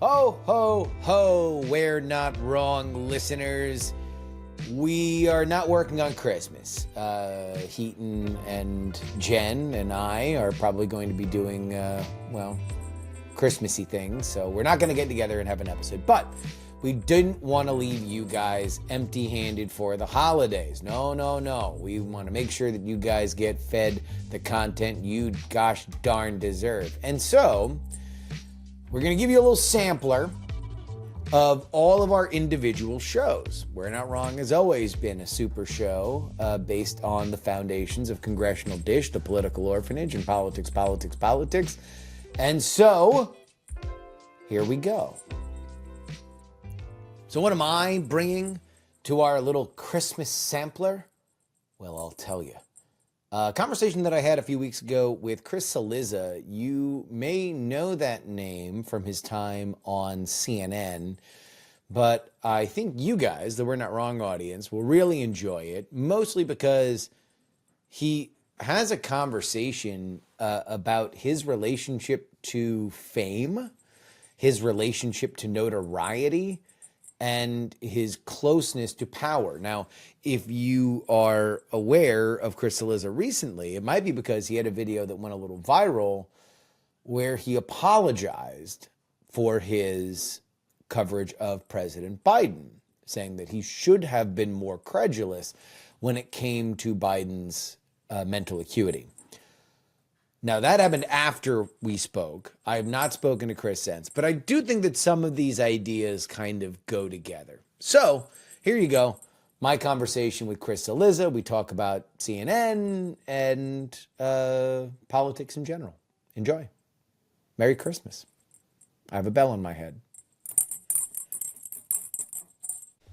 Ho, ho, ho, we're not wrong, listeners. We are not working on Christmas. Heaton and Jen and I are probably going to be doing, Christmassy things. So we're not going to get together and have an episode. But we didn't want to leave you guys empty-handed for the holidays. No. We want to make sure that you guys get fed the content you gosh darn deserve. And so we're going to give you a little sampler of all of our individual shows. We're Not Wrong has always been a super show based on the foundations of Congressional Dish, the political orphanage, and politics. And so, here we go. So what am I bringing to our little Christmas sampler? Well, I'll tell you. A conversation that I had a few weeks ago with Chris Cillizza. You may know that name from his time on CNN, but I think you guys, the We're Not Wrong audience, will really enjoy it, mostly because he has a conversation about his relationship to fame, his relationship to notoriety, and his closeness to power. Now, if you are aware of Chris Cillizza recently, it might be because he had a video that went a little viral where he apologized for his coverage of President Biden, saying that he should have been more credulous when it came to Biden's mental acuity. Now, that happened after we spoke. I have not spoken to Chris since, but I do think that some of these ideas kind of go together. So here you go. My conversation with Chris Cillizza. We talk about CNN and politics in general. Enjoy. Merry Christmas. I have a bell on my head.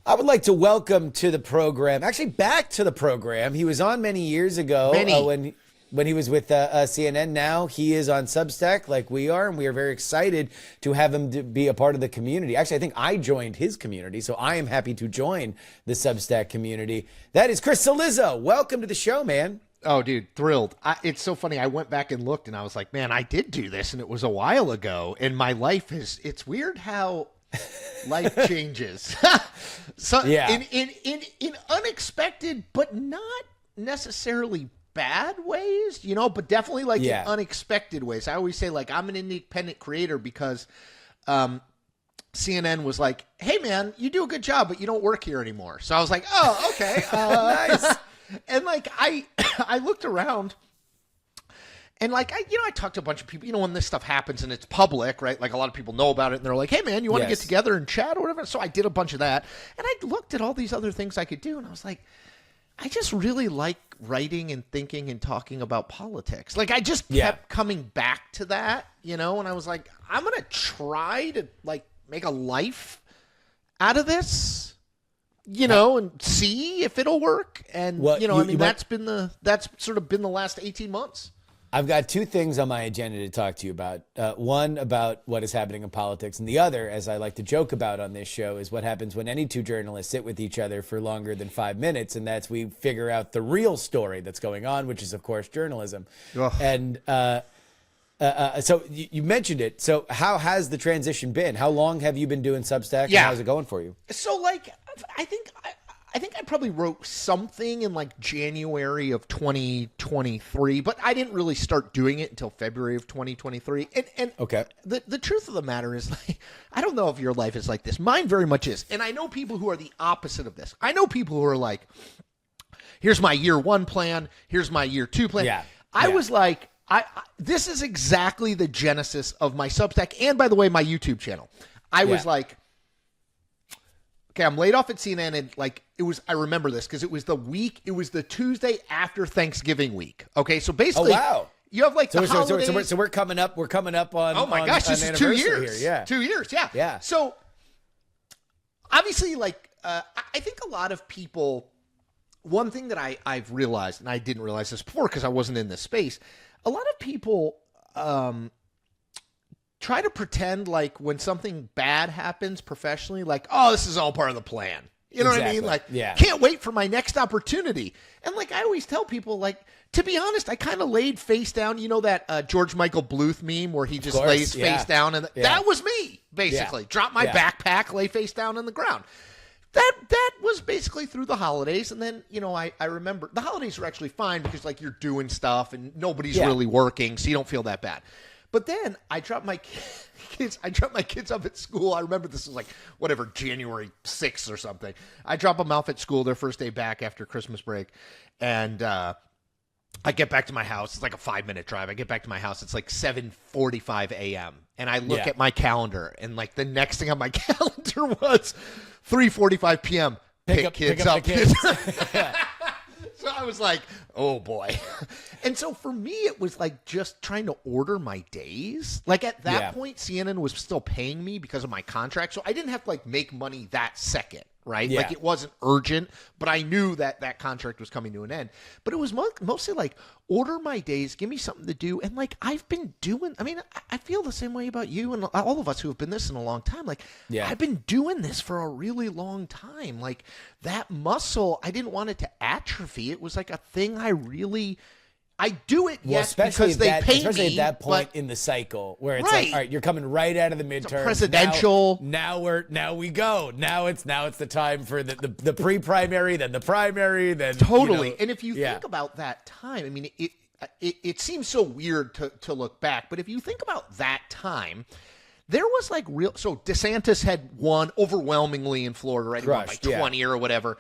I would like to welcome to the program, actually back to the program. He was on many years ago when he was with CNN. Now he is on Substack like we are, and we are very excited to have him be a part of the community. Actually, I think I joined his community, so I am happy to join the Substack community. That is Chris Cillizza. Welcome to the show, man. Oh, dude, thrilled. It's so funny. I went back and looked, and I was like, man, I did do this, and it was a while ago, and my life it's weird how life changes. So yeah. in unexpected, but not necessarily bad ways, but definitely like in unexpected ways. I always say, like, I'm an independent creator because CNN was like, hey man, you do a good job, but you don't work here anymore. So I was like, oh, okay. Nice. And like, I looked around and like, I talked to a bunch of people, when this stuff happens and it's public, right? Like a lot of people know about it and they're like, hey man, you want to get together and chat or whatever? So I did a bunch of that and I looked at all these other things I could do. And I was like, I just really like writing and thinking and talking about politics. Like I just kept coming back to that, and I was like, I'm going to try to like make a life out of this, and see if it'll work. And, that's sort of been the last 18 months. I've got two things on my agenda to talk to you about. One about what is happening in politics, and the other, as I like to joke about on this show, is what happens when any two journalists sit with each other for longer than 5 minutes, and that's we figure out the real story that's going on, which is, of course, journalism. Ugh. And so you mentioned it. So how has the transition been? How long have you been doing Substack, and how's it going for you? So, like, I think I probably wrote something in like January of 2023, but I didn't really start doing it until February of 2023. And okay. The truth of the matter is, like, I don't know if your life is like this. Mine very much is. And I know people who are the opposite of this. I know people who are like, here's my year one plan. Here's my year two plan. Yeah. I was like, this is exactly the genesis of my Substack. And by the way, my YouTube channel. I was like, okay, I'm laid off at CNN, and like I remember this because it was the Tuesday after Thanksgiving week. Okay, so basically, you have like the holidays. So we're coming up on. Oh my gosh, this is 2 years. Here. Yeah, 2 years. Yeah. So obviously, like I think a lot of people. One thing that I've realized, and I didn't realize this before because I wasn't in this space. A lot of people try to pretend like when something bad happens professionally, like, oh, this is all part of the plan. You know what I mean? Like, can't wait for my next opportunity. And like, I always tell people, like, to be honest, I kind of laid face down. You know that George Michael Bluth meme where he just lays face down, and that was me, basically. Drop my backpack, lay face down on the ground. That was basically through the holidays. And then, you know, I remember the holidays were actually fine because, like, you're doing stuff and nobody's really working, so you don't feel that bad. But then I dropped my kids. I dropped my kids off at school. I remember this was like whatever, January 6th or something. I drop them off at school their first day back after Christmas break, and I get back to my house. It's like a 5-minute drive. I get back to my house. It's like 7:45 a.m. And I look at my calendar, and like the next thing on my calendar was 3:45 p.m. Pick kids up. So I was like, oh boy. And so for me, it was like just trying to order my days. Like at that point, CNN was still paying me because of my contract. So I didn't have to like make money that second, right? Like it wasn't urgent, but I knew that that contract was coming to an end. But it was mostly like order my days, give me something to do. And like I've been doing, I mean, I feel the same way about you and all of us who have been this in a long time. Like I've been doing this for a really long time. Like that muscle, I didn't want it to atrophy. It was like a thing I do it, because they pay me. Especially at that point in the cycle where it's like, all right, you're coming right out of the midterm. Presidential. Now we go. Now it's the time for the pre-primary, then the primary, then totally. You know, and if you think about that time, I mean, it seems so weird to look back, but if you think about that time, there was like so DeSantis had won overwhelmingly in Florida, right? He won by 20 or whatever.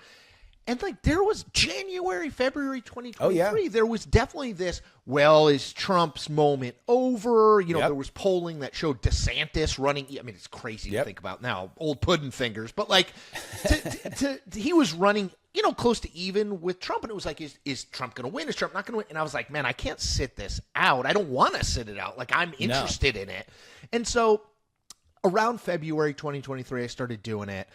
And like there was January, February 2023, there was definitely this, well, is Trump's moment over? You know, there was polling that showed DeSantis running. I mean, it's crazy to think about now, old pudding fingers. But like he was running, you know, close to even with Trump. And it was like, is Trump going to win? Is Trump not going to win? And I was like, man, I can't sit this out. I don't want to sit it out. Like I'm interested in it. And so around February 2023, I started doing it.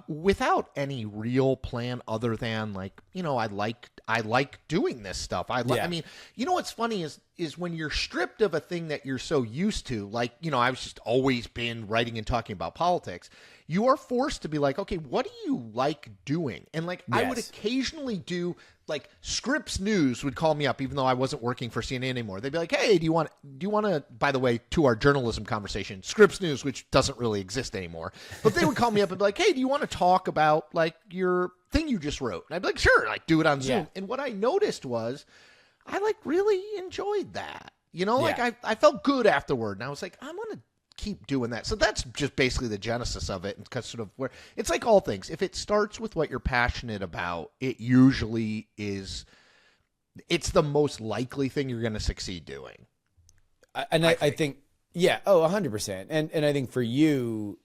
Without any real plan other than like, you know, I like doing this stuff. I mean, you know, what's funny is when you're stripped of a thing that you're so used to, like, you know, I've just always been writing and talking about politics. You are forced to be like, okay, what do you like doing? And like, I would occasionally do like Scripps News would call me up, even though I wasn't working for CNN anymore. They'd be like, hey, do you want to, by the way, to our journalism conversation, Scripps News, which doesn't really exist anymore, but they would call me up and be like, hey, do you want to talk about like your thing you just wrote? And I'd be like, sure, like do it on Zoom. And what I noticed was I like really enjoyed that, you know, like I felt good afterward. And I was like, I'm going to keep doing that. So that's just basically the genesis of it, and sort of where it's like all things. If it starts with what you're passionate about, it usually is. It's the most likely thing you're going to succeed doing. I think 100%. And I think for you,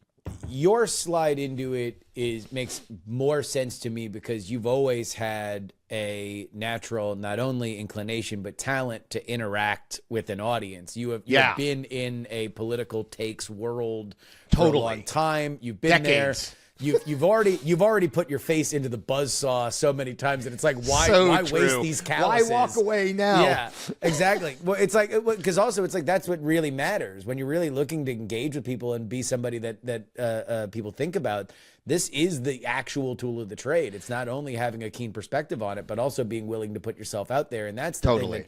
your slide into it makes more sense to me because you've always had a natural, not only inclination, but talent to interact with an audience. You have been in a political takes world for a long time. You've been Decades. there. You've already put your face into the buzzsaw so many times that it's like, why waste these calluses? Why walk away now? Yeah, exactly. Well, it's like, because also it's like, that's what really matters when you're really looking to engage with people and be somebody that people think about. This is the actual tool of the trade. It's not only having a keen perspective on it, but also being willing to put yourself out there. And that's the thing that,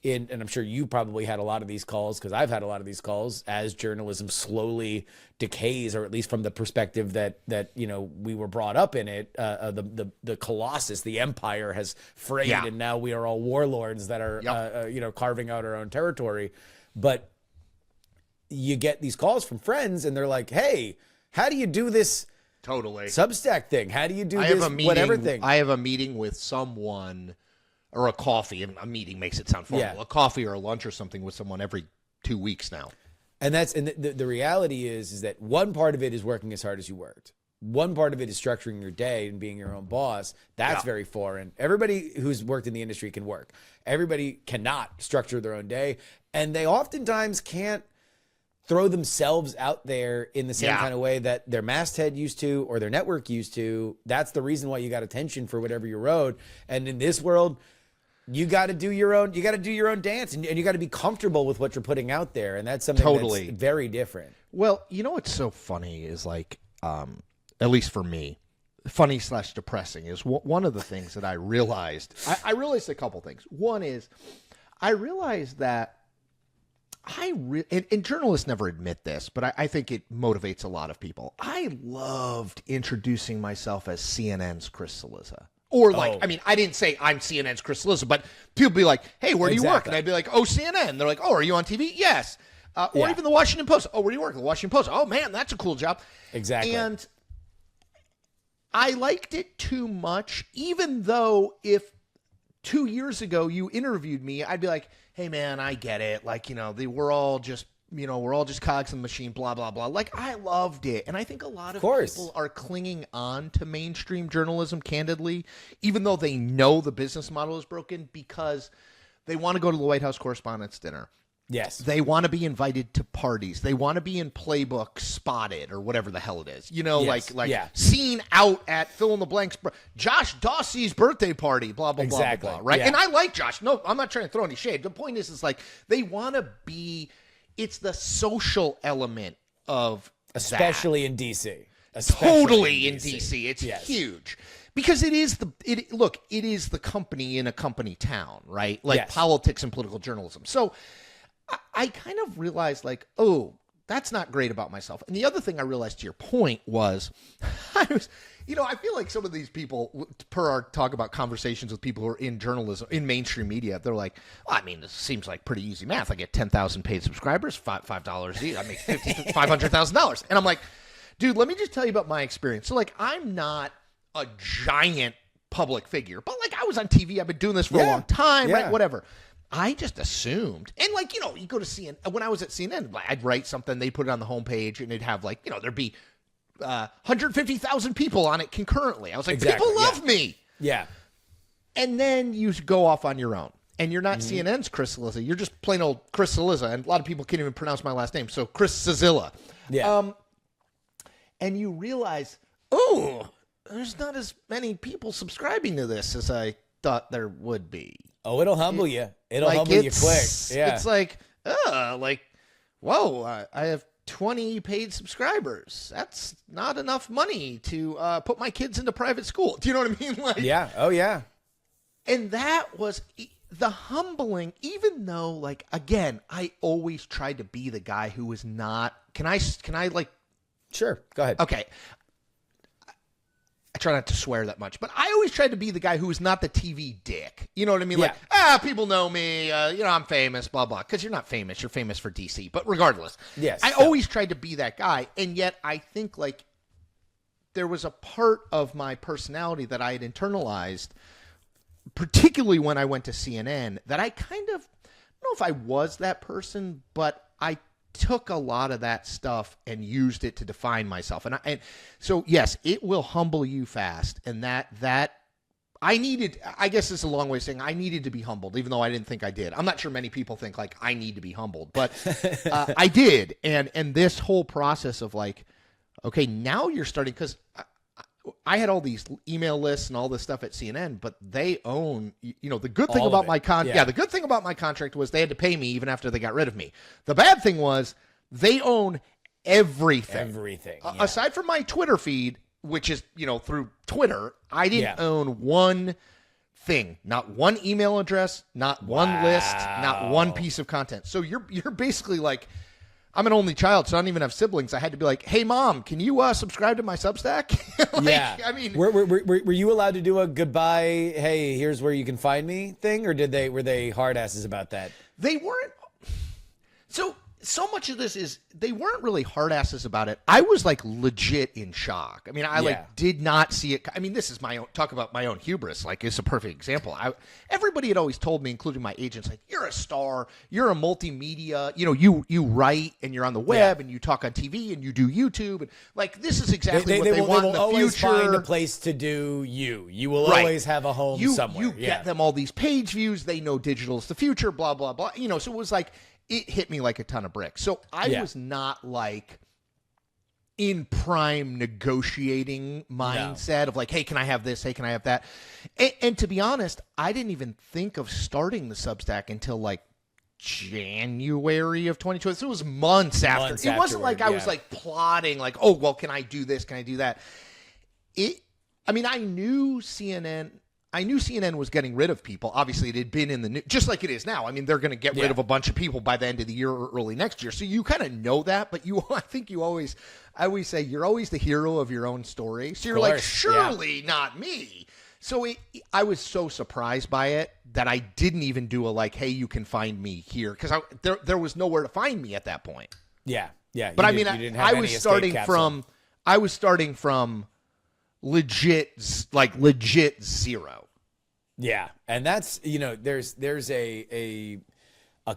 and I'm sure you probably had a lot of these calls, because I've had a lot of these calls as journalism slowly decays, or at least from the perspective that you know we were brought up in it. The colossus, the empire has frayed, and now we are all warlords that are you know, carving out our own territory. But you get these calls from friends, and they're like, "Hey, how do you do this?" Substack thing. How do you do this? Whatever thing. I have a meeting with someone, or a coffee, and a meeting makes it sound formal. A coffee or a lunch or something with someone every 2 weeks now. And the reality is that one part of it is working as hard as you worked. One part of it is structuring your day and being your own boss. That's very foreign. Everybody who's worked in the industry can work. Everybody cannot structure their own day, and they oftentimes can't throw themselves out there in the same kind of way that their masthead used to or their network used to. That's the reason why you got attention for whatever you wrote. And in this world, you got to do your own. You got to do your own dance, and you got to be comfortable with what you're putting out there. And that's something that's very different. Well, you know what's so funny is like, at least for me, funny / depressing is one of the things that I realized. I realized a couple things. One is I realized that and journalists never admit this, but I think it motivates a lot of people. I loved introducing myself as CNN's Chris Cillizza. Or I mean, I didn't say I'm CNN's Chris Cillizza, but people be like, hey, where do you work? And I'd be like, oh, CNN. They're like, oh, are you on TV? Yes. Or even the Washington Post. Oh, where do you work? The Washington Post. Oh, man, that's a cool job. Exactly. And I liked it too much, even though if 2 years ago you interviewed me, I'd be like, hey, man, I get it. Like, we're all just cogs in the machine, blah, blah, blah. Like, I loved it. And I think a lot of people are clinging on to mainstream journalism, candidly, even though they know the business model is broken, because they want to go to the White House Correspondents' Dinner. Yes. They want to be invited to parties. They want to be in Playbook spotted or whatever the hell it is. Seen out at fill in the blanks, Josh Dossey's birthday party, blah, blah, blah, blah, right? Yeah. And I like Josh. No, I'm not trying to throw any shade. The point is like they want to be, it's the social element of especially in DC. Totally in DC. It's huge. Because it is the company in a company town, right? Like politics and political journalism. So I kind of realized like, oh, that's not great about myself. And the other thing I realized to your point was, I feel like some of these people, per our talk about conversations with people who are in journalism, in mainstream media, they're like, well, I mean, this seems like pretty easy math. I get 10,000 paid subscribers, $5 each. I make $500,000. And I'm like, dude, let me just tell you about my experience. So like, I'm not a giant public figure, but like I was on TV. I've been doing this for a long time, right? Whatever. I just assumed. And like, you go to CNN. When I was at CNN, I'd write something, they'd put it on the homepage, and it'd have like, there'd be 150,000 people on it concurrently. I was like, people love me. Yeah. And then you go off on your own. And you're not CNN's Chris Cillizza. You're just plain old Chris Cillizza. And a lot of people can't even pronounce my last name. So Chris Cillizza. Yeah. And you realize, oh, there's not as many people subscribing to this as I thought there would be. Oh, it'll humble you. It'll humble you quick. Yeah. It's like, whoa, I have 20 paid subscribers. That's not enough money to put my kids into private school. Do you know what I mean? Like, yeah. Oh, yeah. And that was the humbling, even though, like, again, I always tried to be the guy who was not. Can I like? Sure. Go ahead. Okay. I try not to swear that much, but I always tried to be the guy who was not the TV dick. You know what I mean? Yeah. Like, people know me, I'm famous, blah, blah. Because you're not famous. You're famous for DC. But regardless, I always tried to be that guy. And yet I think, like, there was a part of my personality that I had internalized, particularly when I went to CNN, that I kind of, I don't know if I was that person, but I took a lot of that stuff and used it to define myself. And so, yes, it will humble you fast. And that I needed, I guess it's a long way of saying I needed to be humbled, even though I didn't think I did. I'm not sure many people think like I need to be humbled, but I did. And this whole process of like, okay, now you're starting, because I had all these email lists and all this stuff at CNN, but they own, the good thing about my the good thing about my contract was they had to pay me even after they got rid of me. The bad thing was they own everything. Everything. Aside from my Twitter feed, which is, through Twitter, I didn't own one thing, not one email address, not one list, not one piece of content. So you're basically like, I'm an only child, so I don't even have siblings. I had to be like, hey, Mom, can you subscribe to my Substack? I mean, were you allowed to do a goodbye, hey, here's where you can find me thing? Or were they hard asses about that? They weren't. So much of this is they weren't really hard asses about it. I was like legit in shock. I mean, I did not see it. I mean, this is talk about my own hubris. Like, it's a perfect example. Everybody had always told me, including my agents, like, you're a star, you're a multimedia, you write and you're on the web and you talk on TV and you do YouTube. And like, this is exactly what they want in the future. They will always find a place to do you. You will always have a home somewhere. You get them all these page views. They know digital is the future, blah, blah, blah. So it was like, it hit me like a ton of bricks. So I was not like in prime negotiating mindset of like, hey, can I have this? Hey, can I have that? And to be honest, I didn't even think of starting the Substack until like January of 2020. So it was months after. It wasn't like I was like plotting like, oh, well, can I do this? Can I do that? I mean, I knew CNN was getting rid of people. Obviously, it had been in the news, just like it is now. I mean, they're going to get rid of a bunch of people by the end of the year or early next year. So you kind of know that, but I always say you're always the hero of your own story. So you're like, surely not me. So I was so surprised by it that I didn't even do a like, hey, you can find me here, because there was nowhere to find me at that point. Yeah, yeah. But I was starting from legit zero. Yeah, and that's, there's a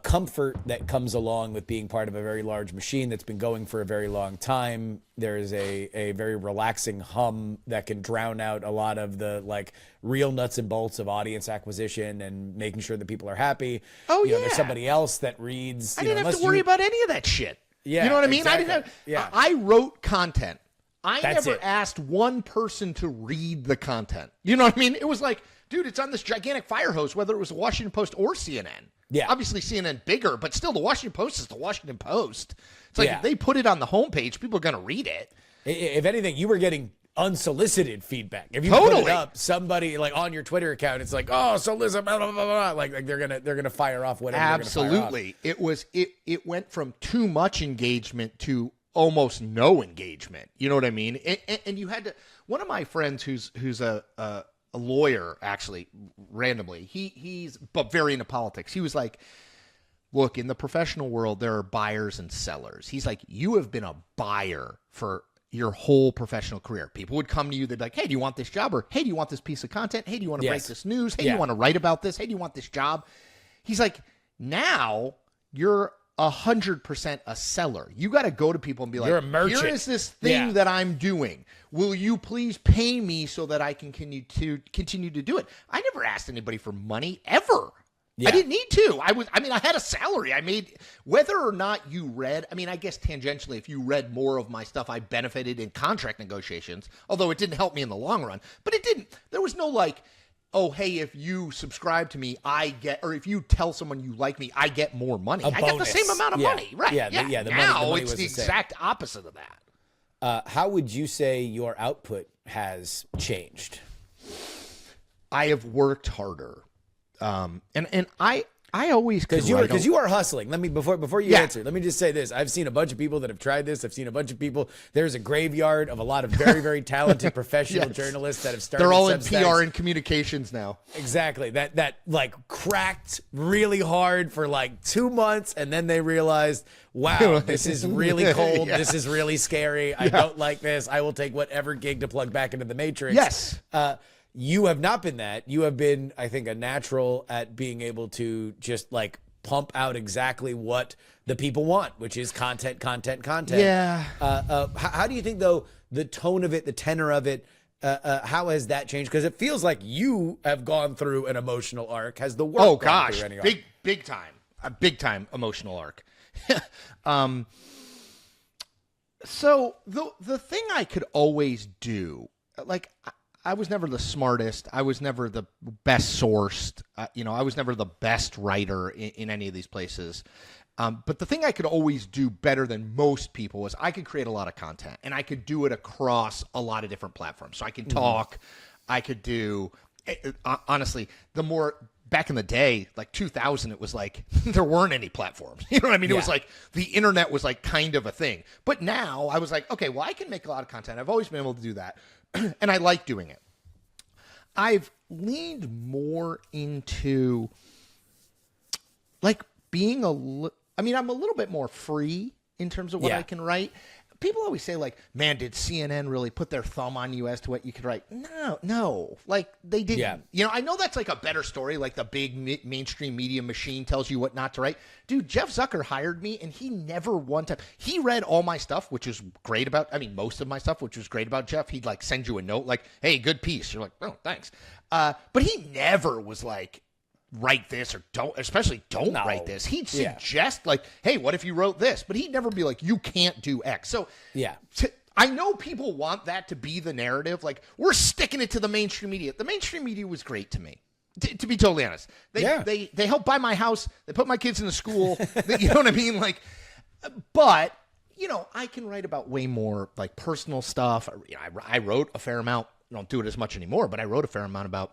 comfort that comes along with being part of a very large machine that's been going for a very long time. There's a very relaxing hum that can drown out a lot of the like real nuts and bolts of audience acquisition and making sure that people are happy. Oh, yeah. There's somebody else that reads. I didn't have to worry about any of that shit. Yeah, you know what I mean? Exactly. I wrote content. I That's never it. asked one person to read the content. You know what I mean? It was like, dude, it's on this gigantic fire hose, whether it was the Washington Post or CNN. Yeah. Obviously CNN bigger, but still the Washington Post is the Washington Post. It's like if they put it on the homepage, people are going to read it. If anything, you were getting unsolicited feedback. If you put it up, somebody like on your Twitter account, it's like, oh, so listen, blah, blah, blah, blah. Like they're gonna fire off whatever. Absolutely. It went from too much engagement to almost no engagement. You know what I mean? And you had to. One of my friends who's a lawyer, actually, randomly, he's but very into politics. He was like, look, in the professional world, there are buyers and sellers. He's like, you have been a buyer for your whole professional career. People would come to you, they'd be like, hey, do you want this job? Or hey, do you want this piece of content? Hey, do you want to break this news? Hey, do you want to write about this? Hey, do you want this job? He's like, now you're 100% a seller. You got to go to people and be like, you're a merchant. Here is this thing that I'm doing. Will you please pay me so that I can continue to do it? I never asked anybody for money ever. Yeah. I didn't need to. I had a salary. I made, whether or not you read, I guess tangentially, if you read more of my stuff, I benefited in contract negotiations, although it didn't help me in the long run. But it didn't. There was no like, oh, hey, if you subscribe to me, or if you tell someone you like me, I get more money. I get the same amount of money. Right. Yeah. Now it's the exact opposite of that. How would you say your output has changed? I have worked harder. And I always, because you are hustling. Let me before you answer, let me just say this. I've seen a bunch of people that have tried this. I've seen a bunch of people. There's a graveyard of a lot of very, very talented professional journalists that have started. They're all in PR and communications now. Exactly. That like cracked really hard for like 2 months, and then they realized, wow, this is really cold. This is really scary. I don't like this. I will take whatever gig to plug back into the Matrix. Yes. You have not been that. You have been, I think, a natural at being able to just like pump out exactly what the people want, which is content. Yeah. How do you think, though, the tone of it, the tenor of it, how has that changed? Because it feels like you have gone through an emotional arc. Has the work? Oh gosh, big time, a big time emotional arc. So the thing I could always do, like, I was never the smartest. I was never the best sourced. I was never the best writer in any of these places. But the thing I could always do better than most people was I could create a lot of content, and I could do it across a lot of different platforms. So I could talk. I could do, honestly, back in the day, like 2000, it was like there weren't any platforms. You know what I mean? It was like the internet was like kind of a thing. But now I was like, okay, well, I can make a lot of content. I've always been able to do that. And I like doing it. I've leaned more into like being I'm a little bit more free in terms of what I can write. People always say like, man, did CNN really put their thumb on you as to what you could write? No, like they didn't. Yeah. I know that's like a better story. Like the big mainstream media machine tells you what not to write. Dude, Jeff Zucker hired me, and he never one time, he read all my stuff, which was great most of my stuff, which was great about Jeff. He'd like send you a note like, hey, good piece. You're like, oh, thanks. But he never was like, write this or don't write this. He'd suggest like, hey, what if you wrote this? But he'd never be like, you can't do X. So I know people want that to be the narrative. Like, we're sticking it to the mainstream media. The mainstream media was great to me, to be totally honest. They helped buy my house. They put my kids in a school. You know what I mean? Like, but I can write about way more like personal stuff. I wrote a fair amount don't do it as much anymore, but I wrote a fair amount about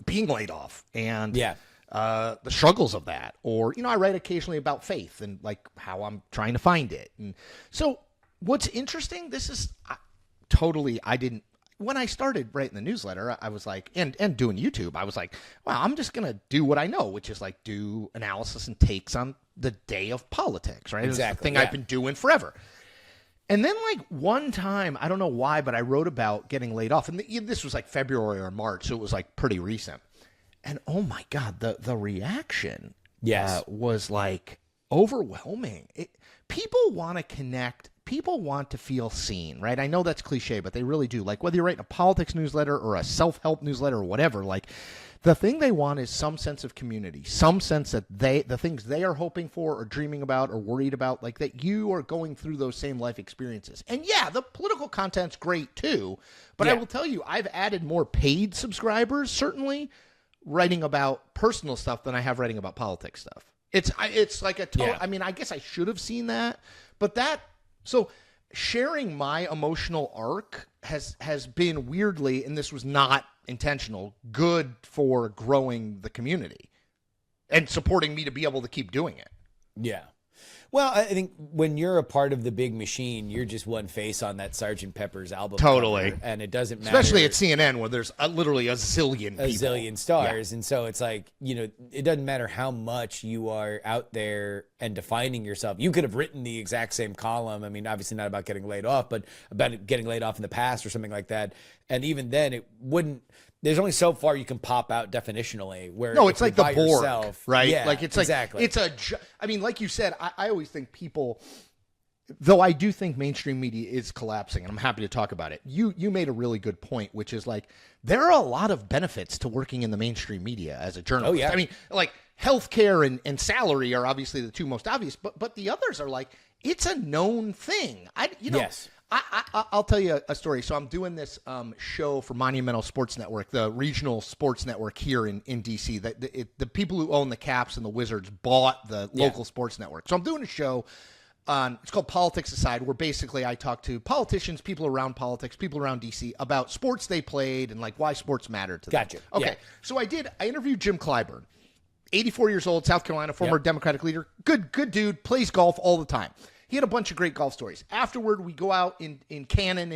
being laid off and the struggles of that. Or, I write occasionally about faith and like how I'm trying to find it. And so what's interesting, this is when I started writing the newsletter, I was like, and doing YouTube, I was like, wow, I'm just going to do what I know, which is like do analysis and takes on the day of politics, right? Exactly. It's the thing I've been doing forever. And then like one time, I don't know why, but I wrote about getting laid off. And this was like February or March, so it was like pretty recent. And oh my God, the reaction was like overwhelming. People want to connect. People want to feel seen, right? I know that's cliche, but they really do. Like whether you're writing a politics newsletter or a self-help newsletter or whatever, like the thing they want is some sense of community, some sense that the things they are hoping for or dreaming about or worried about, like that you are going through those same life experiences. And yeah, the political content's great too, but I will tell you, I've added more paid subscribers, certainly, writing about personal stuff than I have writing about politics stuff. It's like a total, I mean, I guess I should have seen that, but so sharing my emotional arc has been weirdly, and this was not intentional, good for growing the community and supporting me to be able to keep doing it. Yeah. Well, I think when you're a part of the big machine, you're just one face on that Sgt. Pepper's album. Totally. Cover, and it doesn't matter. Especially at CNN where there's literally a zillion people. A zillion stars. And so it's like, it doesn't matter how much you are out there and defining yourself. You could have written the exact same column. I mean, obviously not about getting laid off, but about getting laid off in the past or something like that. And even then it wouldn't. There's only so far you can pop out definitionally. Where no, it's like the Borg, yourself, right? Yeah, like it's exactly. I mean, like you said, I always think people. Though I do think mainstream media is collapsing, and I'm happy to talk about it. You made a really good point, which is like there are a lot of benefits to working in the mainstream media as a journalist. Oh yeah. I mean, like healthcare and salary are obviously the two most obvious, but the others are like it's a known thing. Yes. I'll tell you a story. So I'm doing this show for Monumental Sports Network, the regional sports network here in D.C. The people who own the Caps and the Wizards bought the local sports network. So I'm doing a show it's called Politics Aside, where basically I talk to politicians, people around politics, people around D.C. about sports they played and like why sports matter to them. Gotcha. Okay. Yeah. So I interviewed Jim Clyburn, 84 years old, South Carolina, former Democratic leader. Good dude, plays golf all the time. He had a bunch of great golf stories. Afterward, we go out in Cannon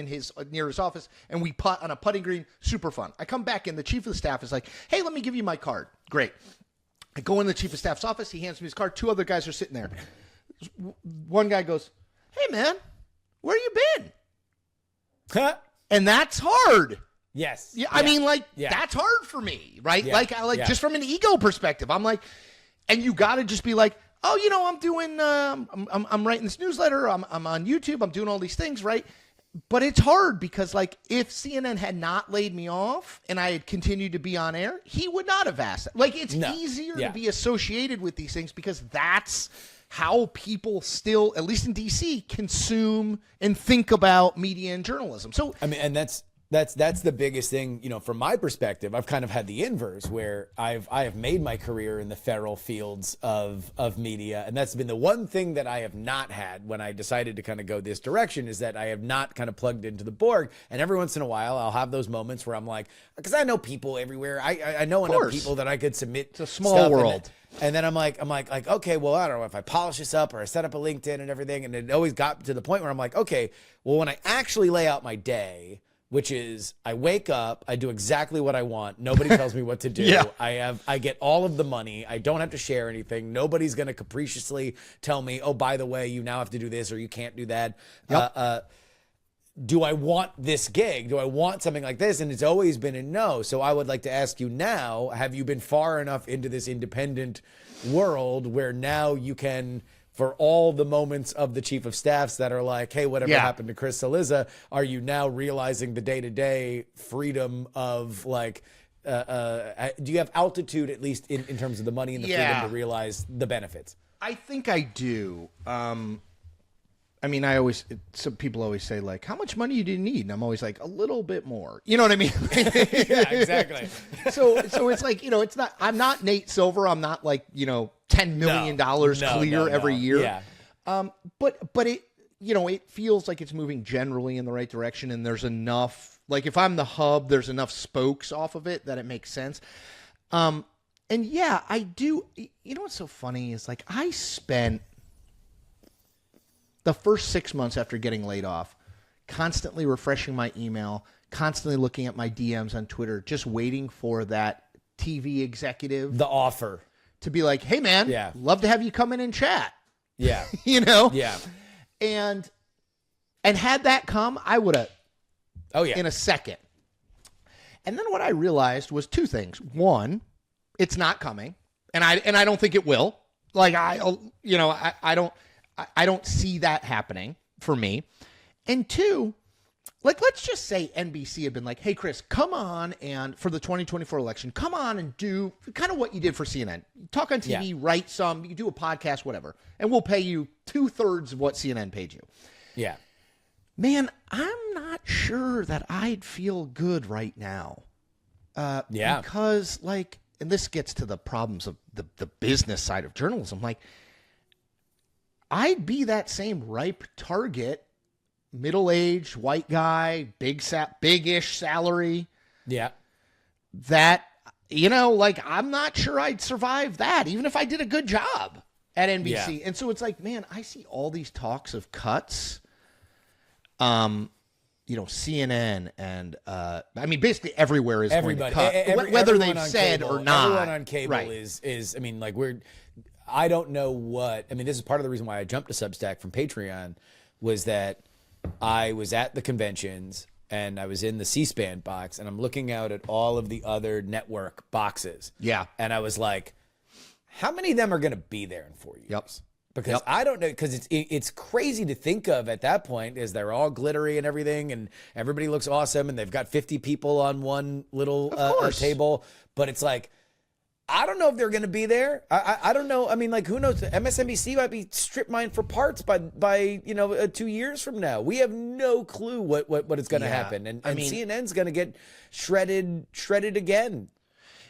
near his office, and we putt on a putting green. Super fun. I come back in. The chief of the staff is like, hey, let me give you my card. Great. I go in the chief of staff's office. He hands me his card. Two other guys are sitting there. One guy goes, hey, man, where you been? And that's hard. Yes. Yeah. I mean, that's hard for me, right? Yeah. Just from an ego perspective, I'm like, and you got to just be like, oh, I'm doing, I'm writing this newsletter. I'm on YouTube. I'm doing all these things, right? But it's hard because, like, if CNN had not laid me off and I had continued to be on air, he would not have asked that. Like, it's easier to be associated with these things because that's how people still, at least in D.C., consume and think about media and journalism. So, I mean, and that's the biggest thing, from my perspective. I've kind of had the inverse where I have made my career in the feral fields of media. And that's been the one thing that I have not had when I decided to kind of go this direction is that I have not kind of plugged into the Borg. And every once in a while, I'll have those moments where I'm like, because I know people everywhere. I know enough people that I could submit. It's a small world. And then I'm like, okay, well, I don't know if I polish this up or I set up a LinkedIn and everything. And it always got to the point where I'm like, okay, well, when I actually lay out my day, which is I wake up, I do exactly what I want. Nobody tells me what to do. I get all of the money. I don't have to share anything. Nobody's going to capriciously tell me, oh, by the way, you now have to do this or you can't do that. Yep. Do I want this gig? Do I want something like this? And it's always been a no. So I would like to ask you now, have you been far enough into this independent world where now you can, for all the moments of the chief of staffs that are like, hey, whatever happened to Chris Cillizza, are you now realizing the day-to-day freedom of like, do you have altitude at least in terms of the money and the freedom to realize the benefits? I think I do. I mean, some people always say like, how much money do you need? And I'm always like, a little bit more. You know what I mean? Yeah, exactly. So it's like, it's not, I'm not Nate Silver. I'm not like, $10 million clear every year. Yeah. But it, it feels like it's moving generally in the right direction, and there's enough, like if I'm the hub, there's enough spokes off of it that it makes sense. And yeah, I do. You know what's so funny is like I spent the first 6 months after getting laid off constantly refreshing my email, constantly looking at my DMs on Twitter, just waiting for that TV executive, the offer, to be like, hey man, love to have you come in and chat. Yeah. Yeah. And had that come, I would have, in a second. And then what I realized was two things. One, it's not coming, and I don't think it will. Like I don't see that happening for me. And two, like let's just say NBC had been like, hey Chris, come on, and for the 2024 election, come on and do kind of what you did for CNN. Talk on TV, write some, you can do a podcast, whatever, and we'll pay you 2/3 of what CNN paid you. Yeah. Man, I'm not sure that I'd feel good right now. Because like, and this gets to the problems of the business side of journalism. Like, I'd be that same ripe target, middle-aged white guy, big-ish salary. Yeah. That, like, I'm not sure I'd survive that, even if I did a good job at NBC. Yeah. And so it's like, man, I see all these talks of cuts. CNN and I mean, basically everywhere is everybody, going to cut, whether they've said cable, or not. Everyone on cable is. I mean, like I don't know what. I mean, this is part of the reason why I jumped to Substack from Patreon, was that I was at the conventions and I was in the C-SPAN box and I'm looking out at all of the other network boxes. Yeah, and I was like, how many of them are going to be there in 4 years? Yep. Because I don't know, because it's crazy to think of at that point, is they're all glittery and everything, and everybody looks awesome, and they've got 50 people on one little table. But it's like, I don't know if they're going to be there. I don't know. I mean, like, who knows? MSNBC might be strip mined for parts by 2 years from now. We have no clue what is going to happen, and I mean, CNN's going to get shredded again.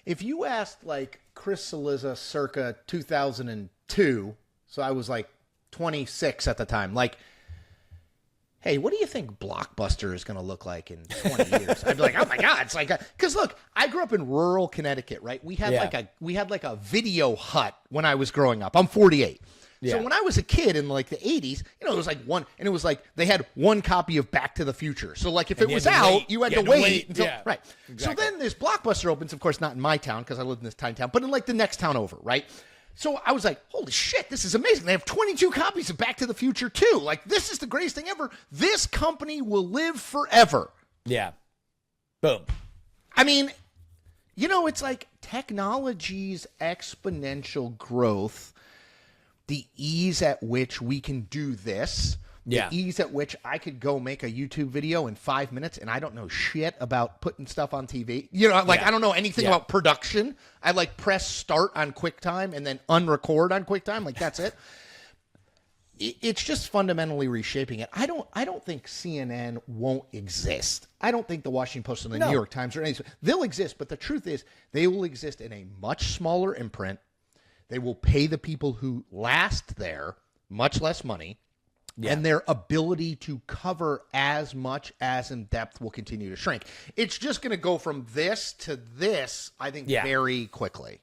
If you asked like Chris Cillizza circa 2002. So I was like 26 at the time. Like, hey, what do you think Blockbuster is going to look like in 20 years? I'd be like, oh my God. It's like, because look, I grew up in rural Connecticut, right? We had like a video hut when I was growing up. I'm 48. Yeah. So when I was a kid in like the 80s, it was like one, and it was like they had one copy of Back to the Future. So like if it was out, you had to wait until, right. Exactly. So then this Blockbuster opens, of course, not in my town because I lived in this tiny town, but in like the next town over, right? So I was like, holy shit, this is amazing. They have 22 copies of Back to the Future 2. Like, this is the greatest thing ever. This company will live forever. Yeah. Boom. I mean, it's like technology's exponential growth, the ease at which we can do this, the ease at which I could go make a YouTube video in 5 minutes and I don't know shit about putting stuff on TV. I don't know anything about production. I like press start on QuickTime and then unrecord on QuickTime. Like, that's it. It's just fundamentally reshaping it. I don't think CNN won't exist. I don't think the Washington Post and the New York Times or anything. They'll exist, but the truth is they will exist in a much smaller imprint. They will pay the people who last there much less money. Yeah. And their ability to cover as much as in depth will continue to shrink. It's just going to go from this to this, I think, very quickly.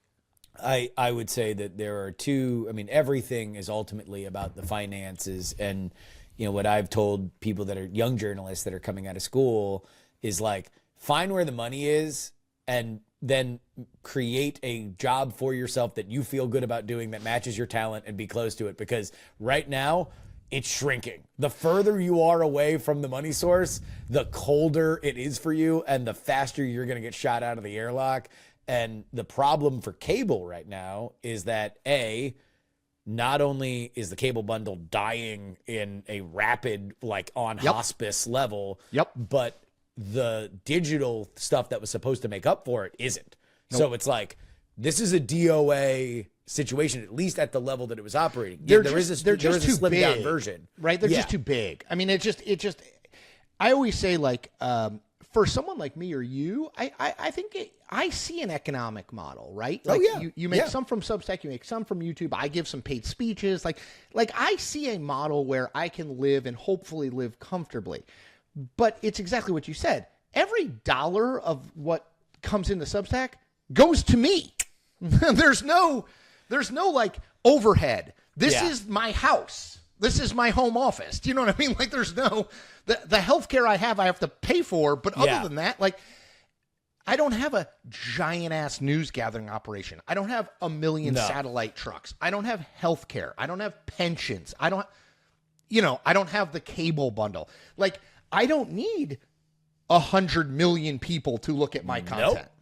I would say that there are two. I mean, everything is ultimately about the finances. And, what I've told people that are young journalists that are coming out of school is like, find where the money is and then create a job for yourself that you feel good about doing that matches your talent and be close to it. Because right now, it's shrinking. The further you are away from the money source, the colder it is for you and the faster you're going to get shot out of the airlock. And the problem for cable right now is that not only is the cable bundle dying in a rapid, like on hospice level, but the digital stuff that was supposed to make up for it isn't. Nope. So it's like, this is a DOA situation, at least at the level that it was operating. There is a slimmed down version, right? They're just too big. I mean, it just. I always say, like, for someone like me or you, I think I see an economic model, right? Oh, Like yeah. you make Yeah. some from Substack, you make some from YouTube. I give some paid speeches. Like I see a model where I can live and hopefully live comfortably. But it's exactly what you said. Every dollar of what comes into Substack goes to me. There's no like overhead. This Yeah. is my house. This is my home office. Do you know what I mean? Like there's no the healthcare I have to pay for, but other than that, like I don't have a giant ass news gathering operation. I don't have a million satellite trucks. I don't have healthcare. I don't have pensions. I don't have the cable bundle. Like I don't need 100 million people to look at my content. Nope.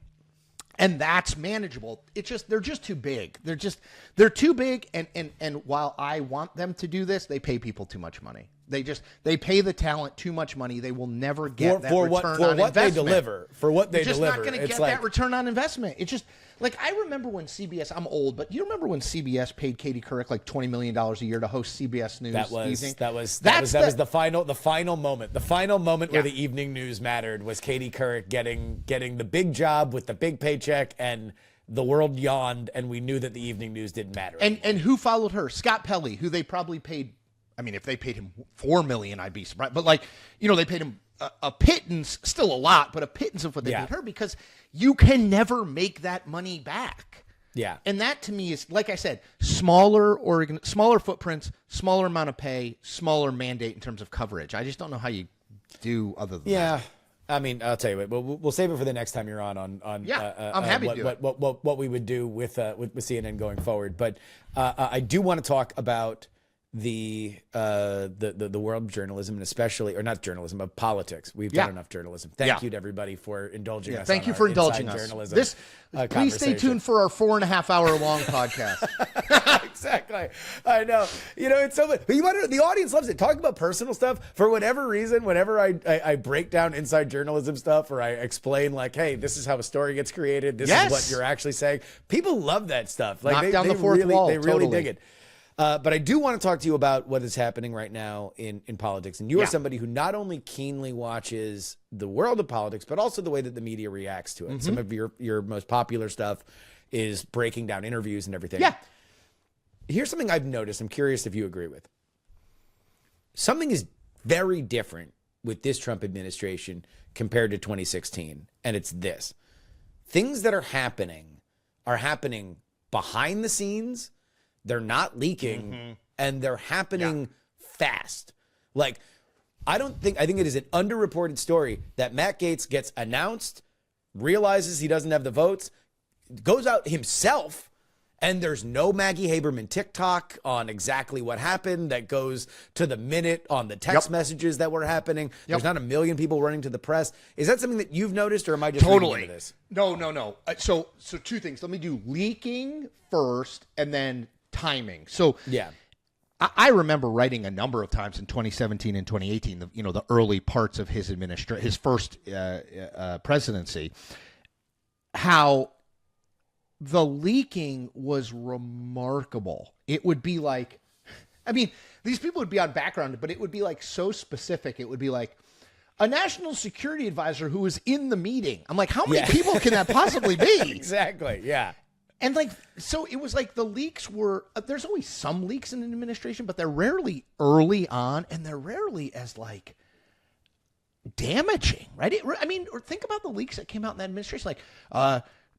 And that's manageable. It's just they're just too big. They're too big. And while I want them to do this, they pay people too much money. They pay the talent too much money. They will never get that return on investment. They deliver. For what they You're just deliver. not going to get that return on investment. It's just like I remember when CBS. I'm old, but you remember when CBS paid Katie Couric like $20 million a year to host CBS News? That was evening? the final moment. The final moment where the evening news mattered was Katie Couric getting the big job with the big paycheck, and the world yawned, and we knew that the evening news didn't matter. And who followed her? Scott Pelley, who they probably paid. I mean, if they paid him $4 million, I'd be surprised. But they paid him a pittance, still a lot, but a pittance of what they paid her, because you can never make that money back. Yeah. And that to me is, like I said, smaller footprints, smaller amount of pay, smaller mandate in terms of coverage. I just don't know how you do other than that. I mean, I'll tell you what. We'll save it for the next time you're on. I'm happy to do it. What we would do with CNN going forward. But I do want to talk about the world of journalism, and especially, or not journalism, of politics. We've done enough journalism. Thank you to everybody for indulging us. Thank you for indulging us. Journalism. Please stay tuned for our 4.5 hour long podcast. Exactly. I know. It's so. But you want to, the audience loves it. Talk about personal stuff. For whatever reason, whenever I break down inside journalism stuff, or I explain like, hey, this is how a story gets created. This is what you're actually saying. People love that stuff. Like knock down the fourth wall. They really dig it. But I do want to talk to you about what is happening right now in politics. And you are somebody who not only keenly watches the world of politics, but also the way that the media reacts to it. Mm-hmm. Some of your most popular stuff is breaking down interviews and everything. Yeah. Here's something I've noticed. I'm curious if you agree with. Something is very different with this Trump administration compared to 2016. And it's this. Things that are happening behind the scenes. They're not leaking, and they're happening fast. Like, I think it is an underreported story that Matt Gaetz gets announced, realizes he doesn't have the votes, goes out himself, and there's no Maggie Haberman TikTok on exactly what happened that goes to the minute on the text messages that were happening. There's not a million people running to the press. Is that something that you've noticed, or am I just reading into this? No. So two things. Let me do leaking first, and then timing. So I remember writing a number of times in 2017 and 2018, the early parts of his his first presidency, how the leaking was remarkable. It would be like, I mean, these people would be on background, but it would be like so specific. It would be like a national security advisor who was in the meeting. I'm like, how many people can that possibly be? Exactly. Yeah. And so it was like the leaks were, there's always some leaks in an administration, but they're rarely early on, and they're rarely as damaging, right? Or think about the leaks that came out in that administration.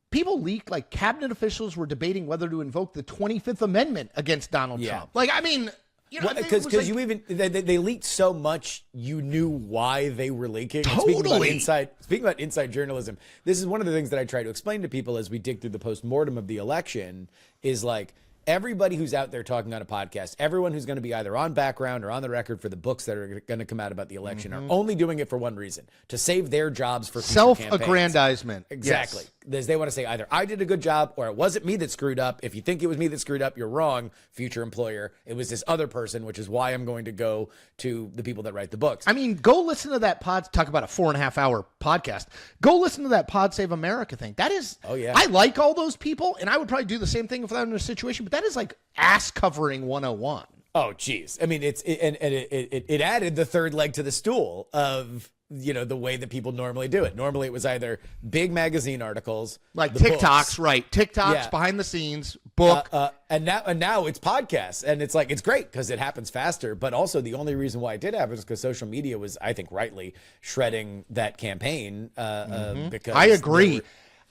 People leaked, cabinet officials were debating whether to invoke the 25th Amendment against Donald Trump. Because they leaked so much, you knew why they were leaking. Totally. Speaking about inside journalism, this is one of the things that I try to explain to people as we dig through the postmortem of the election. Is like everybody who's out there talking on a podcast, everyone who's going to be either on background or on the record for the books that are going to come out about the election, are only doing it for one reason: to save their jobs for future self-aggrandizement. Exactly. Yes. They want to say either I did a good job or it wasn't me that screwed up. If you think it was me that screwed up, you're wrong, future employer. It was this other person, which is why I'm going to go to the people that write the books. I mean, go listen to that talk about a 4.5 hour podcast. Go listen to that Pod Save America thing. That is, I like all those people, and I would probably do the same thing if I were in a situation, but that is like ass covering 101. Oh, geez. I mean, it added the third leg to the stool of, the way that people normally do it. Normally it was either big magazine articles, like the TikToks, books. right? TikToks, Yeah. behind the scenes, book. And now it's podcasts, and it's great because it happens faster. But also the only reason why it did happen is because social media was, I think, rightly shredding that campaign. Because I agree.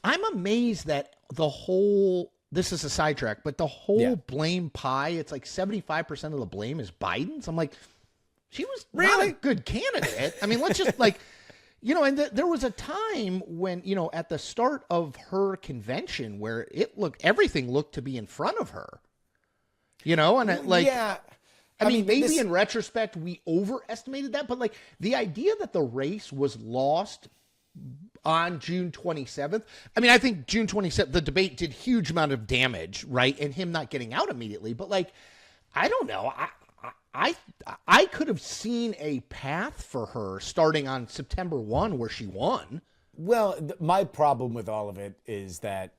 I'm amazed that this is a sidetrack, but the whole blame pie, it's like 75% of the blame is Biden's. I'm like, she was not a good candidate. I mean, let's just and there was a time when, at the start of her convention where everything looked to be in front of her, and yeah. I mean, maybe in retrospect, we overestimated that, but the idea that the race was lost on June 27th. I mean, I think June 27th, the debate did huge amount of damage, right? And him not getting out immediately, but I don't know. I could have seen a path for her starting on September 1 where she won. Well, my problem with all of it is that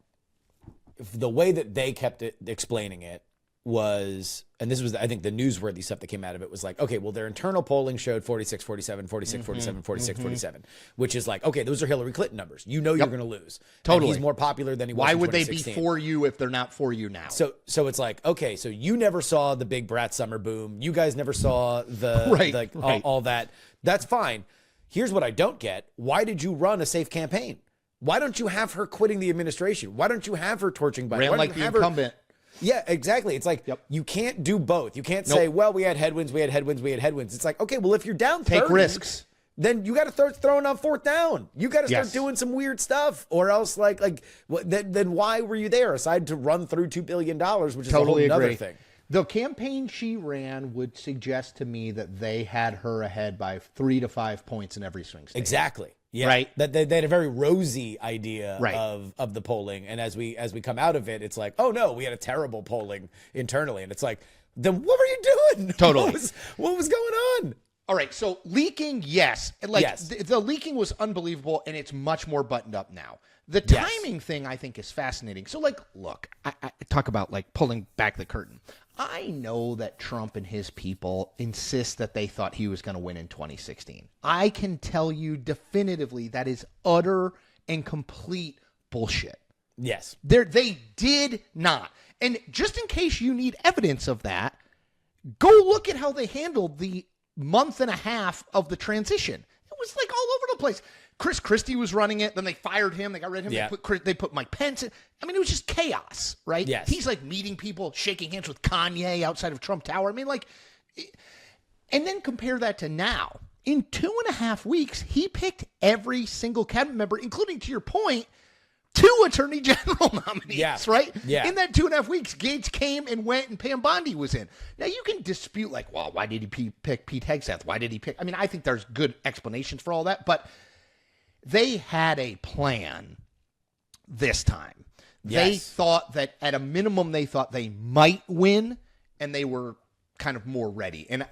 the way that they kept explaining it was, and this was, I think, the newsworthy stuff that came out of it was okay, well, their internal polling showed 46, 47, 46, 47, 46, 47, which is okay, those are Hillary Clinton numbers. You're going to lose. Totally. And he's more popular than he was Why in would they 2016. be for you if they're not for you now? So it's okay, so you never saw the big brat summer boom. You guys never saw the right. All that. That's fine. Here's what I don't get. Why did you run a safe campaign? Why don't you have her quitting the administration? Why don't you have her torching Biden? Ran like the incumbent. Yeah, exactly. It's you can't do both. You can't say, well, we had headwinds. It's okay, well, if you're down 30, take risks, then you got to start throwing on fourth down. You got to start doing some weird stuff, or else then why were you there aside to run through $2 billion, which is totally a whole other agree. thing. The campaign she ran would suggest to me that they had her ahead by 3 to 5 points in every swing state. Exactly. Yeah. Right. That they had a very rosy idea right. of the polling, and as we come out of it, it's oh no, we had a terrible polling internally, and it's then what were you doing? Totally. What was going on? All right, so leaking, yes. Yes. The leaking was unbelievable, and it's much more buttoned up now. The timing thing, I think, is fascinating. So, look, I talk about, pulling back the curtain. I know that Trump and his people insist that they thought he was going to win in 2016. I can tell you definitively that is utter and complete bullshit. Yes. They did not. And just in case you need evidence of that, go look at how they handled the month and a half of the transition. It was all over the place. Chris Christie was running it. Then they fired him. They got rid of him. Yeah. They put Mike Pence in. I mean, it was just chaos, right? Yes. He's meeting people, shaking hands with Kanye outside of Trump Tower. I mean, and then compare that to now. In 2.5 weeks, he picked every single cabinet member, including, to your point, 2 attorney general nominees, right? Yeah. In that 2.5 weeks, Gates came and went, and Pam Bondi was in. Now, you can dispute, well, why did he pick Pete Hegseth? Why did he pick? I mean, I think there's good explanations for all that, but they had a plan this time. Yes. They thought that, at a minimum, they thought they might win, and they were kind of more ready. And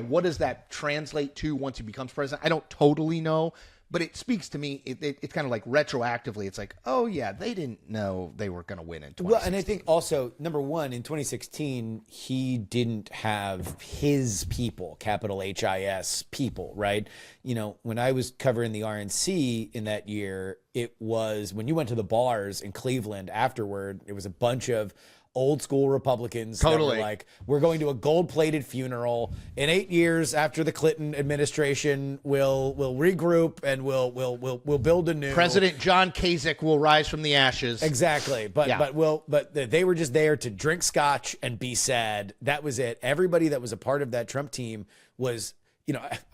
what does that translate to once he becomes president? I don't totally know. But it speaks to me, it's kind of retroactively, it's oh, yeah, they didn't know they were going to win in 2016. Well, and I think also, number one, in 2016, he didn't have his people, capital HIS people, right? When I was covering the RNC in that year, it was when you went to the bars in Cleveland afterward, it was a bunch of old school Republicans totally that were we're going to a gold-plated funeral in 8 years after the Clinton administration. We'll regroup and we'll build a new President John Kasich will rise from the ashes. Exactly, but they were just there to drink scotch and be sad. That was it. Everybody that was a part of that Trump team was,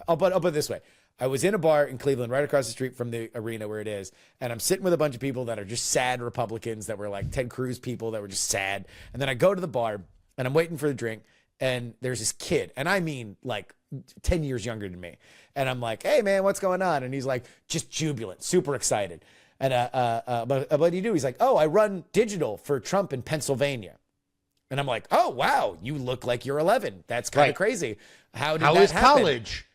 I'll put it this way. I was in a bar in Cleveland, right across the street from the arena where it is, and I'm sitting with a bunch of people that are just sad Republicans that were Ted Cruz people that were just sad. And then I go to the bar, and I'm waiting for the drink, and there's this kid, and I mean 10 years younger than me. And I'm hey, man, what's going on? And he's just jubilant, super excited. And but what do you do? He's oh, I run digital for Trump in Pennsylvania. And I'm oh, wow, you look like you're 11. That's kind of crazy. How is college?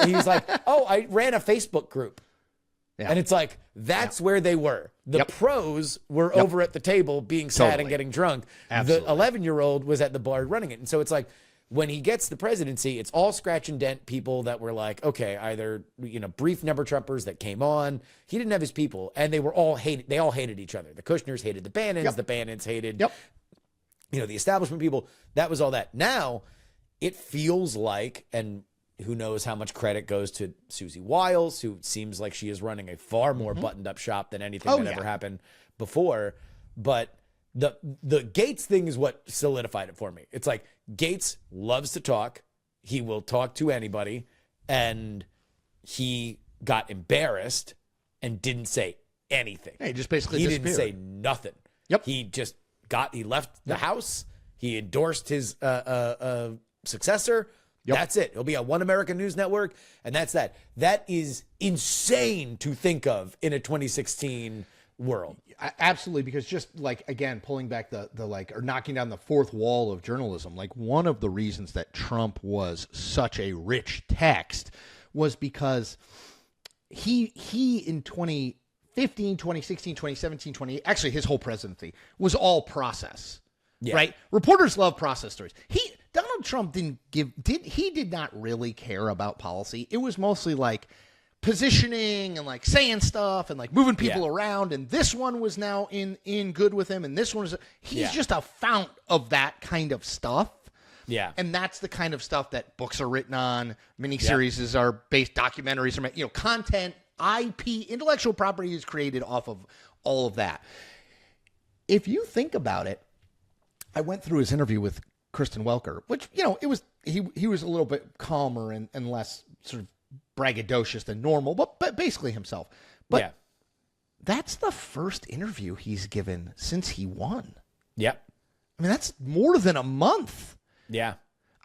He's oh, I ran a Facebook group. Yeah. And it's that's where they were. The pros were over at the table being sad and getting drunk. Absolutely. The 11-year-old was at the bar running it. And so it's when he gets the presidency, it's all scratch and dent people that were like, okay, either, brief number Trumpers that came on. He didn't have his people, and they were all hated. They all hated each other. The Kushners hated the Bannons. The Bannons hated, the establishment people. That was all that. Now it feels like, and who knows how much credit goes to Susie Wiles, who seems like she is running a far more buttoned up shop than anything that ever happened before. But the Gates thing is what solidified it for me. It's like Gates loves to talk. He will talk to anybody. And he got embarrassed and didn't say anything. He just basically He disappeared. didn't say nothing. Yep. He just he left the house. He endorsed his successor. That's it. He'll be on One American News Network, and that's that. That is insane to think of in a 2016 world. Absolutely, because just like, again, pulling back the or knocking down the fourth wall of journalism, like one of the reasons that Trump was such a rich text was because he in 2015, 2016, 2017, actually his whole presidency was all process. Yeah. Right? Reporters love process stories. Donald Trump did not really care about policy. It was mostly like positioning and like saying stuff and like moving people around. And this one was now in good with him. And this one is, he's just a fount of that kind of stuff. Yeah. And that's the kind of stuff that books are written on, miniseries are based, documentaries are, content, IP, intellectual property is created off of all of that. If you think about it, I went through his interview with Kristen Welker, which, it was, he was a little bit calmer and less sort of braggadocious than normal, but basically himself. But that's the first interview he's given since he won. Yep. I mean, that's more than a month. Yeah.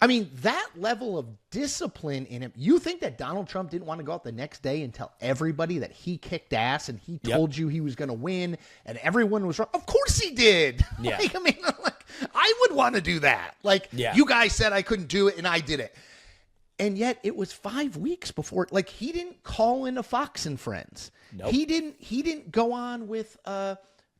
I mean, that level of discipline in him. You think that Donald Trump didn't want to go out the next day and tell everybody that he kicked ass and he told you he was going to win and everyone was wrong? Of course he did. Yeah. I would want to do that. You guys said I couldn't do it and I did it. And yet it was 5 weeks before, he didn't call into Fox and Friends. Nope. He didn't go on with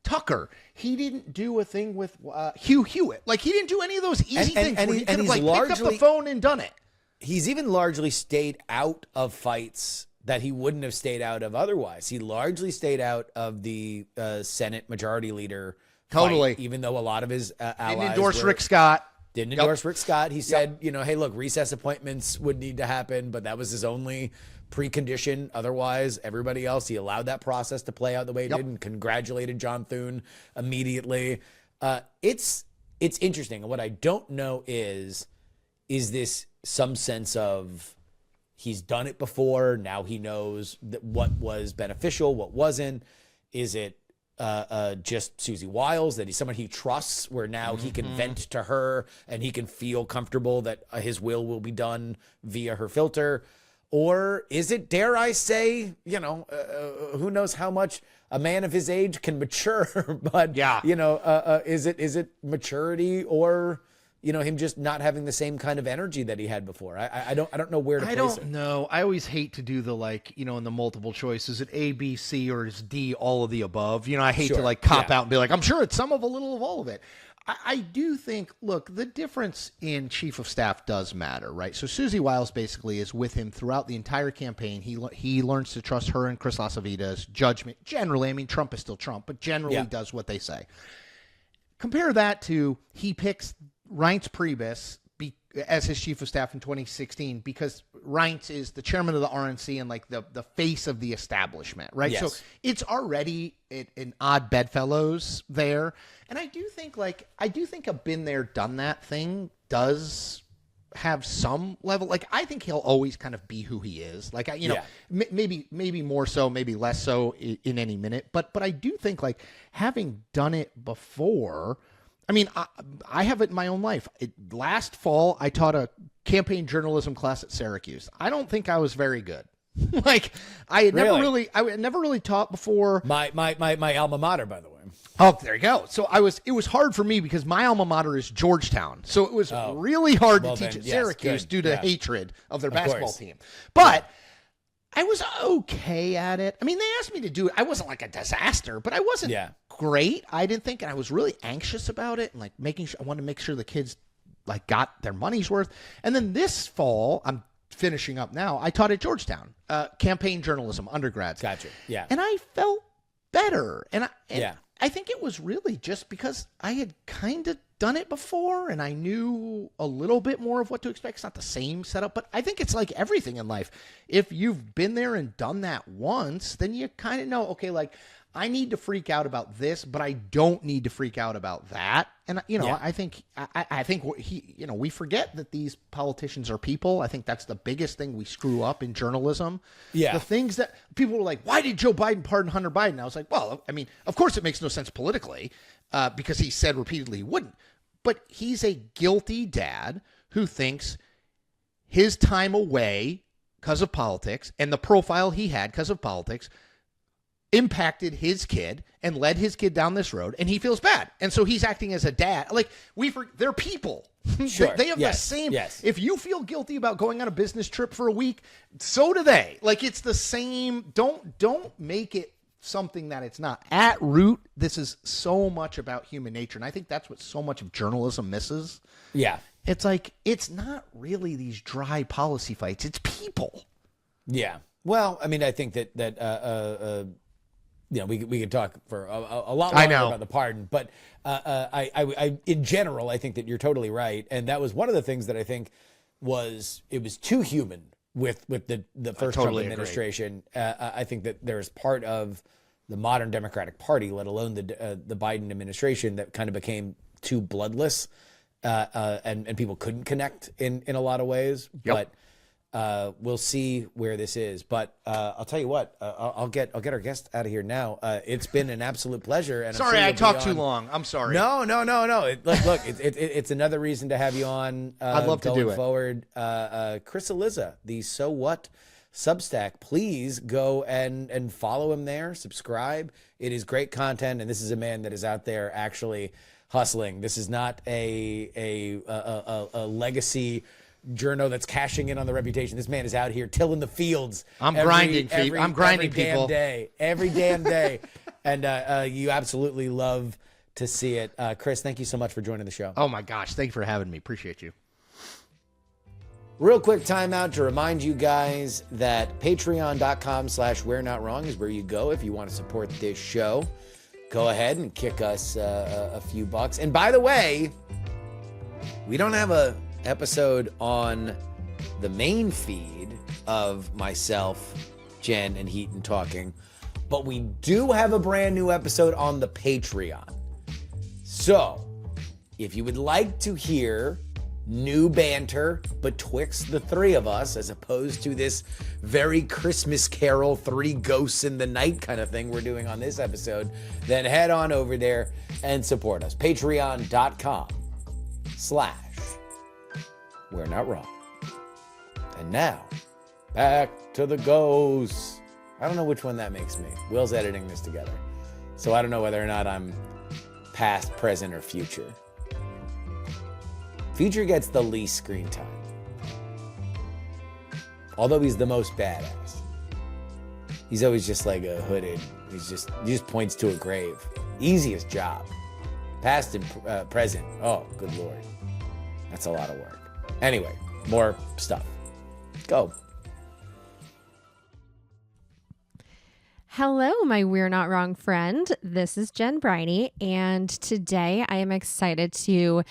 Tucker. He didn't do a thing with Hugh Hewitt. He didn't do any of those easy things where he could have picked up the phone and done it. He's even largely stayed out of fights that he wouldn't have stayed out of otherwise. He largely stayed out of the Senate Majority Leader fight, even though a lot of his allies didn't endorse Rick Scott. Didn't endorse Rick Scott. He said, hey, look, recess appointments would need to happen, but that was his only precondition. Otherwise, everybody else, he allowed that process to play out the way it did and congratulated John Thune immediately. It's interesting. And what I don't know is this some sense of he's done it before, now he knows that what was beneficial, what wasn't? Is it just Susie Wiles, that he's someone he trusts, where now he can vent to her and he can feel comfortable that his will be done via her filter? Or is it, dare I say, who knows how much a man of his age can mature, but is it maturity or him just not having the same kind of energy that he had before? I don't know where to place it. I don't know. I always hate to do the in the multiple choice. Is it A, B, C, or is D all of the above? I hate to cop out and be like, I'm sure it's some of a little of all of it. I do think, look, the difference in chief of staff does matter, right? So Susie Wiles basically is with him throughout the entire campaign. He learns to trust her and Chris LaSavita's judgment. Generally, I mean, Trump is still Trump, but generally does what they say. Compare that to he picks Reince Priebus as his chief of staff in 2016 because Reince is the chairman of the RNC and the face of the establishment, right? Yes. So it's already an odd bedfellows there. And I do think a been there, done that thing does have some level. I think he'll always kind of be who he is. Maybe more so, maybe less so in any minute. But I do think having done it before, I mean, I have it in my own life. Last fall, I taught a campaign journalism class at Syracuse. I don't think I was very good. I had never really taught before. My alma mater, by the way. Oh, there you go. So it was hard for me because my alma mater is Georgetown. So it was really hard to teach at Syracuse due to hatred of their basketball team. But I was okay at it. I mean, they asked me to do it. I wasn't a disaster, but I wasn't great. I didn't think, and I was really anxious about it and making sure I wanted to make sure the kids like got their money's worth. And then this fall, I'm finishing up now. I taught at Georgetown, campaign journalism, undergrads. Gotcha. Yeah. And I felt better. And yeah. I think it was really just because I had kind of done it before and I knew a little bit more of what to expect. It's not the same setup, but I think it's like everything in life. If you've been there and done that once, then you kind of know, okay, like I need to freak out about this, but I don't need to freak out about that. And, you know, Yeah. I think we forget that these politicians are people. I think that's the biggest thing we screw up in journalism. Yeah. The things that people were like, why did Joe Biden pardon Hunter Biden? I was like, well, I mean, of course it makes no sense politically because he said repeatedly he wouldn't. But he's a guilty dad who thinks his time away because of politics and the profile he had because of politics impacted his kid and led his kid down this road, and he feels bad. And so he's acting as a dad. Like, they're people. Sure. They have the same. Yes. If you feel guilty about going on a business trip for a week, so do they. Like, it's the same. Don't make it something that it's not. At root, this is so much about human nature, and I think that's what so much of journalism misses. Yeah. It's like, it's not really these dry policy fights. It's people. Yeah. Well, I mean, I think that you know, we could talk for a lot longer about the pardon, but I in general, I think that you're totally right, and that was one of the things that I think was too human with the first Trump administration. I think that there's part of the modern Democratic Party, let alone the Biden administration, that kind of became too bloodless, and people couldn't connect in a lot of ways. Yep. But we'll see where this is, but I'll tell you what. I'll get our guest out of here now. It's been an absolute pleasure. And sorry, I talked too long. I'm sorry. No. Look, it's another reason to have you on. I'd love to do it. Forward, Chris Aliza, the So What Substack. Please go and follow him there. Subscribe. It is great content, and this is a man that is out there actually hustling. This is not a legacy journo that's cashing in on the reputation. This man is out here tilling the fields. I'm grinding people. Every damn day. And you absolutely love to see it. Chris, thank you so much for joining the show. Oh my gosh. Thank you for having me. Appreciate you. Real quick timeout to remind you guys that patreon.com/we're-not-wrong is where you go if you want to support this show. Go ahead and kick us a few bucks. And by the way, we don't have a episode on the main feed of myself, Jen, and Heaton talking, but we do have a brand new episode on the Patreon. So, if you would like to hear new banter betwixt the three of us, as opposed to this very Christmas Carol, three ghosts in the night kind of thing we're doing on this episode, then head on over there and support us. Patreon.com/We're Not Wrong. And now, back to the ghosts. I don't know which one that makes me. Will's editing this together, so I don't know whether or not I'm past, present, or future. Future gets the least screen time, although he's the most badass. He's always just like a hooded. He just points to a grave. Easiest job. Past and present. Oh, good Lord. That's a lot of work. Anyway, more stuff. Go. Hello, my We're Not Wrong friend. This is Jen Briney, and today I am excited to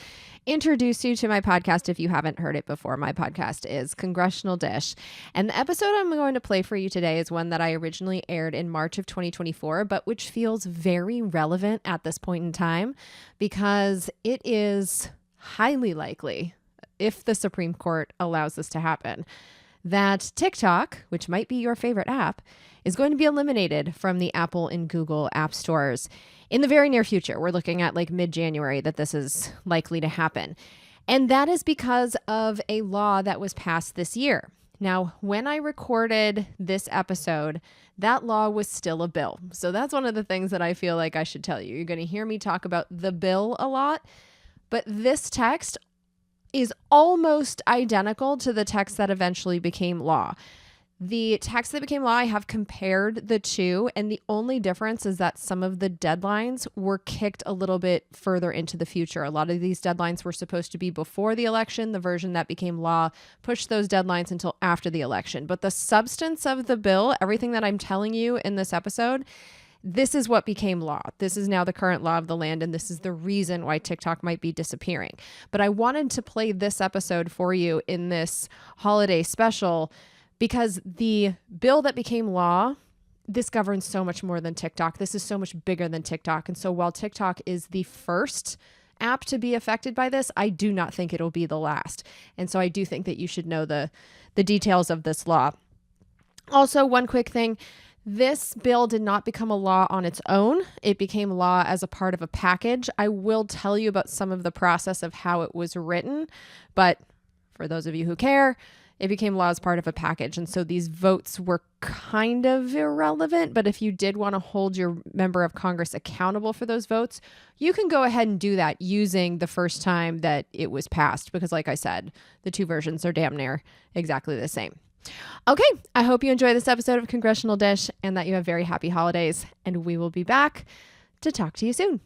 introduce you to my podcast if you haven't heard it before. My podcast is Congressional Dish, and the episode I'm going to play for you today is one that I originally aired in March of 2024, but which feels very relevant at this point in time because it is highly likely, if the Supreme Court allows this to happen, that TikTok, which might be your favorite app, is going to be eliminated from the Apple and Google app stores in the very near future. We're looking at like mid-January that this is likely to happen. And that is because of a law that was passed this year. Now, when I recorded this episode, that law was still a bill. So that's one of the things that I feel like I should tell you. You're going to hear me talk about the bill a lot, but this text is almost identical to the text that eventually became law. The text that became law, I have compared the two, and the only difference is that some of the deadlines were kicked a little bit further into the future. A lot of these deadlines were supposed to be before the election. The version that became law pushed those deadlines until after the election. But the substance of the bill, everything that I'm telling you in this episode, this is what became law. This is now the current law of the land, and this is the reason why TikTok might be disappearing. But I wanted to play this episode for you in this holiday special because the bill that became law, this governs so much more than TikTok. This is so much bigger than TikTok. And so while TikTok is the first app to be affected by this, I do not think it'll be the last. And so I do think that you should know the details of this law. Also, one quick thing. This bill did not become a law on its own. It became law as a part of a package. I will tell you about some of the process of how it was written, but for those of you who care, it became law as part of a package. And so these votes were kind of irrelevant, but if you did want to hold your member of Congress accountable for those votes, you can go ahead and do that using the first time that it was passed, because like I said, the two versions are damn near exactly the same. Okay, I hope you enjoy this episode of Congressional Dish and that you have very happy holidays, and we will be back to talk to you soon.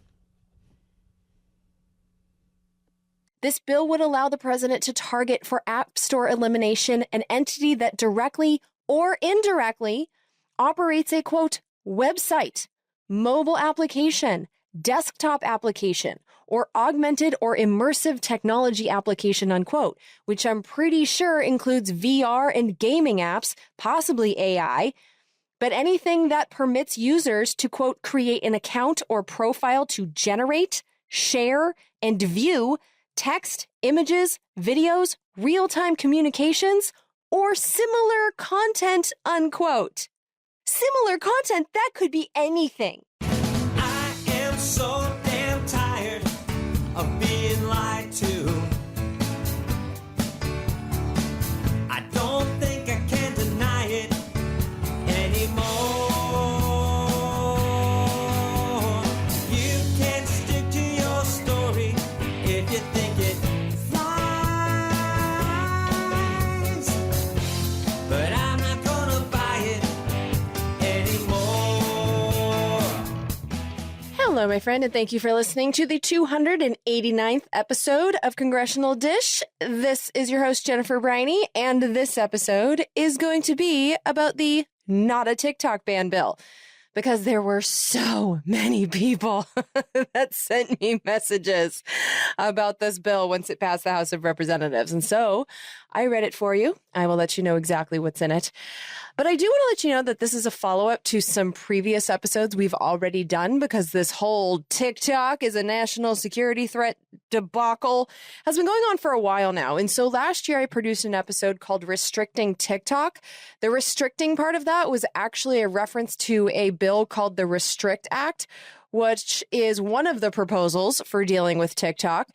This bill would allow the president to target for App Store elimination an entity that directly or indirectly operates a, quote, website, mobile application, desktop application, or augmented or immersive technology application, unquote, which I'm pretty sure includes VR and gaming apps, possibly AI, but anything that permits users to, quote, create an account or profile to generate, share, and view text, images, videos, real-time communications, or similar content, unquote. Similar content, that could be anything. I am so damn tired of being lied to. I don't think I can deny it anymore. You can stick to your story if you think it flies, but I'm not gonna buy it anymore. Hello, my friend, and thank you for listening to the 289th episode of Congressional Dish. This is your host, Jennifer Briney, and this episode is going to be about the Not a TikTok ban bill, because there were so many people that sent me messages about this bill once it passed the House of Representatives. And so I read it for you. I will let you know exactly what's in it. But I do want to let you know that this is a follow-up to some previous episodes we've already done, because this whole TikTok is a national security threat debacle has been going on for a while now. And so last year I produced an episode called Restricting TikTok. The restricting part of that was actually a reference to a bill called the Restrict Act, which is one of the proposals for dealing with TikTok.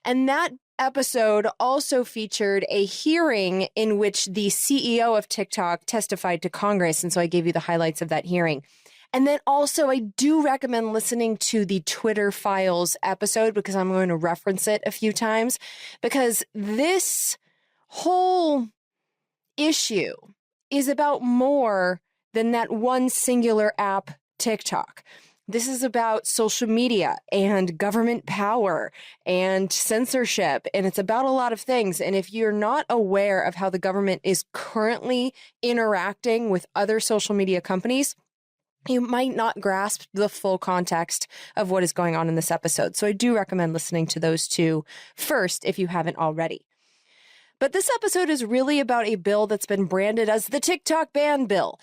And that episode also featured a hearing in which the CEO of TikTok testified to Congress. And so I gave you the highlights of that hearing. And then also, I do recommend listening to the Twitter Files episode, because I'm going to reference it a few times, because this whole issue is about more than that one singular app, TikTok. This is about social media and government power and censorship, and it's about a lot of things. And if you're not aware of how the government is currently interacting with other social media companies, you might not grasp the full context of what is going on in this episode. So I do recommend listening to those two first if you haven't already. But this episode is really about a bill that's been branded as the TikTok ban bill.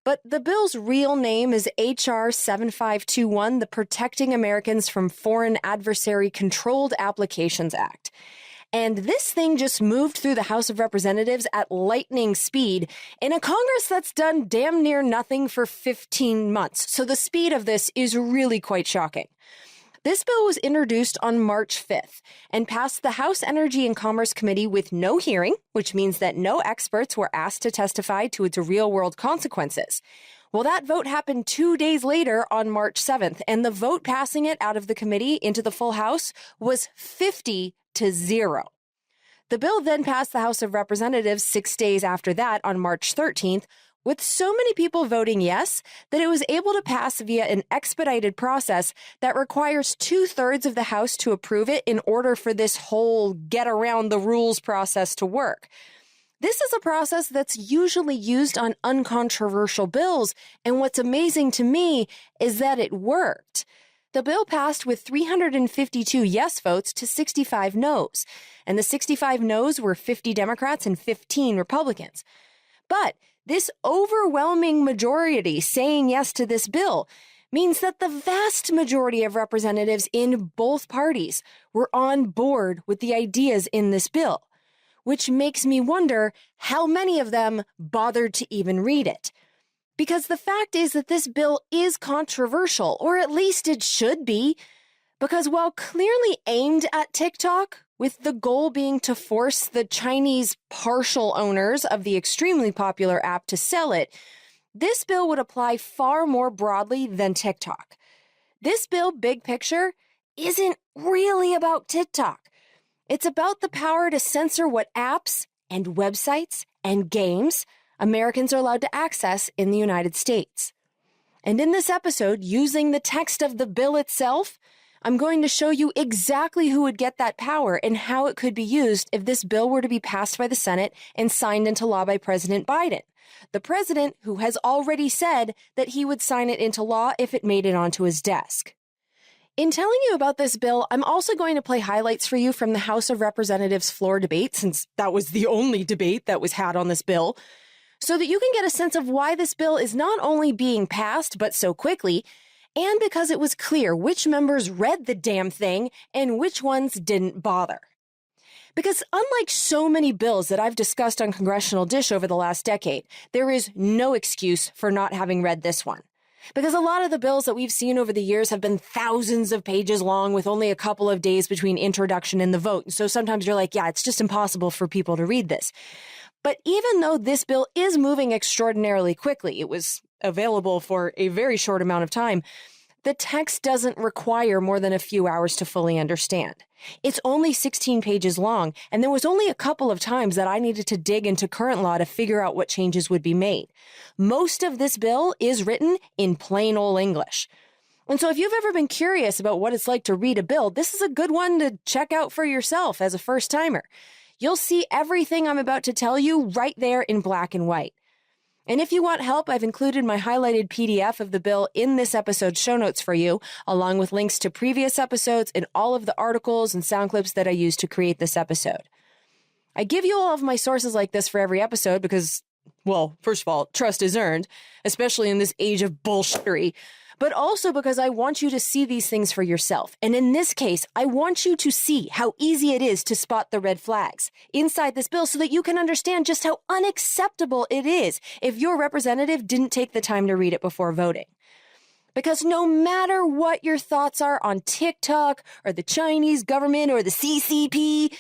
But the bill's real name is H.R. 7521, the Protecting Americans from Foreign Adversary Controlled Applications Act. And this thing just moved through the House of Representatives at lightning speed in a Congress that's done damn near nothing for 15 months. So the speed of this is really quite shocking. This bill was introduced on March 5th and passed the House Energy and Commerce Committee with no hearing, which means that no experts were asked to testify to its real-world consequences. Well, that vote happened 2 days later on March 7th, and the vote passing it out of the committee into the full House was 50-0. The bill then passed the House of Representatives 6 days after that on March 13th, with so many people voting yes that it was able to pass via an expedited process that requires 2/3 of the House to approve it in order for this whole get around the rules process to work. This is a process that's usually used on uncontroversial bills, and what's amazing to me is that it worked. The bill passed with 352 yes votes to 65 noes, and the 65 noes were 50 Democrats and 15 Republicans. But this overwhelming majority saying yes to this bill means that the vast majority of representatives in both parties were on board with the ideas in this bill, which makes me wonder how many of them bothered to even read it. Because the fact is that this bill is controversial, or at least it should be, because while clearly aimed at TikTok, with the goal being to force the Chinese partial owners of the extremely popular app to sell it, this bill would apply far more broadly than TikTok. This bill, big picture, isn't really about TikTok. It's about the power to censor what apps and websites and games Americans are allowed to access in the United States. And in this episode, using the text of the bill itself, I'm going to show you exactly who would get that power and how it could be used if this bill were to be passed by the Senate and signed into law by President Biden, the president who has already said that he would sign it into law if it made it onto his desk. In telling you about this bill, I'm also going to play highlights for you from the House of Representatives floor debate, since that was the only debate that was had on this bill, so that you can get a sense of why this bill is not only being passed, but so quickly, and because it was clear which members read the damn thing and which ones didn't bother. Because unlike so many bills that I've discussed on Congressional Dish over the last decade, there is no excuse for not having read this one. Because a lot of the bills that we've seen over the years have been thousands of pages long with only a couple of days between introduction and the vote. And so sometimes you're like, yeah, it's just impossible for people to read this. But even though this bill is moving extraordinarily quickly, it was available for a very short amount of time, the text doesn't require more than a few hours to fully understand. It's only 16 pages long, and there was only a couple of times that I needed to dig into current law to figure out what changes would be made. Most of this bill is written in plain old English. And so if you've ever been curious about what it's like to read a bill, this is a good one to check out for yourself as a first-timer. You'll see everything I'm about to tell you right there in black and white. And if you want help, I've included my highlighted PDF of the bill in this episode's show notes for you, along with links to previous episodes and all of the articles and sound clips that I used to create this episode. I give you all of my sources like this for every episode because, well, first of all, trust is earned, especially in this age of bullshittery, but also because I want you to see these things for yourself. And in this case, I want you to see how easy it is to spot the red flags inside this bill so that you can understand just how unacceptable it is if your representative didn't take the time to read it before voting. Because no matter what your thoughts are on TikTok or the Chinese government or the CCP,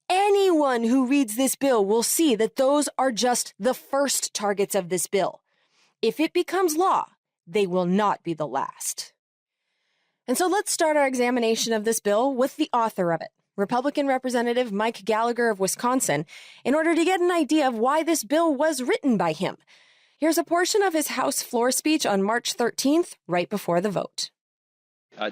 anyone who reads this bill will see that those are just the first targets of this bill. If it becomes law, they will not be the last. And so let's start our examination of this bill with the author of it, Republican Representative Mike Gallagher of Wisconsin, in order to get an idea of why this bill was written by him. Here's a portion of his House floor speech on March 13th, right before the vote.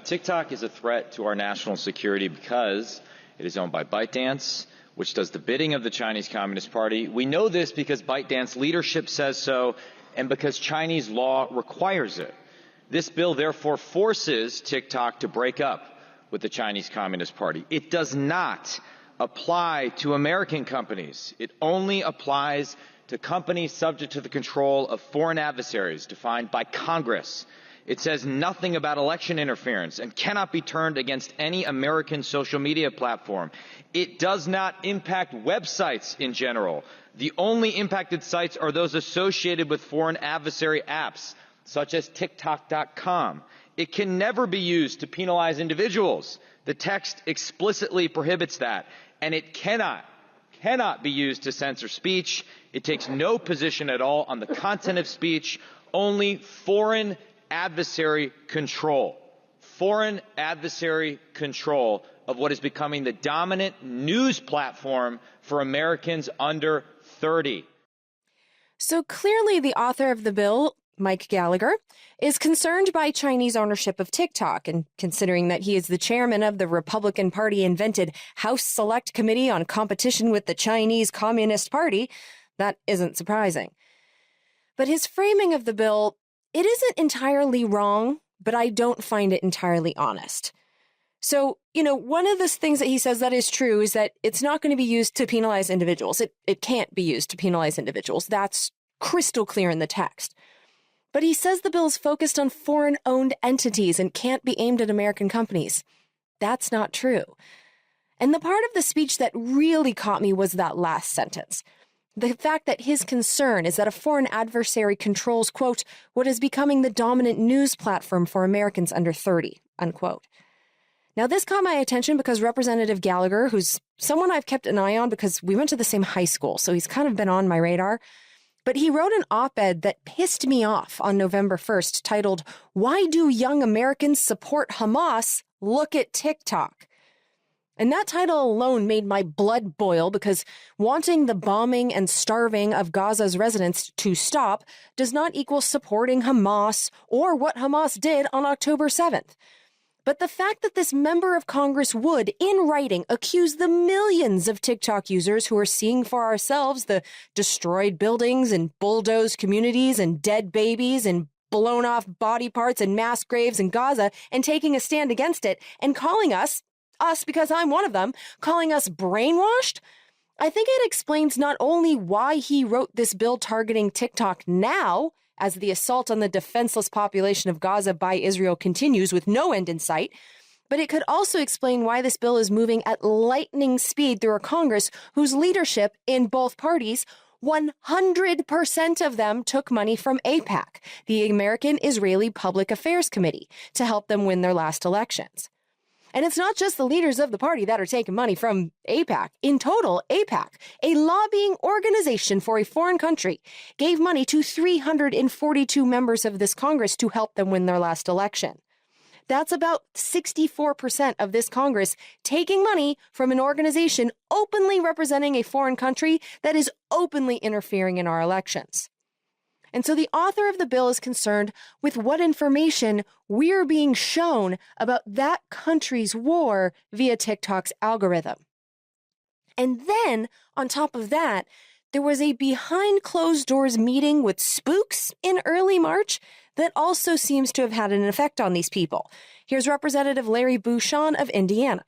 TikTok is a threat to our national security because it is owned by ByteDance, which does the bidding of the Chinese Communist Party. We know this because ByteDance leadership says so, and because Chinese law requires it. This bill therefore forces TikTok to break up with the Chinese Communist Party. It does not apply to American companies. It only applies to companies subject to the control of foreign adversaries defined by Congress. It says nothing about election interference and cannot be turned against any American social media platform. It does not impact websites in general. The only impacted sites are those associated with foreign adversary apps, such as TikTok.com. It can never be used to penalize individuals. The text explicitly prohibits that, and it cannot be used to censor speech. It takes no position at all on the content of speech, only foreign adversary control. Foreign adversary control of what is becoming the dominant news platform for Americans under 30. So clearly the author of the bill, Mike Gallagher, is concerned by Chinese ownership of TikTok, and considering that he is the chairman of the Republican Party-invented House Select Committee on Competition with the Chinese Communist Party, that isn't surprising. But his framing of the bill, it isn't entirely wrong, but I don't find it entirely honest. So, one of the things that he says that is true is that it's not going to be used to penalize individuals. It can't be used to penalize individuals. That's crystal clear in the text. But he says the bill is focused on foreign-owned entities and can't be aimed at American companies. That's not true. And the part of the speech that really caught me was that last sentence. The fact that his concern is that a foreign adversary controls, quote, what is becoming the dominant news platform for Americans under 30, unquote. Now, this caught my attention because Representative Gallagher, who's someone I've kept an eye on because we went to the same high school, so he's kind of been on my radar, but he wrote an op-ed that pissed me off on November 1st titled, Why Do Young Americans Support Hamas? Look at TikTok. And that title alone made my blood boil because wanting the bombing and starving of Gaza's residents to stop does not equal supporting Hamas or what Hamas did on October 7th. But the fact that this member of Congress would, in writing, accuse the millions of TikTok users who are seeing for ourselves the destroyed buildings and bulldozed communities and dead babies and blown off body parts and mass graves in Gaza and taking a stand against it and calling us because I'm one of them, calling us brainwashed, I think it explains not only why he wrote this bill targeting TikTok now, as the assault on the defenseless population of Gaza by Israel continues with no end in sight, but it could also explain why this bill is moving at lightning speed through a Congress whose leadership in both parties, 100% of them took money from AIPAC, the American Israeli Public Affairs Committee, to help them win their last elections. And it's not just the leaders of the party that are taking money from AIPAC. In total, AIPAC, a lobbying organization for a foreign country, gave money to 342 members of this Congress to help them win their last election. That's about 64% of this Congress taking money from an organization openly representing a foreign country that is openly interfering in our elections. And so the author of the bill is concerned with what information we're being shown about that country's war via TikTok's algorithm. And then, on top of that, there was a behind-closed-doors meeting with spooks in early March that also seems to have had an effect on these people. Here's Representative Larry Bouchon of Indiana.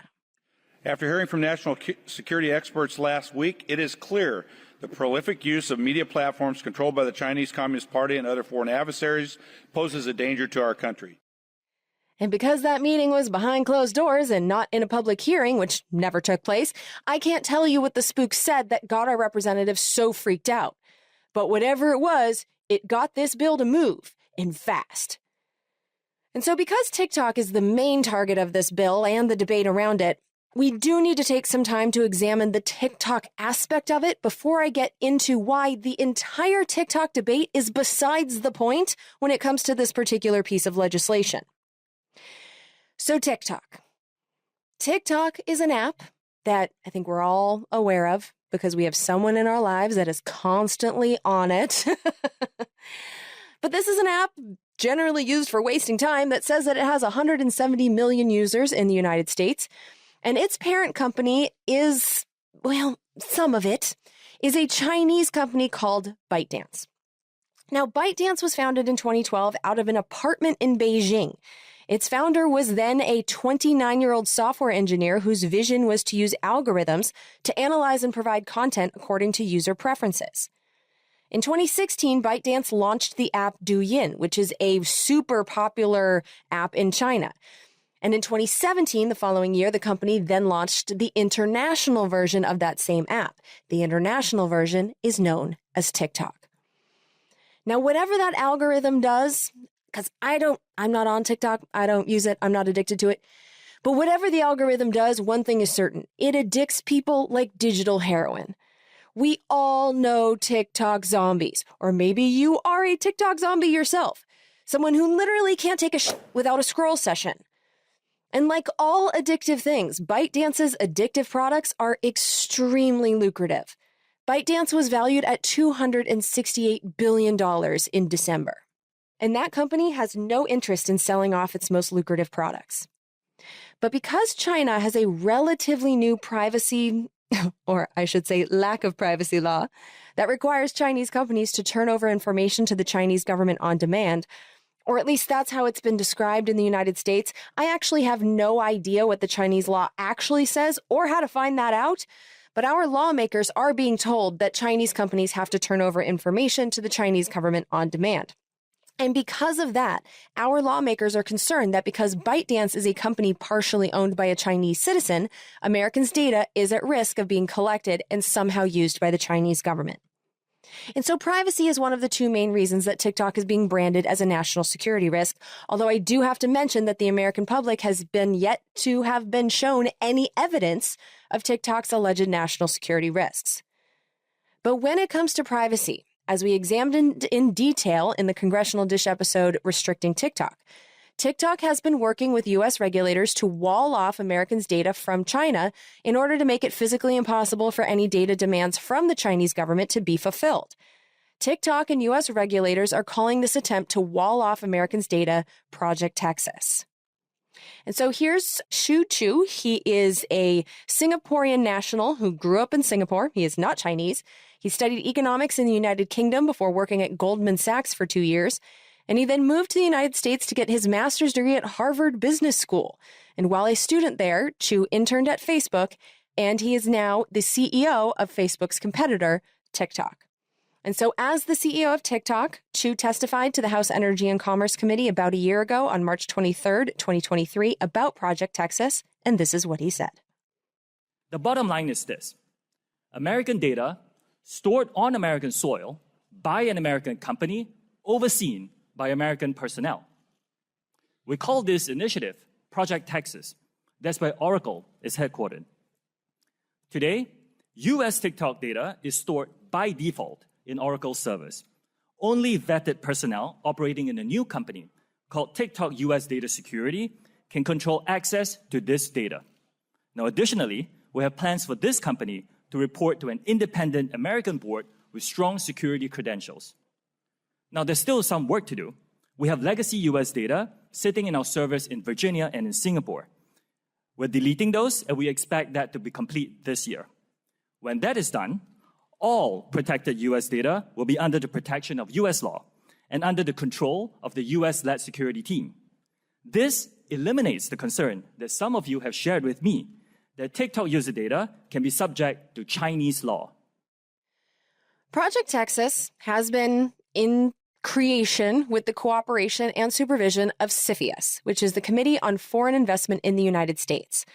After hearing from national security experts last week, it is clear the prolific use of media platforms controlled by the Chinese Communist Party and other foreign adversaries poses a danger to our country. And because that meeting was behind closed doors and not in a public hearing, which never took place, I can't tell you what the spooks said that got our representative so freaked out. But whatever it was, it got this bill to move, and fast. And so because TikTok is the main target of this bill and the debate around it, we do need to take some time to examine the TikTok aspect of it before I get into why the entire TikTok debate is besides the point when it comes to this particular piece of legislation. So TikTok. TikTok is an app that I think we're all aware of because we have someone in our lives that is constantly on it. But this is an app generally used for wasting time that says that it has 170 million users in the United States. And its parent company is, well, some of it, is a Chinese company called ByteDance. Now, ByteDance was founded in 2012 out of an apartment in Beijing. Its founder was then a 29-year-old software engineer whose vision was to use algorithms to analyze and provide content according to user preferences. In 2016, ByteDance launched the app Douyin, which is a super popular app in China. And in 2017, the following year, the company then launched the international version of that same app. The international version is known as TikTok. Now, whatever that algorithm does, because I'm not on TikTok, I don't use it, I'm not addicted to it. But whatever the algorithm does, one thing is certain. It addicts people like digital heroin. We all know TikTok zombies, or maybe you are a TikTok zombie yourself. Someone who literally can't take a shit without a scroll session. And like all addictive things, ByteDance's addictive products are extremely lucrative. ByteDance was valued at $268 billion in December. And that company has no interest in selling off its most lucrative products. But because China has a relatively new privacy, or I should say lack of privacy law, that requires Chinese companies to turn over information to the Chinese government on demand, or at least that's how it's been described in the United States. I actually have no idea what the Chinese law actually says or how to find that out, but our lawmakers are being told that Chinese companies have to turn over information to the Chinese government on demand. And because of that, our lawmakers are concerned that because ByteDance is a company partially owned by a Chinese citizen, Americans' data is at risk of being collected and somehow used by the Chinese government. And so privacy is one of the two main reasons that TikTok is being branded as a national security risk, although I do have to mention that the American public has been yet to have been shown any evidence of TikTok's alleged national security risks. But when it comes to privacy, as we examined in detail in the Congressional Dish episode restricting TikTok, TikTok has been working with U.S. regulators to wall off Americans' data from China in order to make it physically impossible for any data demands from the Chinese government to be fulfilled. TikTok and U.S. regulators are calling this attempt to wall off Americans' data Project Texas. And so here's Shu Chu. He is a Singaporean national who grew up in Singapore. He is not Chinese. He studied economics in the United Kingdom before working at Goldman Sachs for 2 years. And he then moved to the United States to get his master's degree at Harvard Business School. And while a student there, Chu interned at Facebook, and he is now the CEO of Facebook's competitor, TikTok. And so as the CEO of TikTok, Chu testified to the House Energy and Commerce Committee about a year ago on March 23rd, 2023, about Project Texas, and this is what he said. The bottom line is this. American data stored on American soil by an American company, overseen by American personnel. We call this initiative Project Texas. That's where Oracle is headquartered. Today, US TikTok data is stored by default in Oracle servers. Only vetted personnel operating in a new company called TikTok US Data Security can control access to this data. Now, additionally, we have plans for this company to report to an independent American board with strong security credentials. Now, there's still some work to do. We have legacy US data sitting in our servers in Virginia and in Singapore. We're deleting those, and we expect that to be complete this year. When that is done, all protected US data will be under the protection of US law and under the control of the US-led security team. This eliminates the concern that some of you have shared with me that TikTok user data can be subject to Chinese law. Project Texas has been in creation with the cooperation and supervision of CFIUS, which is the Committee on Foreign Investment in the United States.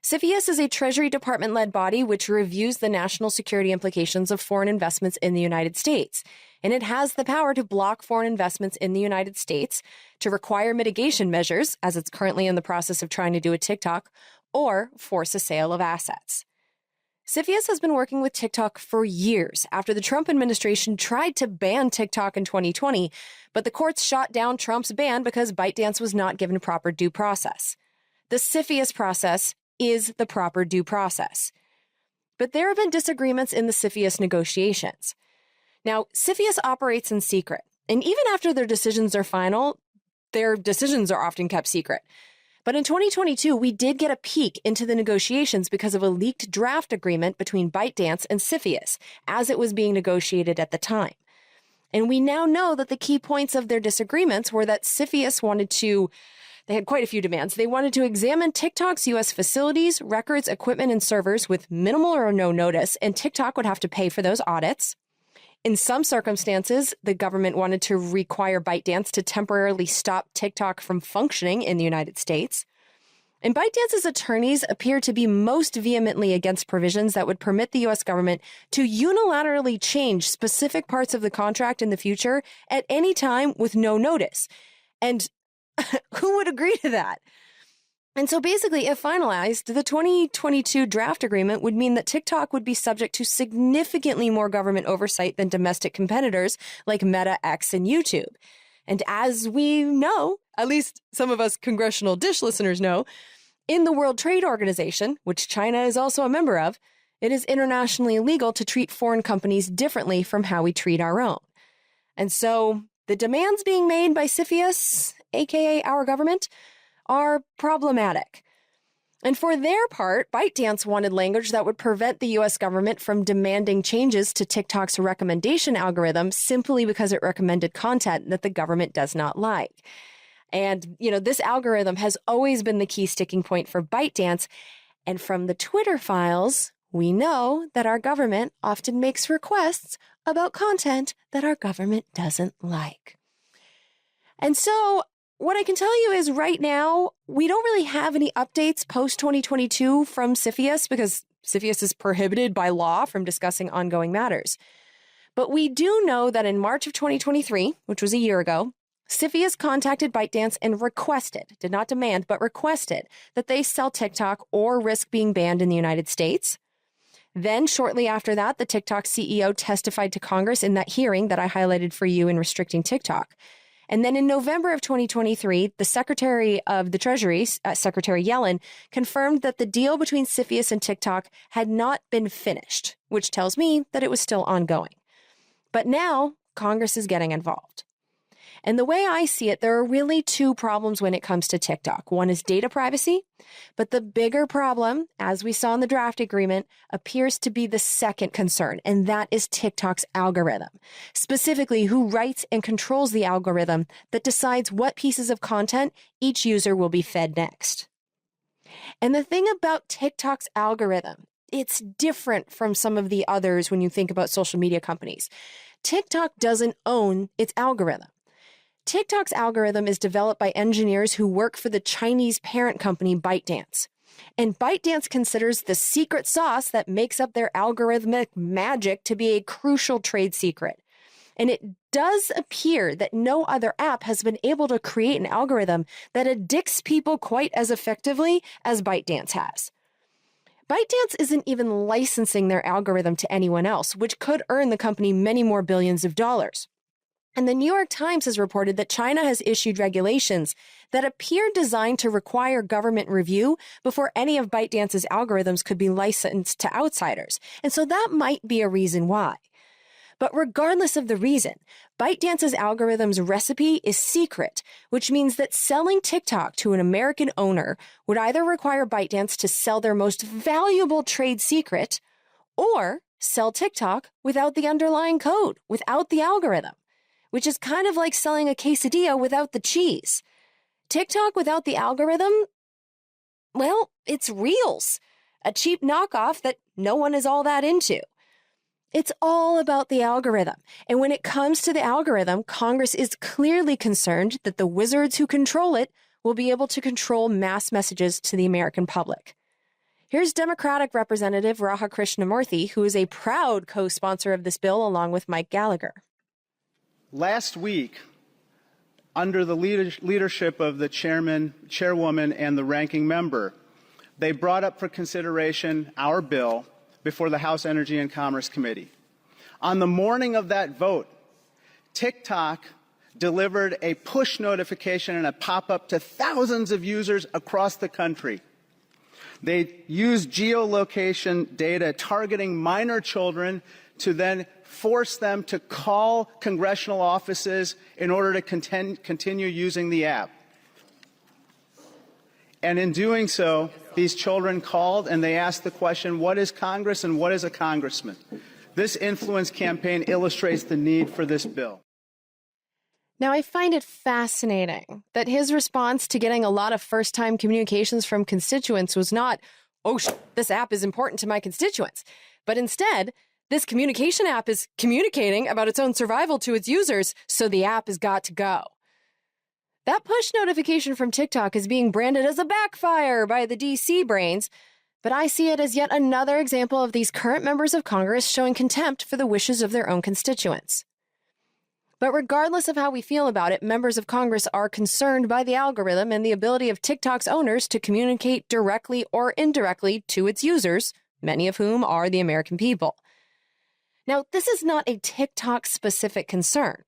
CFIUS is a Treasury Department-led body which reviews the national security implications of foreign investments in the United States. And it has the power to block foreign investments in the United States, to require mitigation measures, as it's currently in the process of trying to do with TikTok, or force a sale of assets. CFIUS has been working with TikTok for years after the Trump administration tried to ban TikTok in 2020, but the courts shot down Trump's ban because ByteDance was not given proper due process. The CFIUS process is the proper due process. But there have been disagreements in the CFIUS negotiations. Now, CFIUS operates in secret, and even after their decisions are final, their decisions are often kept secret. But in 2022, we did get a peek into the negotiations because of a leaked draft agreement between ByteDance and CFIUS as it was being negotiated at the time. And we now know that the key points of their disagreements were that CFIUS they had quite a few demands. They wanted to examine TikTok's U.S. facilities, records, equipment, and servers with minimal or no notice, and TikTok would have to pay for those audits. In some circumstances, the government wanted to require ByteDance to temporarily stop TikTok from functioning in the United States. And ByteDance's attorneys appear to be most vehemently against provisions that would permit the U.S. government to unilaterally change specific parts of the contract in the future at any time with no notice. And who would agree to that? And so basically, if finalized, the 2022 draft agreement would mean that TikTok would be subject to significantly more government oversight than domestic competitors like Meta, X, and YouTube. And as we know, at least some of us Congressional Dish listeners know, in the World Trade Organization, which China is also a member of, it is internationally illegal to treat foreign companies differently from how we treat our own. And so the demands being made by CFIUS, aka our government, are problematic. And for their part, ByteDance wanted language that would prevent the U.S. government from demanding changes to TikTok's recommendation algorithm simply because it recommended content that the government does not like. And, this algorithm has always been the key sticking point for ByteDance. And from the Twitter files, we know that our government often makes requests about content that our government doesn't like. And so what I can tell you is right now, we don't really have any updates post-2022 from CFIUS because CFIUS is prohibited by law from discussing ongoing matters. But we do know that in March of 2023, which was a year ago, CFIUS contacted ByteDance and requested, did not demand, but requested that they sell TikTok or risk being banned in the United States. Then shortly after that, the TikTok CEO testified to Congress in that hearing that I highlighted for you in restricting TikTok. And then in November of 2023, the Secretary of the Treasury, Secretary Yellen, confirmed that the deal between CFIUS and TikTok had not been finished, which tells me that it was still ongoing. But now Congress is getting involved. And the way I see it, there are really two problems when it comes to TikTok. One is data privacy, but the bigger problem, as we saw in the draft agreement, appears to be the second concern, and that is TikTok's algorithm. Specifically, who writes and controls the algorithm that decides what pieces of content each user will be fed next. And the thing about TikTok's algorithm, it's different from some of the others when you think about social media companies. TikTok doesn't own its algorithm. TikTok's algorithm is developed by engineers who work for the Chinese parent company ByteDance. And ByteDance considers the secret sauce that makes up their algorithmic magic to be a crucial trade secret. And it does appear that no other app has been able to create an algorithm that addicts people quite as effectively as ByteDance has. ByteDance isn't even licensing their algorithm to anyone else, which could earn the company many more billions of dollars. And the New York Times has reported that China has issued regulations that appear designed to require government review before any of ByteDance's algorithms could be licensed to outsiders. And so that might be a reason why. But regardless of the reason, ByteDance's algorithm's recipe is secret, which means that selling TikTok to an American owner would either require ByteDance to sell their most valuable trade secret or sell TikTok without the underlying code, without the algorithm, which is kind of like selling a quesadilla without the cheese. TikTok without the algorithm, well, it's Reels, a cheap knockoff that no one is all that into. It's all about the algorithm. And when it comes to the algorithm, Congress is clearly concerned that the wizards who control it will be able to control mass messages to the American public. Here's Democratic Representative Raha Krishnamurthy, who is a proud co-sponsor of this bill along with Mike Gallagher. Last week, under the leadership of the chairwoman, and the ranking member, they brought up for consideration our bill before the House Energy and Commerce Committee. On the morning of that vote, TikTok delivered a push notification and a pop-up to thousands of users across the country. They used geolocation data targeting minor children to then force them to call congressional offices in order to continue using the app. And in doing so, these children called and they asked the question, what is Congress and what is a congressman? This influence campaign illustrates the need for this bill. Now, I find it fascinating that his response to getting a lot of first-time communications from constituents was not, oh, this app is important to my constituents, but instead, this communication app is communicating about its own survival to its users, so the app has got to go. That push notification from TikTok is being branded as a backfire by the DC brains, but I see it as yet another example of these current members of Congress showing contempt for the wishes of their own constituents. But regardless of how we feel about it, members of Congress are concerned by the algorithm and the ability of TikTok's owners to communicate directly or indirectly to its users, many of whom are the American people. Now, this is not a TikTok-specific concern.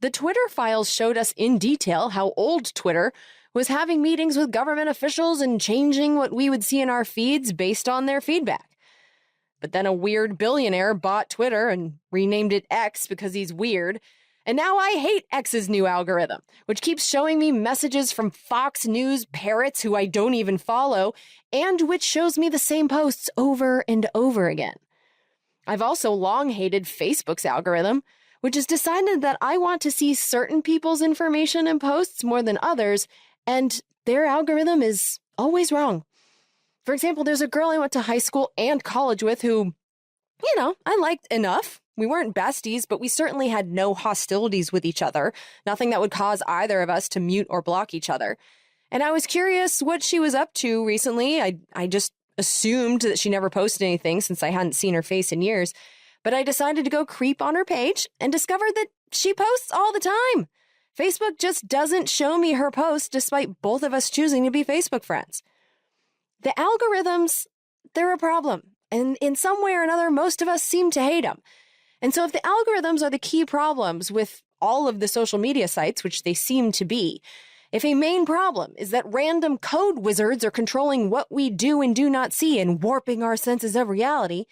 The Twitter files showed us in detail how old Twitter was having meetings with government officials and changing what we would see in our feeds based on their feedback. But then a weird billionaire bought Twitter and renamed it X because he's weird. And now I hate X's new algorithm, which keeps showing me messages from Fox News parrots who I don't even follow, and which shows me the same posts over and over again. I've also long hated Facebook's algorithm, which has decided that I want to see certain people's information and posts more than others, and their algorithm is always wrong. For example, there's a girl I went to high school and college with who, I liked enough. We weren't besties, but we certainly had no hostilities with each other, nothing that would cause either of us to mute or block each other. And I was curious what she was up to recently. I just assumed that she never posted anything since I hadn't seen her face in years, but I decided to go creep on her page and discovered that she posts all the time. Facebook just doesn't show me her posts despite both of us choosing to be Facebook friends. The algorithms, they're a problem, and in some way or another, most of us seem to hate them. And so if the algorithms are the key problems with all of the social media sites, which they seem to be, if a main problem is that random code wizards are controlling what we do and do not see and warping our senses of reality,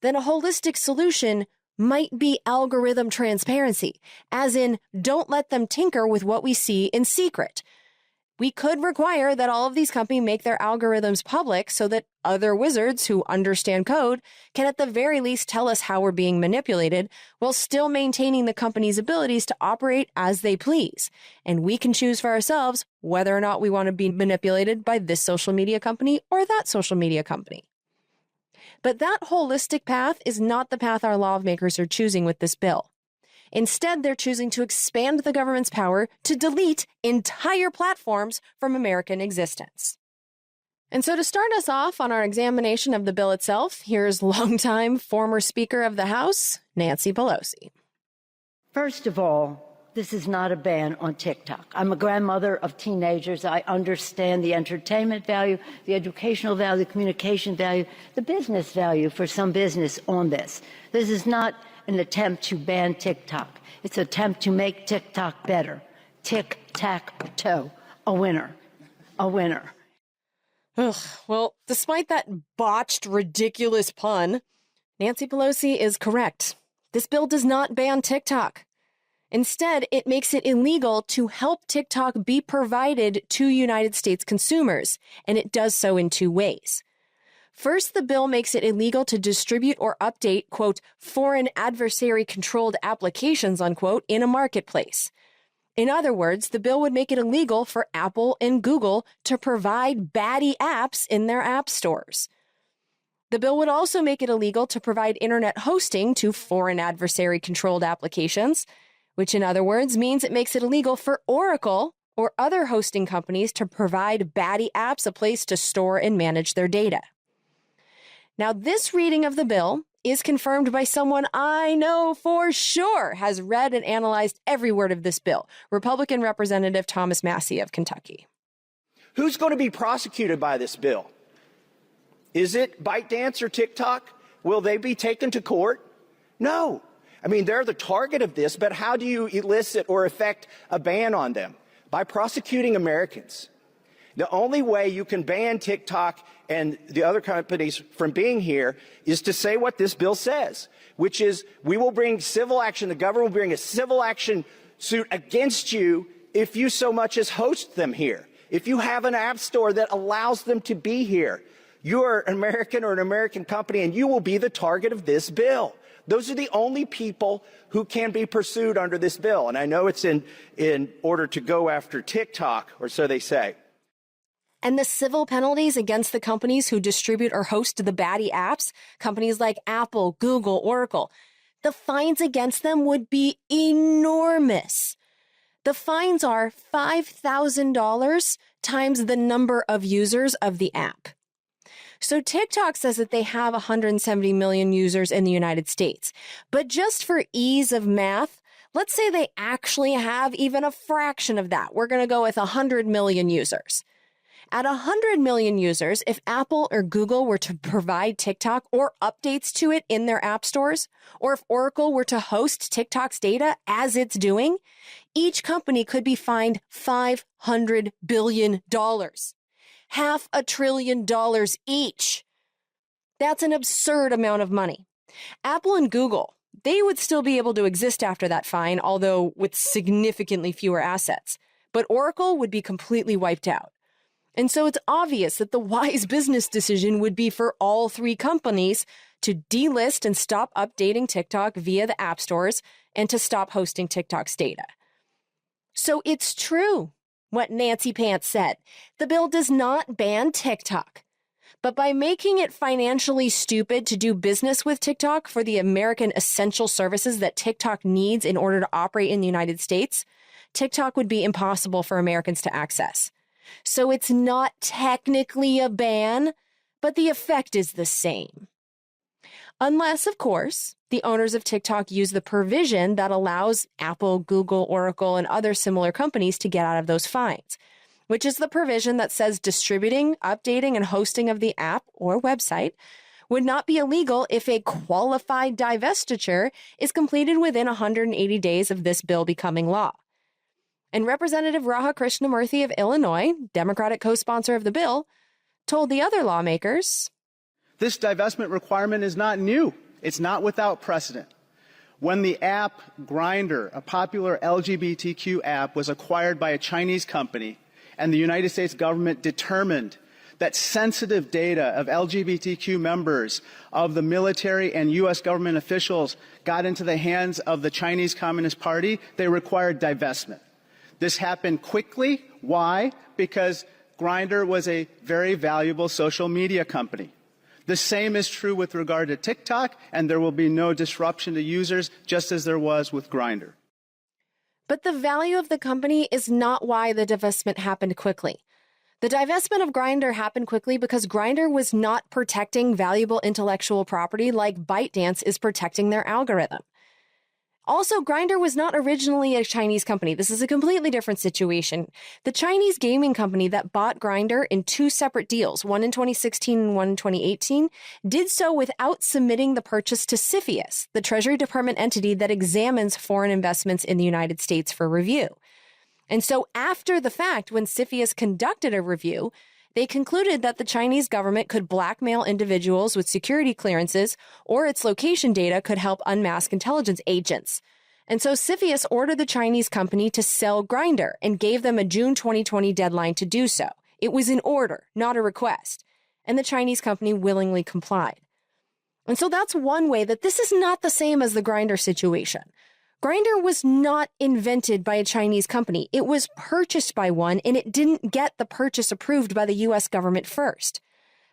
then a holistic solution might be algorithm transparency, as in, don't let them tinker with what we see in secret. We could require that all of these companies make their algorithms public so that other wizards who understand code can at the very least tell us how we're being manipulated while still maintaining the company's abilities to operate as they please. And we can choose for ourselves whether or not we want to be manipulated by this social media company or that social media company. But that holistic path is not the path our lawmakers are choosing with this bill. Instead, they're choosing to expand the government's power to delete entire platforms from American existence. And so to start us off on our examination of the bill itself, here's longtime former Speaker of the House, Nancy Pelosi. First of all, this is not a ban on TikTok. I'm a grandmother of teenagers. I understand the entertainment value, the educational value, the communication value, the business value for some business on this. This is not an attempt to ban TikTok. It's an attempt to make TikTok better. Tic-tac-toe. A winner. A winner. Ugh, well, despite that botched, ridiculous pun, Nancy Pelosi is correct. This bill does not ban TikTok. Instead, it makes it illegal to help TikTok be provided to United States consumers, and it does so in two ways. First, the bill makes it illegal to distribute or update, quote, foreign adversary-controlled applications, unquote, in a marketplace. In other words, the bill would make it illegal for Apple and Google to provide baddie apps in their app stores. The bill would also make it illegal to provide internet hosting to foreign adversary-controlled applications, which in other words means it makes it illegal for Oracle or other hosting companies to provide baddie apps a place to store and manage their data. Now, this reading of the bill is confirmed by someone I know for sure has read and analyzed every word of this bill, Republican Representative Thomas Massie of Kentucky. Who's going to be prosecuted by this bill? Is it ByteDance or TikTok? Will they be taken to court? No. I mean, they're the target of this, but how do you elicit or effect a ban on them? By prosecuting Americans. The only way you can ban TikTok and the other companies from being here is to say what this bill says, which is we will bring civil action, the government will bring a civil action suit against you if you so much as host them here. If you have an app store that allows them to be here, you are an American or an American company and you will be the target of this bill. Those are the only people who can be pursued under this bill. And I know it's in order to go after TikTok, or so they say. And the civil penalties against the companies who distribute or host the baddie apps, companies like Apple, Google, Oracle, the fines against them would be enormous. The fines are $5,000 times the number of users of the app. So TikTok says that they have 170 million users in the United States. But just for ease of math, let's say they actually have even a fraction of that. We're going to go with 100 million users. At 100 million users, if Apple or Google were to provide TikTok or updates to it in their app stores, or if Oracle were to host TikTok's data as it's doing, each company could be fined $500 billion. $500 billion each. That's an absurd amount of money. Apple and Google, they would still be able to exist after that fine, although with significantly fewer assets. But Oracle would be completely wiped out. And so it's obvious that the wise business decision would be for all three companies to delist and stop updating TikTok via the app stores and to stop hosting TikTok's data. So it's true what Nancy Pants said. The bill does not ban TikTok. But by making it financially stupid to do business with TikTok for the American essential services that TikTok needs in order to operate in the United States, TikTok would be impossible for Americans to access. So it's not technically a ban, but the effect is the same. Unless, of course, the owners of TikTok use the provision that allows Apple, Google, Oracle, and other similar companies to get out of those fines, which is the provision that says distributing, updating, and hosting of the app or website would not be illegal if a qualified divestiture is completed within 180 days of this bill becoming law. And Representative Raha Krishnamurthy of Illinois, Democratic co-sponsor of the bill, told the other lawmakers, This divestment requirement is not new. It's not without precedent. When the app Grindr, a popular LGBTQ app, was acquired by a Chinese company, and the United States government determined that sensitive data of LGBTQ members of the military and U.S. government officials got into the hands of the Chinese Communist Party, they required divestment. This happened quickly. Why? Because Grindr was a very valuable social media company. The same is true with regard to TikTok, and there will be no disruption to users, just as there was with Grindr. But the value of the company is not why the divestment happened quickly. The divestment of Grindr happened quickly because Grindr was not protecting valuable intellectual property like ByteDance is protecting their algorithm. Also, Grindr was not originally a Chinese company. This is a completely different situation. The Chinese gaming company that bought Grindr in two separate deals, one in 2016 and one in 2018, did so without submitting the purchase to CFIUS, the Treasury Department entity that examines foreign investments in the United States for review. And so after the fact, when CFIUS conducted a review, they concluded that the Chinese government could blackmail individuals with security clearances, or its location data could help unmask intelligence agents. And so CFIUS ordered the Chinese company to sell Grindr and gave them a June 2020 deadline to do so. It was an order, not a request. And the Chinese company willingly complied. And so that's one way that this is not the same as the Grindr situation. Grindr was not invented by a Chinese company. It was purchased by one, and it didn't get the purchase approved by the U.S. government first.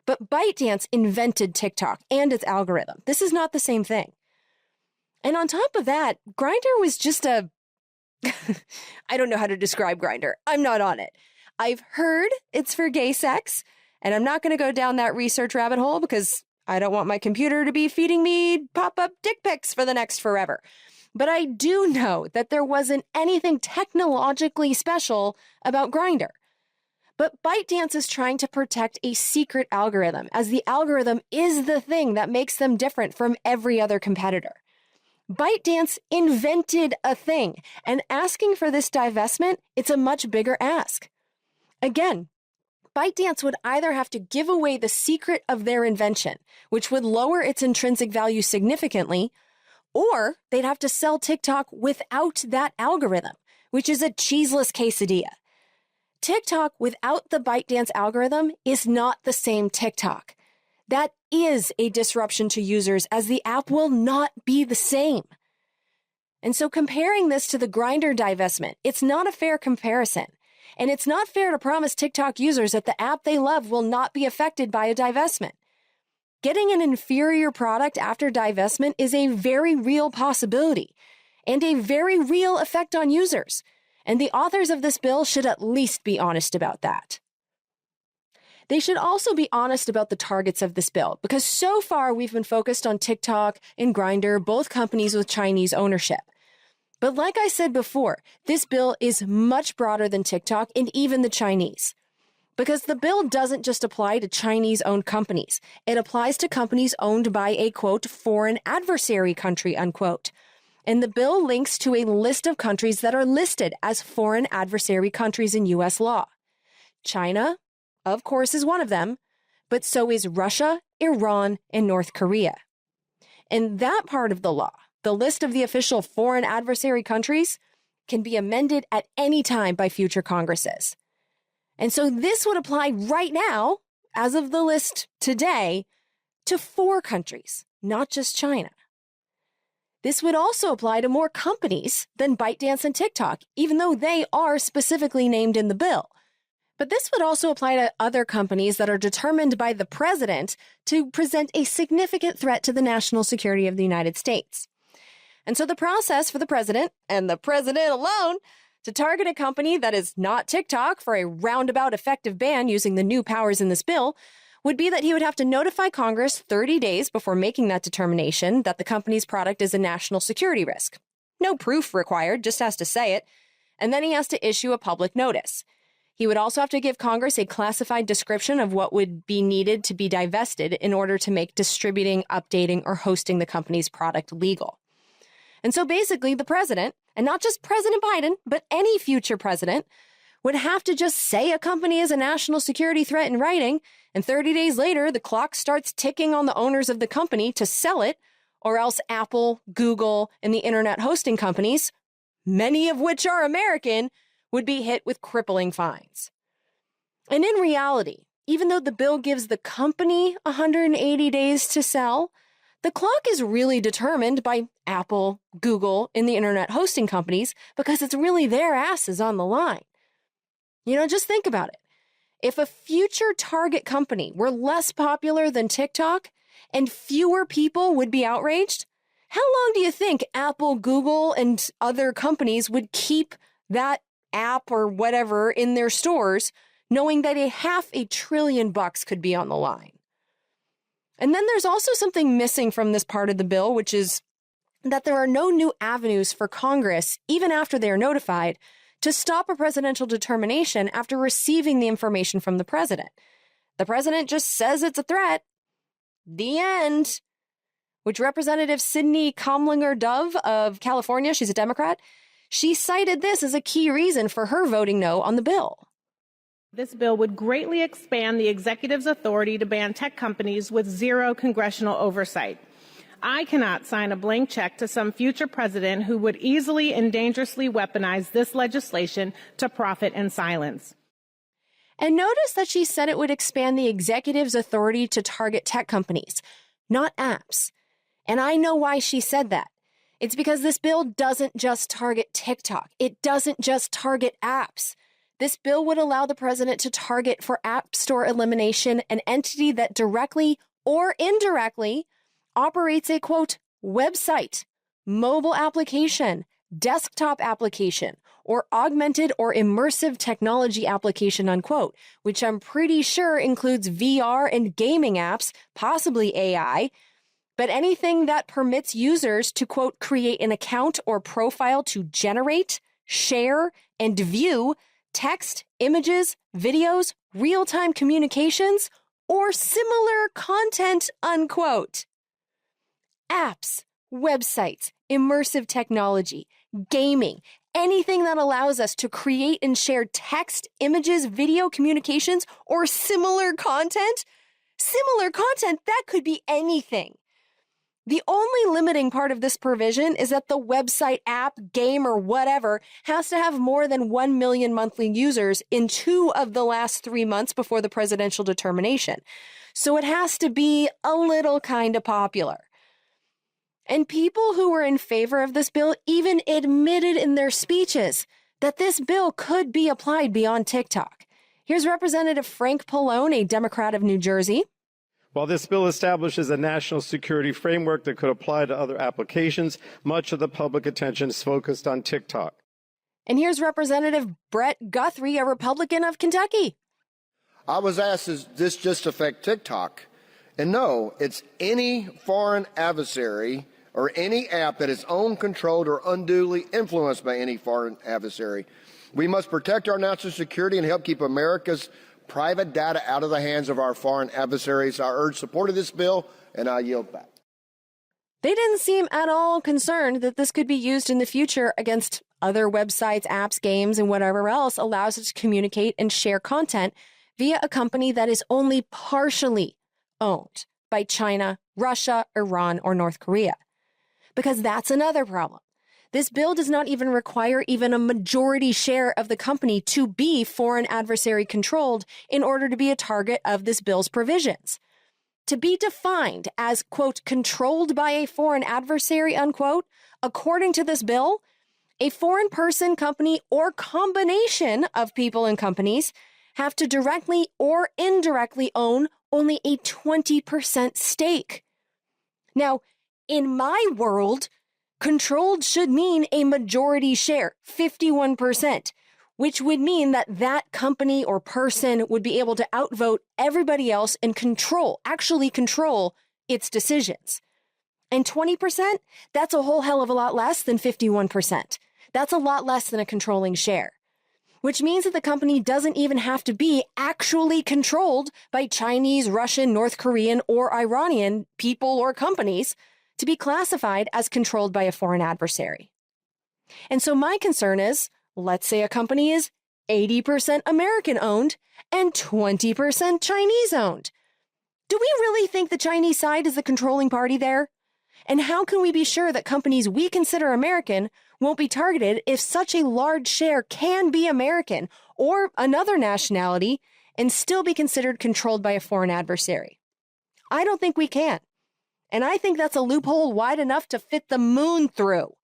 But ByteDance invented TikTok and its algorithm. This is not the same thing. And on top of that, Grindr was just a... I don't know how to describe Grindr. I'm not on it. I've heard it's for gay sex, and I'm not going to go down that research rabbit hole because I don't want my computer to be feeding me pop-up dick pics for the next forever. But I do know that there wasn't anything technologically special about Grindr. But ByteDance is trying to protect a secret algorithm, as the algorithm is the thing that makes them different from every other competitor. ByteDance invented a thing, and asking for this divestment, it's a much bigger ask. Again, ByteDance would either have to give away the secret of their invention, which would lower its intrinsic value significantly, or they'd have to sell TikTok without that algorithm, which is a cheeseless quesadilla. TikTok without the ByteDance algorithm is not the same TikTok. That is a disruption to users, as the app will not be the same. And so comparing this to the Grindr divestment, it's not a fair comparison. And it's not fair to promise TikTok users that the app they love will not be affected by a divestment. Getting an inferior product after divestment is a very real possibility and a very real effect on users. And the authors of this bill should at least be honest about that. They should also be honest about the targets of this bill, because so far we've been focused on TikTok and Grindr, both companies with Chinese ownership. But like I said before, this bill is much broader than TikTok and even the Chinese. because the bill doesn't just apply to Chinese-owned companies. It applies to companies owned by a, quote, foreign adversary country, unquote. And the bill links to a list of countries that are listed as foreign adversary countries in U.S. law. China, of course, is one of them, but so is Russia, Iran, and North Korea. In that part of the law, the list of the official foreign adversary countries can be amended at any time by future Congresses. And so this would apply right now, as of the list today, to 4 countries, not just China. This would also apply to more companies than ByteDance and TikTok, even though they are specifically named in the bill. But this would also apply to other companies that are determined by the president to present a significant threat to the national security of the United States. And so the process for the president, and the president alone, to target a company that is not TikTok for a roundabout effective ban using the new powers in this bill would be that he would have to notify Congress 30 days before making that determination that the company's product is a national security risk. No proof required, just has to say it. And then he has to issue a public notice. He would also have to give Congress a classified description of what would be needed to be divested in order to make distributing, updating, or hosting the company's product legal. And so basically the president, and not just President Biden, but any future president, would have to just say a company is a national security threat in writing, and 30 days later, the clock starts ticking on the owners of the company to sell it, or else Apple, Google, and the internet hosting companies, many of which are American, would be hit with crippling fines. And in reality, even though the bill gives the company 180 days to sell, the clock is really determined by Apple, Google, and the internet hosting companies because it's really their asses on the line. You know, just think about it. If a future target company were less popular than TikTok and fewer people would be outraged, how long do you think Apple, Google, and other companies would keep that app or whatever in their stores, knowing that $500 billion could be on the line? And then there's also something missing from this part of the bill, which is that there are no new avenues for Congress, even after they are notified, to stop a presidential determination after receiving the information from the president. The president just says it's a threat. The end. Which Representative Sidney Comlinger-Dove of California, she's a Democrat, she cited this as a key reason for her voting no on the bill. This bill would greatly expand the executive's authority to ban tech companies with zero congressional oversight. I cannot sign a blank check to some future president who would easily and dangerously weaponize this legislation to profit and silence. And notice that she said it would expand the executive's authority to target tech companies, not apps. And I know why she said that. It's because this bill doesn't just target TikTok. It doesn't just target apps. This bill would allow the president to target for App Store elimination an entity that directly or indirectly operates a, quote, website, mobile application, desktop application, or augmented or immersive technology application, unquote, which I'm pretty sure includes VR and gaming apps, possibly AI, but anything that permits users to, quote, create an account or profile to generate, share, and view text, images, videos, real-time communications, or similar content, unquote. Apps, websites, immersive technology, gaming, anything that allows us to create and share text, images, video communications, or similar content. Similar content, that could be anything. The only limiting part of this provision is that the website, app, game, or whatever has to have more than 1 million monthly users in 2 of the last 3 months before the presidential determination. So it has to be a little kind of popular. And people who were in favor of this bill even admitted in their speeches that this bill could be applied beyond TikTok. Here's Representative Frank Pallone, a Democrat of New Jersey. While this bill establishes a national security framework that could apply to other applications, much of the public attention is focused on TikTok. And here's Representative Brett Guthrie, a Republican of Kentucky. I was asked, does this just affect TikTok? And no, it's any foreign adversary or any app that is owned, controlled, or unduly influenced by any foreign adversary. We must protect our national security and help keep America's private data out of the hands of our foreign adversaries. I urge support of this bill, and I yield back. They didn't seem at all concerned that this could be used in the future against other websites, apps, games, and whatever else allows us to communicate and share content via a company that is only partially owned by China, Russia, Iran, or North Korea. Because that's another problem. This bill does not even require even a majority share of the company to be foreign adversary controlled in order to be a target of this bill's provisions. To be defined as, quote, controlled by a foreign adversary, unquote, according to this bill, a foreign person, company, or combination of people and companies have to directly or indirectly own only a 20% stake. Now, in my world, controlled should mean a majority share, 51%, which would mean that that company or person would be able to outvote everybody else and actually control its decisions. And 20%, that's a whole hell of a lot less than 51%. That's a lot less than a controlling share, which means that the company doesn't even have to be actually controlled by Chinese, Russian, North Korean, or Iranian people or companies to be classified as controlled by a foreign adversary. And so my concern is, let's say a company is 80% American owned and 20% Chinese owned. Do we really think the Chinese side is the controlling party there? And how can we be sure that companies we consider American won't be targeted if such a large share can be American or another nationality and still be considered controlled by a foreign adversary? I don't think we can. And I think that's a loophole wide enough to fit the moon through.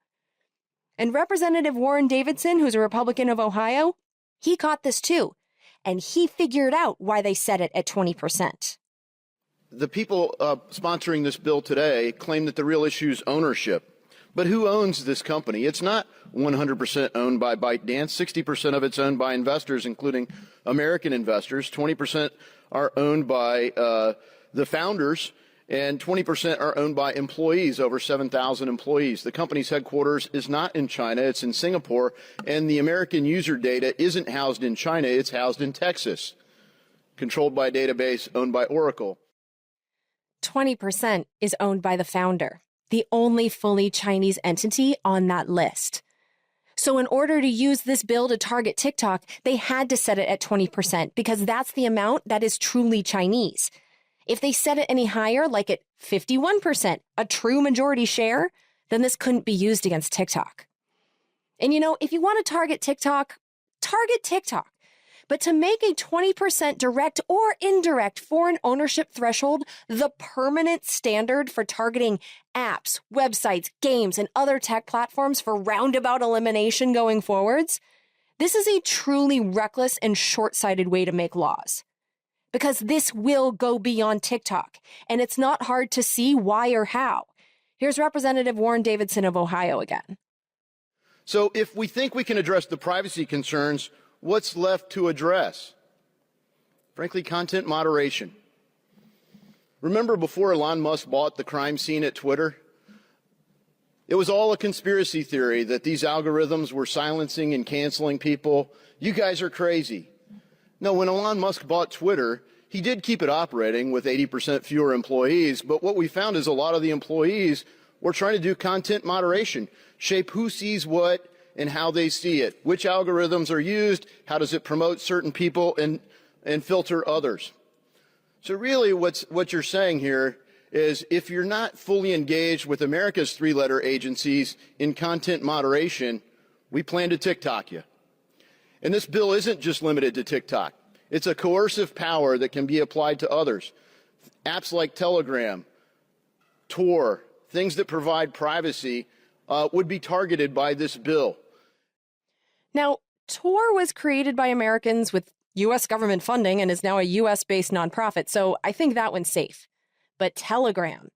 And Representative Warren Davidson, who's a Republican of Ohio, he caught this too. And he figured out why they set it at 20%. The people sponsoring this bill today claim that the real issue is ownership. But who owns this company? It's not 100% owned by ByteDance. 60% of it's owned by investors, including American investors. 20% are owned by the founders, and 20% are owned by employees, over 7,000 employees. The company's headquarters is not in China, it's in Singapore, and the American user data isn't housed in China, it's housed in Texas, controlled by a database owned by Oracle. 20% is owned by the founder, the only fully Chinese entity on that list. So in order to use this bill to target TikTok, they had to set it at 20% because that's the amount that is truly Chinese. If they set it any higher, like at 51%, a true majority share, then this couldn't be used against TikTok. And if you want to target TikTok, target TikTok. But to make a 20% direct or indirect foreign ownership threshold the permanent standard for targeting apps, websites, games, and other tech platforms for roundabout elimination going forwards, this is a truly reckless and short-sighted way to make laws. Because this will go beyond TikTok, and it's not hard to see why or how. Here's Representative Warren Davidson of Ohio again. So if we think we can address the privacy concerns, what's left to address? Frankly, content moderation. Remember before Elon Musk bought the crime scene at Twitter? It was all a conspiracy theory that these algorithms were silencing and canceling people. You guys are crazy. No, when Elon Musk bought Twitter, he did keep it operating with 80% fewer employees, but what we found is a lot of the employees were trying to do content moderation, shape who sees what and how they see it, which algorithms are used, how does it promote certain people and filter others. So really what you're saying here is if you're not fully engaged with America's three-letter agencies in content moderation, we plan to TikTok you. And this bill isn't just limited to TikTok. It's a coercive power that can be applied to others. Apps like Telegram, Tor, things that provide privacy would be targeted by this bill. Now, Tor was created by Americans with U.S. government funding and is now a U.S.-based nonprofit, so I think that one's safe. But Telegram.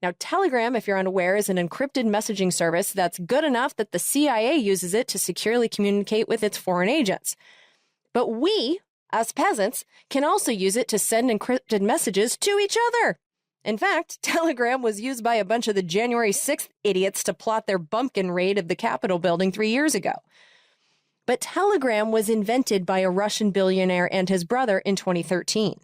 Now, Telegram, if you're unaware, is an encrypted messaging service that's good enough that the CIA uses it to securely communicate with its foreign agents. But we, as peasants, can also use it to send encrypted messages to each other. In fact, Telegram was used by a bunch of the January 6th idiots to plot their bumpkin raid of the Capitol building 3 years ago. But Telegram was invented by a Russian billionaire and his brother in 2013.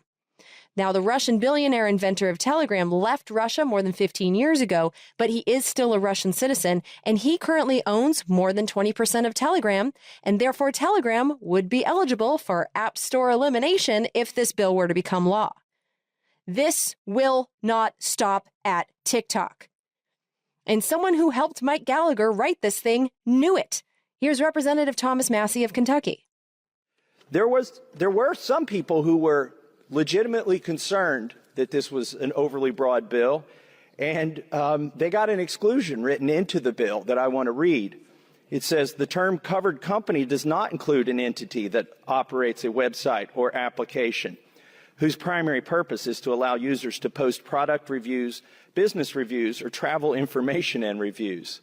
Now, the Russian billionaire inventor of Telegram left Russia more than 15 years ago, but he is still a Russian citizen, and he currently owns more than 20% of Telegram, and therefore Telegram would be eligible for App Store elimination if this bill were to become law. This will not stop at TikTok. And someone who helped Mike Gallagher write this thing knew it. Here's Representative Thomas Massey of Kentucky. There were some people who were legitimately concerned that this was an overly broad bill, and they got an exclusion written into the bill that I want to read. It says the term covered company does not include an entity that operates a website or application whose primary purpose is to allow users to post product reviews, business reviews, or travel information and reviews.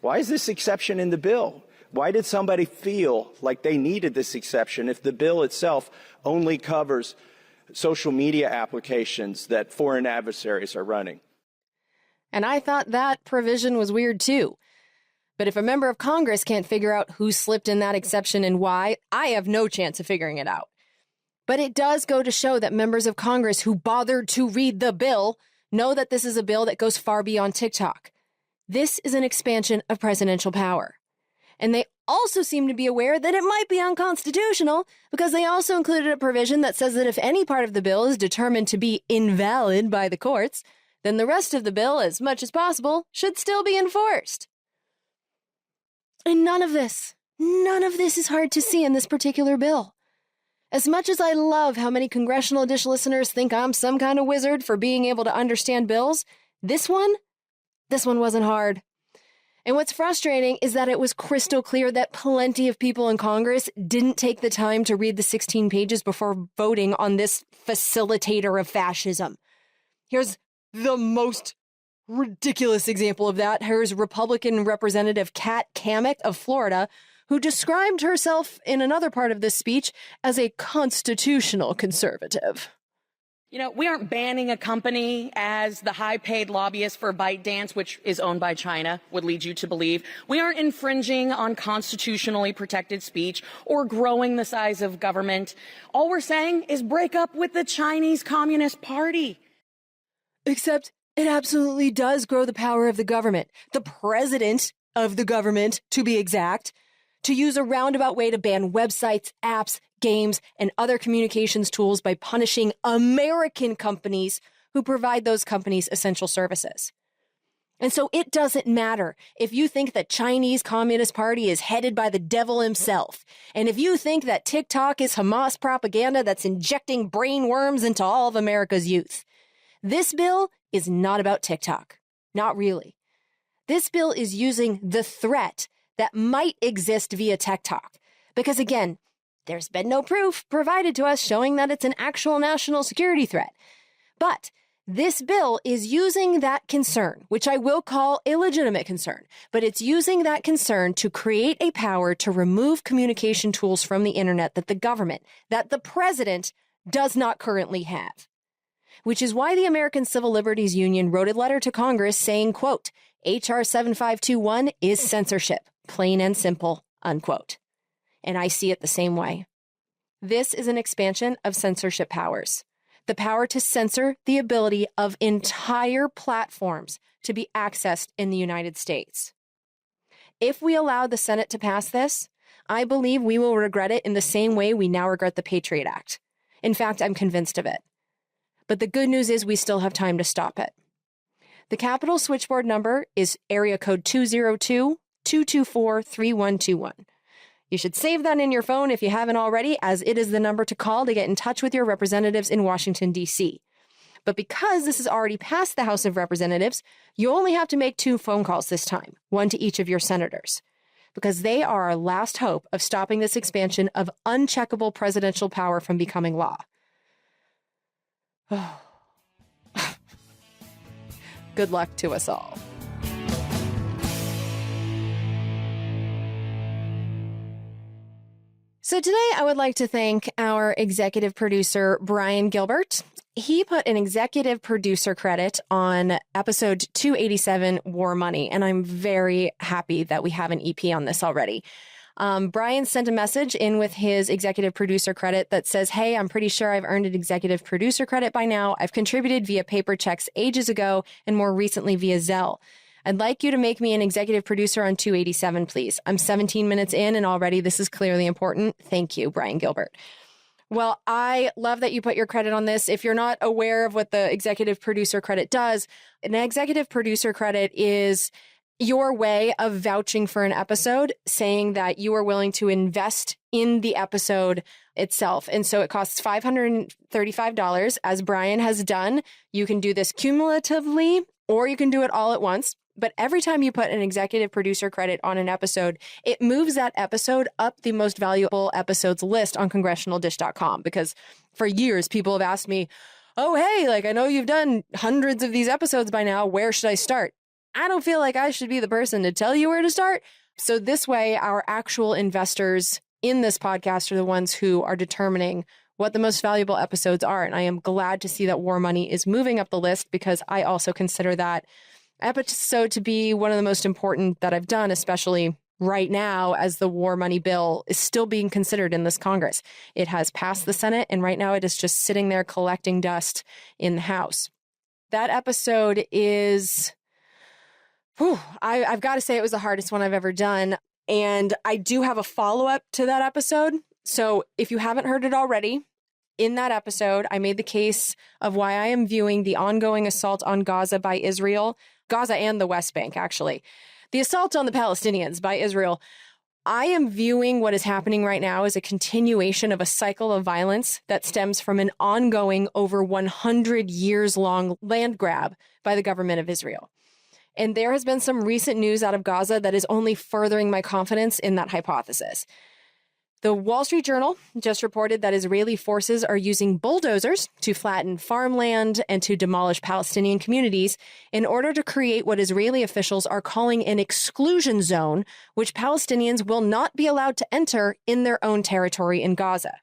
Why is this exception in the bill? Why did somebody feel like they needed this exception if the bill itself only covers social media applications that foreign adversaries are running? And I thought that provision was weird too. But if a member of Congress can't figure out who slipped in that exception and why, I have no chance of figuring it out. But it does go to show that members of Congress who bothered to read the bill know that this is a bill that goes far beyond TikTok. This is an expansion of presidential power. And they also seem to be aware that it might be unconstitutional because they also included a provision that says that if any part of the bill is determined to be invalid by the courts, then the rest of the bill, as much as possible, should still be enforced. And none of this is hard to see in this particular bill. As much as I love how many Congressional Dish listeners think I'm some kind of wizard for being able to understand bills, this one wasn't hard. And what's frustrating is that it was crystal clear that plenty of people in Congress didn't take the time to read the 16 pages before voting on this facilitator of fascism. Here's the most ridiculous example of that. Here's Republican Representative Kat Cammack of Florida, who described herself in another part of this speech as a constitutional conservative. You know, we aren't banning a company as the high-paid lobbyist for ByteDance, which is owned by China, would lead you to believe. We aren't infringing on constitutionally protected speech or growing the size of government. All we're saying is break up with the Chinese Communist Party. Except it absolutely does grow the power of the government, the president of the government, to be exact, to use a roundabout way to ban websites, apps, games, and other communications tools by punishing American companies who provide those companies essential services. And so it doesn't matter if you think that Chinese Communist Party is headed by the devil himself, and if you think that TikTok is Hamas propaganda that's injecting brain worms into all of America's youth. This bill is not about TikTok. Not really. This bill is using the threat that might exist via TikTok. Because again, there's been no proof provided to us showing that it's an actual national security threat. But this bill is using that concern, which I will call a legitimate concern, but it's using that concern to create a power to remove communication tools from the internet that the government, that the president does not currently have. Which is why the American Civil Liberties Union wrote a letter to Congress saying, quote, H.R. 7521 is censorship, plain and simple, unquote. And I see it the same way. This is an expansion of censorship powers, the power to censor the ability of entire platforms to be accessed in the United States. If we allow the Senate to pass this, I believe we will regret it in the same way we now regret the Patriot Act. In fact, I'm convinced of it. But the good news is we still have time to stop it. The Capitol switchboard number is area code 202-224-3121. You should save that in your phone if you haven't already, as it is the number to call to get in touch with your representatives in Washington, D.C. But because this has already passed the House of Representatives, you only have to make 2 phone calls this time, 1 to each of your senators, because they are our last hope of stopping this expansion of uncheckable presidential power from becoming law. Good luck to us all. So today I would like to thank our executive producer, Brian Gilbert. He put an executive producer credit on episode 287, War Money, and I'm very happy that we have an EP on this already. Brian sent a message in with his executive producer credit that says, hey, I'm pretty sure I've earned an executive producer credit by now. I've contributed via paper checks ages ago and more recently via Zelle. I'd like you to make me an executive producer on 287, please. I'm 17 minutes in and already this is clearly important. Thank you, Brian Gilbert. Well, I love that you put your credit on this. If you're not aware of what the executive producer credit does, an executive producer credit is your way of vouching for an episode, saying that you are willing to invest in the episode itself. And so it costs $535, as Brian has done. You can do this cumulatively, or you can do it all at once. But every time you put an executive producer credit on an episode, it moves that episode up the most valuable episodes list on congressionaldish.com. Because for years, people have asked me, oh, hey, like, I know you've done hundreds of these episodes by now. Where should I start? I don't feel like I should be the person to tell you where to start. So this way, our actual investors in this podcast are the ones who are determining what the most valuable episodes are. And I am glad to see that War Money is moving up the list, because I also consider that episode to be one of the most important that I've done, especially right now as the War Money bill is still being considered in this Congress. It has passed the Senate, and right now it is just sitting there collecting dust in the House. That episode is... I've got to say it was the hardest one I've ever done. And I do have a follow-up to that episode. So if you haven't heard it already, in that episode, I made the case of why I am viewing the ongoing assault on Gaza by Israel, Gaza and the West Bank, actually. The assault on the Palestinians by Israel. I am viewing what is happening right now as a continuation of a cycle of violence that stems from an ongoing, over 100 years long land grab by the government of Israel. And there has been some recent news out of Gaza that is only furthering my confidence in that hypothesis. The Wall Street Journal just reported that Israeli forces are using bulldozers to flatten farmland and to demolish Palestinian communities in order to create what Israeli officials are calling an exclusion zone, which Palestinians will not be allowed to enter in their own territory in Gaza.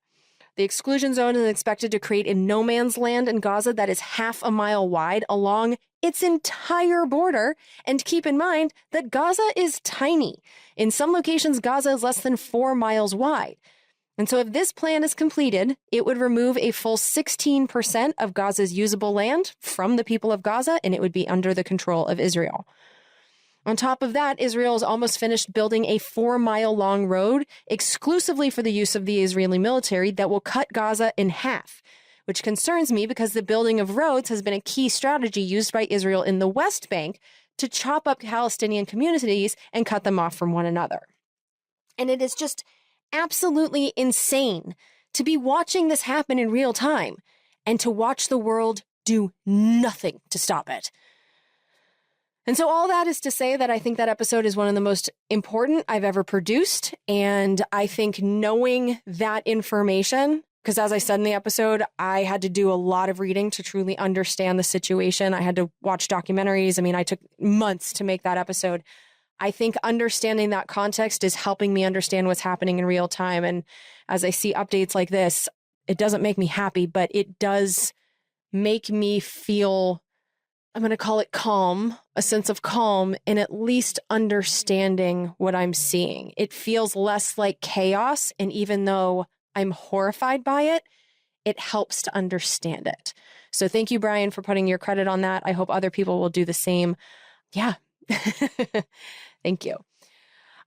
The exclusion zone is expected to create a no man's land in Gaza that is half a mile wide along its entire border. And keep in mind that Gaza is tiny. In some locations, Gaza is less than 4 miles wide. And so if this plan is completed, it would remove a full 16% of Gaza's usable land from the people of Gaza, and it would be under the control of Israel. On top of that, Israel is almost finished building a 4-mile-long road exclusively for the use of the Israeli military that will cut Gaza in half, which concerns me because the building of roads has been a key strategy used by Israel in the West Bank to chop up Palestinian communities and cut them off from one another. And it is just absolutely insane to be watching this happen in real time and to watch the world do nothing to stop it. And so all that is to say that I think that episode is one of the most important I've ever produced. And I think knowing that information, because as I said in the episode, I had to do a lot of reading to truly understand the situation. I had to watch documentaries. I mean, I took months to make that episode. I think understanding that context is helping me understand what's happening in real time. And as I see updates like this, it doesn't make me happy, but it does make me feel, I'm going to call it calm, a sense of calm in at least understanding what I'm seeing. It feels less like chaos. And even though I'm horrified by it, it helps to understand it. So thank you, Brian, for putting your credit on that. I hope other people will do the same. Yeah. Thank you.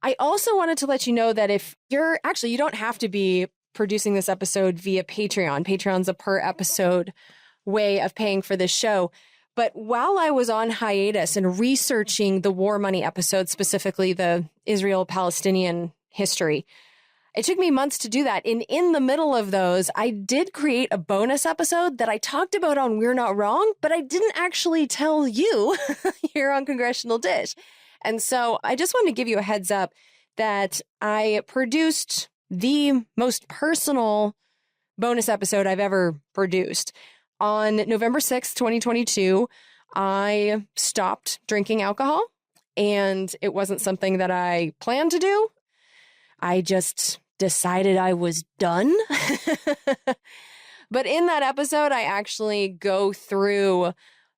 I also wanted to let you know that if you're actually, you don't have to be producing this episode via Patreon. Patreon's a per episode way of paying for this show. But while I was on hiatus and researching the War Money episode, specifically the Israel-Palestinian history, it took me months to do that. And in the middle of those, I did create a bonus episode that I talked about on We're Not Wrong, but I didn't actually tell you here on Congressional Dish. And so I just wanted to give you a heads up that I produced the most personal bonus episode I've ever produced. On November 6th, 2022, I stopped drinking alcohol, and it wasn't something that I planned to do. I just decided I was done. But in that episode, I actually go through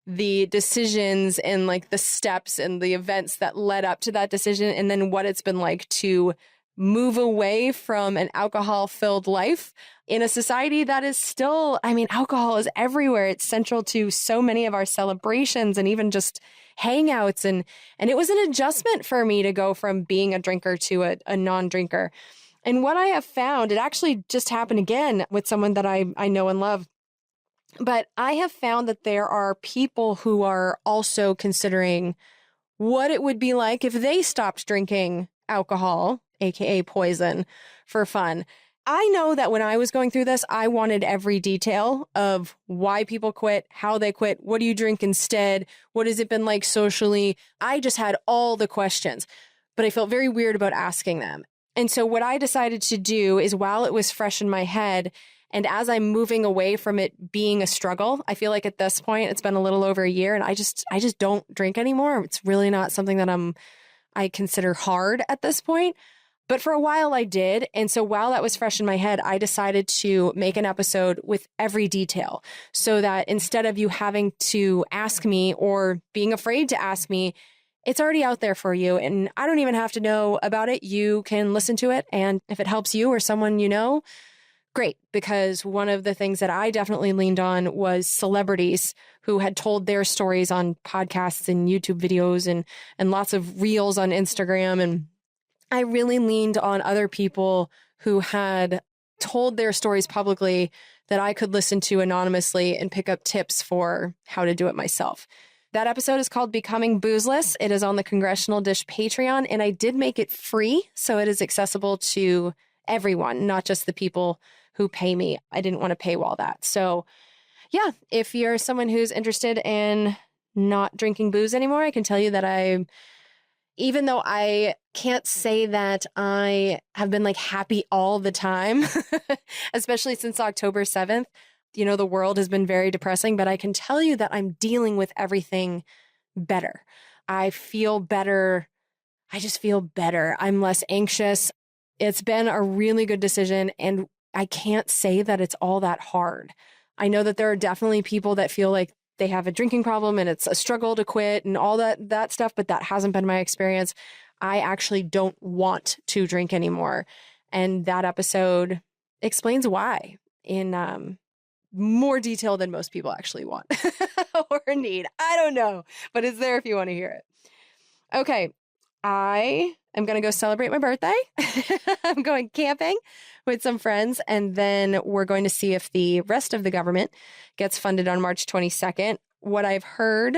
the decisions and like the steps and the events that led up to that decision, and then what it's been like to move away from an alcohol-filled life in a society that is still, I mean, alcohol is everywhere. It's central to so many of our celebrations and even just hangouts. And it was an adjustment for me to go from being a drinker to a non-drinker. And what I have found, it actually just happened again with someone that I know and love. But I have found that there are people who are also considering what it would be like if they stopped drinking alcohol, aka poison, for fun. I know that when I was going through this, I wanted every detail of why people quit, how they quit, what do you drink instead, what has it been like socially. I just had all the questions, but I felt very weird about asking them. And so what I decided to do is, while it was fresh in my head, and as I'm moving away from it being a struggle, I feel like at this point, it's been a little over a year and I just don't drink anymore. It's really not something that I consider hard at this point. But for a while I did. And so while that was fresh in my head, I decided to make an episode with every detail so that instead of you having to ask me or being afraid to ask me, it's already out there for you. And I don't even have to know about it. You can listen to it. And if it helps you or someone you know, great. Because one of the things that I definitely leaned on was celebrities who had told their stories on podcasts and YouTube videos and lots of reels on Instagram. And I really leaned on other people who had told their stories publicly that I could listen to anonymously and pick up tips for how to do it myself. That episode is called Becoming Boozeless. It is on the Congressional Dish Patreon, and I did make it free, so it is accessible to everyone, not just the people who pay me. I didn't want to paywall that. So yeah, if you're someone who's interested in not drinking booze anymore, I can tell you that even though I can't say that I have been like happy all the time, especially since October 7th, the world has been very depressing, but I can tell you that I'm dealing with everything better. I feel better. I just feel better. I'm less anxious. It's been a really good decision, and I can't say that it's all that hard. I know that there are definitely people that feel like they have a drinking problem and it's a struggle to quit and all that stuff, but that hasn't been my experience. I actually don't want to drink anymore. And that episode explains why in more detail than most people actually want or need. I don't know, but it's there if you want to hear it. Okay, I am going to go celebrate my birthday. I'm going camping with some friends, and then we're going to see if the rest of the government gets funded on March 22nd. What I've heard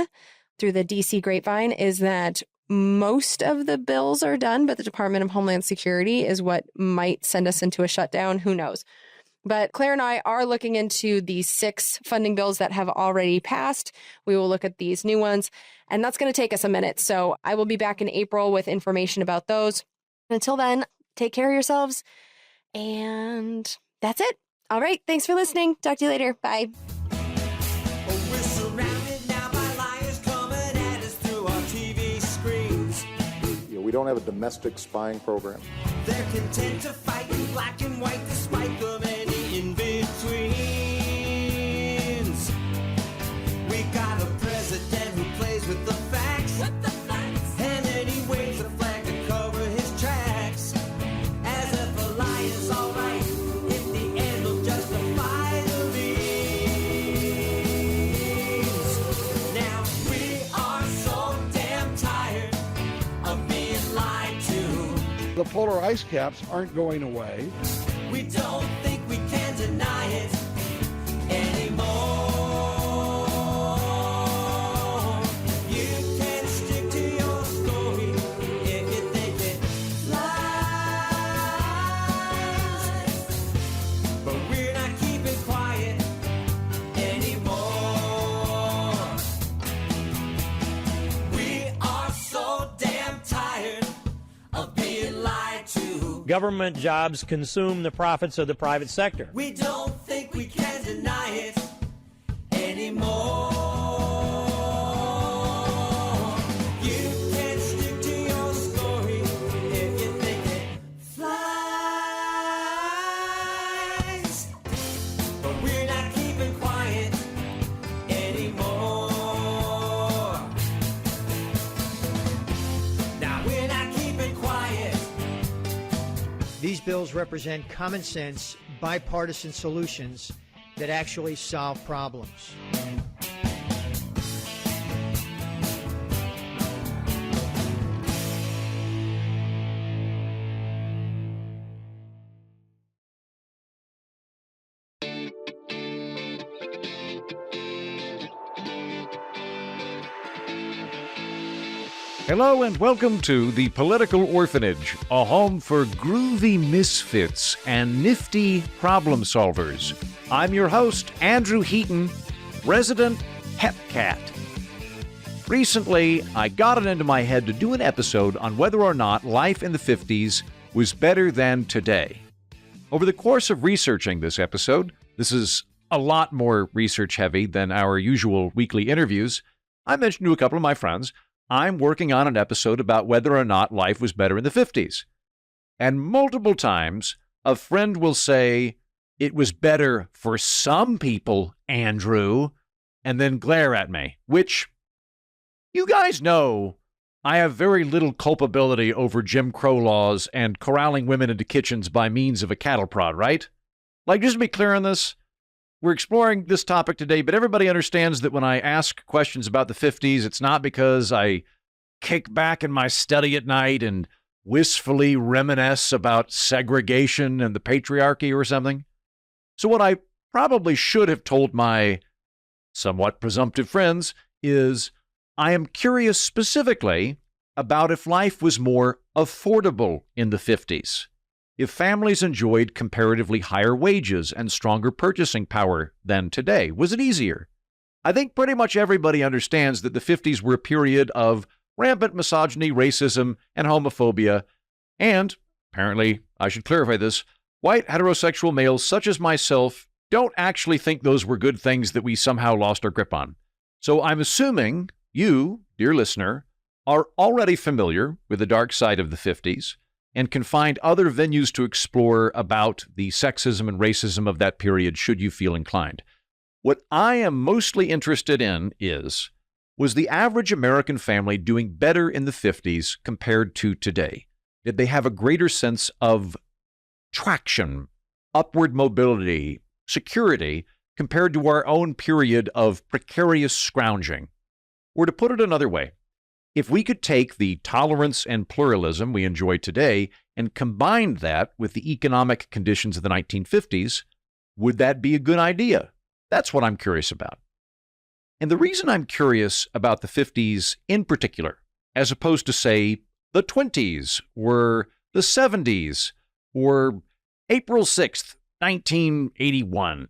through the DC grapevine is that most of the bills are done, but the Department of Homeland Security is what might send us into a shutdown. Who knows? But Claire and I are looking into the 6 funding bills that have already passed. We will look at these new ones, and that's going to take us a minute. So I will be back in April with information about those. Until then, take care of yourselves. And that's it. All right. Thanks for listening. Talk to you later. Bye. We're surrounded now by liars coming at us through our TV screens. We don't have a domestic spying program. They're content to fight in black and white despite the many in-betweens. We got a president who plays with the facts. And then he waves a flag to cover his tracks. As if a lie is alright, if the end will justify the means. Now we are so damn tired of being lied to. The polar ice caps aren't going away. We don't think we can deny it anymore. You can stick to your story if you think it lies. But we're not keeping quiet anymore. We are so damn tired of being lied to. Government jobs consume the profits of the private sector. We don't think we can deny it anymore. You can stick to your story if you think it flies. But we're not keeping quiet anymore. Now we're not keeping quiet bills represent common sense, bipartisan solutions that actually solve problems. Hello and welcome to the Political Orphanage, a home for groovy misfits and nifty problem solvers. I'm your host, Andrew Heaton, resident Hepcat. Recently, I got it into my head to do an episode on whether or not life in the 50s was better than today. Over the course of researching this episode, this is a lot more research heavy than our usual weekly interviews, I mentioned to a couple of my friends, I'm working on an episode about whether or not life was better in the 50s. And multiple times, a friend will say, it was better for some people, Andrew, and then glare at me, which, you guys know, I have very little culpability over Jim Crow laws and corralling women into kitchens by means of a cattle prod, right? Like, just to be clear on this, we're exploring this topic today, but everybody understands that when I ask questions about the 50s, it's not because I kick back in my study at night and wistfully reminisce about segregation and the patriarchy or something. So what I probably should have told my somewhat presumptive friends is I am curious specifically about if life was more affordable in the 50s. If families enjoyed comparatively higher wages and stronger purchasing power than today, was it easier? I think pretty much everybody understands that the 50s were a period of rampant misogyny, racism, and homophobia, and, apparently, I should clarify this, white heterosexual males such as myself don't actually think those were good things that we somehow lost our grip on. So I'm assuming you, dear listener, are already familiar with the dark side of the 50s, and can find other venues to explore about the sexism and racism of that period should you feel inclined. What I am mostly interested in was the average American family doing better in the 50s compared to today? Did they have a greater sense of traction, upward mobility, security, compared to our own period of precarious scrounging? Or to put it another way, if we could take the tolerance and pluralism we enjoy today and combine that with the economic conditions of the 1950s, would that be a good idea? That's what I'm curious about. And the reason I'm curious about the 50s in particular, as opposed to, say, the 20s or the 70s or April 6th, 1981,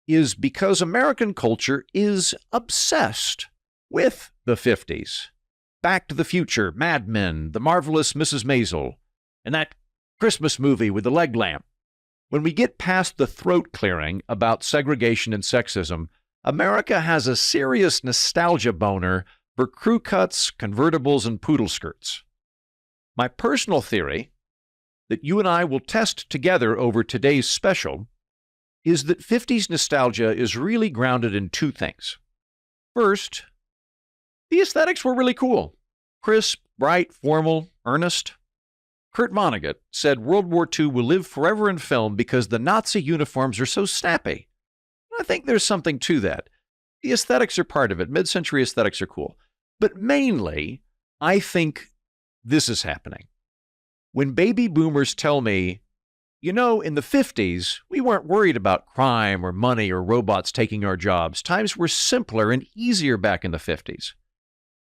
is because American culture is obsessed with the 50s. Back to the Future, Mad Men, The Marvelous Mrs. Maisel, and that Christmas movie with the leg lamp. When we get past the throat clearing about segregation and sexism, America has a serious nostalgia boner for crew cuts, convertibles, and poodle skirts. My personal theory, that you and I will test together over today's special, is that 50s nostalgia is really grounded in two things. First, the aesthetics were really cool. Crisp, bright, formal, earnest. Kurt Vonnegut said World War II will live forever in film because the Nazi uniforms are so snappy. I think there's something to that. The aesthetics are part of it. Mid-century aesthetics are cool. But mainly, I think this is happening. When baby boomers tell me, you know, in the 50s, we weren't worried about crime or money or robots taking our jobs. Times were simpler and easier back in the 50s.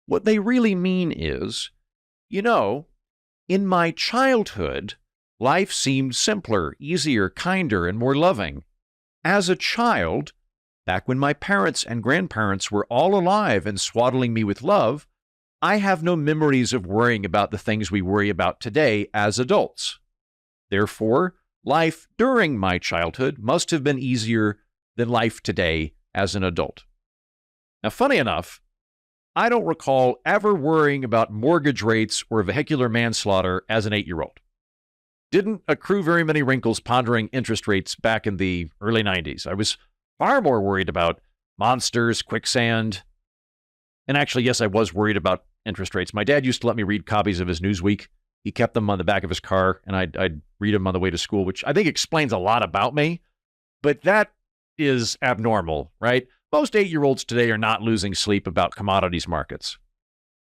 What they really mean is, you know, in my childhood, life seemed simpler, easier, kinder, and more loving. As a child, back when my parents and grandparents were all alive and swaddling me with love, I have no memories of worrying about the things we worry about today as adults. Therefore, life during my childhood must have been easier than life today as an adult. Now, funny enough, I don't recall ever worrying about mortgage rates or vehicular manslaughter as an 8-year-old. Didn't accrue very many wrinkles pondering interest rates back in the early 90s. I was far more worried about monsters, quicksand, and actually, yes, I was worried about interest rates. My dad used to let me read copies of his Newsweek He kept them on the back of his car, and I'd read them on the way to school, which I think explains a lot about me. But that is abnormal, right? Most 8-year-olds today are not losing sleep about commodities markets.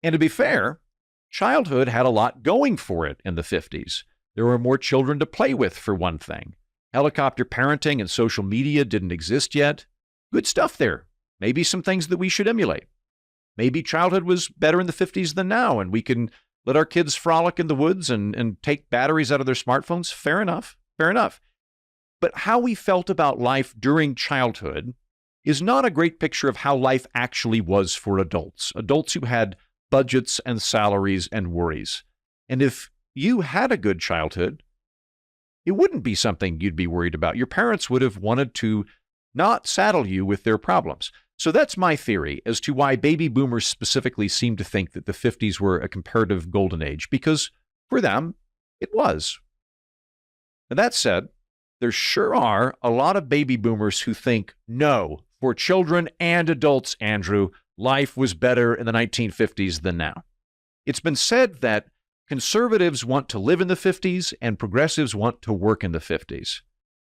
And to be fair, childhood had a lot going for it in the 50s. There were more children to play with, for one thing. Helicopter parenting and social media didn't exist yet. Good stuff there. Maybe some things that we should emulate. Maybe childhood was better in the 50s than now, and we can let our kids frolic in the woods and take batteries out of their smartphones. Fair enough. Fair enough. But how we felt about life during childhood is not a great picture of how life actually was for adults who had budgets and salaries and worries. And if you had a good childhood, it wouldn't be something you'd be worried about. Your parents would have wanted to not saddle you with their problems. So that's my theory as to why baby boomers specifically seem to think that the 50s were a comparative golden age, because for them, it was. And that said, there sure are a lot of baby boomers who think, no, for children and adults, Andrew, life was better in the 1950s than now. It's been said that conservatives want to live in the 50s and progressives want to work in the 50s.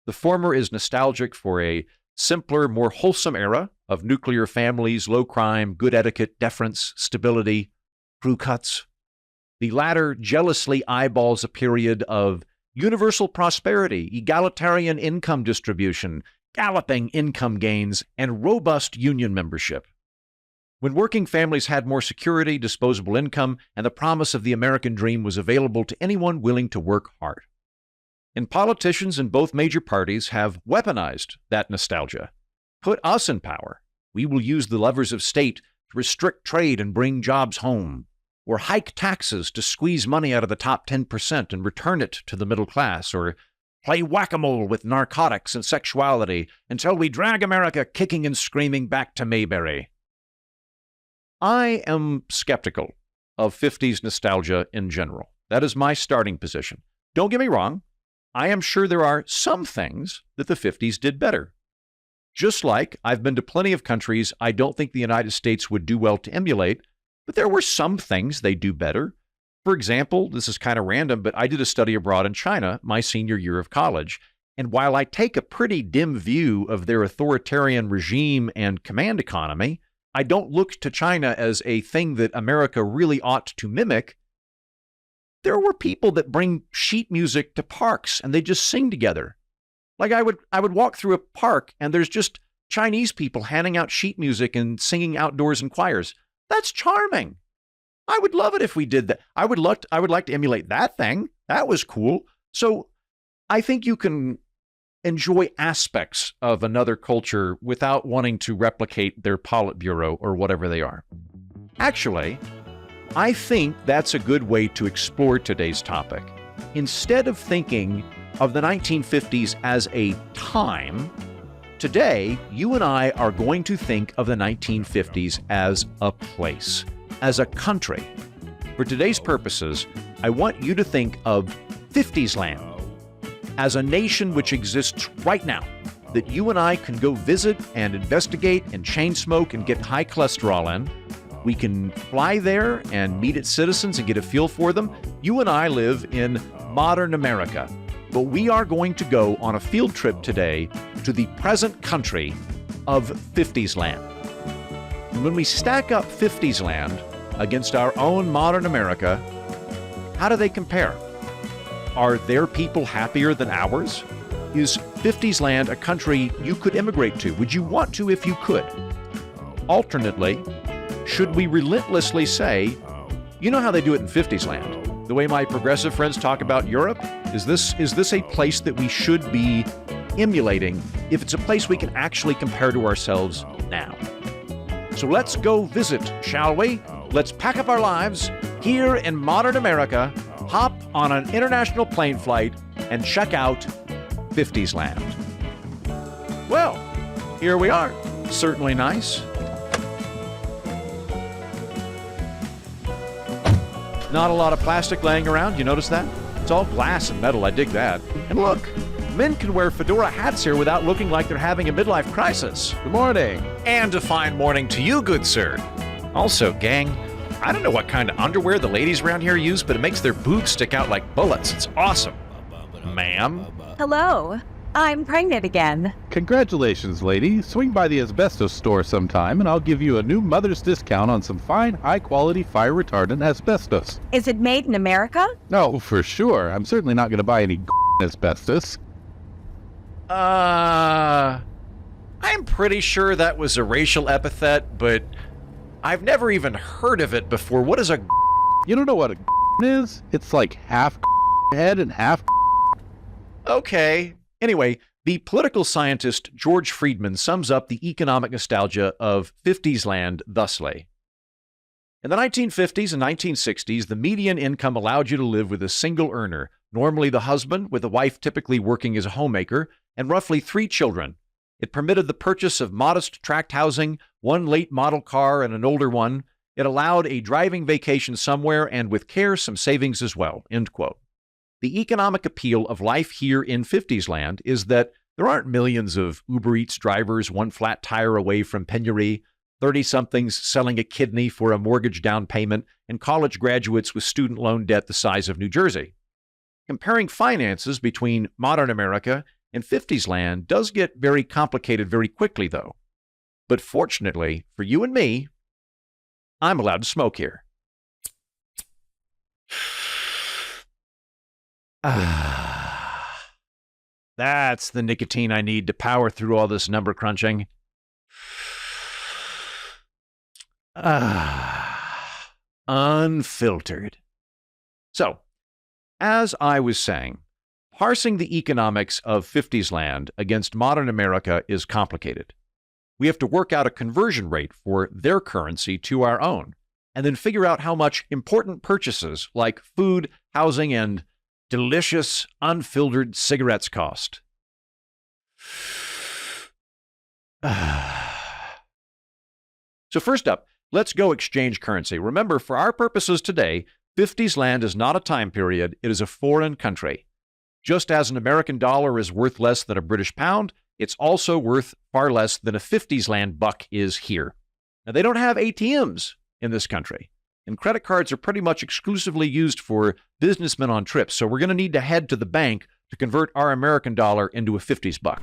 The former is nostalgic for a simpler, more wholesome era of nuclear families, low crime, good etiquette, deference, stability, crew cuts. The latter jealously eyeballs a period of universal prosperity, egalitarian income distribution, galloping income gains, and robust union membership. When working families had more security, disposable income, and the promise of the American dream was available to anyone willing to work hard. And politicians in both major parties have weaponized that nostalgia. Put us in power. We will use the levers of state to restrict trade and bring jobs home, or hike taxes to squeeze money out of the top 10% and return it to the middle class, or play whack-a-mole with narcotics and sexuality until we drag America kicking and screaming back to Mayberry. I am skeptical of 50s nostalgia in general. That is my starting position. Don't get me wrong. I am sure there are some things that the 50s did better. Just like I've been to plenty of countries I don't think the United States would do well to emulate, but there were some things they do better. For example, this is kind of random, but I did a study abroad in China my senior year of college, and while I take a pretty dim view of their authoritarian regime and command economy, I don't look to China as a thing that America really ought to mimic. There were people that bring sheet music to parks and they just sing together. Like I would walk through a park and there's just Chinese people handing out sheet music and singing outdoors in choirs. That's charming. I would love it if we did that. I would like to emulate that thing. That was cool. So I think you can enjoy aspects of another culture without wanting to replicate their Politburo or whatever they are. Actually, I think that's a good way to explore today's topic. Instead of thinking of the 1950s as a time, today, you and I are going to think of the 1950s as a place, as a country. For today's purposes, I want you to think of 50s land as a nation which exists right now, that you and I can go visit and investigate and chain smoke and get high cholesterol in. We can fly there and meet its citizens and get a feel for them. You and I live in modern America, but we are going to go on a field trip today to the present country of 50s land. And when we stack up 50s land against our own modern America, how do they compare? Are their people happier than ours? Is 50s land a country you could immigrate to? Would you want to if you could? Alternately, should we relentlessly say, you know how they do it in 50s land? The way my progressive friends talk about Europe? Is this a place that we should be emulating if it's a place we can actually compare to ourselves now? So let's go visit, shall we? Let's pack up our lives here in modern America, hop on an international plane flight, and check out 50s land. Well, here we are. Certainly nice. Not a lot of plastic laying around, you notice that? It's all glass and metal, I dig that. And look, men can wear fedora hats here without looking like they're having a midlife crisis. Good morning. And a fine morning to you, good sir. Also, gang, I don't know what kind of underwear the ladies around here use, but it makes their boobs stick out like bullets. It's awesome. Ma'am? Hello. I'm pregnant again. Congratulations, lady. Swing by the asbestos store sometime and I'll give you a new mother's discount on some fine, high-quality fire retardant asbestos. Is it made in America? No, for sure. I'm certainly not going to buy any asbestos. I'm pretty sure that was a racial epithet, but I've never even heard of it before. What is a... You don't know what a is? It's like half head and half... Okay. Anyway, the political scientist George Friedman sums up the economic nostalgia of 50s land thusly. In the 1950s and 1960s, the median income allowed you to live with a single earner, normally the husband, with the wife typically working as a homemaker, and roughly 3 children. It permitted the purchase of modest tract housing, 1 late model car, and an older one. It allowed a driving vacation somewhere, and with care, some savings as well. End quote. The economic appeal of life here in 50s land is that there aren't millions of Uber Eats drivers 1 flat tire away from penury, 30-somethings selling a kidney for a mortgage down payment, and college graduates with student loan debt the size of New Jersey. Comparing finances between modern America and 50s land does get very complicated very quickly, though. But fortunately for you and me, I'm allowed to smoke here. That's the nicotine I need to power through all this number crunching. Unfiltered. So, as I was saying, parsing the economics of 50s land against modern America is complicated. We have to work out a conversion rate for their currency to our own, and then figure out how much important purchases like food, housing, and delicious, unfiltered cigarettes cost. So first up, let's go exchange currency. Remember, for our purposes today, 50s land is not a time period, it is a foreign country. Just as an American dollar is worth less than a British pound, it's also worth far less than a 50s land buck is here. Now, they don't have ATMs in this country, and credit cards are pretty much exclusively used for businessmen on trips, so we're going to need to head to the bank to convert our American dollar into a 50s buck.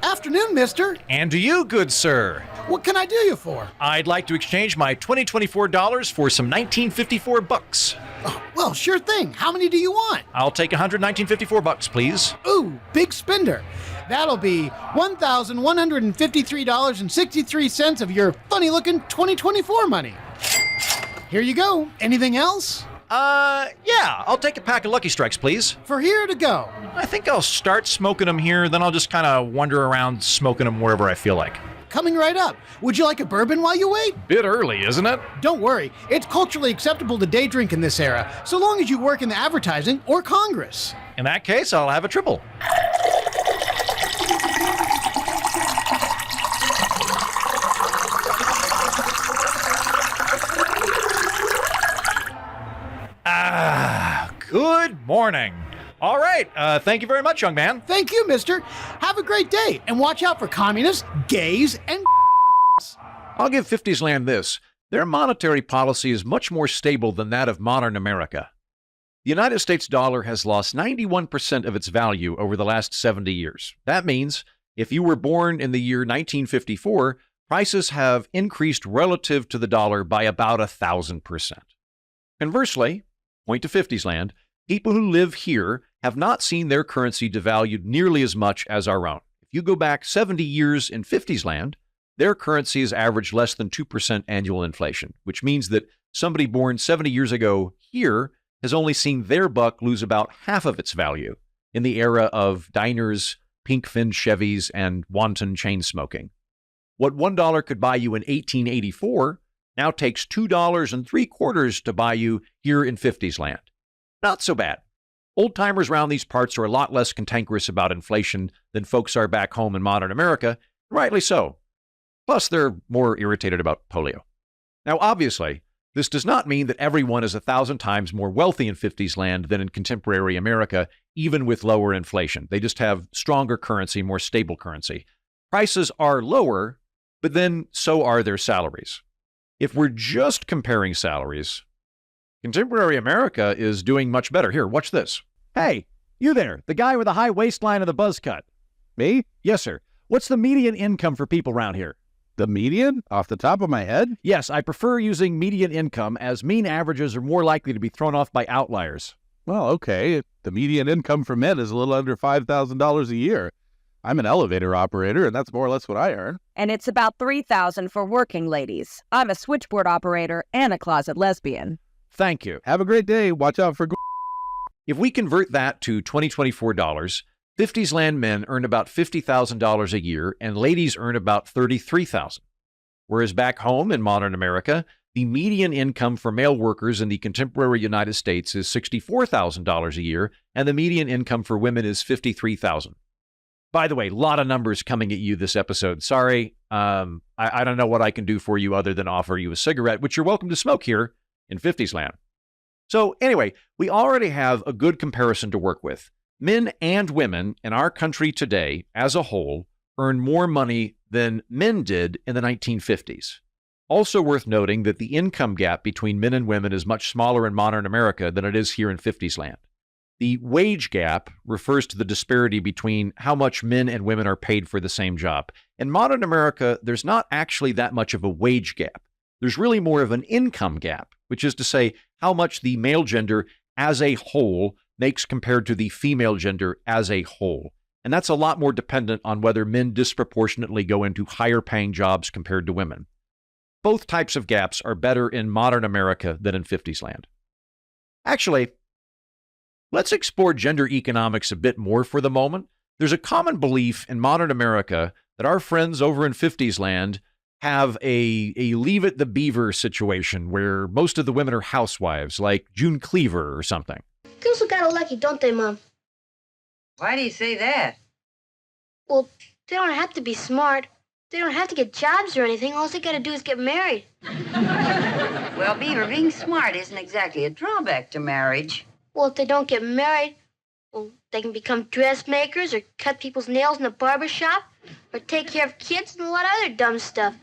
Afternoon, mister. And to you, good sir. What can I do you for? I'd like to exchange my 2024 dollars for some 1954 bucks. Oh, well, sure thing. How many do you want? I'll take 100 1954 bucks, please. Ooh, big spender. That'll be $1,153.63 of your funny-looking 2024 money. Here you go. Anything else? Yeah, I'll take a pack of Lucky Strikes, please. For here to go. I think I'll start smoking them here, then I'll just kind of wander around smoking them wherever I feel like. Coming right up. Would you like a bourbon while you wait? Bit early, isn't it? Don't worry. It's culturally acceptable to day drink in this era, so long as you work in the advertising or Congress. In that case, I'll have a triple. Good morning. All right. Thank you very much, young man. Thank you, mister. Have a great day, and watch out for communists, gays, and I'll give 50s land this. Their monetary policy is much more stable than that of modern America. The United States dollar has lost 91% of its value over the last 70 years. That means if you were born in the year 1954, prices have increased relative to the dollar by about 1,000%. Conversely, point to 50s land, people who live here have not seen their currency devalued nearly as much as our own. If you go back 70 years in 50s land, their currency has averaged less than 2% annual inflation, which means that somebody born 70 years ago here has only seen their buck lose about half of its value in the era of diners, pink-finned Chevys, and wanton chain smoking. What $1 could buy you in 1884 now takes $2.75 to buy you here in 50s land. Not so bad. Old-timers around these parts are a lot less cantankerous about inflation than folks are back home in modern America, rightly so. Plus, they're more irritated about polio. Now, obviously, this does not mean that everyone is 1,000 times more wealthy in 50s land than in contemporary America, even with lower inflation. They just have stronger currency, more stable currency. Prices are lower, but then so are their salaries. If we're just comparing salaries, contemporary America is doing much better. Here, watch this. Hey, you there, the guy with the high waistline and the buzz cut. Me? Yes, sir. What's the median income for people around here? The median? Off the top of my head? Yes, I prefer using median income, as mean averages are more likely to be thrown off by outliers. Well, okay. The median income for men is a little under $5,000 a year. I'm an elevator operator, and that's more or less what I earn. And it's about $3,000 for working ladies. I'm a switchboard operator and a closet lesbian. Thank you. Have a great day. Watch out for... If we convert that to 2024 dollars, 50s land men earn about $50,000 a year, and ladies earn about $33,000. Whereas back home in modern America, the median income for male workers in the contemporary United States is $64,000 a year, and the median income for women is $53,000. By the way, a lot of numbers coming at you this episode. Sorry, I don't know what I can do for you other than offer you a cigarette, which you're welcome to smoke here in 50s land. So anyway, we already have a good comparison to work with. Men and women in our country today, as a whole, earn more money than men did in the 1950s. Also worth noting that the income gap between men and women is much smaller in modern America than it is here in 50s land. The wage gap refers to the disparity between how much men and women are paid for the same job. In modern America, there's not actually that much of a wage gap. There's really more of an income gap, which is to say how much the male gender as a whole makes compared to the female gender as a whole. And that's a lot more dependent on whether men disproportionately go into higher paying jobs compared to women. Both types of gaps are better in modern America than in 50s land. Actually, let's explore gender economics a bit more for the moment. There's a common belief in modern America that our friends over in 50s land have a Leave It the Beaver situation where most of the women are housewives, like June Cleaver or something. Girls are kind of lucky, don't they, Mom? Why do you say that? Well, they don't have to be smart. They don't have to get jobs or anything. All they gotta do is get married. Well, Beaver, being smart isn't exactly a drawback to marriage. Well, if they don't get married, well, they can become dressmakers or cut people's nails in a barber shop or take care of kids and a lot of other dumb stuff.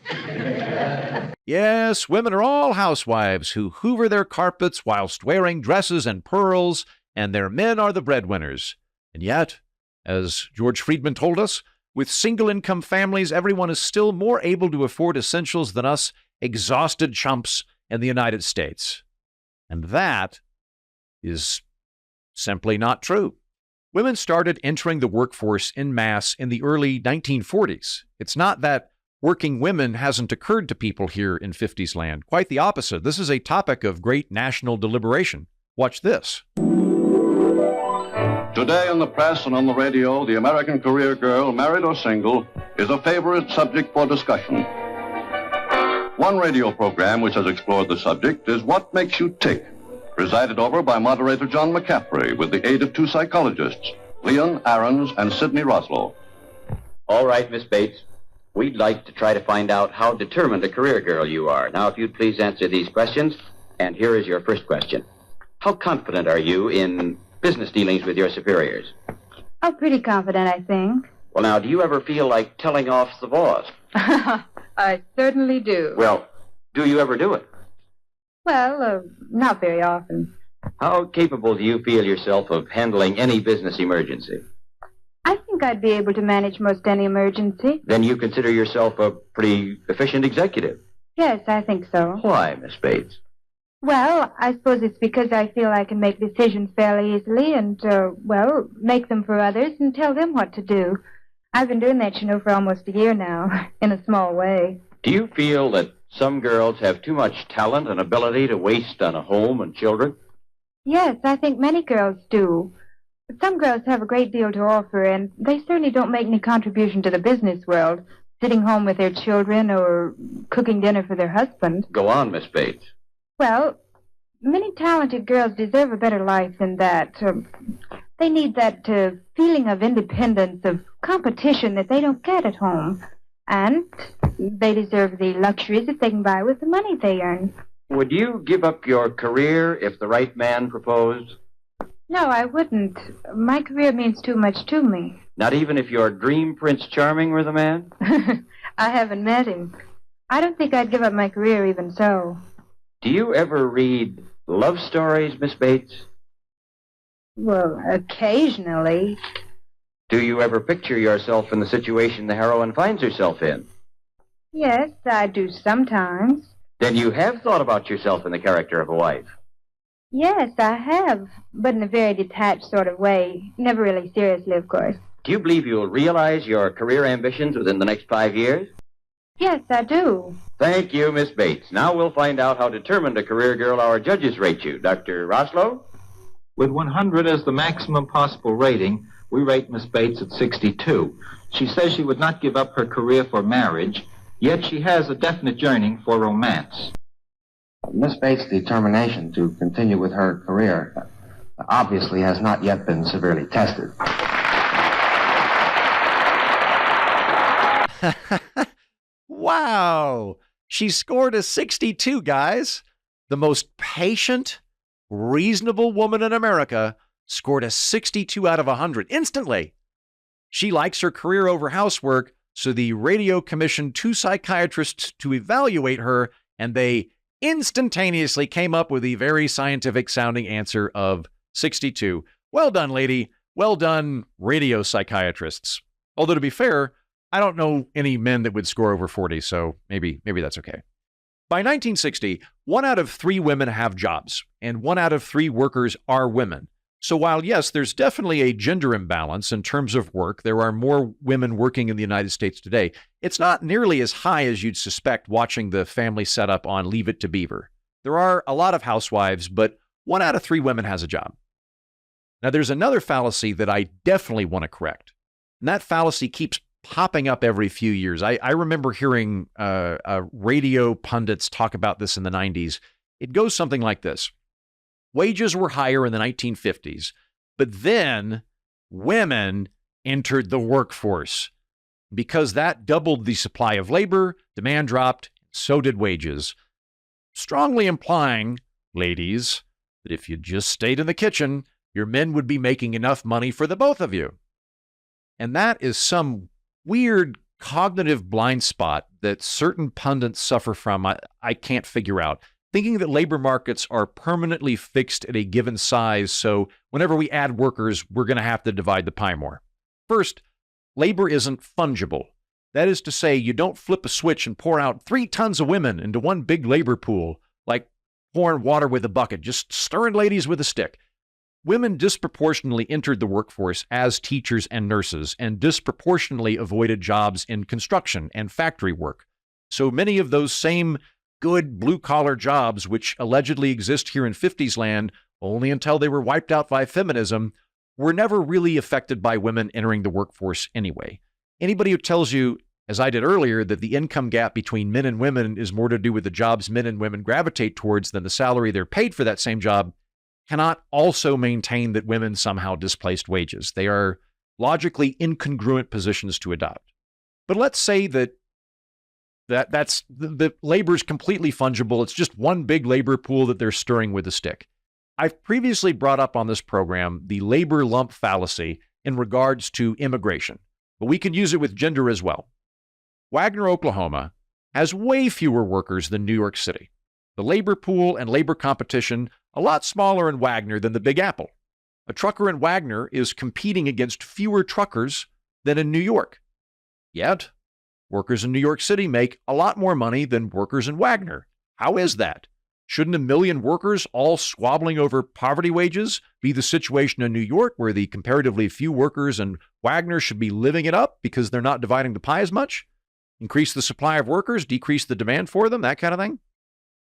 Yes, women are all housewives who hoover their carpets whilst wearing dresses and pearls, and their men are the breadwinners. And yet, as George Friedman told us, with single-income families, everyone is still more able to afford essentials than us exhausted chumps in the United States. And that is simply not true. Women started entering the workforce en masse in the early 1940s. It's not that working women hasn't occurred to people here in 50s land. Quite the opposite. This is a topic of great national deliberation. Watch this. Today in the press and on the radio, the American career girl, married or single, is a favorite subject for discussion. One radio program which has explored the subject is What Makes You Tick, presided over by moderator John McCaffrey with the aid of two psychologists, Leon Aarons and Sidney Roslow. All right, Miss Bates. We'd like to try to find out how determined a career girl you are. Now, if you'd please answer these questions, and here is your first question. How confident are you in business dealings with your superiors? Oh, pretty confident, I think. Well, now, do you ever feel like telling off the boss? I certainly do. Well, do you ever do it? Well, not very often. How capable do you feel yourself of handling any business emergency? I think I'd be able to manage most any emergency. Then you consider yourself a pretty efficient executive. Yes, I think so. Why, Miss Bates? Well, I suppose it's because I feel I can make decisions fairly easily and, make them for others and tell them what to do. I've been doing that, for almost a year now, in a small way. Do you feel that some girls have too much talent and ability to waste on a home and children? Yes, I think many girls do. But some girls have a great deal to offer, and they certainly don't make any contribution to the business world, sitting home with their children or cooking dinner for their husband. Go on, Miss Bates. Well, many talented girls deserve a better life than that. They need that feeling of independence, of competition that they don't get at home. And they deserve the luxuries that they can buy with the money they earn. Would you give up your career if the right man proposed? No, I wouldn't. My career means too much to me. Not even if your dream Prince Charming were the man? I haven't met him. I don't think I'd give up my career even so. Do you ever read love stories, Miss Bates? Well, occasionally. Do you ever picture yourself in the situation the heroine finds herself in? Yes, I do sometimes. Then you have thought about yourself in the character of a wife. Yes, I have, but in a very detached sort of way. Never really seriously, of course. Do you believe you'll realize your career ambitions within the next 5 years? Yes, I do. Thank you, Miss Bates. Now we'll find out how determined a career girl our judges rate you. Dr. Roslow? With 100 as the maximum possible rating, we rate Miss Bates at 62. She says she would not give up her career for marriage, yet she has a definite yearning for romance. Miss Bates' determination to continue with her career obviously has not yet been severely tested. Wow. She scored a 62, guys. The most patient, reasonable woman in America scored a 62 out of 100 instantly. She likes her career over housework, so the radio commissioned 2 psychiatrists to evaluate her, and they instantaneously came up with the very scientific-sounding answer of 62. Well done, lady. Well done, radio psychiatrists. Although, to be fair, I don't know any men that would score over 40, so maybe that's okay. By 1960, 1 out of 3 women have jobs, and 1 out of 3 workers are women. So while, yes, there's definitely a gender imbalance in terms of work, there are more women working in the United States today, it's not nearly as high as you'd suspect watching the family setup on Leave It to Beaver. There are a lot of housewives, but 1 out of 3 women has a job. Now, there's another fallacy that I definitely want to correct, and that fallacy keeps popping up every few years. I remember hearing radio pundits talk about this in the 90s. It goes something like this. Wages were higher in the 1950s, but then women entered the workforce. Because that doubled the supply of labor, demand dropped, so did wages. Strongly implying, ladies, that if you just stayed in the kitchen, your men would be making enough money for the both of you. And that is some weird cognitive blind spot that certain pundits suffer from. I can't figure out. Thinking that labor markets are permanently fixed at a given size, so whenever we add workers, we're going to have to divide the pie more. First, labor isn't fungible. That is to say, you don't flip a switch and pour out 3 tons of women into one big labor pool, like pouring water with a bucket, just stirring ladies with a stick. Women disproportionately entered the workforce as teachers and nurses, and disproportionately avoided jobs in construction and factory work. So many of those same good blue-collar jobs, which allegedly exist here in 50s land only until they were wiped out by feminism, were never really affected by women entering the workforce anyway. Anybody who tells you, as I did earlier, that the income gap between men and women is more to do with the jobs men and women gravitate towards than the salary they're paid for that same job cannot also maintain that women somehow displaced wages. They are logically incongruent positions to adopt. But let's say that's the labor is completely fungible. It's just one big labor pool that they're stirring with a stick. I've previously brought up on this program the labor lump fallacy in regards to immigration, but we can use it with gender as well. Wagner, Oklahoma, has way fewer workers than New York City. The labor pool and labor competition a lot smaller in Wagner than the Big Apple. A trucker in Wagner is competing against fewer truckers than in New York. Yet, workers in New York City make a lot more money than workers in Wagner. How is that? Shouldn't 1 million workers all squabbling over poverty wages be the situation in New York, where the comparatively few workers in Wagner should be living it up because they're not dividing the pie as much? Increase the supply of workers, decrease the demand for them, that kind of thing?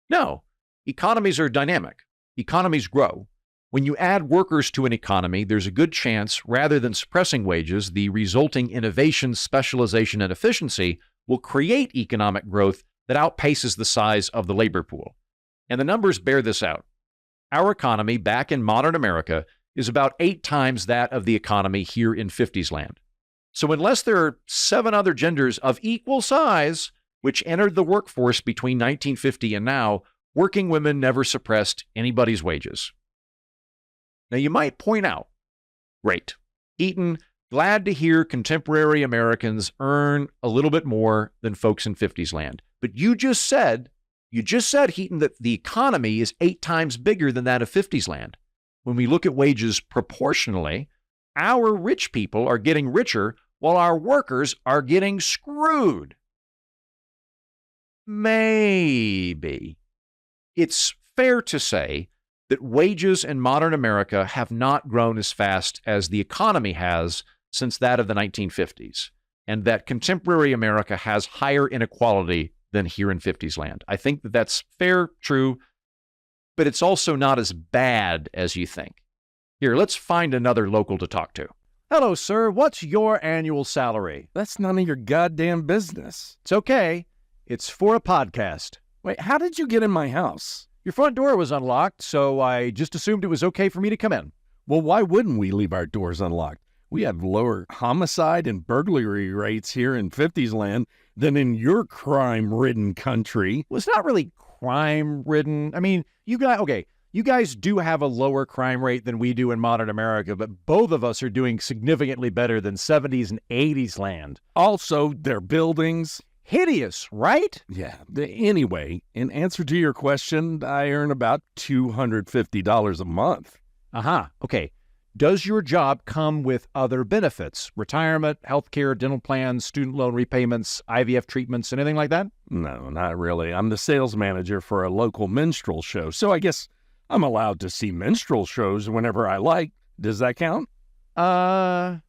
No. Economies are dynamic. Economies grow. When you add workers to an economy, there's a good chance, rather than suppressing wages, the resulting innovation, specialization, and efficiency will create economic growth that outpaces the size of the labor pool. And the numbers bear this out. Our economy back in modern America is about 8 times that of the economy here in 50s land. So unless there are 7 other genders of equal size which entered the workforce between 1950 and now, working women never suppressed anybody's wages. Now you might point out, great, Eaton, Glad to hear contemporary Americans earn a little bit more than folks in 50s land. But you just said, Heaton, that the economy is 8 times bigger than that of 50s land. When we look at wages proportionally, our rich people are getting richer while our workers are getting screwed. Maybe. It's fair to say that wages in modern America have not grown as fast as the economy has since that of the 1950s, and that contemporary America has higher inequality than here in 50s land. I think that that's fair, true, but it's also not as bad as you think. Here, let's find another local to talk to. Hello, sir. What's your annual salary? That's none of your goddamn business. It's okay. It's for a podcast. Wait, how did you get in my house? Your front door was unlocked, so I just assumed it was okay for me to come in. Well, why wouldn't we leave our doors unlocked? We have lower homicide and burglary rates here in 50s land than in your crime-ridden country. Well, it's not really crime-ridden. I mean, you guys do have a lower crime rate than we do in modern America, but both of us are doing significantly better than 70s and 80s land. Also, their buildings. Hideous, right? Yeah. Anyway, in answer to your question, I earn about $250 a month. Okay. Does your job come with other benefits? Retirement, healthcare, dental plans, student loan repayments, IVF treatments, anything like that? No, not really. I'm the sales manager for a local minstrel show, so I guess I'm allowed to see minstrel shows whenever I like. Does that count? In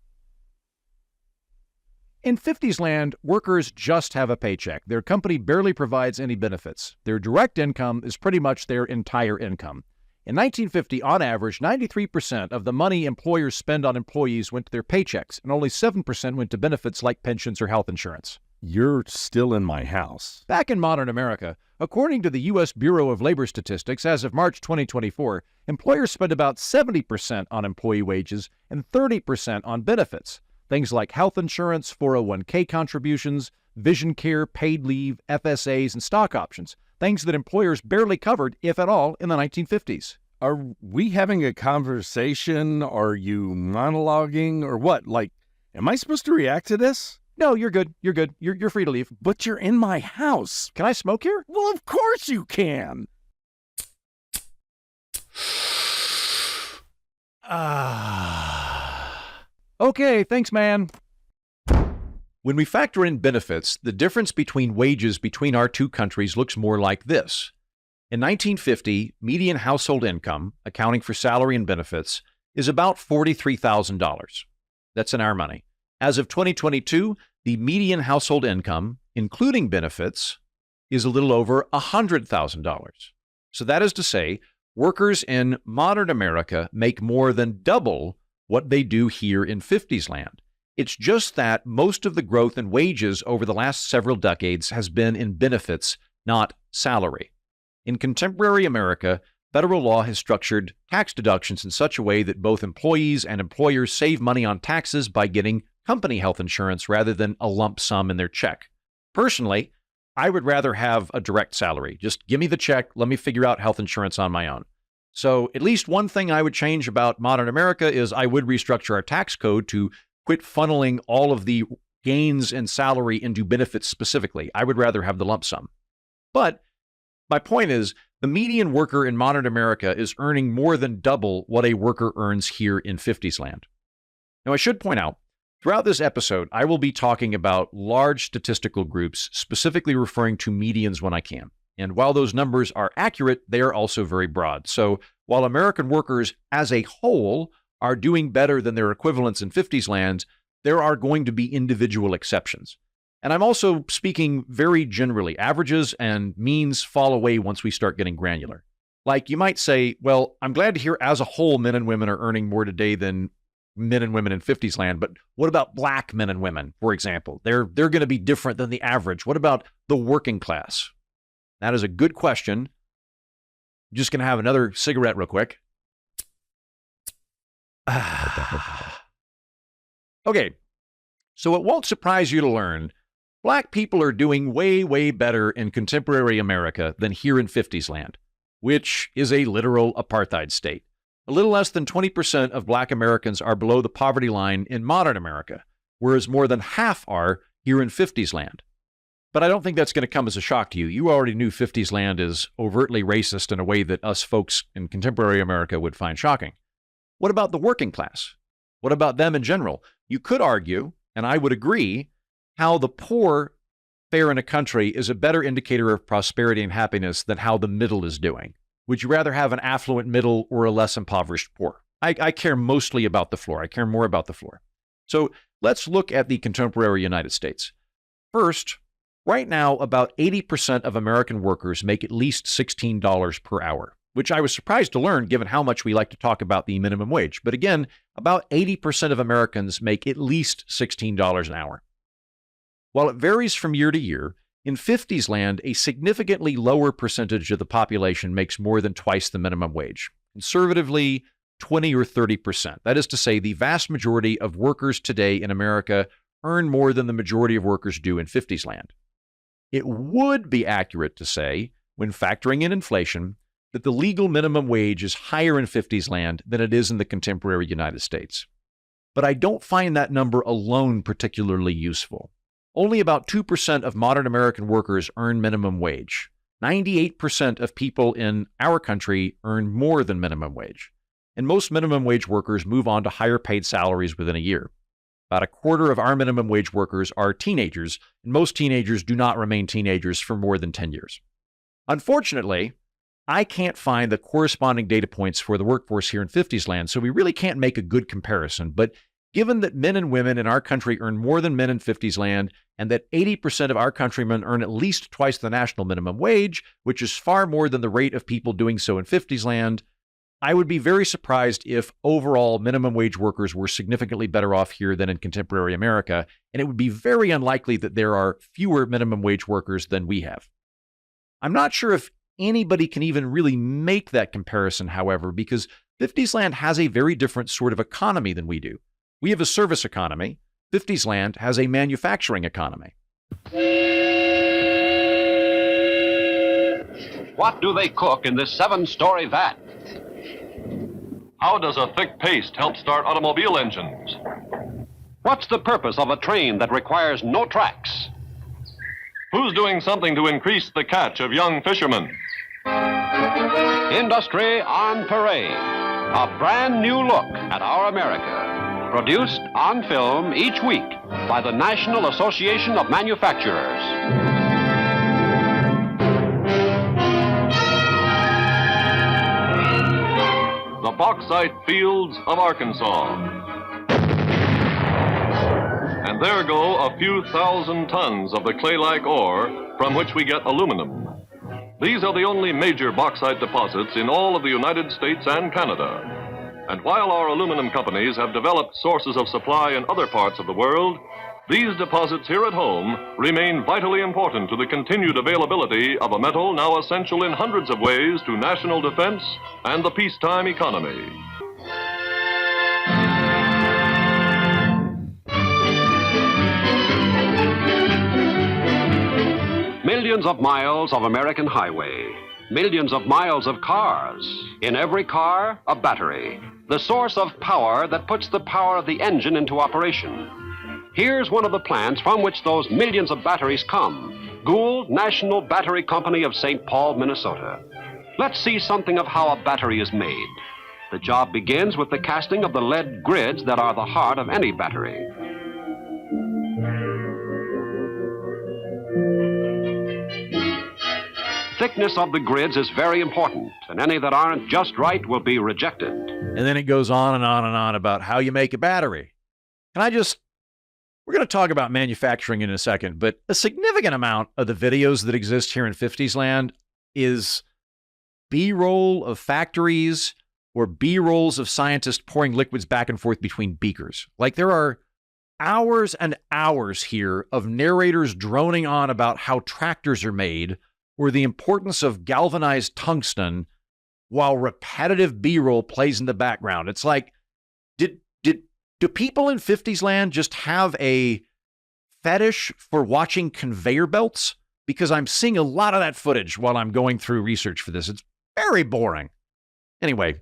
50s land, workers just have a paycheck. Their company barely provides any benefits. Their direct income is pretty much their entire income. In 1950, on average, 93% of the money employers spend on employees went to their paychecks, and only 7% went to benefits like pensions or health insurance. You're still in my house. Back in modern America, according to the U.S. Bureau of Labor Statistics, as of March 2024, employers spend about 70% on employee wages and 30% on benefits. Things like health insurance, 401k contributions, vision care, paid leave, FSAs, and stock options. Things that employers barely covered, if at all, in the 1950s. Are we having a conversation? Are you monologuing? Or what? Like, am I supposed to react to this? No, you're good. You're good. You're free to leave. But you're in my house. Can I smoke here? Well, of course you can. Okay, thanks, man. When we factor in benefits, the difference between wages between our two countries looks more like this. In 1950, median household income, accounting for salary and benefits, is about $43,000. That's in our money. As of 2022, the median household income, including benefits, is a little over $100,000. So that is to say, workers in modern America make more than double what they do here in 50s land. It's just that most of the growth in wages over the last several decades has been in benefits, not salary. In contemporary America, federal law has structured tax deductions in such a way that both employees and employers save money on taxes by getting company health insurance rather than a lump sum in their check. Personally, I would rather have a direct salary. Just give me the check, let me figure out health insurance on my own. So at least one thing I would change about modern America is I would restructure our tax code to quit funneling all of the gains in salary into benefits specifically. I would rather have the lump sum. But my point is, the median worker in modern America is earning more than double what a worker earns here in 50s land. Now, I should point out, throughout this episode, I will be talking about large statistical groups, specifically referring to medians when I can. And while those numbers are accurate, they are also very broad. So while American workers as a whole are doing better than their equivalents in 50s lands, there are going to be individual exceptions. And I'm also speaking very generally. Averages and means fall away once we start getting granular. Like you might say, well, I'm glad to hear as a whole men and women are earning more today than men and women in 50s land, but what about black men and women, for example? They're going to be different than the average. What about the working class? That is a good question. I'm just going to have another cigarette real quick. Okay, so it won't surprise you to learn black people are doing way, way better in contemporary America than here in 50s land, which is a literal apartheid state. A little less than 20% of black Americans are below the poverty line in modern America, whereas more than half are here in 50s land. But I don't think that's going to come as a shock to you. You already knew 50s land is overtly racist in a way that us folks in contemporary America would find shocking. What about the working class? What about them in general? You could argue, and I would agree, how the poor fare in a country is a better indicator of prosperity and happiness than how the middle is doing. Would you rather have an affluent middle or a less impoverished poor? I care mostly about the floor. I care more about the floor. So let's look at the contemporary United States. First, right now, about 80% of American workers make at least $16 per hour, which I was surprised to learn given how much we like to talk about the minimum wage. But again, about 80% of Americans make at least $16 an hour. While it varies from year to year, in 50s land, a significantly lower percentage of the population makes more than twice the minimum wage. Conservatively, 20 or 30%. That is to say, the vast majority of workers today in America earn more than the majority of workers do in 50s land. It would be accurate to say, when factoring in inflation, that the legal minimum wage is higher in 50s land than it is in the contemporary United States. But I don't find that number alone particularly useful. Only about 2% of modern American workers earn minimum wage. 98% of people in our country earn more than minimum wage. And most minimum wage workers move on to higher paid salaries within a year. About a quarter of our minimum wage workers are teenagers, and most teenagers do not remain teenagers for more than 10 years. Unfortunately, I can't find the corresponding data points for the workforce here in 50s land, so we really can't make a good comparison. But given that men and women in our country earn more than men in 50s land, and that 80% of our countrymen earn at least twice the national minimum wage, which is far more than the rate of people doing so in 50s land, I would be very surprised if overall minimum wage workers were significantly better off here than in contemporary America, and it would be very unlikely that there are fewer minimum wage workers than we have. I'm not sure if anybody can even really make that comparison, however, because 50s land has a very different sort of economy than we do. We have a service economy. 50s land has a manufacturing economy. What do they cook in this 7-story vat? How does a thick paste help start automobile engines? What's the purpose of a train that requires no tracks? Who's doing something to increase the catch of young fishermen? Industry on Parade. A brand new look at our America. Produced on film each week by the National Association of Manufacturers. The bauxite fields of Arkansas. And there go a few thousand tons of the clay-like ore from which we get aluminum. These are the only major bauxite deposits in all of the United States and Canada. And while our aluminum companies have developed sources of supply in other parts of the world, these deposits here at home remain vitally important to the continued availability of a metal now essential in hundreds of ways to national defense and the peacetime economy. Millions of miles of American highway. Millions of miles of cars. In every car, a battery. The source of power that puts the power of the engine into operation. Here's one of the plants from which those millions of batteries come. Gould National Battery Company of St. Paul, Minnesota. Let's see something of how a battery is made. The job begins with the casting of the lead grids that are the heart of any battery. Thickness of the grids is very important, and any that aren't just right will be rejected. And then it goes on and on and on about how you make a battery. We're going to talk about manufacturing in a second, but a significant amount of the videos that exist here in 50s land is B-roll of factories or B-rolls of scientists pouring liquids back and forth between beakers. Like there are hours and hours here of narrators droning on about how tractors are made or the importance of galvanized tungsten while repetitive B-roll plays in the background. It's like, do people in 50s land just have a fetish for watching conveyor belts? Because I'm seeing a lot of that footage while I'm going through research for this. It's very boring. Anyway,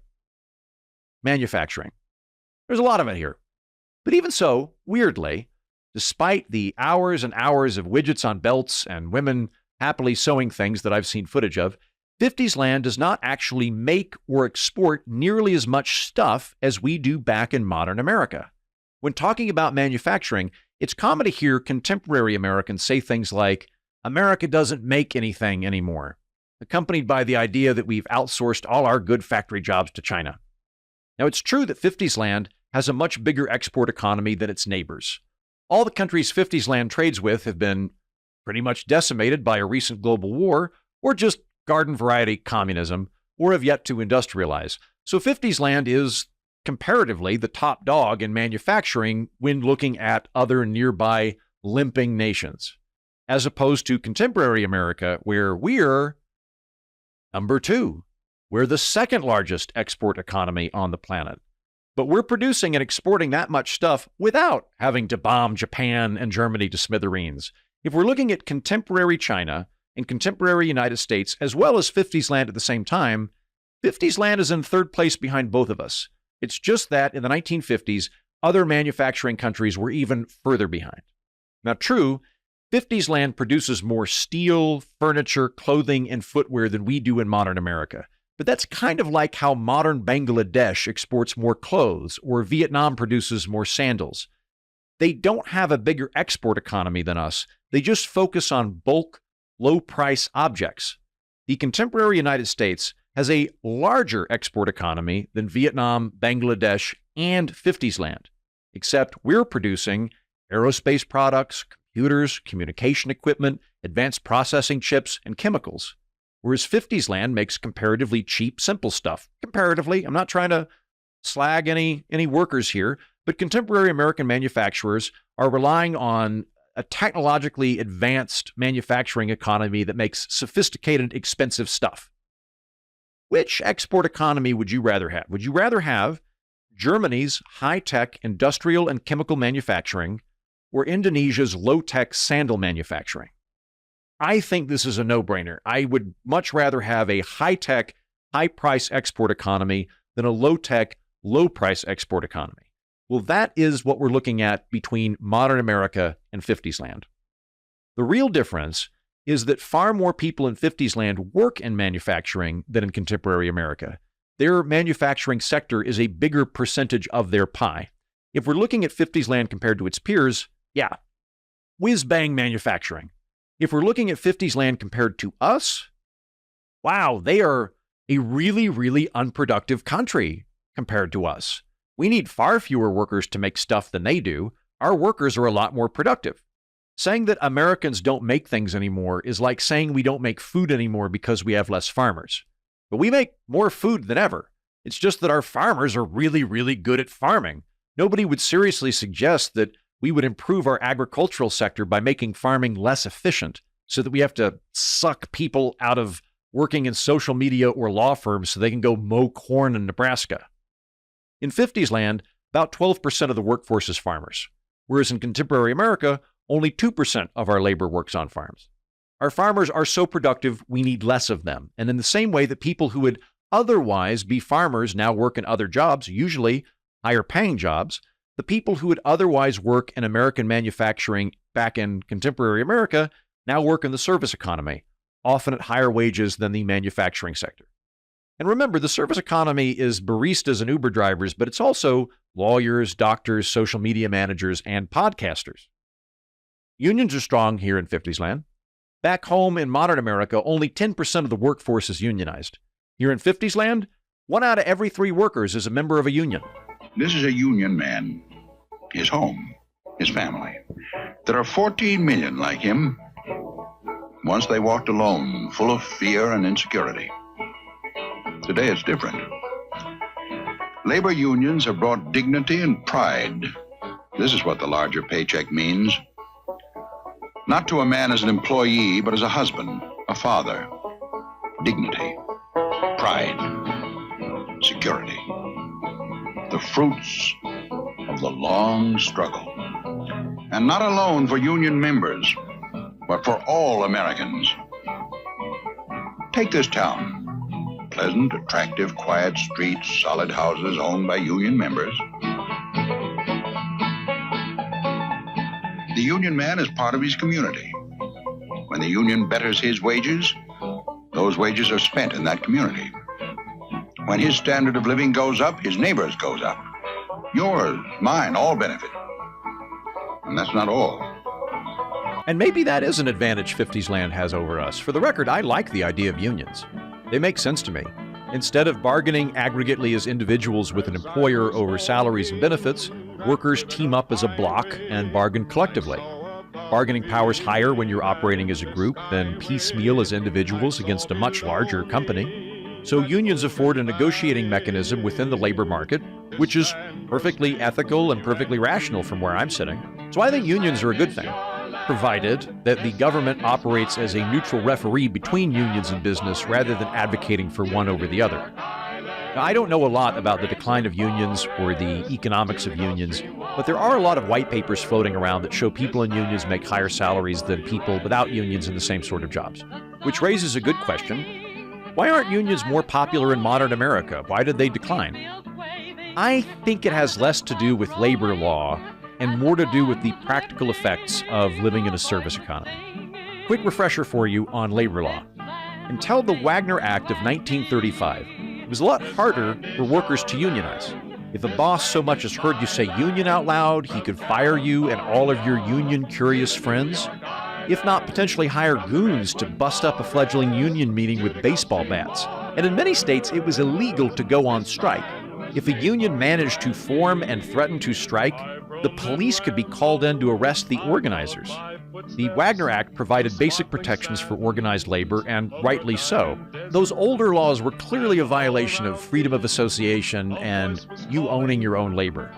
manufacturing. There's a lot of it here. But even so, weirdly, despite the hours and hours of widgets on belts and women happily sewing things that I've seen footage of, 50s land does not actually make or export nearly as much stuff as we do back in modern America. When talking about manufacturing, it's common to hear contemporary Americans say things like, America doesn't make anything anymore, accompanied by the idea that we've outsourced all our good factory jobs to China. Now, it's true that 50s land has a much bigger export economy than its neighbors. All the countries 50s land trades with have been pretty much decimated by a recent global war or just garden variety communism, or have yet to industrialize. So 50s land is comparatively the top dog in manufacturing when looking at other nearby limping nations, as opposed to contemporary America, where we're number 2. We're the second largest export economy on the planet. But we're producing and exporting that much stuff without having to bomb Japan and Germany to smithereens. If we're looking at contemporary China and contemporary United States, as well as 50s land at the same time, 50s land is in third place behind both of us. It's just that in the 1950s, other manufacturing countries were even further behind. Now, true, 50s land produces more steel, furniture, clothing, and footwear than we do in modern America. But that's kind of like how modern Bangladesh exports more clothes, or Vietnam produces more sandals. They don't have a bigger export economy than us. They just focus on bulk, low-price objects. The contemporary United States has a larger export economy than Vietnam, Bangladesh, and 50s land, except we're producing aerospace products, computers, communication equipment, advanced processing chips, and chemicals, whereas 50s land makes comparatively cheap, simple stuff. Comparatively, I'm not trying to slag any workers here, but contemporary American manufacturers are relying on a technologically advanced manufacturing economy that makes sophisticated, expensive stuff. Which export economy would you rather have? Would you rather have Germany's high-tech industrial and chemical manufacturing or Indonesia's low-tech sandal manufacturing? I think this is a no-brainer. I would much rather have a high-tech, high-price export economy than a low-tech, low-price export economy. Well, that is what we're looking at between modern America and 50s land. The real difference is that far more people in 50s land work in manufacturing than in contemporary America. Their manufacturing sector is a bigger percentage of their pie. If we're looking at 50s land compared to its peers, yeah, whiz-bang manufacturing. If we're looking at 50s land compared to us, wow, they are a really, really unproductive country compared to us. We need far fewer workers to make stuff than they do. Our workers are a lot more productive. Saying that Americans don't make things anymore is like saying we don't make food anymore because we have less farmers. But we make more food than ever. It's just that our farmers are really, really good at farming. Nobody would seriously suggest that we would improve our agricultural sector by making farming less efficient so that we have to suck people out of working in social media or law firms so they can go mow corn in Nebraska. In 50s land, about 12% of the workforce is farmers, whereas in contemporary America, only 2% of our labor works on farms. Our farmers are so productive, we need less of them. And in the same way that people who would otherwise be farmers now work in other jobs, usually higher paying jobs, the people who would otherwise work in American manufacturing back in contemporary America now work in the service economy, often at higher wages than the manufacturing sector. And remember, the service economy is baristas and Uber drivers, but it's also lawyers, doctors, social media managers, and podcasters. Unions are strong here in 50s land. Back home in modern America, only 10% of the workforce is unionized. Here in 50s land, 1 out of every 3 workers is a member of a union. This is a union man, his home, his family. There are 14 million like him. Once they walked alone, full of fear and insecurity. Today it's different. Labor unions have brought dignity and pride. This is what the larger paycheck means. Not to a man as an employee, but as a husband, a father. Dignity, pride, security. The fruits of the long struggle. And not alone for union members, but for all Americans. Take this town. pleasant, attractive, quiet streets, solid houses owned by union members. The union man is part of his community. When the union betters his wages, those wages are spent in that community. When his standard of living goes up, his neighbors goes up. Yours, mine, all benefit. And that's not all. And maybe that is an advantage 50s land has over us. For the record, I like the idea of unions. They make sense to me. Instead of bargaining aggregately as individuals with an employer over salaries and benefits, workers team up as a block and bargain collectively. Bargaining power's higher when you're operating as a group than piecemeal as individuals against a much larger company. So unions afford a negotiating mechanism within the labor market, which is perfectly ethical and perfectly rational from where I'm sitting. So I think unions are a good thing, provided that the government operates as a neutral referee between unions and business rather than advocating for one over the other. Now, I don't know a lot about the decline of unions or the economics of unions, but there are a lot of white papers floating around that show people in unions make higher salaries than people without unions in the same sort of jobs, which raises a good question. Why aren't unions more popular in modern America? Why did they decline? I think it has less to do with labor law and more to do with the practical effects of living in a service economy. Quick refresher for you on labor law. Until the Wagner Act of 1935, it was a lot harder for workers to unionize. If a boss so much as heard you say union out loud, he could fire you and all of your union-curious friends, if not potentially hire goons to bust up a fledgling union meeting with baseball bats. And in many states, it was illegal to go on strike. If a union managed to form and threaten to strike, the police could be called in to arrest the organizers. The Wagner Act provided basic protections for organized labor, and rightly so. Those older laws were clearly a violation of freedom of association and you owning your own labor.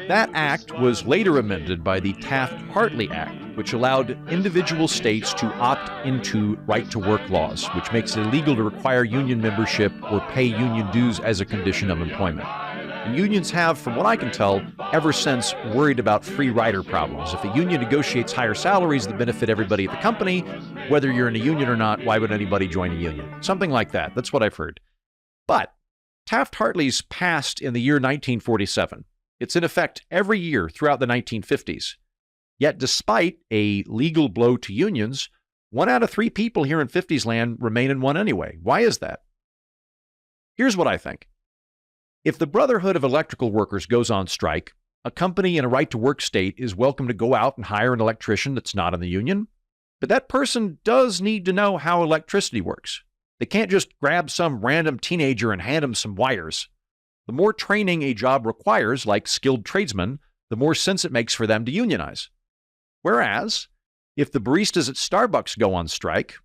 That act was later amended by the Taft-Hartley Act, which allowed individual states to opt into right-to-work laws, which makes it illegal to require union membership or pay union dues as a condition of employment. And unions have, from what I can tell, ever since worried about free rider problems. If a union negotiates higher salaries that benefit everybody at the company, whether you're in a union or not, why would anybody join a union? Something like that. That's what I've heard. But Taft-Hartley's passed in the year 1947. It's in effect every year throughout the 1950s. Yet despite a legal blow to unions, 1 out of 3 people here in 50s land remain in one anyway. Why is that? Here's what I think. If the Brotherhood of Electrical Workers goes on strike, a company in a right-to-work state is welcome to go out and hire an electrician that's not in the union. But that person does need to know how electricity works. They can't just grab some random teenager and hand him some wires. The more training a job requires, like skilled tradesmen, the more sense it makes for them to unionize. Whereas, if the baristas at Starbucks go on strike,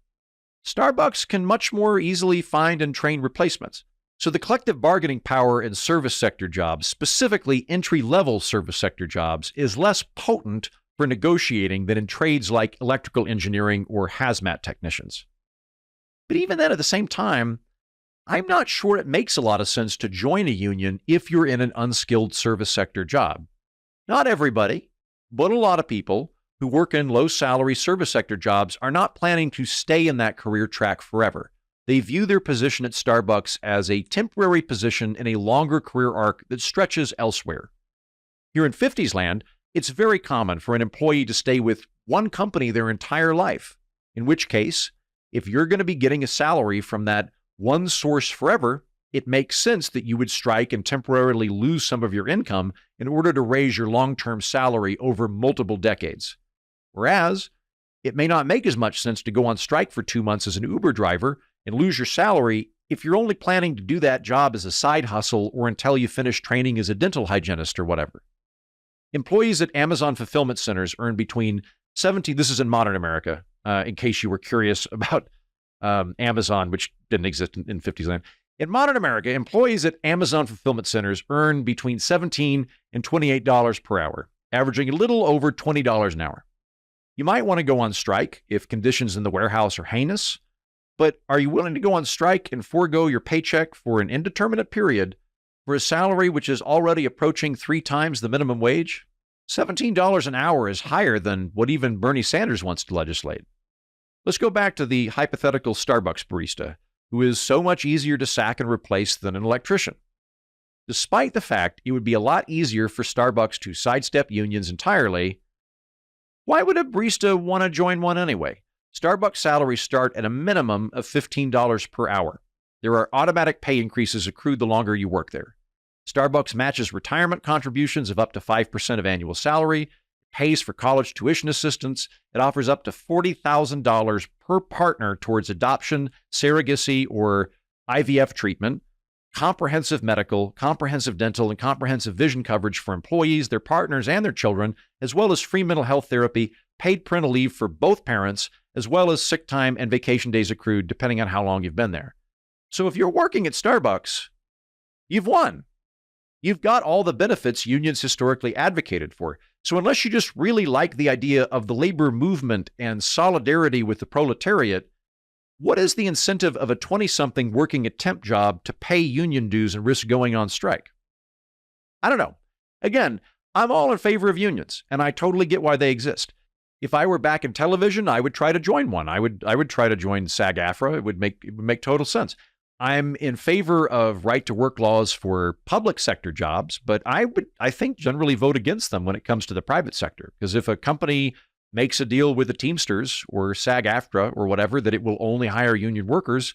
Starbucks can much more easily find and train replacements. So the collective bargaining power in service sector jobs, specifically entry-level service sector jobs, is less potent for negotiating than in trades like electrical engineering or hazmat technicians. But even then, at the same time, I'm not sure it makes a lot of sense to join a union if you're in an unskilled service sector job. Not everybody, but a lot of people who work in low-salary service sector jobs are not planning to stay in that career track forever. They view their position at Starbucks as a temporary position in a longer career arc that stretches elsewhere. Here in 50s land, it's very common for an employee to stay with one company their entire life, in which case, if you're going to be getting a salary from that one source forever, it makes sense that you would strike and temporarily lose some of your income in order to raise your long-term salary over multiple decades. Whereas, it may not make as much sense to go on strike for 2 months as an Uber driver and lose your salary if you're only planning to do that job as a side hustle or until you finish training as a dental hygienist or whatever. Employees at Amazon fulfillment centers earn between this is in modern America, in case you were curious about Amazon, which didn't exist in 50s land. In modern America, employees at Amazon fulfillment centers earn between $17 and $28 per hour, averaging a little over $20 an hour. You might want to go on strike if conditions in the warehouse are heinous, but are you willing to go on strike and forego your paycheck for an indeterminate period for a salary which is already approaching 3 times the minimum wage? $17 an hour is higher than what even Bernie Sanders wants to legislate. Let's go back to the hypothetical Starbucks barista. who is so much easier to sack and replace than an electrician. Despite the fact it would be a lot easier for Starbucks to sidestep unions entirely, why would a barista want to join one anyway? Starbucks salaries start at a minimum of $15 per hour. There are automatic pay increases accrued the longer you work there. Starbucks matches retirement contributions of up to 5% of annual salary, pays for college tuition assistance. It offers up to $40,000 per partner towards adoption, surrogacy, or IVF treatment, comprehensive medical, comprehensive dental, and comprehensive vision coverage for employees, their partners, and their children, as well as free mental health therapy, paid parental leave for both parents, as well as sick time and vacation days accrued, depending on how long you've been there. So if you're working at Starbucks, you've won. You've got all the benefits unions historically advocated for. So unless you just really like the idea of the labor movement and solidarity with the proletariat, what is the incentive of a 20-something working a temp job to pay union dues and risk going on strike? I don't know. Again, I'm all in favor of unions, and I totally get why they exist. If I were back in television, I would try to join one. I would try to join SAG-AFTRA. It would make total sense. I'm in favor of right-to-work laws for public sector jobs, but I think, generally vote against them when it comes to the private sector. Because if a company makes a deal with the Teamsters or SAG-AFTRA or whatever that it will only hire union workers,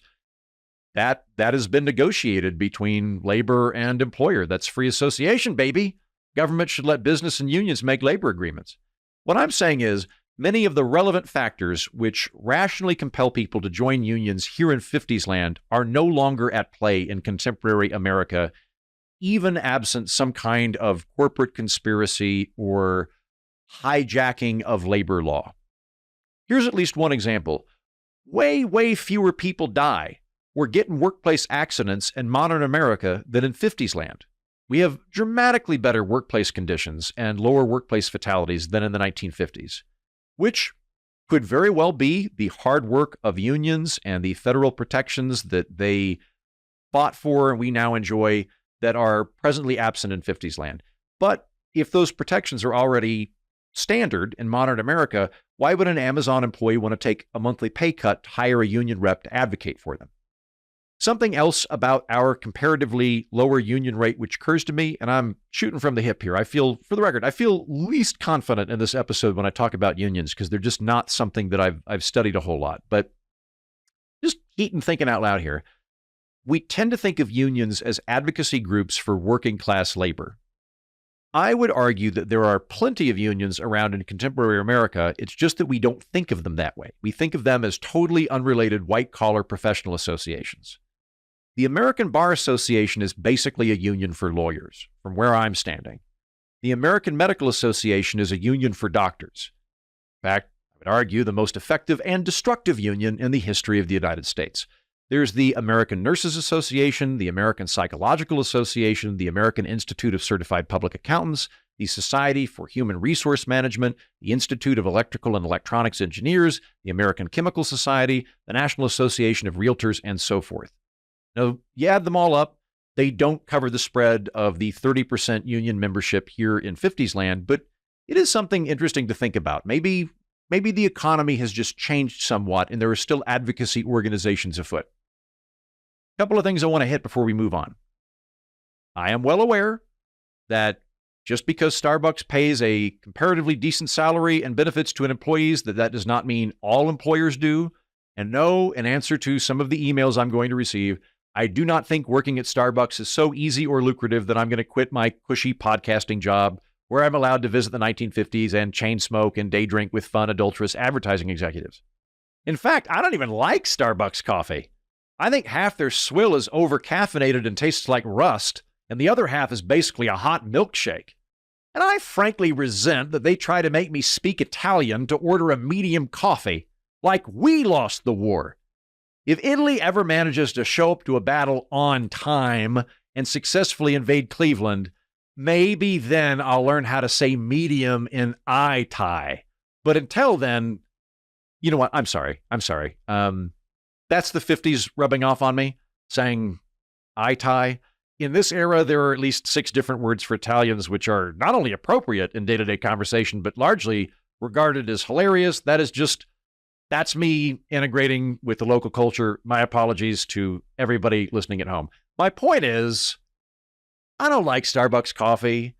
that has been negotiated between labor and employer. That's free association, baby. Government should let business and unions make labor agreements. What I'm saying is, many of the relevant factors which rationally compel people to join unions here in 50s land are no longer at play in contemporary America, even absent some kind of corporate conspiracy or hijacking of labor law. Here's at least one example. Way fewer people die or get in workplace accidents in modern America than in 50s land. We have dramatically better workplace conditions and lower workplace fatalities than in the 1950s. Which could very well be the hard work of unions and the federal protections that they fought for and we now enjoy that are presently absent in 50s land. But if those protections are already standard in modern America, why would an Amazon employee want to take a monthly pay cut to hire a union rep to advocate for them? Something else about our comparatively lower union rate, which occurs to me, and I'm shooting from the hip here. For the record, I feel least confident in this episode when I talk about unions because they're just not something that I've studied a whole lot. But just heating thinking out loud here, we tend to think of unions as advocacy groups for working class labor. I would argue that there are plenty of unions around in contemporary America. It's just that we don't think of them that way. We think of them as totally unrelated white-collar professional associations. The American Bar Association is basically a union for lawyers, from where I'm standing. The American Medical Association is a union for doctors. In fact, I would argue the most effective and destructive union in the history of the United States. There's the American Nurses Association, the American Psychological Association, the American Institute of Certified Public Accountants, the Society for Human Resource Management, the Institute of Electrical and Electronics Engineers, the American Chemical Society, the National Association of Realtors, and so forth. Now, you add them all up, they don't cover the spread of the 30% union membership here in 50s land, but it is something interesting to think about. Maybe the economy has just changed somewhat and there are still advocacy organizations afoot. A couple of things I want to hit before we move on. I am well aware that just because Starbucks pays a comparatively decent salary and benefits to an employees, that does not mean all employers do. And no, in answer to some of the emails I'm going to receive, I do not think working at Starbucks is so easy or lucrative that I'm going to quit my cushy podcasting job where I'm allowed to visit the 1950s and chain smoke and day drink with fun, adulterous advertising executives. In fact, I don't even like Starbucks coffee. I think half their swill is over-caffeinated and tastes like rust, and the other half is basically a hot milkshake. And I frankly resent that they try to make me speak Italian to order a medium coffee, like we lost the war. If Italy ever manages to show up to a battle on time and successfully invade Cleveland, maybe then I'll learn how to say medium in I-tie. But until then, you know what? I'm sorry. That's the 50s rubbing off on me, saying I-tie. In this era, there are at least 6 different words for Italians, which are not only appropriate in day-to-day conversation, but largely regarded as hilarious. That's That's me integrating with the local culture. My apologies to everybody listening at home. My point is, I don't like Starbucks coffee.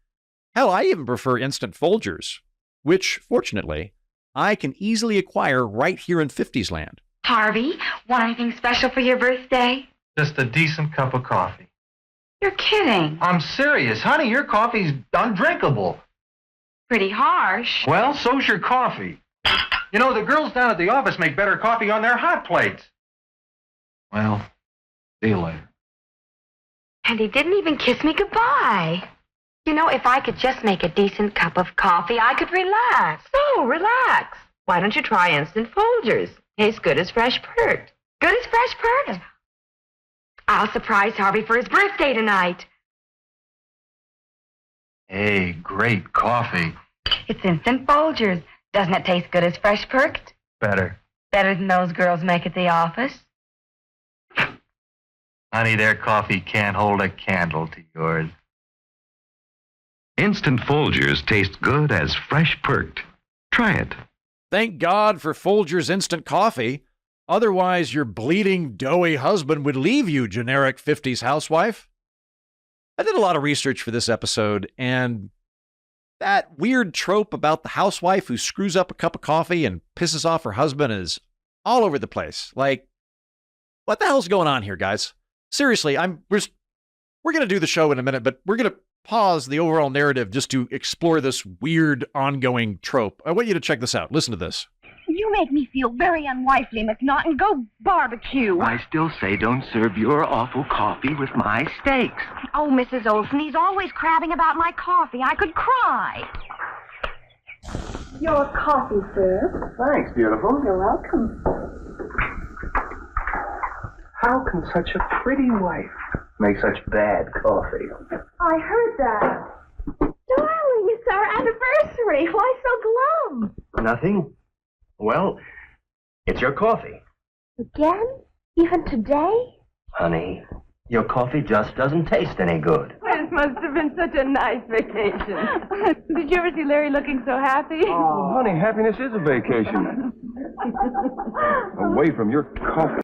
Hell, I even prefer instant Folgers, which, fortunately, I can easily acquire right here in 50s land. Harvey, want anything special for your birthday? Just a decent cup of coffee. You're kidding. I'm serious. Honey, your coffee's undrinkable. Pretty harsh. Well, so's your coffee. You know, the girls down at the office make better coffee on their hot plates. Well, see you later. And he didn't even kiss me goodbye. You know, if I could just make a decent cup of coffee, I could relax. So, relax. Why don't you try instant Folgers? Tastes good as fresh perked. Good as fresh perked. I'll surprise Harvey for his birthday tonight. Hey, great coffee. It's instant Folgers. Doesn't it taste good as fresh perked? Better. Better than those girls make at the office? Honey, their coffee can't hold a candle to yours. Instant Folgers taste good as fresh perked. Try it. Thank God for Folgers instant coffee. Otherwise, your bleeding, doughy husband would leave you, generic 50s housewife. I did a lot of research for this episode, and that weird trope about the housewife who screws up a cup of coffee and pisses off her husband is all over the place. Like, what the hell's going on here, guys? Seriously, we're going to do the show in a minute, but we're going to pause the overall narrative just to explore this weird ongoing trope. I want you to check this out. Listen to this. You make me feel very unwifely, McNaughton. Go barbecue. I still say don't serve your awful coffee with my steaks. Oh, Mrs. Olson, he's always crabbing about my coffee. I could cry. Your coffee, sir. Thanks, beautiful. You're welcome. How can such a pretty wife make such bad coffee? I heard that. Darling, it's our anniversary. Why so glum? Nothing. Well, it's your coffee. Again? Even today? Honey, your coffee just doesn't taste any good. This must have been such a nice vacation. Did you ever see Larry looking so happy? Oh, honey, happiness is a vacation. Away from your coffee.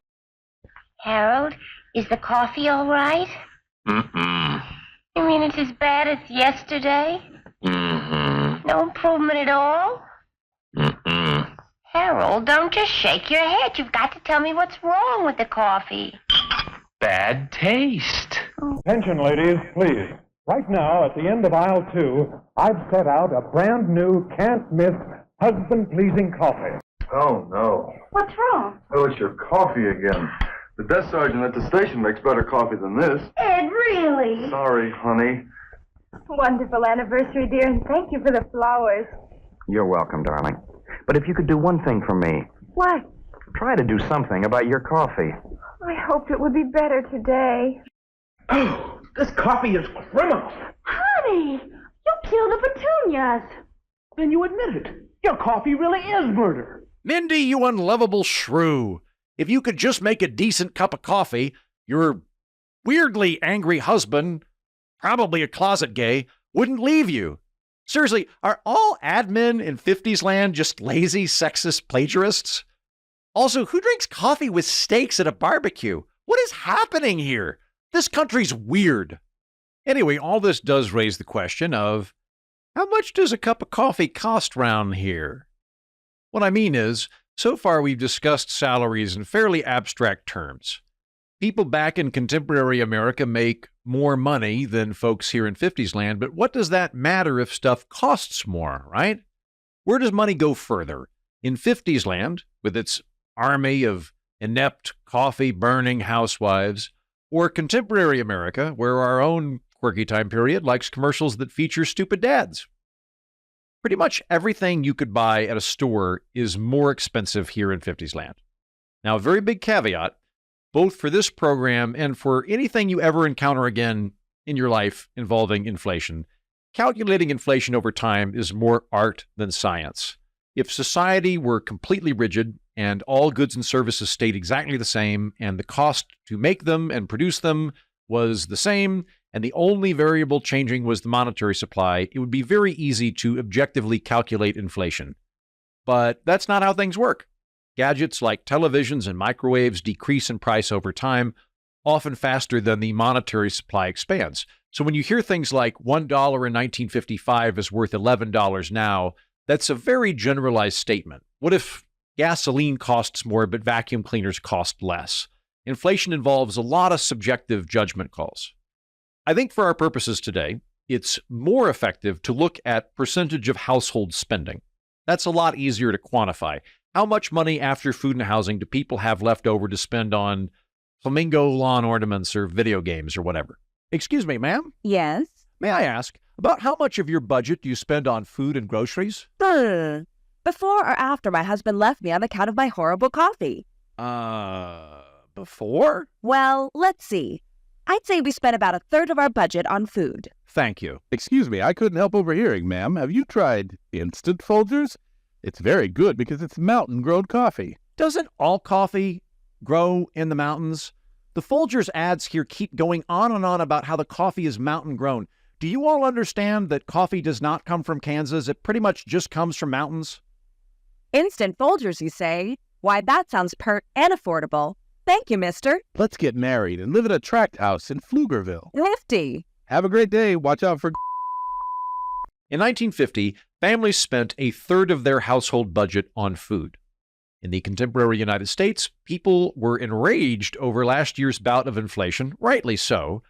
Harold, is the coffee all right? Mm-mm. You mean it's as bad as yesterday? Mm-hmm. No improvement at all? Mm-mm. Harold, don't just shake your head. You've got to tell me what's wrong with the coffee. Bad taste. Attention, ladies, please. Right now, at the end of aisle 2, I've set out a brand new, can't-miss, husband-pleasing coffee. Oh, no. What's wrong? Oh, it's your coffee again. The desk sergeant at the station makes better coffee than this. Ed, really? Sorry, honey. Wonderful anniversary, dear, and thank you for the flowers. You're welcome, darling. But if you could do one thing for me, What? try to do something about your coffee. I hoped it would be better today. Oh, this coffee is criminal. Honey, you killed the petunias. Then you admit it. Your coffee really is murder. Mindy, you unlovable shrew. If you could just make a decent cup of coffee, your weirdly angry husband, probably a closet gay, wouldn't leave you. Seriously, are all admin in 50s land just lazy, sexist plagiarists? Also, who drinks coffee with steaks at a barbecue? What is happening here? This country's weird. Anyway, all this does raise the question of, how much does a cup of coffee cost round here? What I mean is, so far we've discussed salaries in fairly abstract terms. People back in contemporary America make more money than folks here in 50s land, but what does that matter if stuff costs more, right? Where does money go further? In 50s land, with its army of inept, coffee-burning housewives, or contemporary America, where our own quirky time period likes commercials that feature stupid dads? Pretty much everything you could buy at a store is more expensive here in 50s land. Now, a very big caveat, both for this program and for anything you ever encounter again in your life involving inflation, calculating inflation over time is more art than science. If society were completely rigid and all goods and services stayed exactly the same, and the cost to make them and produce them was the same, and the only variable changing was the monetary supply, it would be very easy to objectively calculate inflation. But that's not how things work. Gadgets like televisions and microwaves decrease in price over time, often faster than the monetary supply expands. So when you hear things like $1 in 1955 is worth $11 now, that's a very generalized statement. What if gasoline costs more but vacuum cleaners cost less? Inflation involves a lot of subjective judgment calls. I think for our purposes today, it's more effective to look at percentage of household spending. That's a lot easier to quantify. How much money after food and housing do people have left over to spend on flamingo lawn ornaments or video games or whatever? Excuse me, ma'am? Yes? May I ask, about how much of your budget do you spend on food and groceries? Before or after my husband left me on account of my horrible coffee? Before? Well, let's see. I'd say we spent about a third of our budget on food. Thank you. Excuse me, I couldn't help overhearing, ma'am. Have you tried instant Folgers? It's very good because it's mountain-grown coffee. Doesn't all coffee grow in the mountains? The Folgers ads here keep going on and on about how the coffee is mountain-grown. Do you all understand that coffee does not come from Kansas? It pretty much just comes from mountains. Instant Folgers, you say? Why, that sounds pert and affordable. Thank you, mister. Let's get married and live in a tract house in Pflugerville. Nifty. Have a great day. Watch out for... In 1950, families spent a third of their household budget on food. In the contemporary United States, people were enraged over last year's bout of inflation, rightly so,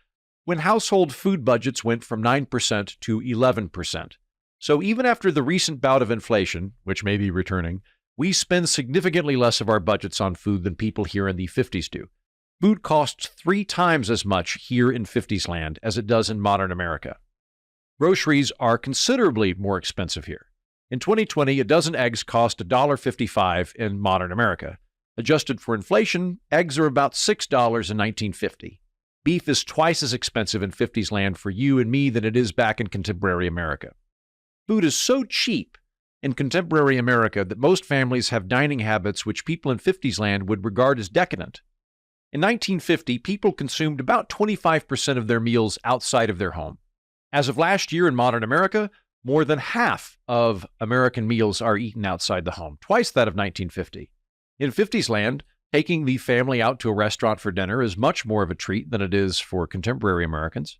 when household food budgets went from 9% to 11%. So even after the recent bout of inflation, which may be returning, we spend significantly less of our budgets on food than people here in the 50s do. Food costs 3 times as much here in 50s land as it does in modern America. Groceries are considerably more expensive here. In 2020, a dozen eggs cost $1.55 in modern America. Adjusted for inflation, eggs are about $6 in 1950. Beef is twice as expensive in 50s land for you and me than it is back in contemporary America. Food is so cheap in contemporary America that most families have dining habits which people in 50s land would regard as decadent. In 1950, people consumed about 25% of their meals outside of their home. As of last year in modern America, more than half of American meals are eaten outside the home, twice that of 1950. In 50s land, taking the family out to a restaurant for dinner is much more of a treat than it is for contemporary Americans.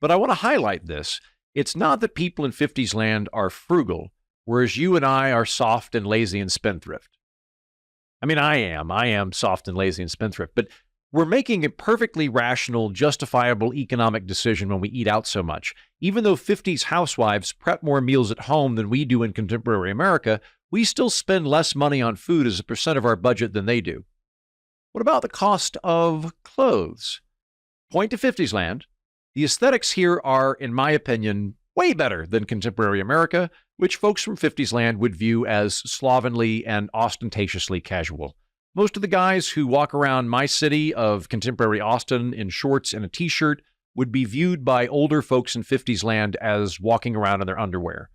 But I want to highlight this. It's not that people in 50s land are frugal, whereas you and I are soft and lazy and spendthrift. I mean, I am soft and lazy and spendthrift, but we're making a perfectly rational, justifiable economic decision when we eat out so much. Even though 50s housewives prep more meals at home than we do in contemporary America, we still spend less money on food as a percent of our budget than they do. What about the cost of clothes? Point to 50s land. The aesthetics here are, in my opinion, way better than contemporary America, which folks from 50s land would view as slovenly and ostentatiously casual. Most of the guys who walk around my city of contemporary Austin in shorts and a t-shirt would be viewed by older folks in 50s land as walking around in their underwear.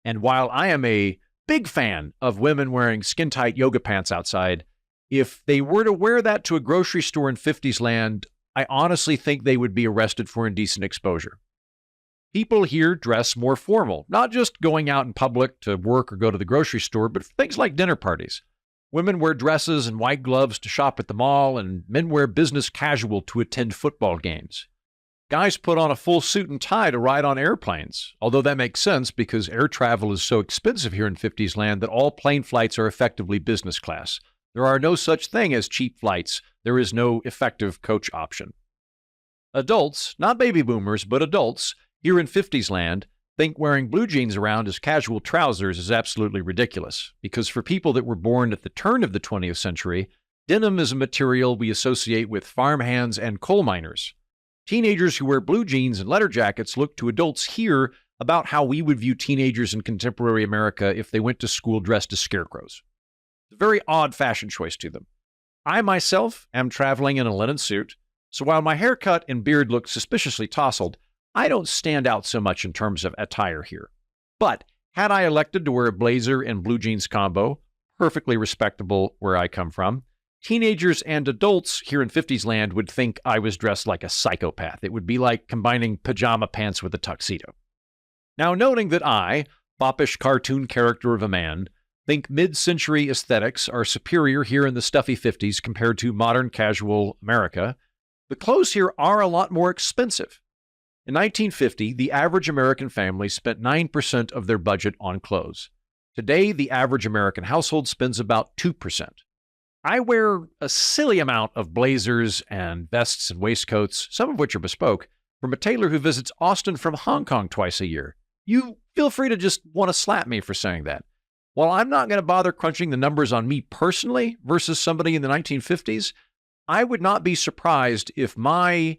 And while I am a big fan of women wearing skin-tight yoga pants outside, if they were to wear that to a grocery store in 50s land, I honestly think they would be arrested for indecent exposure. People here dress more formal, not just going out in public to work or go to the grocery store, but for things like dinner parties. Women wear dresses and white gloves to shop at the mall, and men wear business casual to attend football games. Guys put on a full suit and tie to ride on airplanes, although that makes sense because air travel is so expensive here in 50s land that all plane flights are effectively business class. There are no such thing as cheap flights. There is no effective coach option. Adults, not baby boomers, but adults, here in 50s land, think wearing blue jeans around as casual trousers is absolutely ridiculous, because for people that were born at the turn of the 20th century, denim is a material we associate with farmhands and coal miners. Teenagers who wear blue jeans and leather jackets look to adults here about how we would view teenagers in contemporary America if they went to school dressed as scarecrows. It's a very odd fashion choice to them. I myself am traveling in a linen suit, so while my haircut and beard look suspiciously tousled, I don't stand out so much in terms of attire here. But had I elected to wear a blazer and blue jeans combo, perfectly respectable where I come from, teenagers and adults here in 50s land would think I was dressed like a psychopath. It would be like combining pajama pants with a tuxedo. Now, noting that I, foppish cartoon character of a man, Think mid-century aesthetics are superior here in the stuffy 50s compared to modern casual America. The clothes here are a lot more expensive. In 1950, the average American family spent 9% of their budget on clothes. Today, the average American household spends about 2%. I wear a silly amount of blazers and vests and waistcoats, some of which are bespoke, from a tailor who visits Austin from Hong Kong twice a year. You feel free to just want to slap me for saying that. While I'm not going to bother crunching the numbers on me personally versus somebody in the 1950s, I would not be surprised if my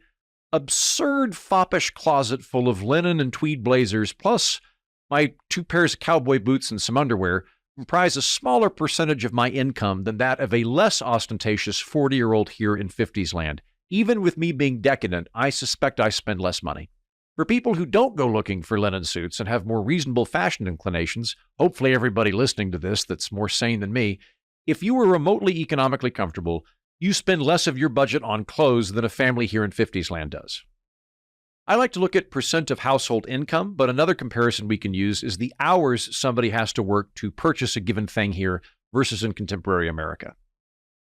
absurd foppish closet full of linen and tweed blazers, plus my 2 pairs of cowboy boots and some underwear, comprise a smaller percentage of my income than that of a less ostentatious 40-year-old here in 50s land. Even with me being decadent, I suspect I spend less money. For people who don't go looking for linen suits and have more reasonable fashion inclinations, hopefully everybody listening to this that's more sane than me, if you were remotely economically comfortable, you spend less of your budget on clothes than a family here in 50s land does. I like to look at percent of household income, but another comparison we can use is the hours somebody has to work to purchase a given thing here versus in contemporary America.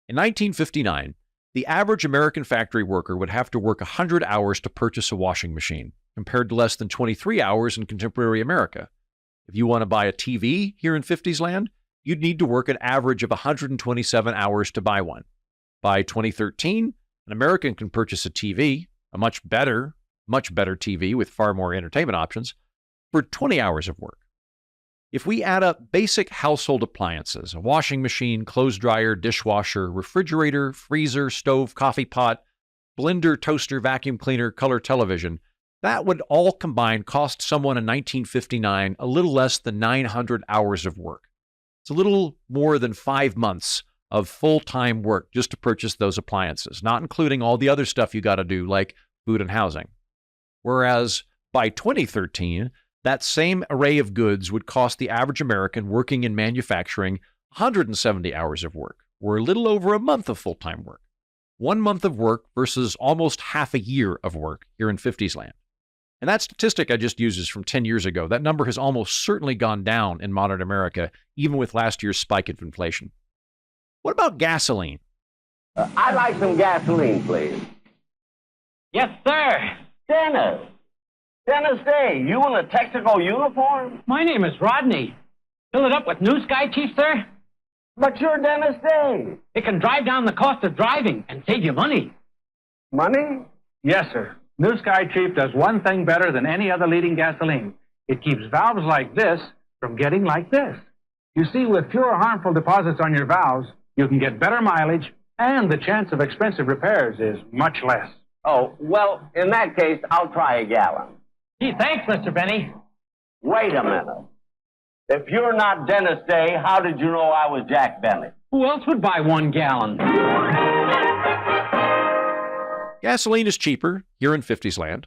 In 1959, the average American factory worker would have to work 100 hours to purchase a washing machine, compared to less than 23 hours in contemporary America. If you want to buy a TV here in 50s land, you'd need to work an average of 127 hours to buy one. By 2013, an American can purchase a TV, a much better TV with far more entertainment options, for 20 hours of work. If we add up basic household appliances, a washing machine, clothes dryer, dishwasher, refrigerator, freezer, stove, coffee pot, blender, toaster, vacuum cleaner, color television, that would all combined cost someone in 1959 a little less than 900 hours of work. It's a little more than 5 months of full-time work just to purchase those appliances, not including all the other stuff you got to do like food and housing. Whereas by 2013, that same array of goods would cost the average American working in manufacturing 170 hours of work, or a little over a month of full-time work. 1 month of work versus almost half a year of work here in 50s land. And that statistic I just used is from 10 years ago. That number has almost certainly gone down in modern America, even with last year's spike of inflation. What about gasoline? I'd like some gasoline, please. Yes, sir. Dennis. Dennis Day, you in a technical uniform? My name is Rodney. Fill it up with New Sky, Chief, sir? But you're Dennis Day. It can drive down the cost of driving and save you money. Money? Yes, sir. New Sky Chief does one thing better than any other leading gasoline. It keeps valves like this from getting like this. You see, with fewer harmful deposits on your valves, you can get better mileage, and the chance of expensive repairs is much less. Oh, well, in that case, I'll try a gallon. Gee, thanks, Mr. Benny. Wait a minute. If you're not Dennis Day, how did you know I was Jack Benny? Who else would buy 1 gallon? Gasoline is cheaper here in 50s land.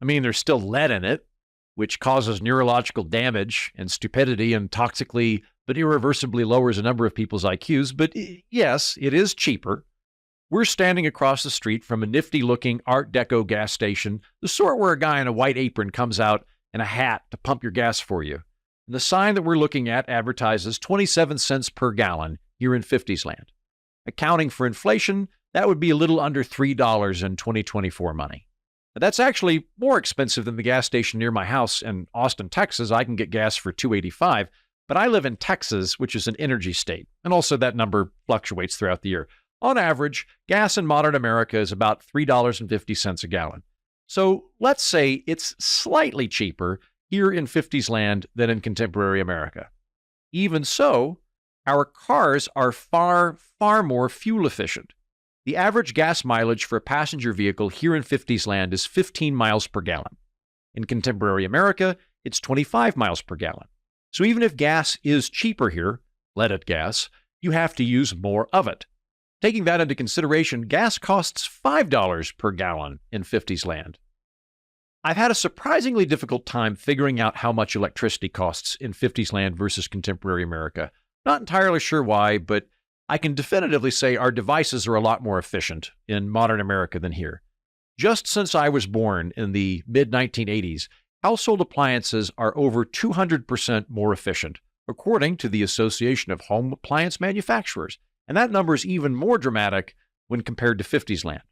I mean, there's still lead in it, which causes neurological damage and stupidity and toxically but irreversibly lowers a number of people's IQs. But yes, it is cheaper. We're standing across the street from a nifty-looking Art Deco gas station, the sort where a guy in a white apron comes out in a hat to pump your gas for you. And the sign that we're looking at advertises 27 cents per gallon here in 50s land. Accounting for inflation, that would be a little under $3 in 2024 money. Now, that's actually more expensive than the gas station near my house in Austin, Texas. I can get gas for $2.85, but I live in Texas, which is an energy state, and also that number fluctuates throughout the year. On average, gas in modern America is about $3.50 a gallon. So let's say it's slightly cheaper here in 50s land than in contemporary America. Even so, our cars are far, far more fuel efficient. The average gas mileage for a passenger vehicle here in 50s land is 15 miles per gallon. In contemporary America, it's 25 miles per gallon. So even if gas is cheaper here, leaded gas, you have to use more of it. Taking that into consideration, gas costs $5 per gallon in 50s land. I've had a surprisingly difficult time figuring out how much electricity costs in 50s land versus contemporary America. Not entirely sure why, but I can definitively say our devices are a lot more efficient in modern America than here. Just since I was born in the mid-1980s, household appliances are over 200% more efficient, according to the Association of Home Appliance Manufacturers. And that number is even more dramatic when compared to 50s land.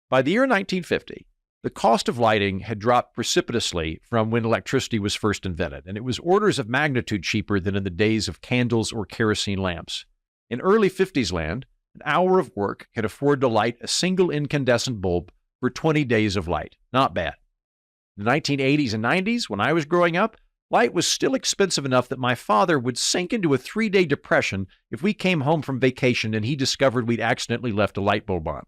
By the year 1950, the cost of lighting had dropped precipitously from when electricity was first invented, and it was orders of magnitude cheaper than in the days of candles or kerosene lamps. In early 50s land, an hour of work could afford to light a single incandescent bulb for 20 days of light. Not bad. In the 1980s and 90s, when I was growing up, light was still expensive enough that my father would sink into a 3-day depression if we came home from vacation and he discovered we'd accidentally left a light bulb on.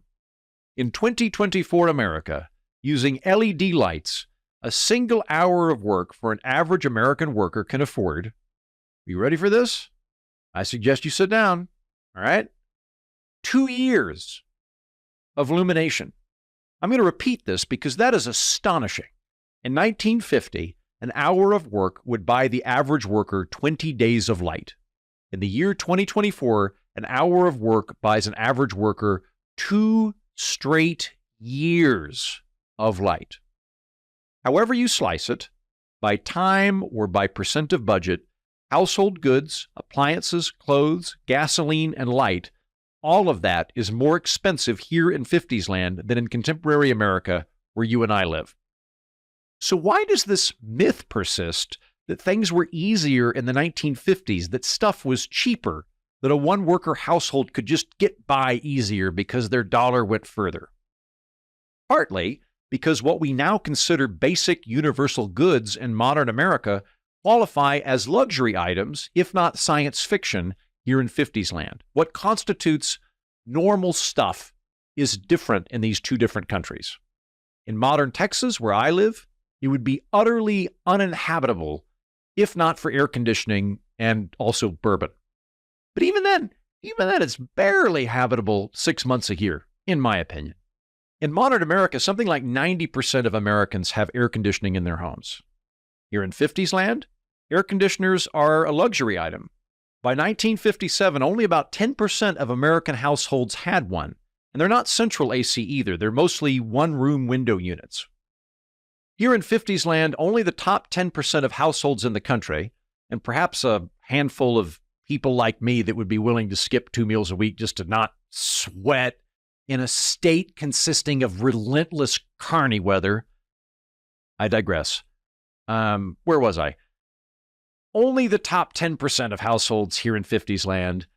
In 2024 America, using LED lights, a single hour of work for an average American worker can afford, are you ready for this? I suggest you sit down, all right? 2 years of illumination. I'm going to repeat this because that is astonishing. In 1950, an hour of work would buy the average worker 20 days of light. In the year 2024, an hour of work buys an average worker 2 straight years of light. However you slice it, by time or by percent of budget, household goods, appliances, clothes, gasoline, and light, all of that is more expensive here in 50s land than in contemporary America where you and I live. So why does this myth persist that things were easier in the 1950s, that stuff was cheaper, that a one-worker household could just get by easier because their dollar went further? Partly because what we now consider basic universal goods in modern America qualify as luxury items, if not science fiction, here in 50s land. What constitutes normal stuff is different in these two different countries. In modern Texas, where I live, it would be utterly uninhabitable if not for air conditioning and also bourbon. But even then, it's barely habitable 6 months a year, in my opinion. In modern America, something like 90% of Americans have air conditioning in their homes. Here in 50s land, air conditioners are a luxury item. By 1957, only about 10% of American households had one, and they're not central AC either. They're mostly one-room window units. Here in 50s land, only the top 10% of households in the country, and perhaps a handful of people like me that would be willing to skip 2 meals a week just to not sweat in a state consisting of relentless carny weather. I digress. Where was I? Only the top 10% of households here in 50s land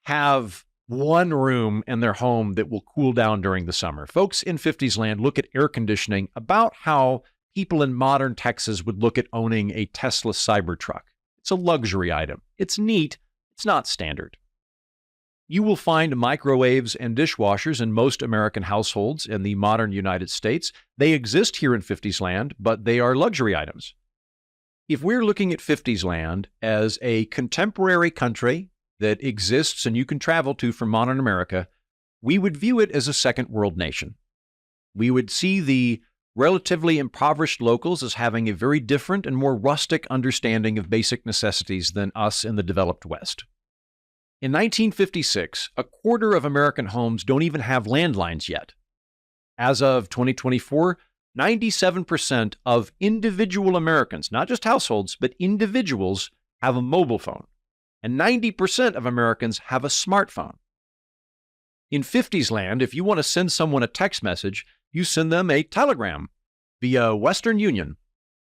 have one room in their home that will cool down during the summer. Folks in 50s land look at air conditioning about how people in modern Texas would look at owning a Tesla Cybertruck. It's a luxury item. It's neat. It's not standard. You will find microwaves and dishwashers in most American households in the modern United States. They exist here in 50s land, but they are luxury items. If we're looking at 50s land as a contemporary country that exists and you can travel to from modern America, we would view it as a second world nation. We would see the relatively impoverished locals as having a very different and more rustic understanding of basic necessities than us in the developed West. In 1956, a quarter of American homes don't even have landlines yet. As of 2024, 97% of individual Americans, not just households, but individuals, have a mobile phone. And 90% of Americans have a smartphone. In 50s land, if you want to send someone a text message, you send them a telegram via Western Union.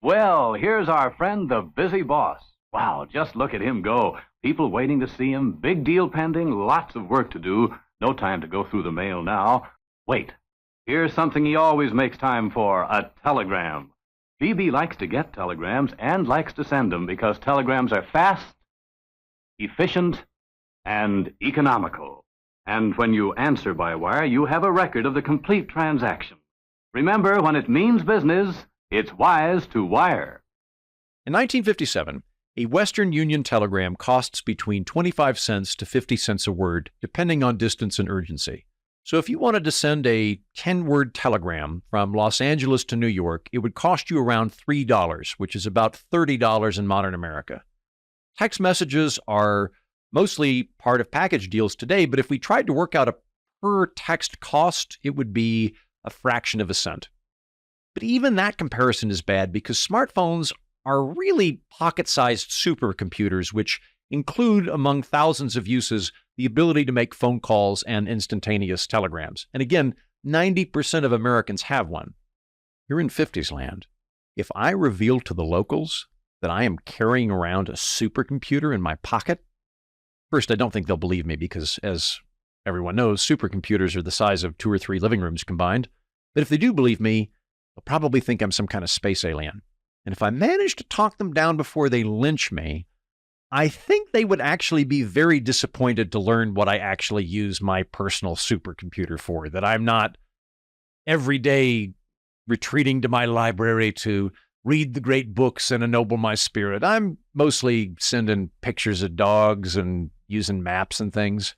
Well, here's our friend, the busy boss. Wow, just look at him go. People waiting to see him, big deal pending, lots of work to do. No time to go through the mail now. Wait, here's something he always makes time for, a telegram. BB likes to get telegrams and likes to send them because telegrams are fast, efficient, and economical. And when you answer by wire, you have a record of the complete transaction. Remember, when it means business, it's wise to wire. In 1957, a Western Union telegram costs between 25 cents to 50 cents a word, depending on distance and urgency. So if you wanted to send a 10-word telegram from Los Angeles to New York, it would cost you around $3, which is about $30 in modern America. Text messages are mostly part of package deals today, but if we tried to work out a per-text cost, it would be a fraction of a cent. But even that comparison is bad because smartphones are really pocket-sized supercomputers, which include, among thousands of uses, the ability to make phone calls and instantaneous telegrams. And again, 90% of Americans have one. Here in 50s land, if I reveal to the locals that I am carrying around a supercomputer in my pocket, first, I don't think they'll believe me because, as everyone knows, supercomputers are the size of 2 or 3 living rooms combined. But if they do believe me, they'll probably think I'm some kind of space alien. And if I manage to talk them down before they lynch me, I think they would actually be very disappointed to learn what I actually use my personal supercomputer for, that I'm not every day retreating to my library to read the great books and ennoble my spirit. I'm mostly sending pictures of dogs and using maps and things.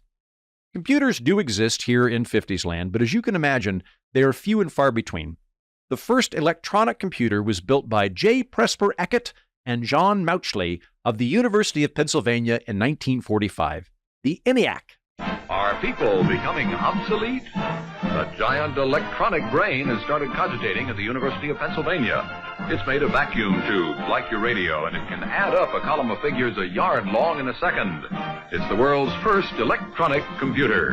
Computers do exist here in 50s land, but as you can imagine, they are few and far between. The first electronic computer was built by J. Presper Eckert and John Mauchly of the University of Pennsylvania in 1945, the ENIAC. Are people becoming obsolete? A giant electronic brain has started cogitating at the University of Pennsylvania. It's made of vacuum tubes like your radio, and it can add up a column of figures a yard long in a second. It's the world's first electronic computer.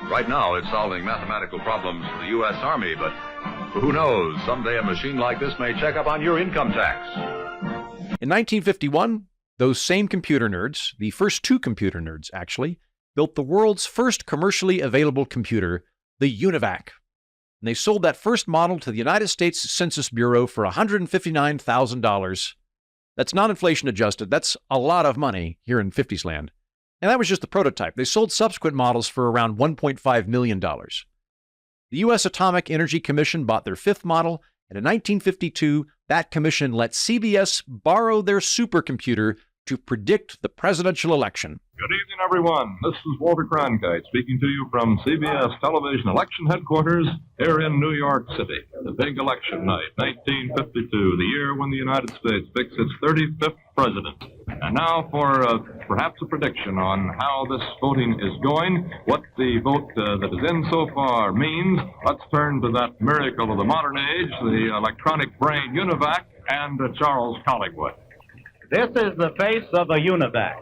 Right now, it's solving mathematical problems for the U.S. Army, but who knows? Someday a machine like this may check up on your income tax. In 1951, those same computer nerds, the first 2 computer nerds actually, built the world's first commercially available computer, the UNIVAC. And they sold that first model to the United States Census Bureau for $159,000. That's not inflation adjusted. That's a lot of money here in 50s land. And that was just the prototype. They sold subsequent models for around $1.5 million. The U.S. Atomic Energy Commission bought their 5th model, and in 1952, that commission let CBS borrow their supercomputer to predict the presidential election. Good evening, everyone. This is Walter Cronkite speaking to you from CBS Television Election Headquarters here in New York City. The big election night, 1952, the year when the United States picks its 35th president. And now for perhaps a prediction on how this voting is going, what the vote that is in so far means. Let's turn to that miracle of the modern age, the electronic brain UNIVAC, and Charles Collingwood. This is the face of a UNIVAC.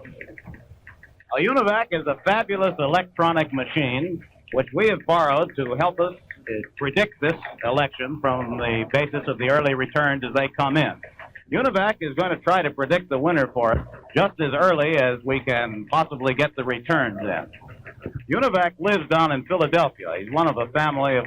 A UNIVAC is a fabulous electronic machine which we have borrowed to help us predict this election from the basis of the early returns as they come in. UNIVAC is going to try to predict the winner for us just as early as we can possibly get the returns in. UNIVAC lives down in Philadelphia. He's one of a family of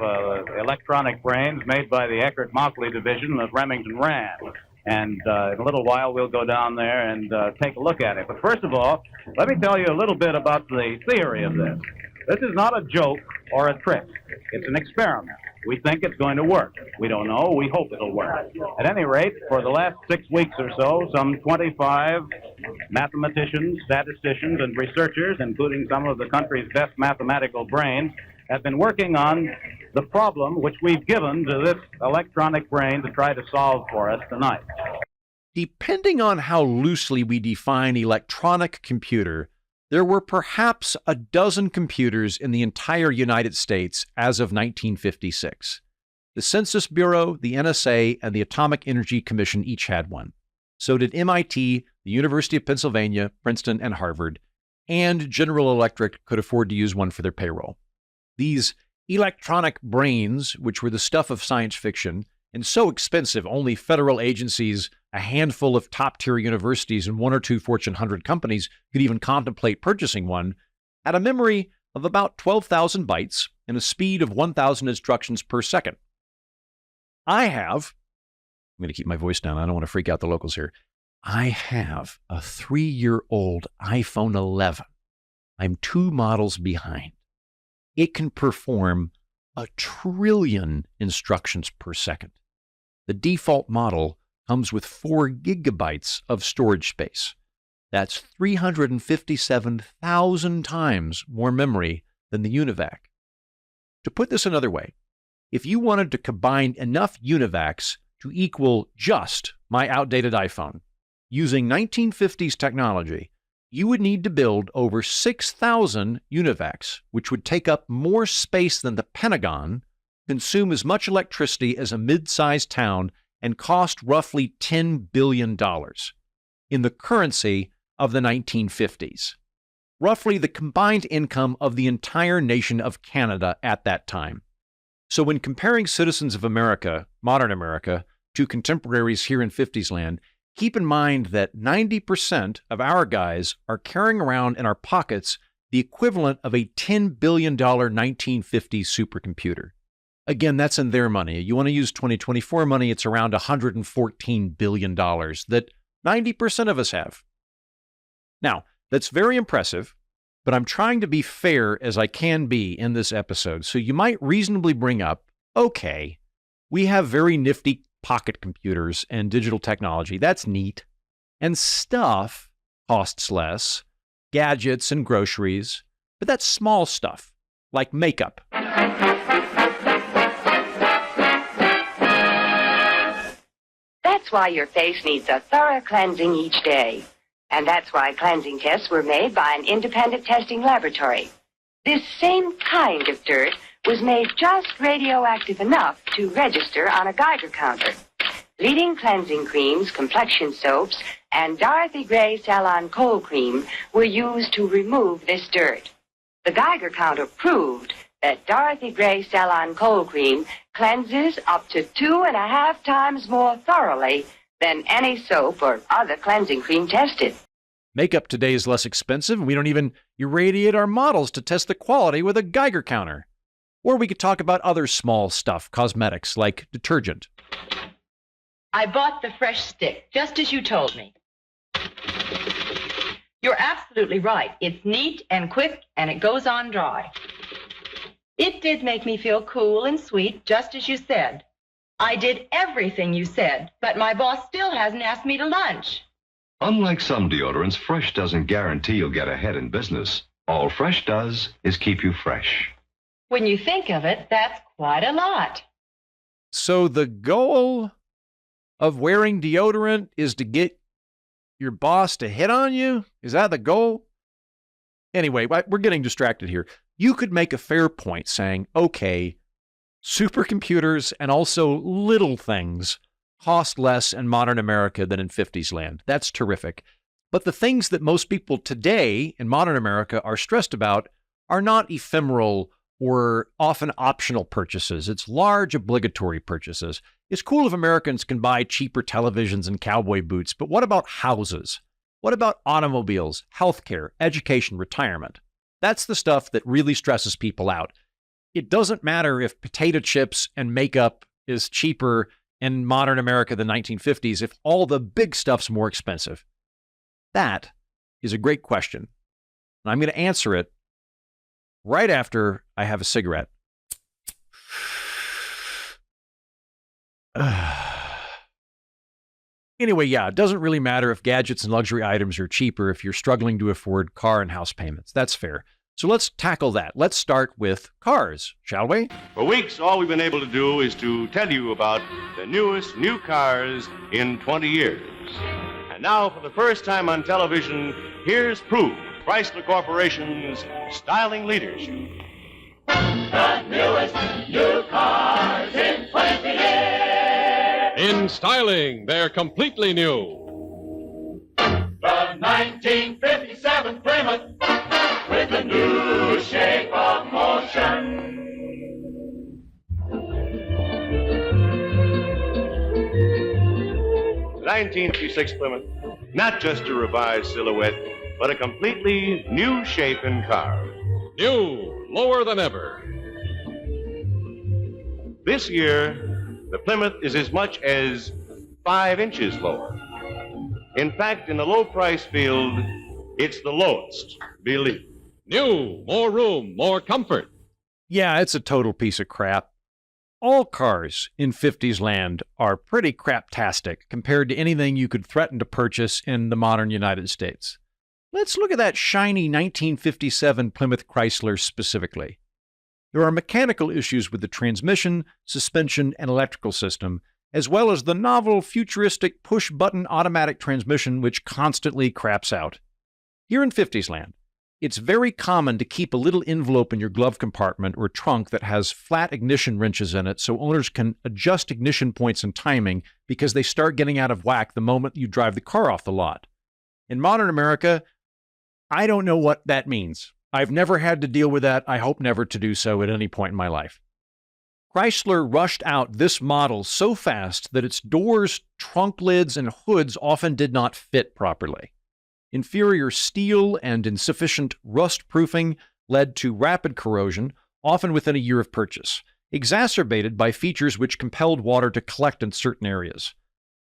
electronic brains made by the Eckert-Mauchly division of Remington Rand. And in a little while, we'll go down there and take a look at it. But first of all, let me tell you a little bit about the theory of this. This is not a joke or a trick. It's an experiment. We think it's going to work. We don't know. We hope it'll work. At any rate, for the last 6 weeks or so, some 25 mathematicians, statisticians, and researchers, including some of the country's best mathematical brains, have been working on the problem which we've given to this electronic brain to try to solve for us tonight. Depending on how loosely we define electronic computer, there were perhaps a dozen computers in the entire United States as of 1956. The Census Bureau, the NSA, and the Atomic Energy Commission each had one. So did MIT, the University of Pennsylvania, Princeton, and Harvard, and General Electric could afford to use one for their payroll. These electronic brains, which were the stuff of science fiction, and so expensive only federal agencies, a handful of top-tier universities, and 1 or 2 Fortune 100 companies could even contemplate purchasing one, had a memory of about 12,000 bytes and a speed of 1,000 instructions per second. I'm going to keep my voice down. I don't want to freak out the locals here. I have a 3-year-old iPhone 11. I'm 2 models behind. It can perform 1 trillion instructions per second. The default model comes with 4 gigabytes of storage space. That's 357,000 times more memory than the UNIVAC. To put this another way, if you wanted to combine enough UNIVACs to equal just my outdated iPhone, using 1950s technology, you would need to build over 6,000 UNIVACs, which would take up more space than the Pentagon, consume as much electricity as a mid-sized town, and cost roughly $10 billion in the currency of the 1950s. Roughly the combined income of the entire nation of Canada at that time. So when comparing citizens of America, modern America, to contemporaries here in 50s land, keep in mind that 90% of our guys are carrying around in our pockets the equivalent of a $10 billion 1950s supercomputer. Again, that's in their money. You want to use 2024 money, it's around $114 billion that 90% of us have. Now, that's very impressive, but I'm trying to be fair as I can be in this episode. So you might reasonably bring up, okay, we have very nifty pocket computers and digital technology. That's neat. And stuff costs less, gadgets and groceries, but that's small stuff, like makeup. That's why your face needs a thorough cleansing each day. And that's why cleansing tests were made by an independent testing laboratory. This same kind of dirt was made just radioactive enough to register on a Geiger counter. Leading cleansing creams, complexion soaps, and Dorothy Gray Salon Cold Cream were used to remove this dirt. The Geiger counter proved that Dorothy Gray Salon Cold Cream cleanses up to 2.5 times more thoroughly than any soap or other cleansing cream tested. Makeup today is less expensive, and we don't even irradiate our models to test the quality with a Geiger counter. Or we could talk about other small stuff, cosmetics, like detergent. I bought the fresh stick, just as you told me. You're absolutely right. It's neat and quick, and it goes on dry. It did make me feel cool and sweet, just as you said. I did everything you said, but my boss still hasn't asked me to lunch. Unlike some deodorants, Fresh doesn't guarantee you'll get ahead in business. All Fresh does is keep you fresh. When you think of it, that's quite a lot. So the goal of wearing deodorant is to get your boss to hit on you? Is that the goal? Anyway, we're getting distracted here. You could make a fair point saying, okay, supercomputers and also little things cost less in modern America than in 50s land. That's terrific. But the things that most people today in modern America are stressed about are not ephemeral or often optional purchases. It's large obligatory purchases. It's cool if Americans can buy cheaper televisions and cowboy boots, but what about houses? What about automobiles, healthcare, education, retirement? That's the stuff that really stresses people out. It doesn't matter if potato chips and makeup is cheaper in modern America than 1950s if all the big stuff's more expensive. That is a great question. And I'm going to answer it right after I have a cigarette. Anyway, yeah, it doesn't really matter if gadgets and luxury items are cheaper if you're struggling to afford car and house payments. That's fair. So let's tackle that. Let's start with cars, shall we? For weeks, all we've been able to do is to tell you about the newest new cars in 20 years. And now, for the first time on television, here's proof of Chrysler Corporation's styling leadership. The newest new cars in 20 years. In styling, they're completely new. The 1957 Plymouth with a new shape of motion. The 1956 Plymouth, not just a revised silhouette, but a completely new shape and car. New, lower than ever. This year, the Plymouth is as much as 5 inches lower. In fact, in the low price field, it's the lowest, believe it. New, more room, more comfort. Yeah, it's a total piece of crap. All cars in 50s land are pretty craptastic compared to anything you could threaten to purchase in the modern United States. Let's look at that shiny 1957 Plymouth Chrysler specifically. There are mechanical issues with the transmission, suspension, and electrical system, as well as the novel futuristic push-button automatic transmission which constantly craps out. Here in 50s land, It's very common to keep a little envelope in your glove compartment or trunk that has flat ignition wrenches in it so owners can adjust ignition points and timing because they start getting out of whack the moment you drive the car off the lot. In modern America, I don't know what that means. I've never had to deal with that. I hope never to do so at any point in my life. Chrysler rushed out this model so fast that its doors, trunk lids, and hoods often did not fit properly. Inferior steel and insufficient rust proofing led to rapid corrosion, often within a year of purchase, exacerbated by features which compelled water to collect in certain areas.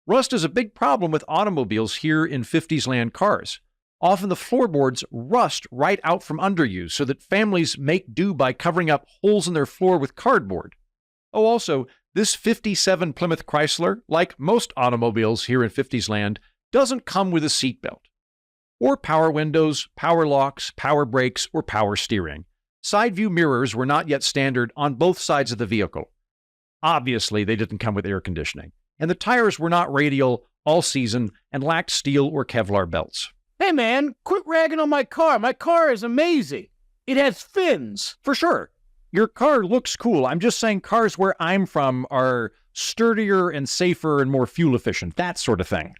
Rust is a big problem with automobiles here in 50s land cars. Often the floorboards rust right out from under you so that families make do by covering up holes in their floor with cardboard. Oh, also, this 57 Plymouth Chrysler, like most automobiles here in 50s land, doesn't come with a seatbelt, or power windows, power locks, power brakes, or power steering. Side view mirrors were not yet standard on both sides of the vehicle. Obviously, they didn't come with air conditioning, and the tires were not radial, all season, and lacked steel or Kevlar belts. Hey man, quit ragging on my car. My car is amazing. It has fins. For sure. Your car looks cool. I'm just saying cars where I'm from are sturdier and safer and more fuel efficient, that sort of thing.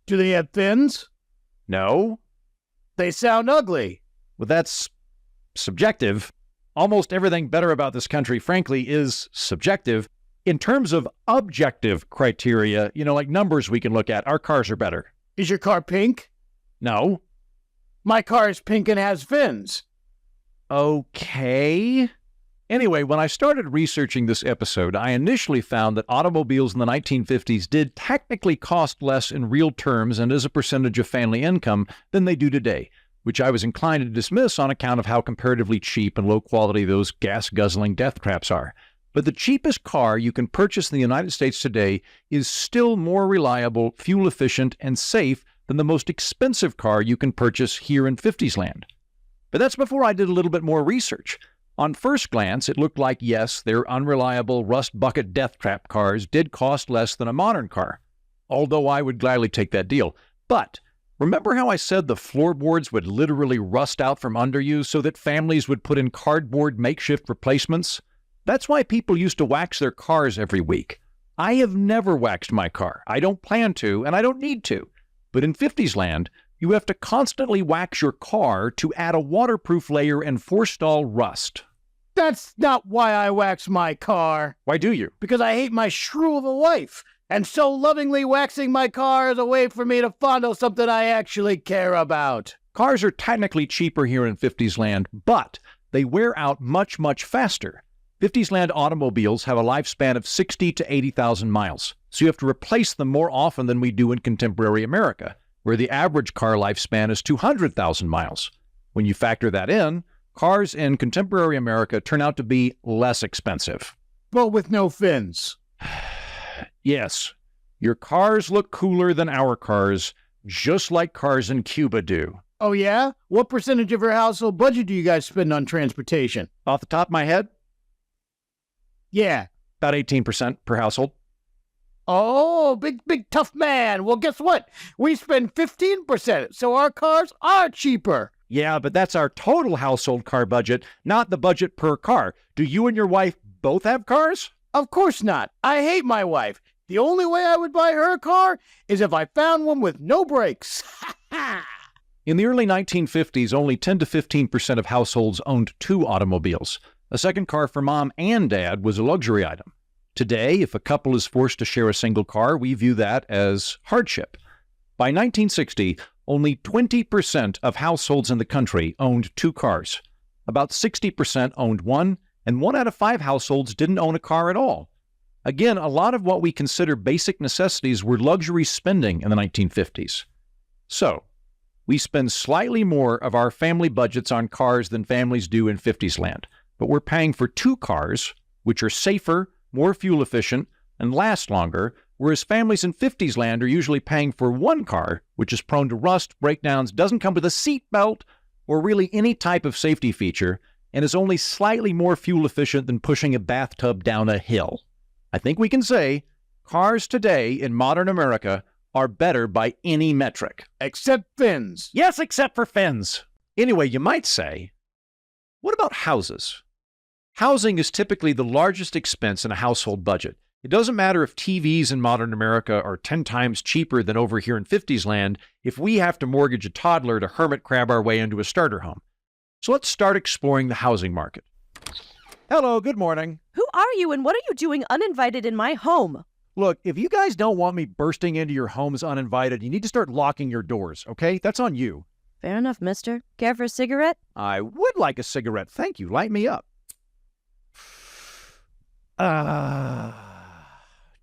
Do they have fins? No. They sound ugly. Well, that's subjective. Almost everything better about this country, frankly, is subjective. In terms of objective criteria, like numbers we can look at, our cars are better. Is your car pink? No. My car is pink and has fins. Okay. Anyway, when I started researching this episode, I initially found that automobiles in the 1950s did technically cost less in real terms and as a percentage of family income than they do today, which I was inclined to dismiss on account of how comparatively cheap and low quality those gas-guzzling death traps are. But the cheapest car you can purchase in the United States today is still more reliable, fuel-efficient, and safe than the most expensive car you can purchase here in 50s land. But that's before I did a little bit more research. On first glance, it looked like, yes, their unreliable rust bucket death trap cars did cost less than a modern car, although I would gladly take that deal. But remember how I said the floorboards would literally rust out from under you so that families would put in cardboard makeshift replacements? That's why people used to wax their cars every week. I have never waxed my car. I don't plan to, and I don't need to. But in 50s land, you have to constantly wax your car to add a waterproof layer and forestall rust. That's not why I wax my car. Why do you? Because I hate my shrew of a wife. And so lovingly waxing my car is a way for me to fondle something I actually care about. Cars are technically cheaper here in 50s land, but they wear out much, much faster. 50s land automobiles have a lifespan of 60 to 80,000 miles, so you have to replace them more often than we do in contemporary America, where the average car lifespan is 200,000 miles. When you factor that in, cars in contemporary America turn out to be less expensive. But with no fins. Yes, your cars look cooler than our cars, just like cars in Cuba do. Oh yeah? What percentage of your household budget do you guys spend on transportation? Off the top of my head? Yeah. About 18% per household. Oh, big tough man. Well, guess what? We spend 15%, so our cars are cheaper. Yeah, but that's our total household car budget, not the budget per car. Do you and your wife both have cars? Of course not. I hate my wife. The only way I would buy her a car is if I found one with no brakes. In the early 1950s, only 10 to 15% of households owned 2 automobiles. A second car for mom and dad was a luxury item. Today, if a couple is forced to share a single car, we view that as hardship. By 1960, only 20% of households in the country owned 2 cars. About 60% owned one, and 1 out of 5 households didn't own a car at all. Again, a lot of what we consider basic necessities were luxury spending in the 1950s. So, we spend slightly more of our family budgets on cars than families do in 50s land, but we're paying for 2 cars, which are safer, more fuel efficient, and last longer, whereas families in 50s land are usually paying for 1 car, which is prone to rust, breakdowns, doesn't come with a seat belt, or really any type of safety feature, and is only slightly more fuel efficient than pushing a bathtub down a hill. I think we can say cars today in modern America are better by any metric. Except fins. Yes, except for fins. Anyway, you might say, what about houses? Housing is typically the largest expense in a household budget. It doesn't matter if TVs in modern America are 10 times cheaper than over here in 50s land if we have to mortgage a toddler to hermit crab our way into a starter home. So let's start exploring the housing market. Hello, good morning. Who are you and what are you doing uninvited in my home? Look, if you guys don't want me bursting into your homes uninvited, you need to start locking your doors, okay? That's on you. Fair enough, mister. Care for a cigarette? I would like a cigarette. Thank you. Light me up.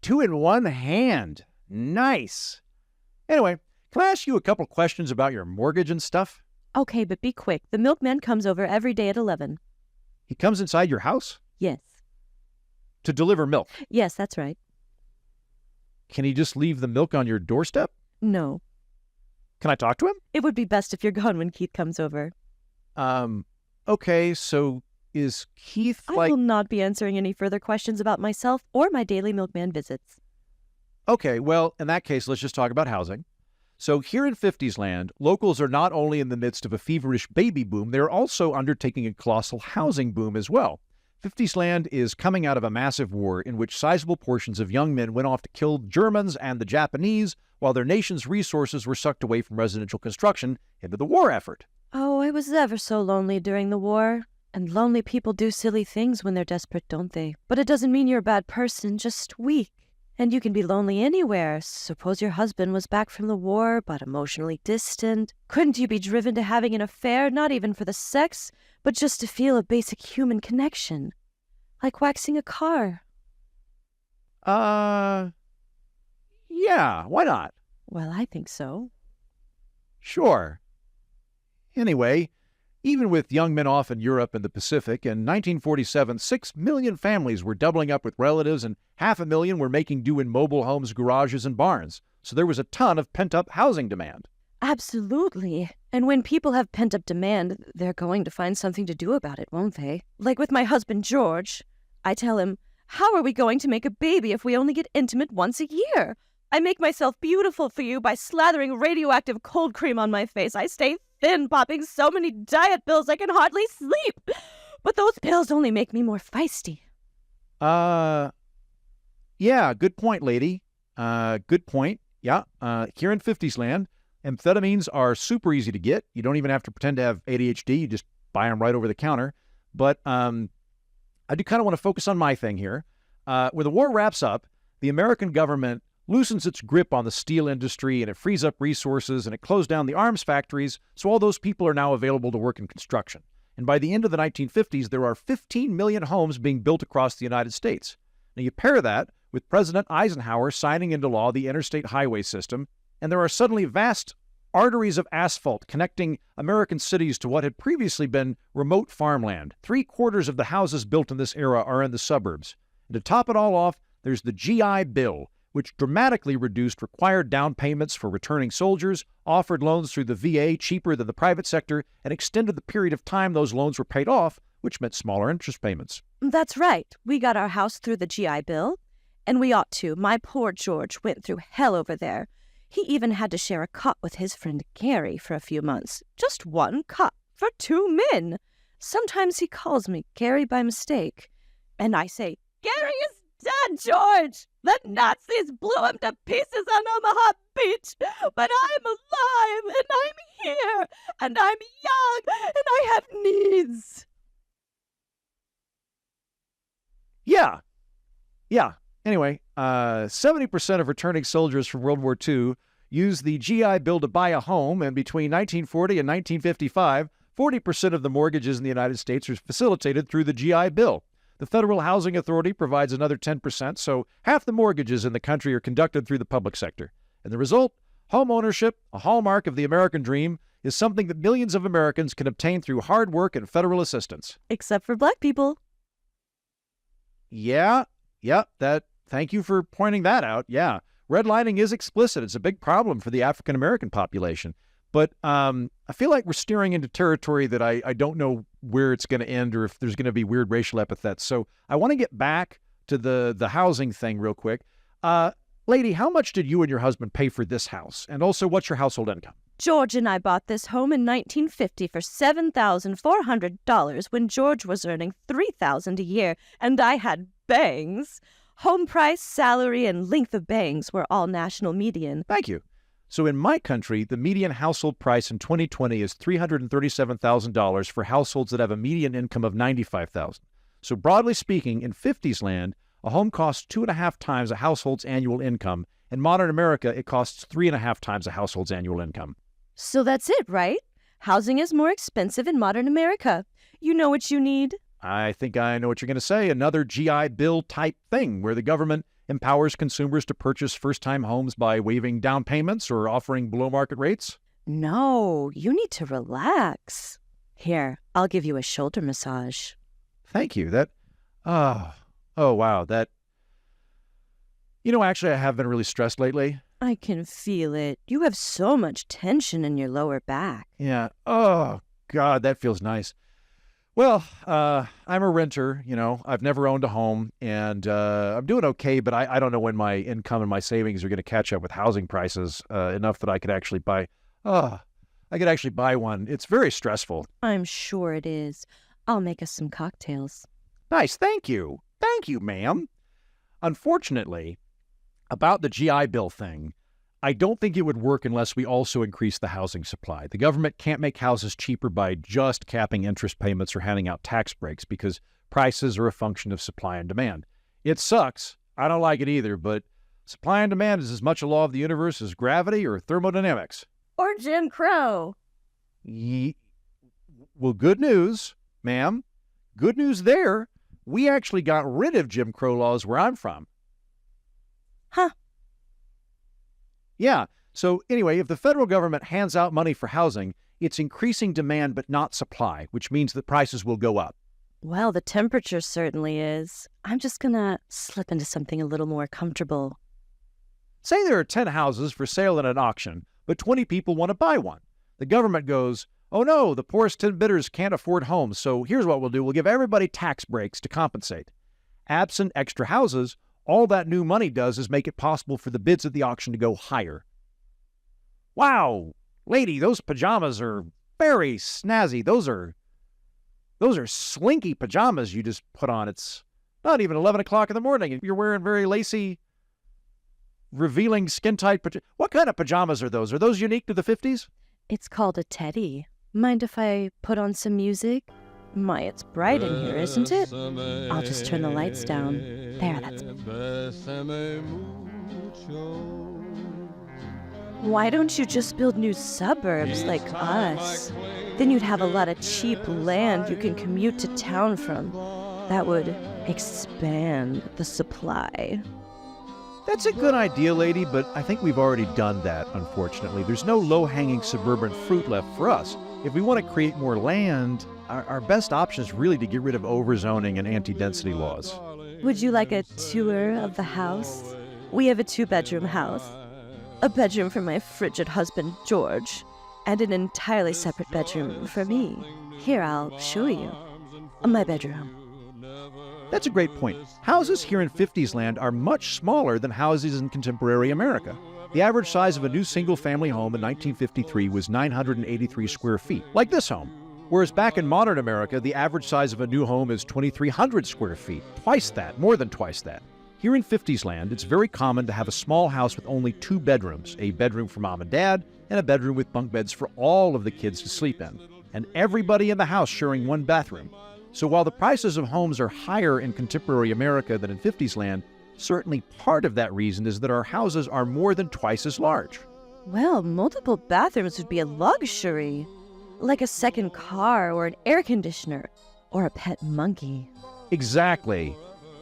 2 in 1 hand. Nice. Anyway, can I ask you a couple questions about your mortgage and stuff? Okay, but be quick. The milkman comes over every day at 11. He comes inside your house? Yes. To deliver milk? Yes, that's right. Can he just leave the milk on your doorstep? No. Can I talk to him? It would be best if you're gone when Keith comes over. Okay, so is Keith I will not be answering any further questions about myself or my daily milkman visits. Okay, well, in that case, let's just talk about housing. So here in 50s land, locals are not only in the midst of a feverish baby boom, they're also undertaking a colossal housing boom as well. 50s land is coming out of a massive war in which sizable portions of young men went off to kill Germans and the Japanese, while their nation's resources were sucked away from residential construction into the war effort. Oh, I was ever so lonely during the war. And lonely people do silly things when they're desperate, don't they? But it doesn't mean you're a bad person, just weak. And you can be lonely anywhere. Suppose your husband was back from the war, but emotionally distant. Couldn't you be driven to having an affair, not even for the sex, but just to feel a basic human connection? Like waxing a car. Yeah, why not? Well, I think so. Sure. Anyway, even with young men off in Europe and the Pacific, in 1947, 6 million families were doubling up with relatives and 500,000 were making do in mobile homes, garages, and barns. So there was a ton of pent-up housing demand. Absolutely. And when people have pent-up demand, they're going to find something to do about it, won't they? Like with my husband, George. I tell him, how are we going to make a baby if we only get intimate once a year? I make myself beautiful for you by slathering radioactive cold cream on my face. I stay thin, popping so many diet pills I can hardly sleep. But those pills only make me more feisty. Yeah, good point, lady. Good point. Yeah, here in 50s land, amphetamines are super easy to get. You don't even have to pretend to have ADHD. You just buy them right over the counter. But I do kind of want to focus on my thing here. When the war wraps up, the American government loosens its grip on the steel industry, and it frees up resources, and it closed down the arms factories, so all those people are now available to work in construction. And by the end of the 1950s, there are 15 million homes being built across the United States. Now you pair that with President Eisenhower signing into law the interstate highway system, and there are suddenly vast arteries of asphalt connecting American cities to what had previously been remote farmland. 3/4 of the houses built in this era are in the suburbs. And to top it all off, there's the GI Bill, which dramatically reduced required down payments for returning soldiers, offered loans through the VA cheaper than the private sector, and extended the period of time those loans were paid off, which meant smaller interest payments. That's right. We got our house through the GI Bill, and we ought to. My poor George went through hell over there. He even had to share a cot with his friend Gary for a few months. Just one cot for 2 men. Sometimes he calls me Gary by mistake, and I say, Gary is dead, George! The Nazis blew him to pieces on Omaha Beach, but I'm alive, and I'm here, and I'm young, and I have needs. Yeah. Anyway, 70% of returning soldiers from World War II used the GI Bill to buy a home, and between 1940 and 1955, 40% of the mortgages in the United States were facilitated through the GI Bill. The Federal Housing Authority provides another 10%, so half the mortgages in the country are conducted through the public sector. And the result? Home ownership, a hallmark of the American dream, is something that millions of Americans can obtain through hard work and federal assistance. Except for black people. Yeah, thank you for pointing that out. Yeah, redlining is explicit. It's a big problem for the African American population. But I feel like we're steering into territory that I don't know where it's going to end or if there's going to be weird racial epithets. So I want to get back to the housing thing real quick. Lady, how much did you and your husband pay for this house? And also, what's your household income? George and I bought this home in 1950 for $7,400 when George was earning $3,000 a year, and I had bangs. Home price, salary, and length of bangs were all national median. Thank you. So in my country, the median household price in 2020 is $337,000 for households that have a median income of $95,000. So broadly speaking, in 50s land, a home costs 2.5 times a household's annual income. In modern America, it costs 3.5 times a household's annual income. So that's it, right? Housing is more expensive in modern America. You know what you need? I think I know what you're going to say. Another GI Bill type thing where the government empowers consumers to purchase first-time homes by waiving down payments or offering below-market rates? No, you need to relax. Here, I'll give you a shoulder massage. Thank you. Oh, wow. Actually, I have been really stressed lately. I can feel it. You have so much tension in your lower back. Yeah. Oh, God, that feels nice. Well, I'm a renter, I've never owned a home, and I'm doing okay, but I don't know when my income and my savings are going to catch up with housing prices enough that I could actually buy one. It's very stressful. I'm sure it is. I'll make us some cocktails. Nice. Thank you. Thank you, ma'am. Unfortunately, about the GI Bill thing, I don't think it would work unless we also increase the housing supply. The government can't make houses cheaper by just capping interest payments or handing out tax breaks because prices are a function of supply and demand. It sucks. I don't like it either, but supply and demand is as much a law of the universe as gravity or thermodynamics. Or Jim Crow. Well, good news, ma'am. Good news there. We actually got rid of Jim Crow laws where I'm from. Huh. Yeah. So anyway, if the federal government hands out money for housing, it's increasing demand but not supply, which means that prices will go up. Well, the temperature certainly is. I'm just gonna slip into something a little more comfortable. Say there are 10 houses for sale at an auction, but 20 people want to buy one. The government goes, oh no, the poorest 10 bidders can't afford homes, so here's what we'll do. We'll give everybody tax breaks to compensate. Absent extra houses, all that new money does is make it possible for the bids at the auction to go higher. Wow, lady, those pajamas are very snazzy. Those are slinky pajamas you just put on. It's not even 11 o'clock in the morning, and you're wearing very lacy, revealing skin-tight pajamas. What kind of pajamas are those? Are those unique to the 50s? It's called a teddy. Mind if I put on some music? My, it's bright in here, isn't it? I'll just turn the lights down. There, that's better. Why don't you just build new suburbs like us? Then you'd have a lot of cheap land you can commute to town from. That would expand the supply. That's a good idea, lady, but I think we've already done that, unfortunately. There's no low-hanging suburban fruit left for us. If we want to create more land, our best option is really to get rid of overzoning and anti-density laws. Would you like a tour of the house? We have a 2-bedroom house. A bedroom for my frigid husband, George, and an entirely separate bedroom for me. Here, I'll show you. My bedroom. That's a great point. Houses here in 50s land are much smaller than houses in contemporary America. The average size of a new single-family home in 1953 was 983 square feet, like this home. Whereas back in modern America, the average size of a new home is 2,300 square feet, twice that, more than twice that. Here in 50s land, it's very common to have a small house with only 2 bedrooms, a bedroom for mom and dad, and a bedroom with bunk beds for all of the kids to sleep in, and everybody in the house sharing 1 bathroom. So while the prices of homes are higher in contemporary America than in 50s land, certainly part of that reason is that our houses are more than twice as large. Well, multiple bathrooms would be a luxury. Like a second car or an air conditioner or a pet monkey. Exactly.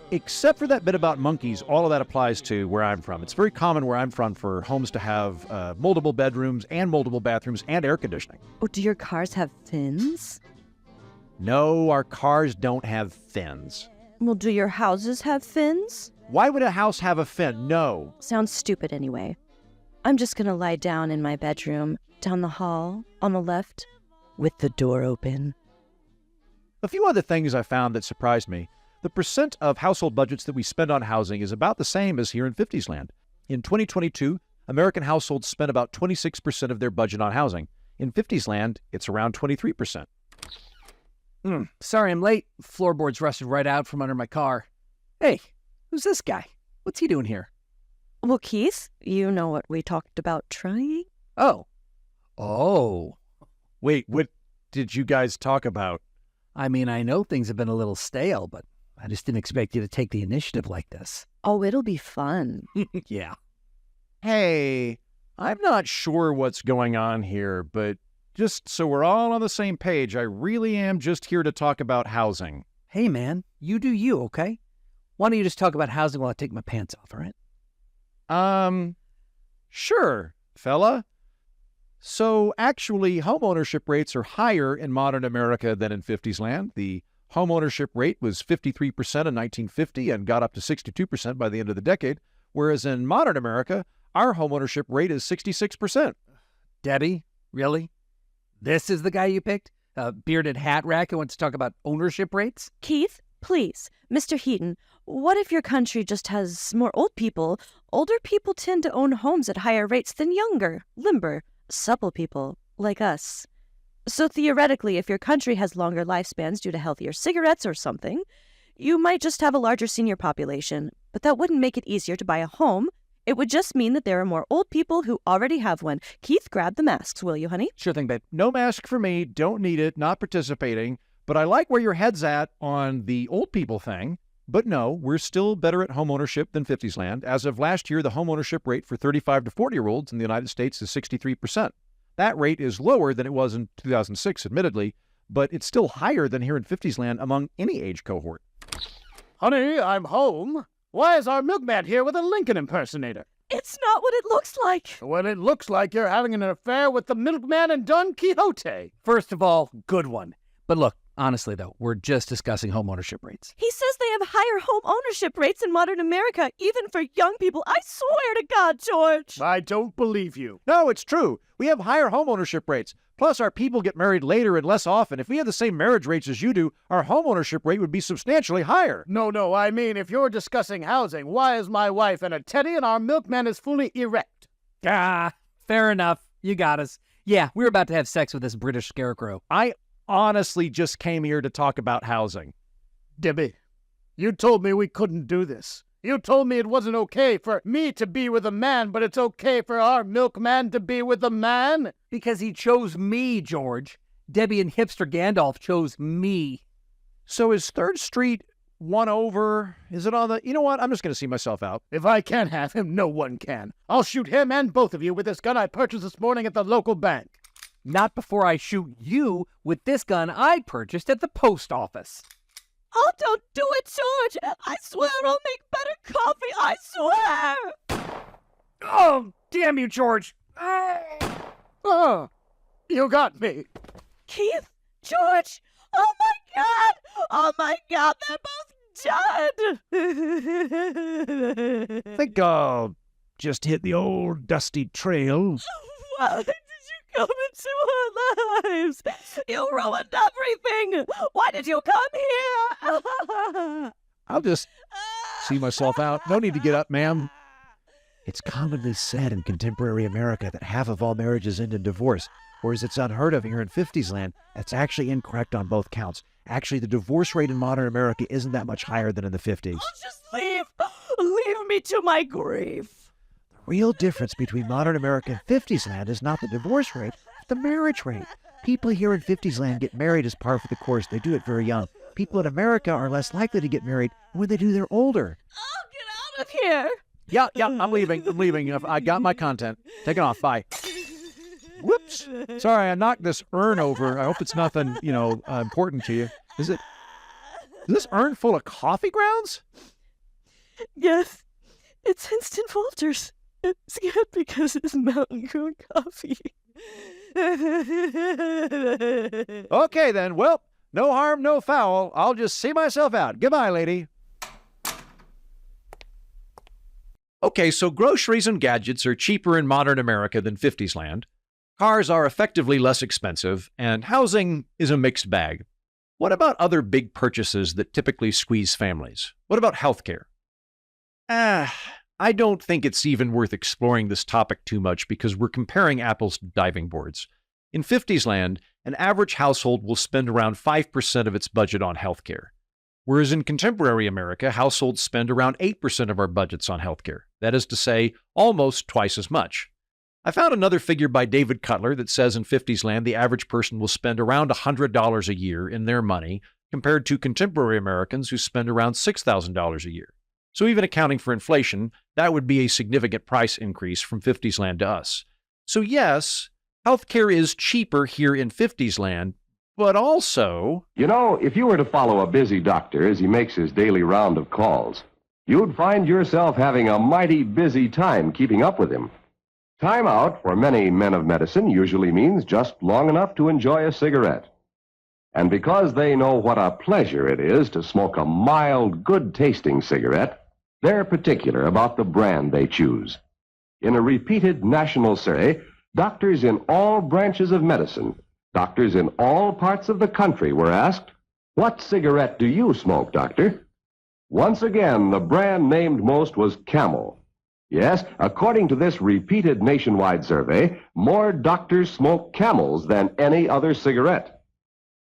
Except for that bit about monkeys, all of that applies to where I'm from. It's very common where I'm from for homes to have multiple bedrooms and multiple bathrooms and air conditioning. Oh, do your cars have fins? No, our cars don't have fins. Well, do your houses have fins? Why would a house have a fin? No. Sounds stupid anyway. I'm just gonna lie down in my bedroom, down the hall, on the left, with the door open. A few other things I found that surprised me. The percent of household budgets that we spend on housing is about the same as here in 50s land. In 2022, American households spent about 26% of their budget on housing. In 50s land, it's around 23%. Sorry I'm late. Floorboards rusted right out from under my car. Hey, who's this guy? What's he doing here? Well, Keith, you know what we talked about trying? Oh. Wait, what did you guys talk about? I mean, I know things have been a little stale, but I just didn't expect you to take the initiative like this. Oh, it'll be fun. Yeah. Hey, I'm not sure what's going on here, but just so we're all on the same page, I really am just here to talk about housing. Hey, man, you do you, okay? Why don't you just talk about housing while I take my pants off, all right? Sure, fella. So actually, homeownership rates are higher in modern America than in 50s land. The homeownership rate was 53% in 1950 and got up to 62% by the end of the decade, whereas in modern America, our homeownership rate is 66%. Debbie, really? This is the guy you picked? A bearded hat rack who wants to talk about ownership rates? Keith, please, Mr. Heaton, what if your country just has more old people? Older people tend to own homes at higher rates than younger, limber, supple people like us. So theoretically, if your country has longer lifespans due to healthier cigarettes or something, you might just have a larger senior population, but that wouldn't make it easier to buy a home. It would just mean that there are more old people who already have one. Keith, grab the masks, will you, honey? Sure thing, babe. No mask for me, don't need it, not participating, but I like where your head's at on the old people thing. But no, we're still better at homeownership than 50s land. As of last year, the homeownership rate for 35 to 40-year-olds in the United States is 63%. That rate is lower than it was in 2006, admittedly, but it's still higher than here in 50s land among any age cohort. Honey, I'm home. Why is our milkman here with a Lincoln impersonator? It's not what it looks like. Well, it looks like you're having an affair with the milkman and Don Quixote. First of all, good one. But look, honestly, though, we're just discussing home ownership rates. He says they have higher home ownership rates in modern America, even for young people. I swear to God, George. I don't believe you. No, it's true. We have higher home ownership rates. Plus, our people get married later and less often. If we had the same marriage rates as you do, our home ownership rate would be substantially higher. No, I mean, if you're discussing housing, why is my wife in a teddy and our milkman is fully erect? Fair enough. You got us. Yeah, we're about to have sex with this British scarecrow. I honestly just came here to talk about housing. Debbie, you told me we couldn't do this. You told me it wasn't okay for me to be with a man, but it's okay for our milkman to be with a man? Because he chose me, George. Debbie and hipster Gandalf chose me. So is 3rd Street one over? Is it on the... You know what? I'm just going to see myself out. If I can't have him, no one can. I'll shoot him and both of you with this gun I purchased this morning at the local bank. Not before I shoot you with this gun I purchased at the post office. Oh, don't do it, George! I swear I'll make better coffee, I swear! Oh, damn you, George! Oh, you got me. Keith? George? Oh my God! Oh my God, they're both dead! I think I'll just hit the old dusty trail. Why did you come into our lives? You ruined everything! Why did you come here? I'll just see myself out. No need to get up, ma'am. It's commonly said in contemporary America that half of all marriages end in divorce, whereas it's unheard of here in 50s land. That's actually incorrect on both counts. Actually, the divorce rate in modern America isn't that much higher than in the 50s. Oh, just leave! Leave me to my grief! The real difference between modern America and 50s land is not the divorce rate, but the marriage rate. People here in 50s land get married as par for the course. They do it very young. People in America are less likely to get married. When they do, they're older. Oh, get out of here! Yeah, I'm leaving. I got my content. Taking off. Bye. Whoops. Sorry, I knocked this urn over. I hope it's nothing, important to you. Is this urn full of coffee grounds? Yes. It's instant Folgers. I'm scared because it's mountain grown coffee. Okay, then. Well, no harm, no foul. I'll just see myself out. Goodbye, lady. Okay, so groceries and gadgets are cheaper in modern America than 50s land. Cars are effectively less expensive, and housing is a mixed bag. What about other big purchases that typically squeeze families? What about healthcare? I don't think it's even worth exploring this topic too much because we're comparing apples to diving boards. In 50s land, an average household will spend around 5% of its budget on healthcare. Whereas in contemporary America, households spend around 8% of our budgets on healthcare. That is to say, almost twice as much. I found another figure by David Cutler that says in 50s land, the average person will spend around $100 a year in their money compared to contemporary Americans who spend around $6,000 a year. So even accounting for inflation, that would be a significant price increase from 50s land to us. So yes, healthcare is cheaper here in 50s land, but also... You know, if you were to follow a busy doctor as he makes his daily round of calls, you'd find yourself having a mighty busy time keeping up with him. Time out for many men of medicine usually means just long enough to enjoy a cigarette. And because they know what a pleasure it is to smoke a mild, good-tasting cigarette, they're particular about the brand they choose. In a repeated national survey, doctors in all branches of medicine, doctors in all parts of the country were asked, "What cigarette do you smoke, doctor?" Once again, the brand named most was Camel. Yes, according to this repeated nationwide survey, more doctors smoke Camels than any other cigarette.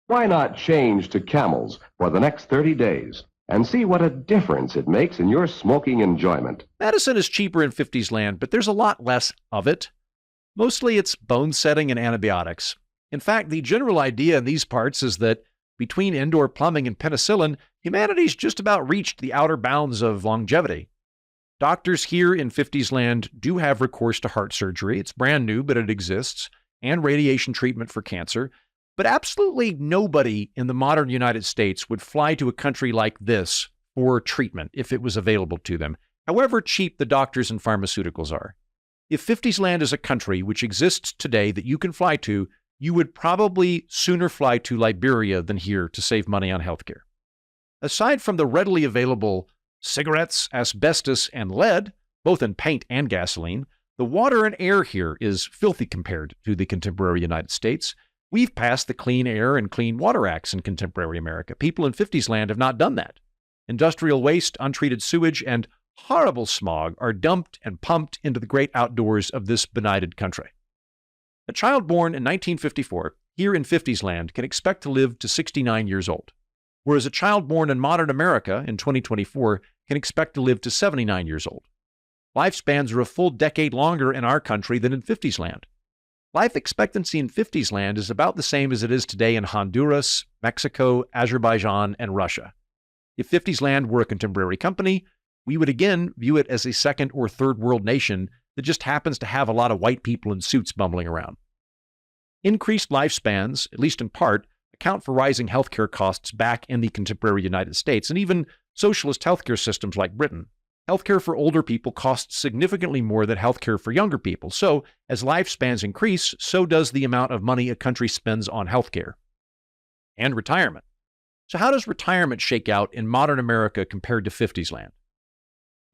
Why not change to Camels for the next 30 days and see what a difference it makes in your smoking enjoyment? Medicine is cheaper in 50s land, but there's a lot less of it. Mostly it's bone setting and antibiotics. In fact, the general idea in these parts is that between indoor plumbing and penicillin, humanity's just about reached the outer bounds of longevity. Doctors here in 50s land do have recourse to heart surgery. It's brand new, but it exists, and radiation treatment for cancer. But absolutely nobody in the modern United States would fly to a country like this for treatment if it was available to them, however cheap the doctors and pharmaceuticals are. If 50s land is a country which exists today that you can fly to, you would probably sooner fly to Liberia than here to save money on healthcare. Aside from the readily available cigarettes, asbestos, and lead, both in paint and gasoline, the water and air here is filthy compared to the contemporary United States. We've passed the Clean Air and Clean Water Acts in contemporary America. People in 50s land have not done that. Industrial waste, untreated sewage, and horrible smog are dumped and pumped into the great outdoors of this benighted country. A child born in 1954 here in 50s land can expect to live to 69 years old, whereas a child born in modern America in 2024 can expect to live to 79 years old. Lifespans are a full decade longer in our country than in 50s land. Life expectancy in 50s land is about the same as it is today in Honduras, Mexico, Azerbaijan, and Russia. If 50s land were a contemporary company, we would again view it as a second or third world nation that just happens to have a lot of white people in suits bumbling around. Increased lifespans, at least in part, account for rising healthcare costs back in the contemporary United States and even socialist healthcare systems like Britain. Healthcare for older people costs significantly more than healthcare for younger people. So, as lifespans increase, so does the amount of money a country spends on healthcare. And retirement. So how does retirement shake out in modern America compared to 50s land?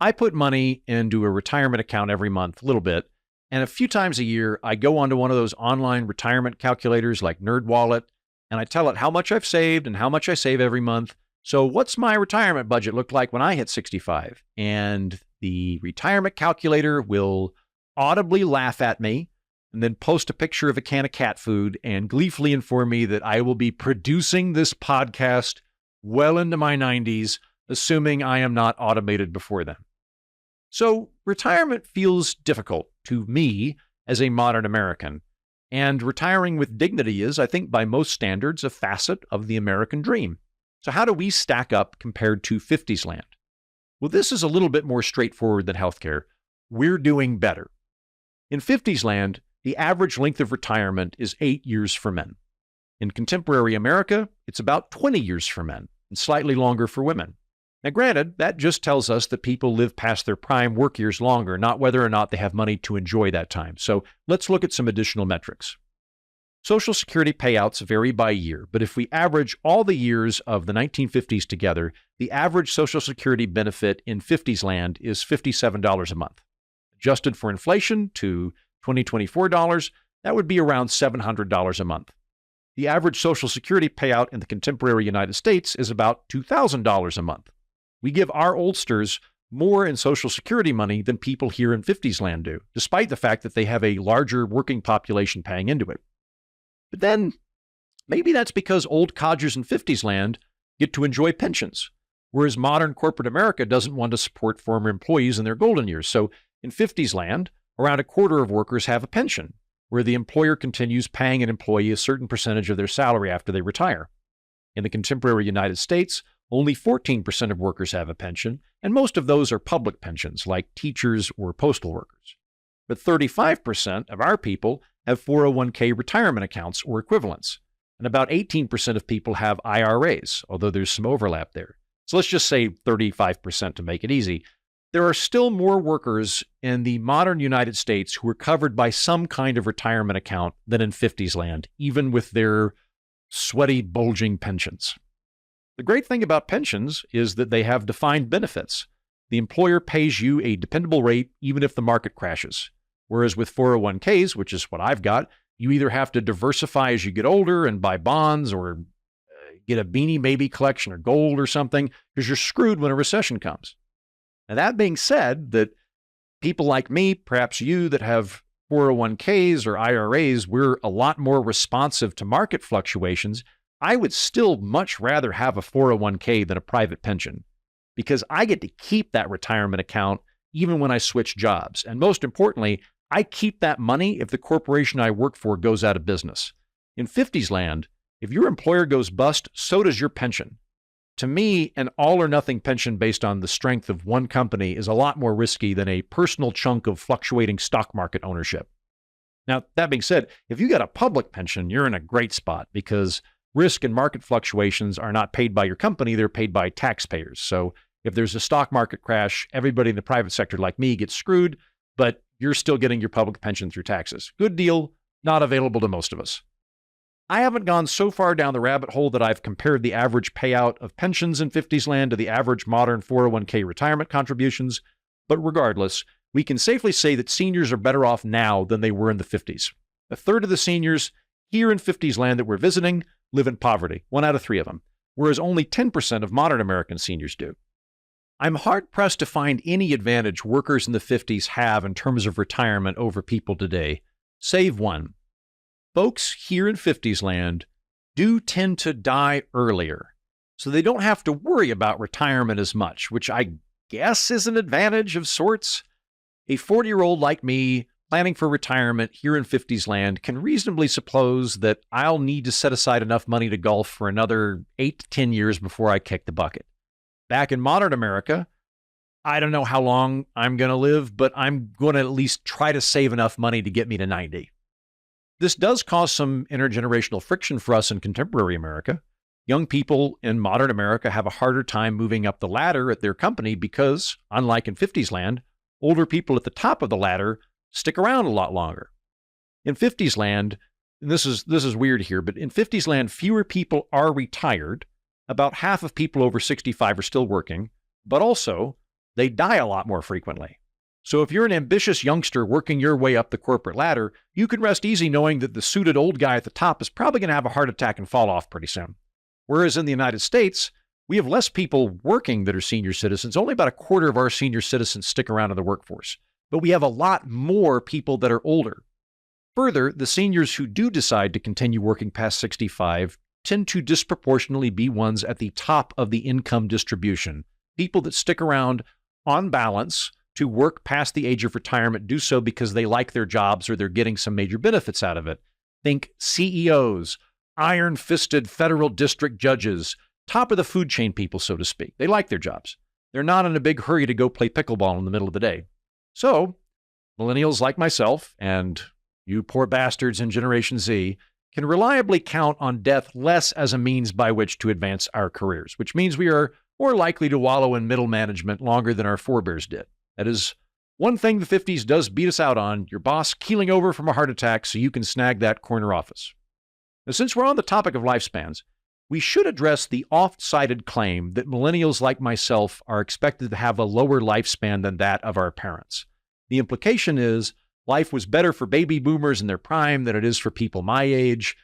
I put money into a retirement account every month, a little bit, and a few times a year, I go onto one of those online retirement calculators like NerdWallet, and I tell it how much I've saved and how much I save every month. So what's my retirement budget look like when I hit 65? And the retirement calculator will audibly laugh at me and then post a picture of a can of cat food and gleefully inform me that I will be producing this podcast well into my 90s, assuming I am not automated before then. So retirement feels difficult to me as a modern American, and retiring with dignity is, I think, by most standards, a facet of the American dream. So how do we stack up compared to 50s land? Well, this is a little bit more straightforward than healthcare. We're doing better. In 50s land, the average length of retirement is 8 years for men. In contemporary America, it's about 20 years for men and slightly longer for women. Now, granted, that just tells us that people live past their prime work years longer, not whether or not they have money to enjoy that time. So let's look at some additional metrics. Social Security payouts vary by year, but if we average all the years of the 1950s together, the average Social Security benefit in 50s land is $57 a month. Adjusted for inflation to 2024 dollars, that would be around $700 a month. The average Social Security payout in the contemporary United States is about $2,000 a month. We give our oldsters more in Social Security money than people here in 50s land do, despite the fact that they have a larger working population paying into it. But then maybe that's because old codgers in 50s land get to enjoy pensions, whereas modern corporate America doesn't want to support former employees in their golden years. So in 50s land, around a quarter of workers have a pension, where the employer continues paying an employee a certain percentage of their salary after they retire. In the contemporary United States, only 14% of workers have a pension, and most of those are public pensions, like teachers or postal workers. But 35% of our people have 401k retirement accounts or equivalents, and about 18% of people have IRAs, although there's some overlap there. So let's just say 35% to make it easy. There are still more workers in the modern United States who are covered by some kind of retirement account than in 50s land, even with their sweaty, bulging pensions. The great thing about pensions is that they have defined benefits. The employer pays you a dependable rate even if the market crashes. Whereas with 401ks, which is what I've got, you either have to diversify as you get older and buy bonds or get a Beanie Baby collection or gold or something, because you're screwed when a recession comes. Now, that being said, that people like me, perhaps you that have 401ks or IRAs, we're a lot more responsive to market fluctuations. I would still much rather have a 401k than a private pension, because I get to keep that retirement account even when I switch jobs. And most importantly, I keep that money if the corporation I work for goes out of business. In 50s land, if your employer goes bust, so does your pension. To me, an all-or-nothing pension based on the strength of one company is a lot more risky than a personal chunk of fluctuating stock market ownership. Now, that being said, if you got a public pension, you're in a great spot because risk and market fluctuations are not paid by your company, they're paid by taxpayers. So if there's a stock market crash, everybody in the private sector like me gets screwed, but you're still getting your public pension through taxes. Good deal, not available to most of us. I haven't gone so far down the rabbit hole that I've compared the average payout of pensions in 50s land to the average modern 401k retirement contributions, but regardless, we can safely say that seniors are better off now than they were in the 50s. A third of the seniors here in 50s land that we're visiting live in poverty, 1 out of 3 of them, whereas only 10% of modern American seniors do. I'm hard-pressed to find any advantage workers in the 50s have in terms of retirement over people today, save one. Folks here in 50s land do tend to die earlier, so they don't have to worry about retirement as much, which I guess is an advantage of sorts. A 40-year-old like me planning for retirement here in 50s land can reasonably suppose that I'll need to set aside enough money to golf for another 8 to 10 years before I kick the bucket. Back in modern America, I don't know how long I'm going to live, but I'm going to at least try to save enough money to get me to 90. This does cause some intergenerational friction for us in contemporary America. Young people in modern America have a harder time moving up the ladder at their company because, unlike in 50s land, older people at the top of the ladder stick around a lot longer. In 50s land, and this is weird here, but in 50s land, fewer people are retired. About half of people over 65 are still working, but also they die a lot more frequently. So if you're an ambitious youngster working your way up the corporate ladder, you can rest easy knowing that the suited old guy at the top is probably going to have a heart attack and fall off pretty soon. Whereas in the United States, we have less people working that are senior citizens. Only about a quarter of our senior citizens stick around in the workforce. But we have a lot more people that are older. Further, the seniors who do decide to continue working past 65 tend to disproportionately be ones at the top of the income distribution. People that stick around on balance to work past the age of retirement do so because they like their jobs or they're getting some major benefits out of it. Think CEOs, iron-fisted federal district judges, top of the food chain people, so to speak. They like their jobs. They're not in a big hurry to go play pickleball in the middle of the day. So, millennials like myself and you poor bastards in Generation Z can reliably count on death less as a means by which to advance our careers, which means we are more likely to wallow in middle management longer than our forebears did. That is one thing the 50s does beat us out on, your boss keeling over from a heart attack so you can snag that corner office. Now, since we're on the topic of lifespans, we should address the oft-cited claim that millennials like myself are expected to have a lower lifespan than that of our parents. The implication is life was better for baby boomers in their prime than it is for people my age.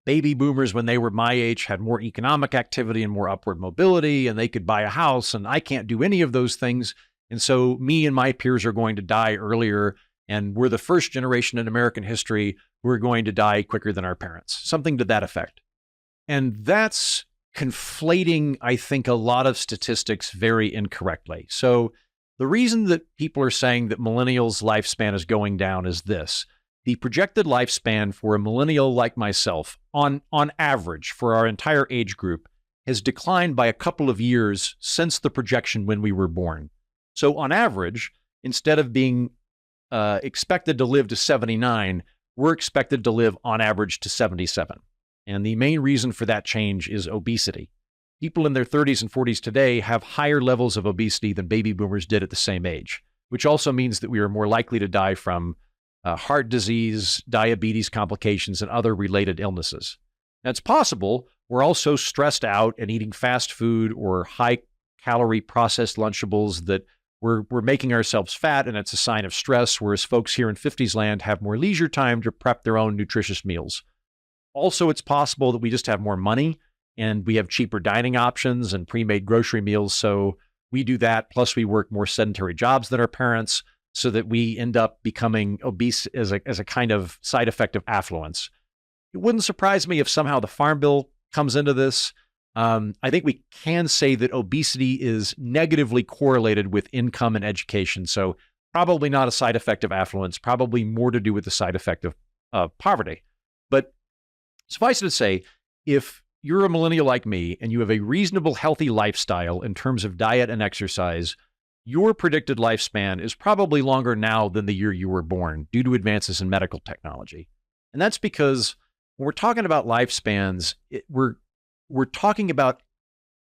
baby boomers, when they were my age, had more economic activity and more upward mobility, and they could buy a house, and I can't do any of those things. And so me and my peers are going to die earlier, and we're the first generation in American history who are going to die quicker than our parents, something to that effect. And that's conflating, I think, a lot of statistics very incorrectly. So the reason that people are saying that millennials' lifespan is going down is this. The projected lifespan for a millennial like myself, on average, for our entire age group, has declined by a couple of years since the projection when we were born. So on average, instead of being expected to live to 79, we're expected to live on average to 77. And the main reason for that change is obesity. People in their 30s and 40s today have higher levels of obesity than baby boomers did at the same age, which also means that we are more likely to die from heart disease, diabetes complications, and other related illnesses. Now, it's possible we're also stressed out and eating fast food or high-calorie processed Lunchables that we're making ourselves fat, and it's a sign of stress, whereas folks here in 50s land have more leisure time to prep their own nutritious meals. Also, it's possible that we just have more money and we have cheaper dining options and pre-made grocery meals, so we do that, plus we work more sedentary jobs than our parents, so that we end up becoming obese as a kind of side effect of affluence. It wouldn't surprise me if somehow the Farm Bill comes into this. I think we can say that obesity is negatively correlated with income and education, so probably not a side effect of affluence, probably more to do with the side effect of poverty. But suffice it to say, if you're a millennial like me and you have a reasonable, healthy lifestyle in terms of diet and exercise, your predicted lifespan is probably longer now than the year you were born due to advances in medical technology. And that's because when we're talking about lifespans, we're talking about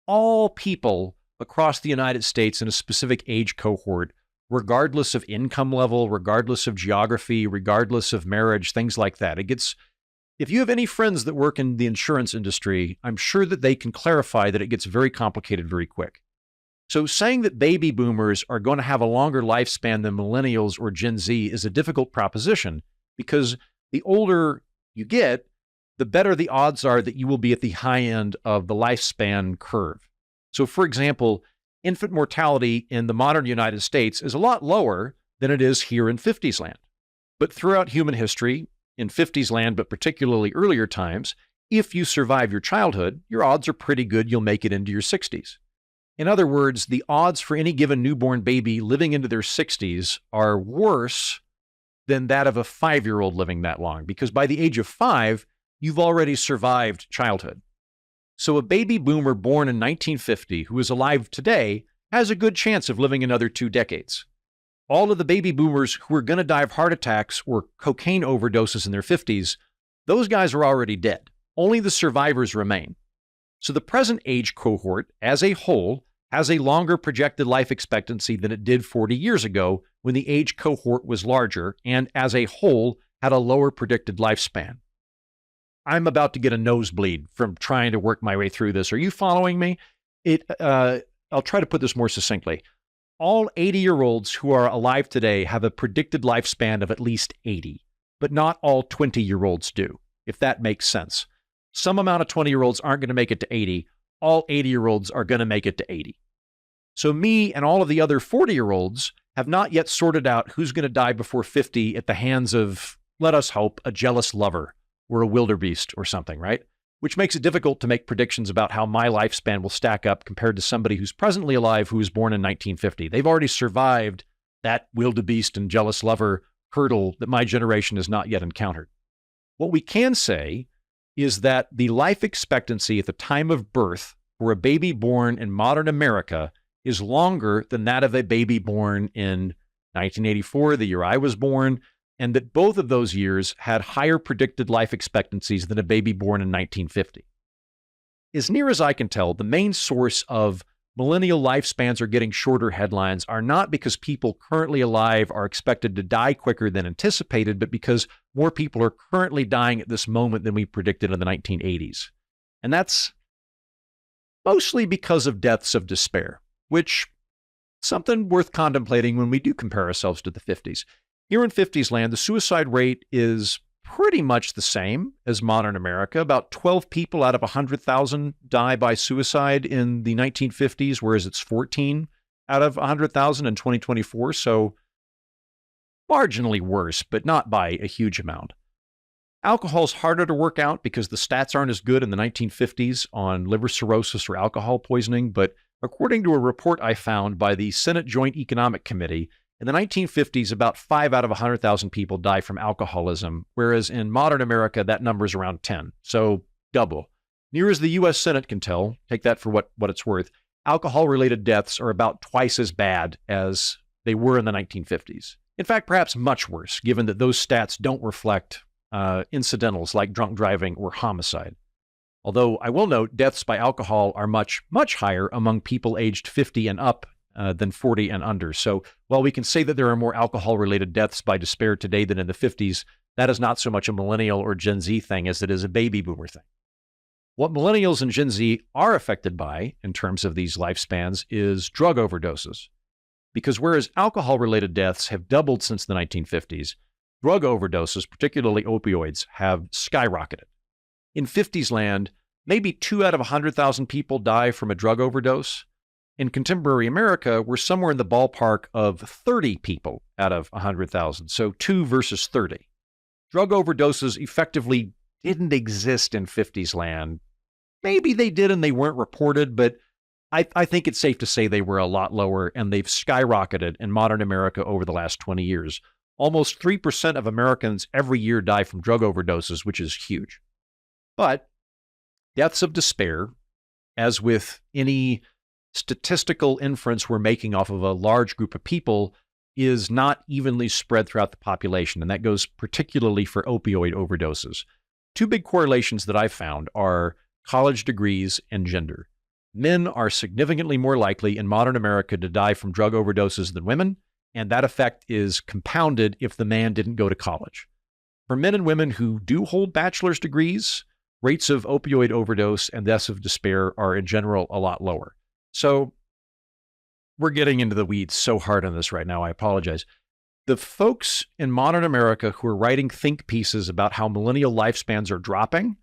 all people across the United States in a specific age cohort, regardless of income level, regardless of geography, regardless of marriage, things like that. If you have any friends that work in the insurance industry, I'm sure that they can clarify that it gets very complicated very quick. So saying that baby boomers are going to have a longer lifespan than millennials or Gen Z is a difficult proposition, because the older you get, the better the odds are that you will be at the high end of the lifespan curve. So for example, infant mortality in the modern United States is a lot lower than it is here in 50s land. But throughout human history, in 50s land, but particularly earlier times, if you survive your childhood, your odds are pretty good you'll make it into your 60s. In other words, the odds for any given newborn baby living into their 60s are worse than that of a 5-year-old living that long, because by the age of 5, you've already survived childhood. So a baby boomer born in 1950 who is alive today has a good chance of living another 2 decades. All of the baby boomers who are going to die of heart attacks or cocaine overdoses in their 50s, those guys are already dead. Only the survivors remain. So the present age cohort, as a whole, has a longer projected life expectancy than it did 40 years ago when the age cohort was larger, and as a whole had a lower predicted lifespan. I'm about to get a nosebleed from trying to work my way through this. Are you following me? I'll try to put this more succinctly. All 80-year-olds who are alive today have a predicted lifespan of at least 80, but not all 20-year-olds do, if that makes sense. Some amount of 20-year-olds aren't going to make it to 80. All 80-year-olds are going to make it to 80. So me and all of the other 40-year-olds have not yet sorted out who's going to die before 50 at the hands of, let us hope, a jealous lover or a wildebeest or something, right? Which makes it difficult to make predictions about how my lifespan will stack up compared to somebody who's presently alive who was born in 1950. They've already survived that wildebeest and jealous lover hurdle that my generation has not yet encountered. What we can say is that the life expectancy at the time of birth for a baby born in modern America is longer than that of a baby born in 1984, the year I was born, and that both of those years had higher predicted life expectancies than a baby born in 1950. As near as I can tell, the main source of millennial lifespans are getting shorter headlines are not because people currently alive are expected to die quicker than anticipated, but because more people are currently dying at this moment than we predicted in the 1980s. And that's mostly because of deaths of despair, which is something worth contemplating when we do compare ourselves to the 50s. Here in 50s land, the suicide rate is pretty much the same as modern America. About 12 people out of 100,000 die by suicide in the 1950s, whereas it's 14 out of 100,000 in 2024. So marginally worse, but not by a huge amount. Alcohol's harder to work out because the stats aren't as good in the 1950s on liver cirrhosis or alcohol poisoning. But according to a report I found by the Senate Joint Economic Committee, in the 1950s, about 5 out of 100,000 people die from alcoholism, whereas in modern America, that number is around 10. So double. Near as the U.S. Senate can tell, take that for what it's worth, alcohol-related deaths are about twice as bad as they were in the 1950s. In fact, perhaps much worse, given that those stats don't reflect incidentals like drunk driving or homicide. Although I will note deaths by alcohol are much, much higher among people aged 50 and up than 40 and under. So while we can say that there are more alcohol-related deaths by despair today than in the 50s, that is not so much a millennial or Gen Z thing as it is a baby boomer thing. What millennials and Gen Z are affected by in terms of these lifespans is drug overdoses. Because whereas alcohol-related deaths have doubled since the 1950s, drug overdoses, particularly opioids, have skyrocketed. In 50s land, maybe 2 out of 100,000 people die from a drug overdose. In contemporary America, we're somewhere in the ballpark of 30 people out of 100,000, so 2 versus 30. Drug overdoses effectively didn't exist in 50s land. Maybe they did and they weren't reported, but I think it's safe to say they were a lot lower, and they've skyrocketed in modern America over the last 20 years. Almost 3% of Americans every year die from drug overdoses, which is huge. But deaths of despair, as with any statistical inference we're making off of a large group of people, is not evenly spread throughout the population, and that goes particularly for opioid overdoses. 2 big correlations that I've found are college degrees and gender. Men are significantly more likely in modern America to die from drug overdoses than women, and that effect is compounded if the man didn't go to college. For men and women who do hold bachelor's degrees, rates of opioid overdose and deaths of despair are in general a lot lower. So we're getting into the weeds so hard on this right now, I apologize. The folks in modern America who are writing think pieces about how millennial lifespans are dropping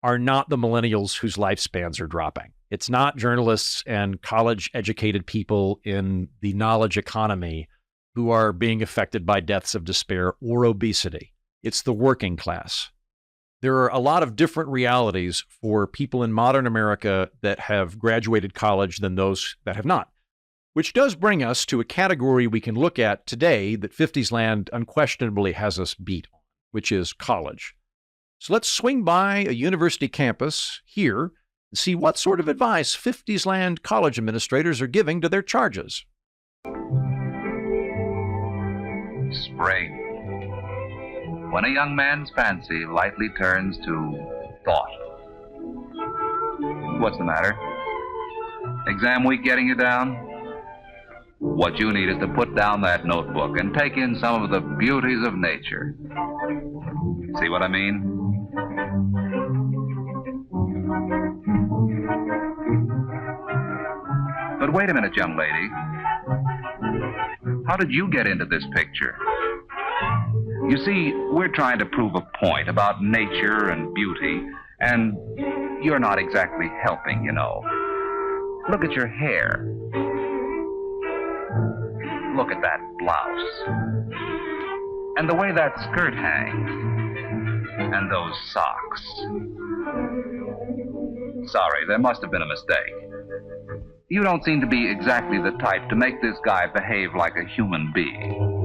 are not the millennials whose lifespans are dropping. It's not journalists and college-educated people in the knowledge economy who are being affected by deaths of despair or obesity. It's the working class. There are a lot of different realities for people in modern America that have graduated college than those that have not, which does bring us to a category we can look at today that 50s land unquestionably has us beat on, which is college. So let's swing by a university campus here and see what sort of advice 50s land college administrators are giving to their charges. Spring. When a young man's fancy lightly turns to thought. What's the matter? Exam week getting you down? What you need is to put down that notebook and take in some of the beauties of nature. See what I mean? But wait a minute, young lady. How did you get into this picture? You see, we're trying to prove a point about nature and beauty, and you're not exactly helping, you know. Look at your hair. Look at that blouse. And the way that skirt hangs. And those socks. Sorry, there must have been a mistake. You don't seem to be exactly the type to make this guy behave like a human being.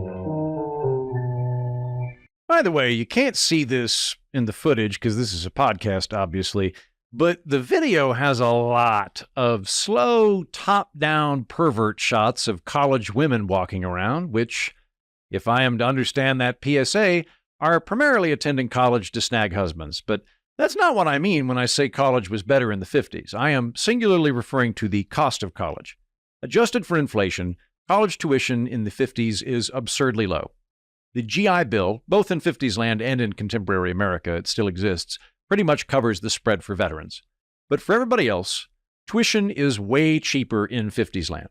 By the way, you can't see this in the footage because this is a podcast, obviously, but the video has a lot of slow, top-down pervert shots of college women walking around, which, if I am to understand that PSA, are primarily attending college to snag husbands. But that's not what I mean when I say college was better in the 50s. I am singularly referring to the cost of college. Adjusted for inflation, college tuition in the 50s is absurdly low. The GI Bill, both in 50s land and in contemporary America, it still exists, pretty much covers the spread for veterans. But for everybody else, tuition is way cheaper in 50s land.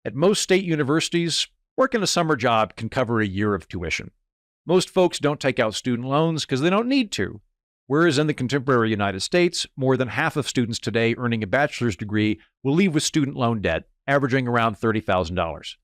At most state universities, working a summer job can cover a year of tuition. Most folks don't take out student loans because they don't need to. Whereas in the contemporary United States, more than half of students today earning a bachelor's degree will leave with student loan debt, averaging around $30,000.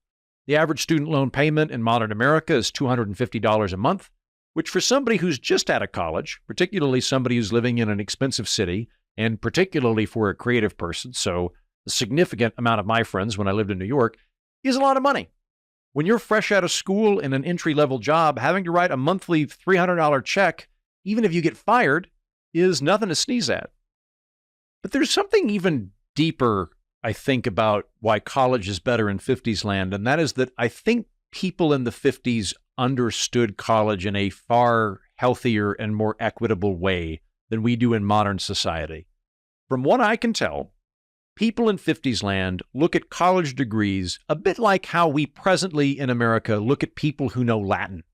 The average student loan payment in modern America is $250 a month, which for somebody who's just out of college, particularly somebody who's living in an expensive city, and particularly for a creative person, so a significant amount of my friends when I lived in New York, is a lot of money. When you're fresh out of school in an entry-level job, having to write a monthly $300 check, even if you get fired, is nothing to sneeze at. But there's something even deeper, I think, about why college is better in 50s land, and that is that I think people in the 50s understood college in a far healthier and more equitable way than we do in modern society. From what I can tell, people in 50s land look at college degrees a bit like how we presently in America look at people who know Latin.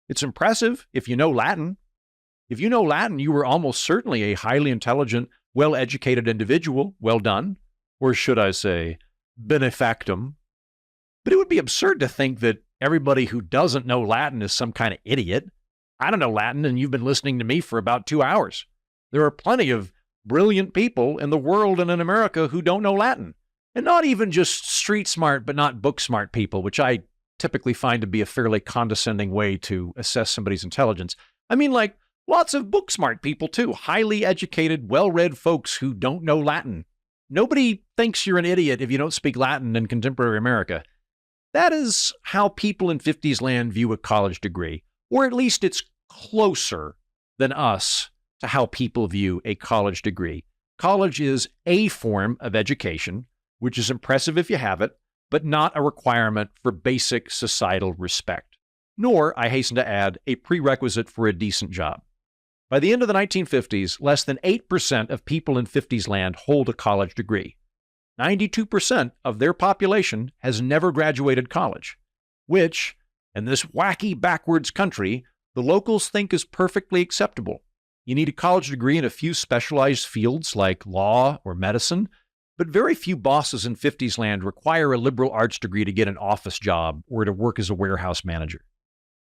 It's impressive if you know Latin. If you know Latin, you were almost certainly a highly intelligent, well-educated individual. Well done. Or should I say, benefactum. But it would be absurd to think that everybody who doesn't know Latin is some kind of idiot. I don't know Latin, and you've been listening to me for about 2 hours. There are plenty of brilliant people in the world and in America who don't know Latin. And not even just street smart, but not book smart people, which I typically find to be a fairly condescending way to assess somebody's intelligence. I mean, like, lots of book smart people, too. Highly educated, well-read folks who don't know Latin. Nobody thinks you're an idiot if you don't speak Latin in contemporary America. That is how people in 50s land view a college degree, or at least it's closer than us to how people view a college degree. College is a form of education, which is impressive if you have it, but not a requirement for basic societal respect, nor, I hasten to add, a prerequisite for a decent job. By the end of the 1950s, less than 8% of people in 50s land hold a college degree. 92% of their population has never graduated college, which, in this wacky backwards country, the locals think is perfectly acceptable. You need a college degree in a few specialized fields like law or medicine, but very few bosses in 50s land require a liberal arts degree to get an office job or to work as a warehouse manager.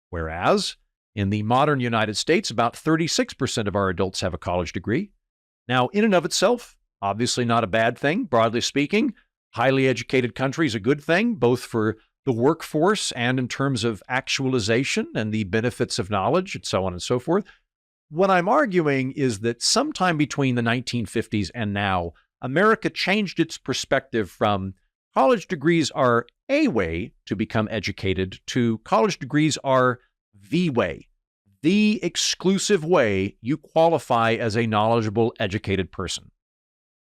Whereas, in the modern United States, about 36% of our adults have a college degree. Now, in and of itself, obviously not a bad thing, broadly speaking. Highly educated country is a good thing, both for the workforce and in terms of actualization and the benefits of knowledge and so on and so forth. What I'm arguing is that sometime between the 1950s and now, America changed its perspective from college degrees are a way to become educated to college degrees are the way, the exclusive way you qualify as a knowledgeable, educated person.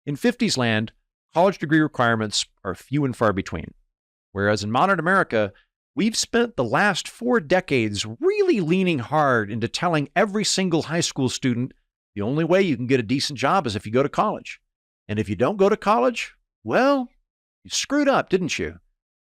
In 50s land, college degree requirements are few and far between, whereas in modern America, we've spent the last 4 decades really leaning hard into telling every single high school student the only way you can get a decent job is if you go to college. And if you don't go to college, well, you screwed up, didn't you?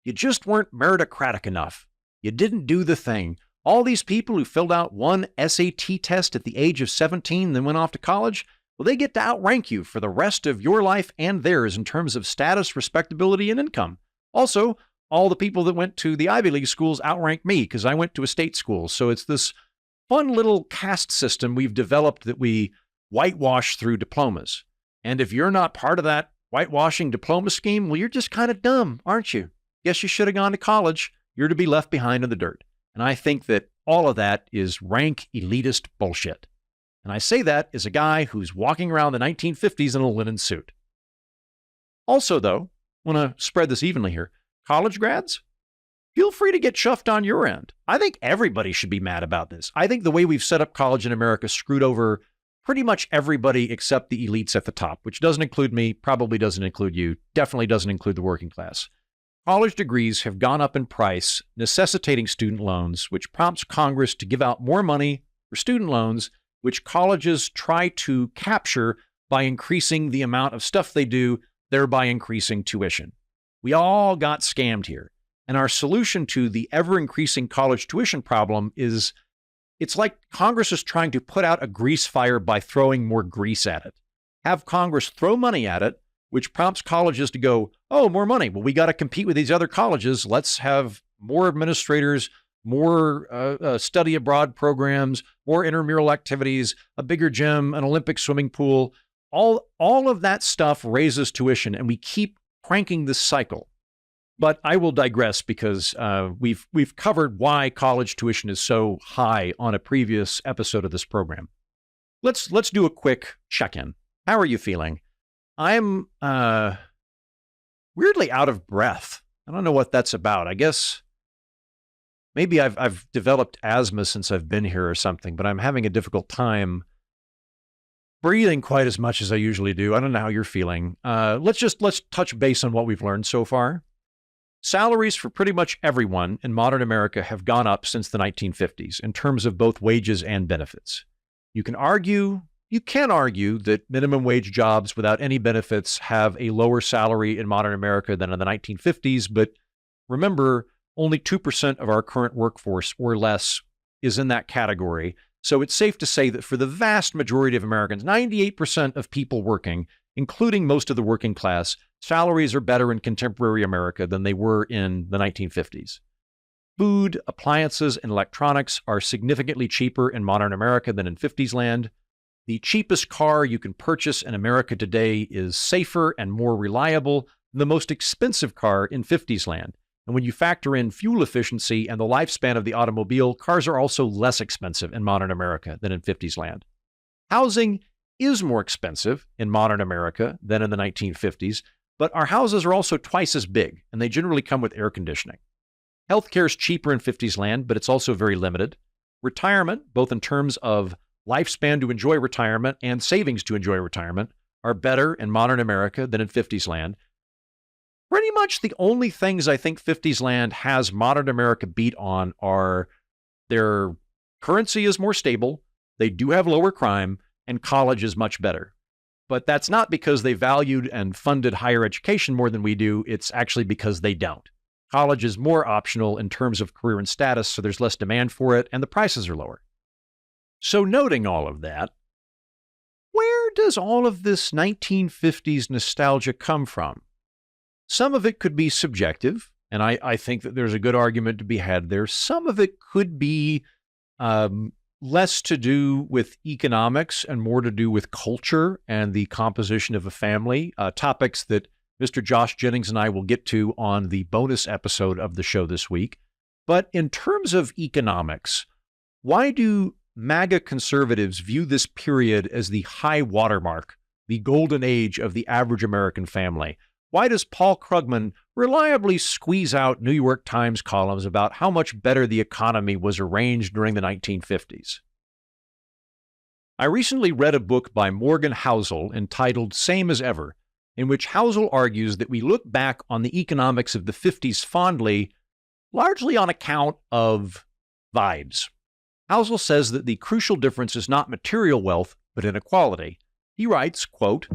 You just weren't meritocratic enough. You didn't do the thing. All these people who filled out one SAT test at the age of 17 and then went off to college, well, they get to outrank you for the rest of your life and theirs in terms of status, respectability, and income. Also, all the people that went to the Ivy League schools outrank me because I went to a state school. So it's this fun little caste system we've developed that we whitewash through diplomas. And if you're not part of that whitewashing diploma scheme, well, you're just kind of dumb, aren't you? Guess you should have gone to college. You're to be left behind in the dirt. And I think that all of that is rank elitist bullshit. And I say that as a guy who's walking around the 1950s in a linen suit. Also, though, I want to spread this evenly here. College grads, feel free to get chuffed on your end. I think everybody should be mad about this. I think the way we've set up college in America screwed over pretty much everybody except the elites at the top, which doesn't include me, probably doesn't include you, definitely doesn't include the working class. College degrees have gone up in price, necessitating student loans, which prompts Congress to give out more money for student loans, which colleges try to capture by increasing the amount of stuff they do, thereby increasing tuition. We all got scammed here. And our solution to the ever-increasing college tuition problem is, it's like Congress is trying to put out a grease fire by throwing more grease at it. Have Congress throw money at it, which prompts colleges to go, oh, more money. Well, we got to compete with these other colleges. Let's have more administrators, more study abroad programs, more intramural activities, a bigger gym, an Olympic swimming pool. All of that stuff raises tuition, and we keep cranking this cycle. But I will digress because we've covered why college tuition is so high on a previous episode of this program. Let's do a quick check-in. How are you feeling? I'm weirdly out of breath. I don't know what that's about. I guess maybe I've developed asthma since I've been here or something, but I'm having a difficult time breathing quite as much as I usually do. I don't know how you're feeling. Let's touch base on what we've learned so far. Salaries for pretty much everyone in modern America have gone up since the 1950s in terms of both wages and benefits. You can argue that minimum wage jobs without any benefits have a lower salary in modern America than in the 1950s, but remember, only 2% of our current workforce or less is in that category. So it's safe to say that for the vast majority of Americans, 98% of people working, including most of the working class, salaries are better in contemporary America than they were in the 1950s. Food, appliances, and electronics are significantly cheaper in modern America than in 50s land. The cheapest car you can purchase in America today is safer and more reliable than the most expensive car in 50s land. And when you factor in fuel efficiency and the lifespan of the automobile, cars are also less expensive in modern America than in 50s land. Housing is more expensive in modern America than in the 1950s, but our houses are also twice as big, and they generally come with air conditioning. Healthcare is cheaper in 50s land, but it's also very limited. Retirement, both in terms of lifespan to enjoy retirement and savings to enjoy retirement, are better in modern America than in 50s land. Pretty much the only things I think 50s land has modern America beat on are their currency is more stable, they do have lower crime, and college is much better. But that's not because they valued and funded higher education more than we do. It's actually because they don't. College is more optional in terms of career and status, so there's less demand for it, and the prices are lower. So noting all of that, where does all of this 1950s nostalgia come from? Some of it could be subjective, and I think that there's a good argument to be had there. Some of it could be less to do with economics and more to do with culture and the composition of a family, topics that Mr. Josh Jennings and I will get to on the bonus episode of the show this week. But in terms of economics, why do MAGA conservatives view this period as the high watermark, the golden age of the average American family? Why does Paul Krugman reliably squeeze out New York Times columns about how much better the economy was arranged during the 1950s? I recently read a book by Morgan Housel entitled Same as Ever, in which Housel argues that we look back on the economics of the 50s fondly, largely on account of vibes. Housel says that the crucial difference is not material wealth, but inequality. He writes, quote,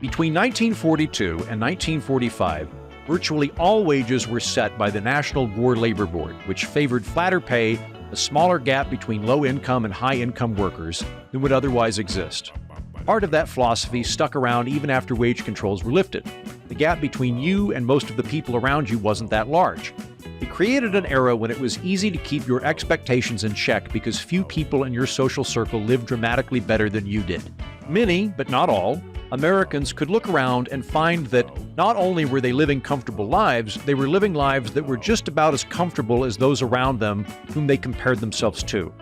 "Between 1942 and 1945, virtually all wages were set by the National War Labor Board, which favored flatter pay, a smaller gap between low-income and high-income workers than would otherwise exist. Part of that philosophy stuck around even after wage controls were lifted. The gap between you and most of the people around you wasn't that large. It created an era when it was easy to keep your expectations in check because few people in your social circle lived dramatically better than you did. Many, but not all, Americans could look around and find that not only were they living comfortable lives, they were living lives that were just about as comfortable as those around them whom they compared themselves to.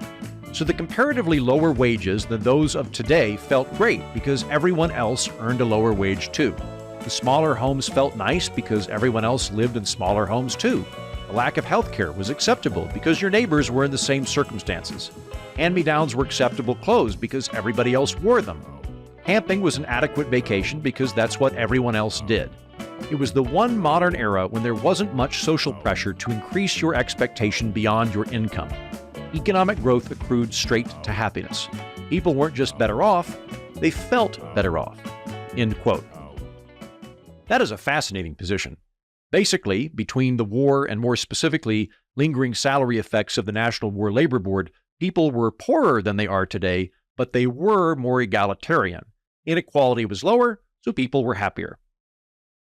So the comparatively lower wages than those of today felt great because everyone else earned a lower wage too. The smaller homes felt nice because everyone else lived in smaller homes too. The lack of health care was acceptable because your neighbors were in the same circumstances. Hand-me-downs were acceptable clothes because everybody else wore them. Camping was an adequate vacation because that's what everyone else did. It was the one modern era when there wasn't much social pressure to increase your expectation beyond your income. Economic growth accrued straight to happiness. People weren't just better off, they felt better off." End quote. That is a fascinating position. Basically, between the war and more specifically, lingering salary effects of the National War Labor Board, people were poorer than they are today, but they were more egalitarian. Inequality was lower, so people were happier.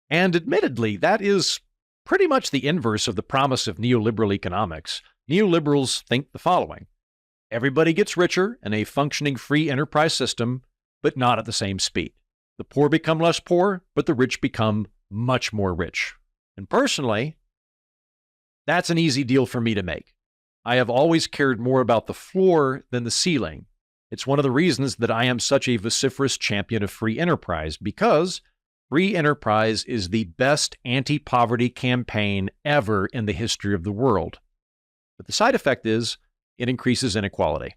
And admittedly, that is pretty much the inverse of the promise of neoliberal economics. Neoliberals think the following. Everybody gets richer in a functioning free enterprise system, but not at the same speed. The poor become less poor, but the rich become much more rich. And personally, that's an easy deal for me to make. I have always cared more about the floor than the ceiling. It's one of the reasons that I am such a vociferous champion of free enterprise, because free enterprise is the best anti-poverty campaign ever in the history of the world. But the side effect is it increases inequality.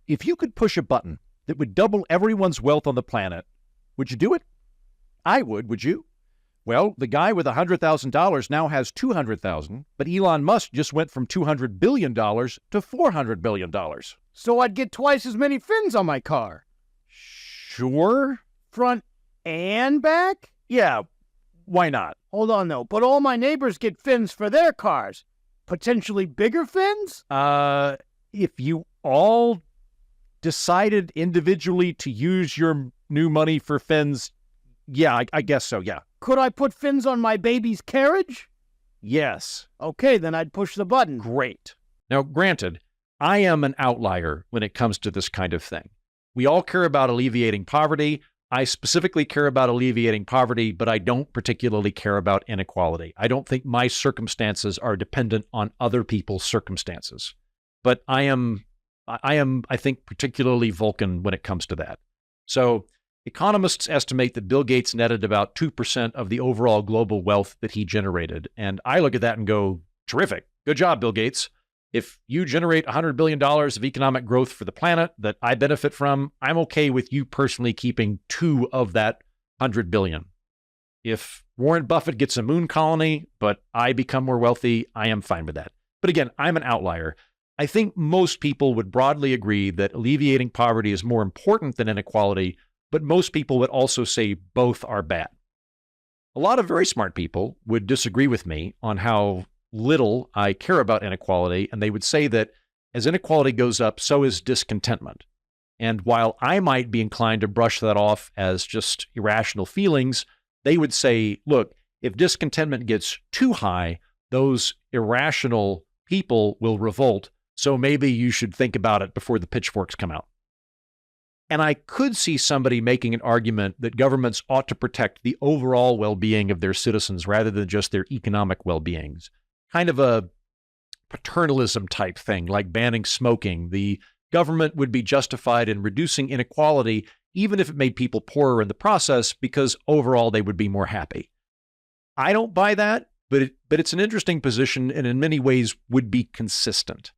If you could push a button that would double everyone's wealth on the planet, would you do it? I would you? Well, the guy with $100,000 now has $200,000, but Elon Musk just went from $200 billion to $400 billion. So I'd get twice as many fins on my car. Sure. Front and back? Yeah, why not? Hold on, though. But all my neighbors get fins for their cars. Potentially bigger fins? If you all decided individually to use your new money for fins, yeah, I guess so, yeah. Could I put fins on my baby's carriage? Yes. Okay, then I'd push the button. Great. Now, granted, I am an outlier when it comes to this kind of thing. We all care about alleviating poverty. I specifically care about alleviating poverty, but I don't particularly care about inequality. I don't think my circumstances are dependent on other people's circumstances. But I am, I think, particularly Vulcan when it comes to that. So economists estimate that Bill Gates netted about 2% of the overall global wealth that he generated. And I look at that and go, terrific. Good job, Bill Gates. If you generate $100 billion of economic growth for the planet that I benefit from, I'm okay with you personally keeping 2 of that $100 billion. If Warren Buffett gets a moon colony, but I become more wealthy, I am fine with that. But again, I'm an outlier. I think most people would broadly agree that alleviating poverty is more important than inequality, but most people would also say both are bad. A lot of very smart people would disagree with me on how little I care about inequality, and they would say that as inequality goes up, so is discontentment. And while I might be inclined to brush that off as just irrational feelings, they would say, look, if discontentment gets too high, those irrational people will revolt, so maybe you should think about it before the pitchforks come out. And I could see somebody making an argument that governments ought to protect the overall well-being of their citizens rather than just their economic well-beings. Kind of a paternalism type thing, like banning smoking. The government would be justified in reducing inequality, even if it made people poorer in the process, because overall they would be more happy. I don't buy that, but it's an interesting position and in many ways would be consistent.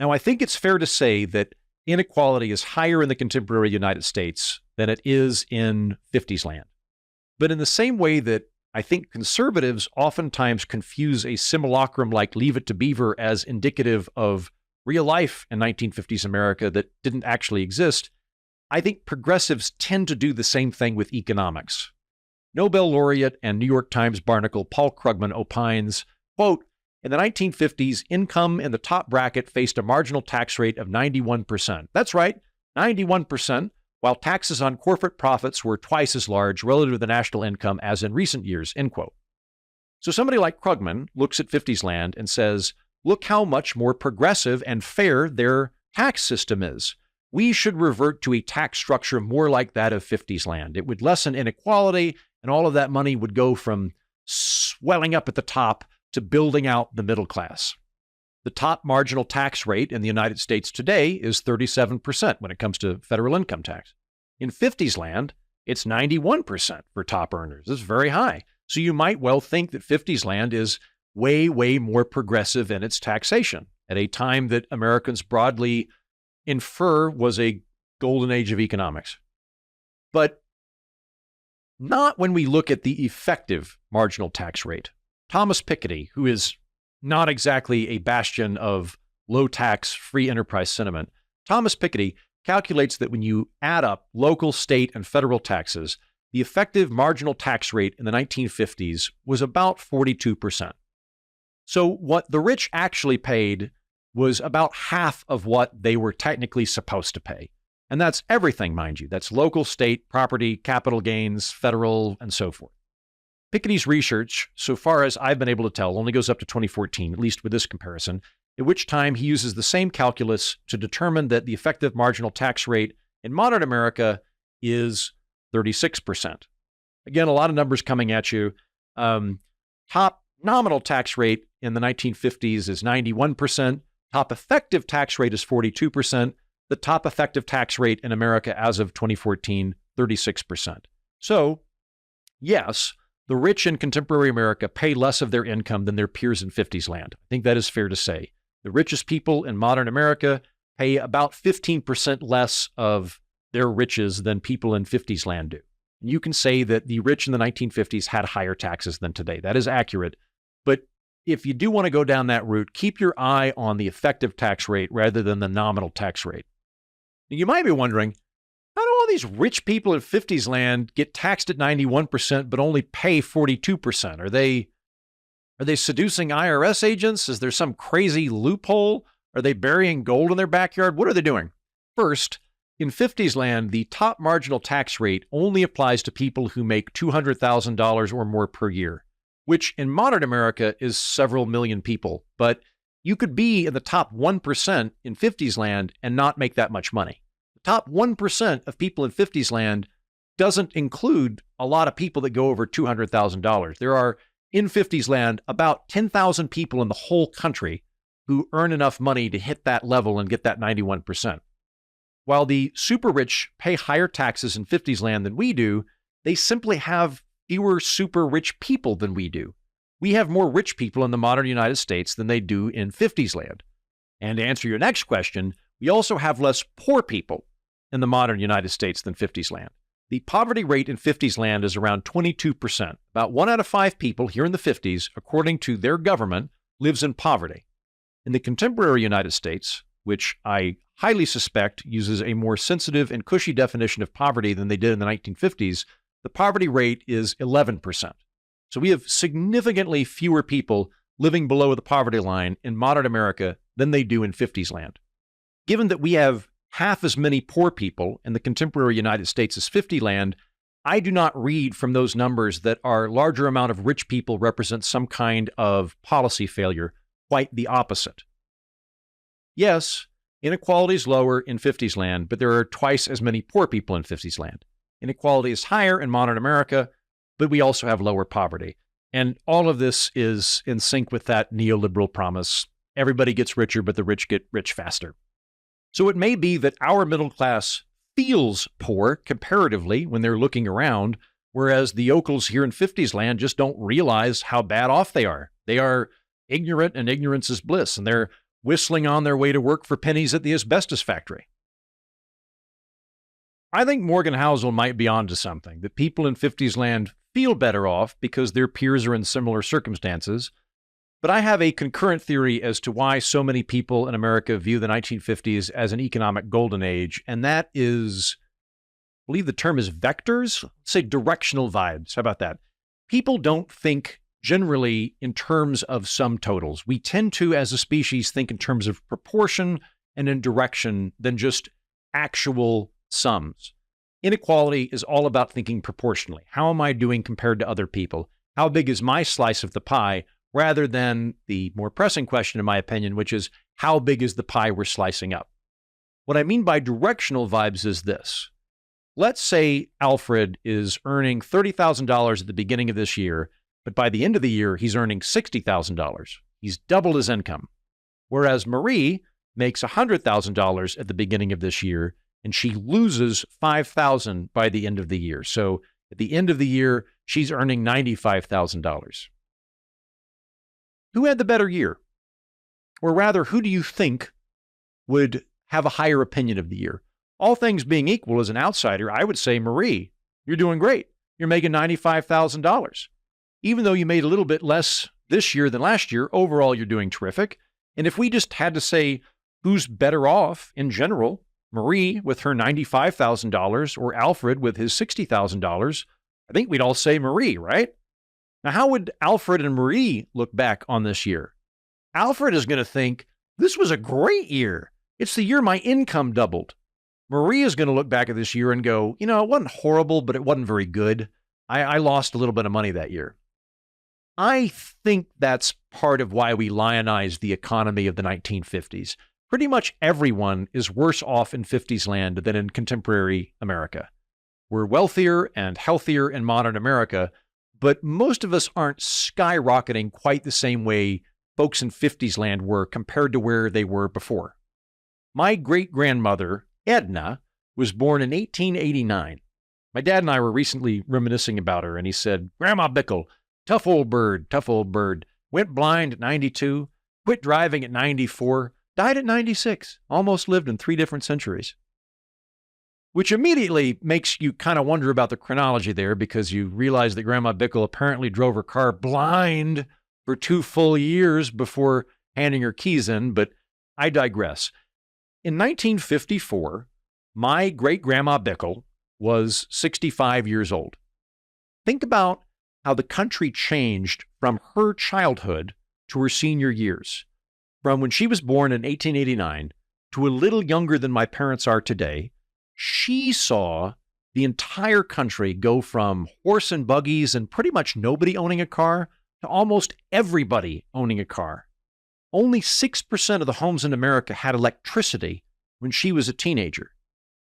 Now, I think it's fair to say that inequality is higher in the contemporary United States than it is in 50s land. But in the same way that I think conservatives oftentimes confuse a simulacrum like Leave It to Beaver as indicative of real life in 1950s America that didn't actually exist, I think progressives tend to do the same thing with economics. Nobel laureate and New York Times barnacle Paul Krugman opines, quote, in the 1950s, income in the top bracket faced a marginal tax rate of 91%. That's right, 91%, while taxes on corporate profits were twice as large relative to the national income as in recent years, end quote. So somebody like Krugman looks at 50s land and says, look how much more progressive and fair their tax system is. We should revert to a tax structure more like that of 50s land. It would lessen inequality, and all of that money would go from swelling up at the top to building out the middle class. The top marginal tax rate in the United States today is 37% when it comes to federal income tax. In 50s land, it's 91% for top earners. It's very high. So you might well think that 50s land is way, way more progressive in its taxation at a time that Americans broadly infer was a golden age of economics. But not when we look at the effective marginal tax rate. Thomas Piketty, who is not exactly a bastion of low-tax, free enterprise sentiment, Thomas Piketty calculates that when you add up local, state, and federal taxes, the effective marginal tax rate in the 1950s was about 42%. So what the rich actually paid was about half of what they were technically supposed to pay. And that's everything, mind you. That's local, state, property, capital gains, federal, and so forth. Piketty's research, so far as I've been able to tell, only goes up to 2014, at least with this comparison, at which time he uses the same calculus to determine that the effective marginal tax rate in modern America is 36%. Again, a lot of numbers coming at you. Top nominal tax rate in the 1950s is 91%. Top effective tax rate is 42%. The top effective tax rate in America as of 2014, 36%. So, yes, the rich in contemporary America pay less of their income than their peers in 50s land. I think that is fair to say. The richest people in modern America pay about 15% less of their riches than people in 50s land do. And you can say that the rich in the 1950s had higher taxes than today. That is accurate. But if you do want to go down that route, keep your eye on the effective tax rate rather than the nominal tax rate. You might be wondering, how do all these rich people in 50s land get taxed at 91% but only pay 42%? Are they seducing IRS agents? Is there some crazy loophole? Are they burying gold in their backyard? What are they doing? First, in 50s land, the top marginal tax rate only applies to people who make $200,000 or more per year, which in modern America is several million people. But you could be in the top 1% in 50s land and not make that much money. The top 1% of people in 50s land doesn't include a lot of people that go over $200,000. There are, in 50s land, about 10,000 people in the whole country who earn enough money to hit that level and get that 91%. While the super rich pay higher taxes in 50s land than we do, they simply have fewer super rich people than we do. We have more rich people in the modern United States than they do in 50s land. And to answer your next question, we also have less poor people in the modern United States than 50s land. The poverty rate in 50s land is around 22%. About 1 out of 5 people here in the 50s, according to their government, lives in poverty. In the contemporary United States, which I highly suspect uses a more sensitive and cushy definition of poverty than they did in the 1950s, the poverty rate is 11%. So we have significantly fewer people living below the poverty line in modern America than they do in 50s land. Given that we have half as many poor people in the contemporary United States as 50 land, I do not read from those numbers that our larger amount of rich people represents some kind of policy failure. Quite the opposite. Yes, inequality is lower in 50s land, but there are twice as many poor people in 50s land. Inequality is higher in modern America, but we also have lower poverty. And all of this is in sync with that neoliberal promise. Everybody gets richer, but the rich get rich faster. So it may be that our middle class feels poor comparatively when they're looking around, whereas the yokels here in 50s land just don't realize how bad off they are. They are ignorant, and ignorance is bliss, and they're whistling on their way to work for pennies at the asbestos factory. I think Morgan Housel might be onto something, that people in 50s land feel better off because their peers are in similar circumstances. But I have a concurrent theory as to why so many people in America view the 1950s as an economic golden age, and that is, I believe the term is vectors, let's say directional vibes. How about that? People don't think generally in terms of sum totals. We tend to, as a species, think in terms of proportion and in direction than just actual sums. Inequality is all about thinking proportionally. How am I doing compared to other people? How big is my slice of the pie? Rather than the more pressing question, in my opinion, which is how big is the pie we're slicing up? What I mean by directional vibes is this. Let's say Alfred is earning $30,000 at the beginning of this year, but by the end of the year, he's earning $60,000. He's doubled his income. Whereas Marie makes $100,000 at the beginning of this year, and she loses $5,000 by the end of the year. So at the end of the year, she's earning $95,000. Who had the better year? Or rather, who do you think would have a higher opinion of the year? All things being equal, as an outsider, I would say, Marie, you're doing great. You're making $95,000. Even though you made a little bit less this year than last year, overall, you're doing terrific. And if we just had to say who's better off in general, Marie with her $95,000 or Alfred with his $60,000, I think we'd all say Marie, right? Now, how would Alfred and Marie look back on this year? Alfred is going to think, this was a great year. It's the year my income doubled. Marie is going to look back at this year and go, it wasn't horrible, but it wasn't very good. I lost a little bit of money that year. I think that's part of why we lionize the economy of the 1950s. Pretty much everyone is worse off in 50s land than in contemporary America. We're wealthier and healthier in modern America, but most of us aren't skyrocketing quite the same way folks in 50s land were compared to where they were before. My great-grandmother, Edna, was born in 1889. My dad and I were recently reminiscing about her, and he said, "Grandma Bickle, tough old bird, went blind at 92, quit driving at 94, died at 96, almost lived in 3 different centuries." Which immediately makes you kind of wonder about the chronology there, because you realize that Grandma Bickle apparently drove her car blind for 2 full years before handing her keys in, but I digress. In 1954, my great-grandma Bickle was 65 years old. Think about how the country changed from her childhood to her senior years. From when she was born in 1889 to a little younger than my parents are today, she saw the entire country go from horse and buggies and pretty much nobody owning a car to almost everybody owning a car. Only 6% of the homes in America had electricity when she was a teenager.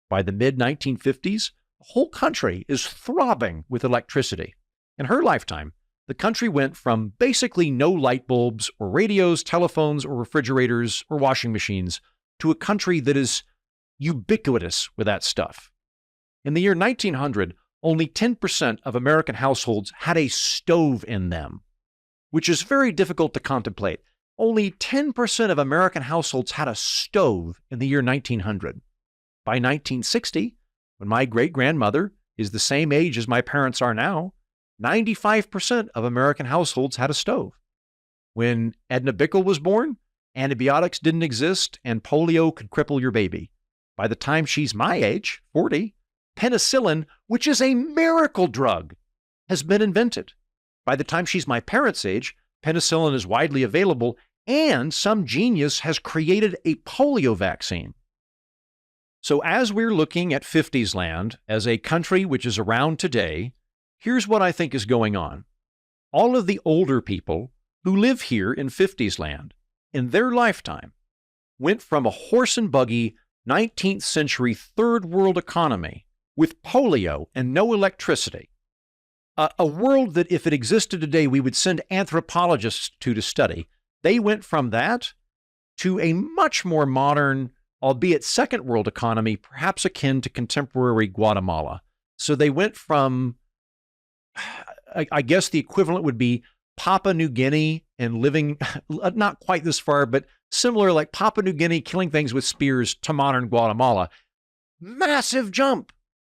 By the mid-1950s, the whole country is throbbing with electricity. In her lifetime, the country went from basically no light bulbs or radios, telephones or refrigerators or washing machines to a country that is ubiquitous with that stuff. In the year 1900, only 10% of American households had a stove in them, which is very difficult to contemplate. Only 10% of American households had a stove in the year 1900. By 1960, when my great-grandmother is the same age as my parents are now, 95% of American households had a stove. When Edna Bickle was born, antibiotics didn't exist and polio could cripple your baby. By the time she's my age, 40, penicillin, which is a miracle drug, has been invented. By the time she's my parents' age, penicillin is widely available and some genius has created a polio vaccine. So as we're looking at 50s land as a country which is around today, here's what I think is going on. All of the older people who live here in 50s land, in their lifetime, went from a horse and buggy 19th century third world economy with polio and no electricity, a world that if it existed today we would send anthropologists to study. They went from that to a much more modern, albeit second world economy, perhaps akin to contemporary Guatemala. So they went from, I guess the equivalent would be Papua New Guinea and living, not quite this far, but similar, like Papua New Guinea killing things with spears, to modern Guatemala. Massive jump.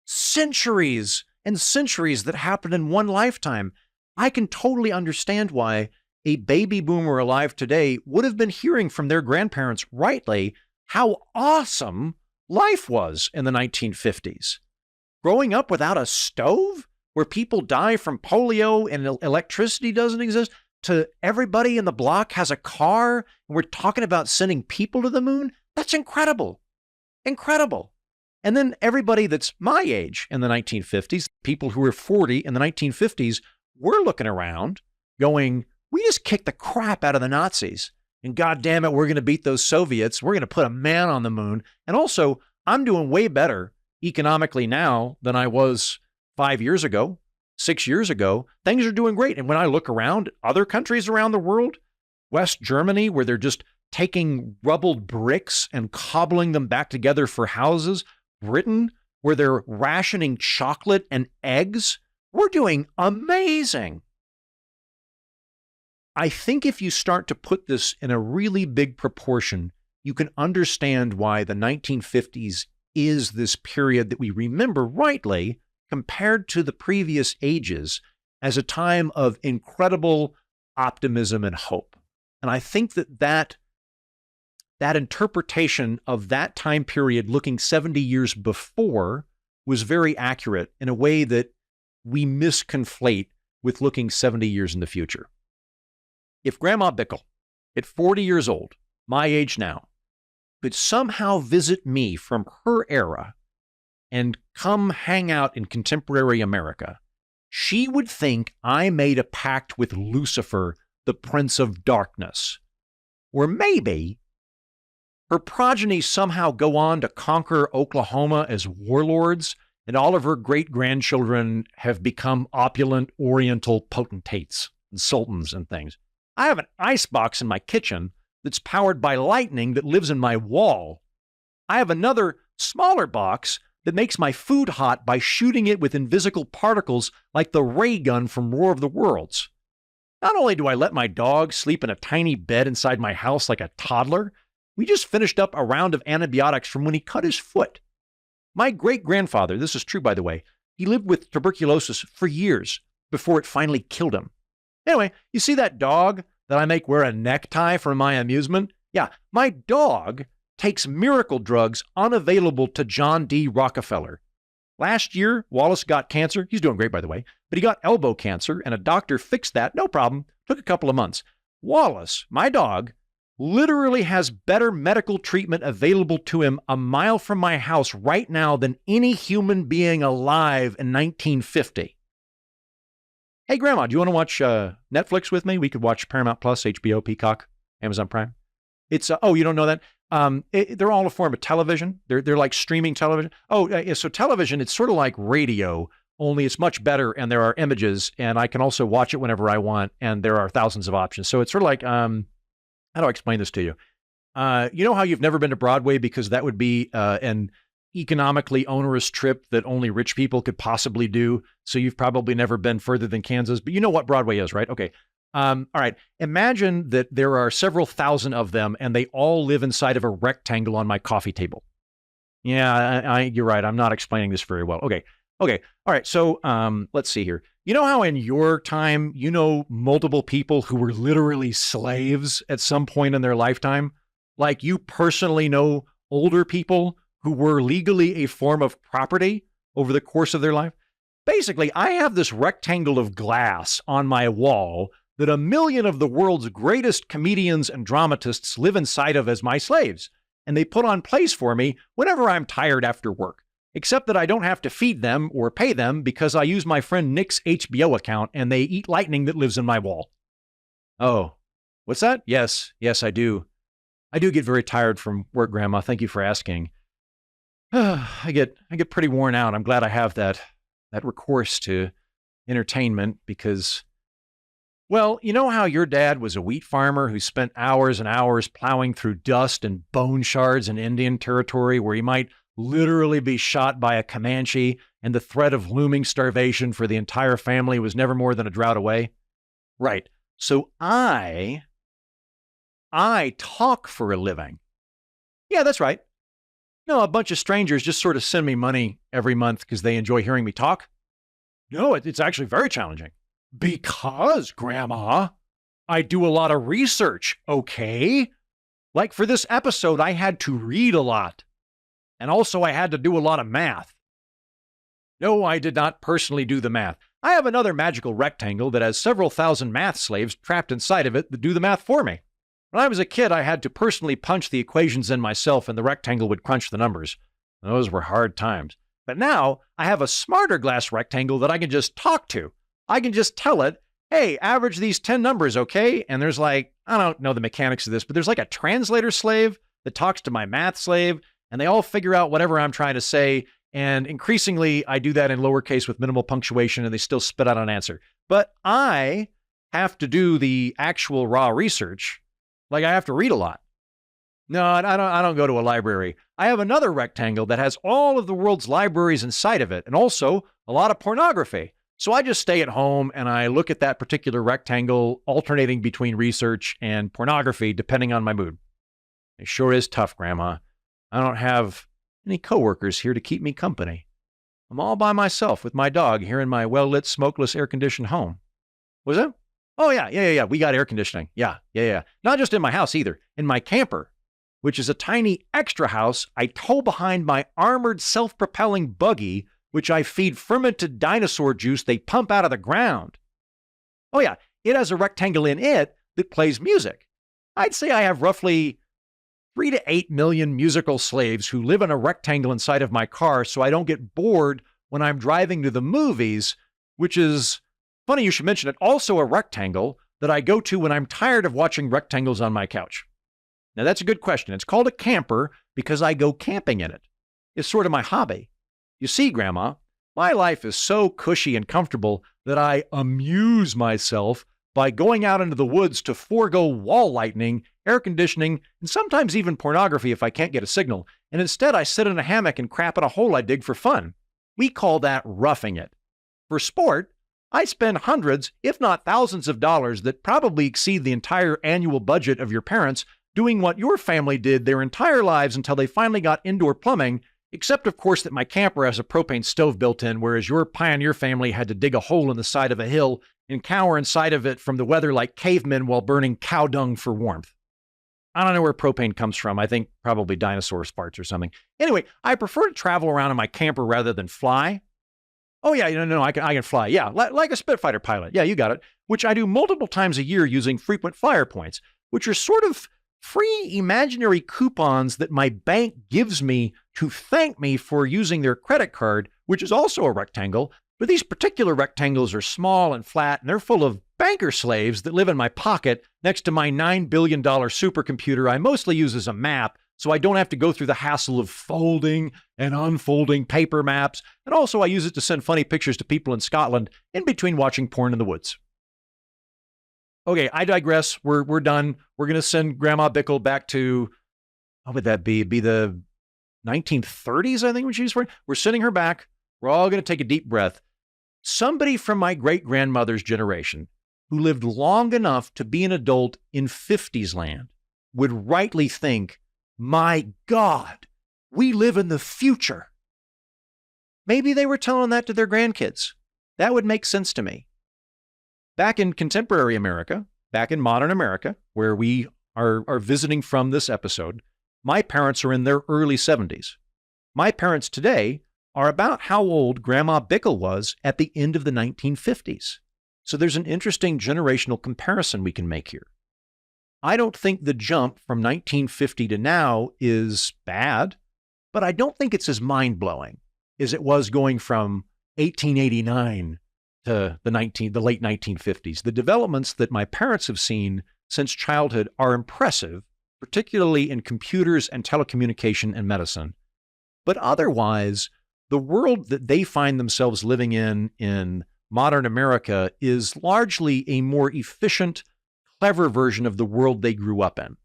Centuries and centuries that happened in one lifetime. I can totally understand why a baby boomer alive today would have been hearing from their grandparents rightly how awesome life was in the 1950s. Growing up without a stove, where people die from polio and electricity doesn't exist, to everybody in the block has a car, and we're talking about sending people to the moon, that's incredible. Incredible. And then everybody that's my age in the 1950s, people who were 40 in the 1950s, we're looking around going, we just kicked the crap out of the Nazis. And God damn it, we're going to beat those Soviets. We're going to put a man on the moon. And also, I'm doing way better economically now than I was 5 years ago, 6 years ago. Things are doing great. And when I look around other countries around the world, West Germany, where they're just taking rubbled bricks and cobbling them back together for houses, Britain, where they're rationing chocolate and eggs, we're doing amazing. I think if you start to put this in a really big proportion, you can understand why the 1950s is this period that we remember rightly compared to the previous ages as a time of incredible optimism and hope. And I think that interpretation of that time period looking 70 years before was very accurate in a way that we misconflate with looking 70 years in the future. If Grandma Bickle, at 40 years old, my age now, could somehow visit me from her era and come hang out in contemporary America, she would think I made a pact with Lucifer, the Prince of Darkness. Or maybe her progeny somehow go on to conquer Oklahoma as warlords, and all of her great-grandchildren have become opulent Oriental potentates and sultans and things. I have an icebox in my kitchen that's powered by lightning that lives in my wall. I have another smaller box that makes my food hot by shooting it with invisible particles like the ray gun from War of the Worlds. Not only do I let my dog sleep in a tiny bed inside my house like a toddler, we just finished up a round of antibiotics from when he cut his foot. My great-grandfather, this is true by the way, he lived with tuberculosis for years before it finally killed him. Anyway, you see that dog that I make wear a necktie for my amusement? Yeah, my dog takes miracle drugs unavailable to John D. Rockefeller. Last year, Wallace got cancer. He's doing great, by the way, but he got elbow cancer, and a doctor fixed that. No problem. Took a couple of months. Wallace, my dog, literally has better medical treatment available to him a mile from my house right now than any human being alive in 1950. Hey, Grandma, do you want to watch Netflix with me? We could watch Paramount Plus, HBO, Peacock, Amazon Prime. It's oh, you don't know that? They're all a form of television. They're like streaming television. So television, it's sort of like radio, only it's much better, and there are images, and I can also watch it whenever I want, and there are thousands of options. So it's sort of like, how do I explain this to you? You know how you've never been to Broadway because that would be an economically onerous trip that only rich people could possibly do. So you've probably never been further than Kansas, but you know what Broadway is, right? Okay. All right. Imagine that there are several thousand of them and they all live inside of a rectangle on my coffee table. Yeah, you're right. I'm not explaining this very well. Okay. All right. So let's see here. You know how in your time, you know, multiple people who were literally slaves at some point in their lifetime? Like you personally know older people who were legally a form of property over the course of their life? Basically, I have this rectangle of glass on my wall that 1 million of the world's greatest comedians and dramatists live inside of as my slaves, and they put on plays for me whenever I'm tired after work, except that I don't have to feed them or pay them because I use my friend Nick's HBO account and they eat lightning that lives in my wall. Oh, what's that? Yes, I do. I do get very tired from work, Grandma. Thank you for asking. I get pretty worn out. I'm glad I have that recourse to entertainment because, well, you know how your dad was a wheat farmer who spent hours and hours plowing through dust and bone shards in Indian territory where he might literally be shot by a Comanche and the threat of looming starvation for the entire family was never more than a drought away? Right. So I talk for a living. Yeah, that's right. No, a bunch of strangers just sort of send me money every month because they enjoy hearing me talk. No, it's actually very challenging. Because, Grandma, I do a lot of research, okay? Like for this episode, I had to read a lot. And also I had to do a lot of math. No, I did not personally do the math. I have another magical rectangle that has several thousand math slaves trapped inside of it that do the math for me. When I was a kid, I had to personally punch the equations in myself and the rectangle would crunch the numbers. Those were hard times. But now I have a smarter glass rectangle that I can just talk to. I can just tell it, hey, average these 10 numbers, okay? And there's like, I don't know the mechanics of this, but there's like a translator slave that talks to my math slave, and they all figure out whatever I'm trying to say. And increasingly, I do that in lowercase with minimal punctuation, and they still spit out an answer. But I have to do the actual raw research. Like I have to read a lot. No, I don't go to a library. I have another rectangle that has all of the world's libraries inside of it, and also a lot of pornography. So I just stay at home and I look at that particular rectangle, alternating between research and pornography, depending on my mood. It sure is tough, Grandma. I don't have any coworkers here to keep me company. I'm all by myself with my dog here in my well-lit, smokeless, air-conditioned home. Was it? Oh, yeah. We got air conditioning. Yeah. Not just in my house either. In my camper, which is a tiny extra house I tow behind my armored self-propelling buggy, which I feed fermented dinosaur juice they pump out of the ground. Oh, yeah. It has a rectangle in it that plays music. I'd say I have roughly 3 to 8 million musical slaves who live in a rectangle inside of my car so I don't get bored when I'm driving to the movies which is, funny you should mention it, also a rectangle that I go to when I'm tired of watching rectangles on my couch. Now, that's a good question. It's called a camper because I go camping in it. It's sort of my hobby. You see, Grandma, my life is so cushy and comfortable that I amuse myself by going out into the woods to forego wall lighting, air conditioning, and sometimes even pornography if I can't get a signal. And instead, I sit in a hammock and crap in a hole I dig for fun. We call that roughing it. For sport, I spend hundreds, if not thousands of dollars that probably exceed the entire annual budget of your parents doing what your family did their entire lives until they finally got indoor plumbing, except, of course, that my camper has a propane stove built in, whereas your pioneer family had to dig a hole in the side of a hill and cower inside of it from the weather like cavemen while burning cow dung for warmth. I don't know where propane comes from. I think probably dinosaur farts or something. Anyway, I prefer to travel around in my camper rather than fly. Oh, yeah, no, I can fly. Yeah, like a Spitfire pilot. Yeah, you got it. Which I do multiple times a year using frequent flyer points, which are sort of free imaginary coupons that my bank gives me to thank me for using their credit card, which is also a rectangle. But these particular rectangles are small and flat, and they're full of banker slaves that live in my pocket next to my $9 billion supercomputer I mostly use as a map, so I don't have to go through the hassle of folding and unfolding paper maps. And also I use it to send funny pictures to people in Scotland in between watching porn in the woods. Okay, I digress. We're done. We're going to send Grandma Bickle back to, what would that be? Be the 1930s, I think, when she was born. We're sending her back. We're all going to take a deep breath. Somebody from my great-grandmother's generation who lived long enough to be an adult in 50s land would rightly think, my God, we live in the future. Maybe they were telling that to their grandkids. That would make sense to me. Back in contemporary America, back in modern America, where we are visiting from this episode, my parents are in their early 70s. My parents today are about how old Grandma Bickle was at the end of the 1950s. So there's an interesting generational comparison we can make here. I don't think the jump from 1950 to now is bad, but I don't think it's as mind-blowing as it was going from 1889 to the late 1950s. The developments that my parents have seen since childhood are impressive, particularly in computers and telecommunication and medicine. But otherwise, the world that they find themselves living in modern America is largely a more efficient, clever version of the world they grew up in.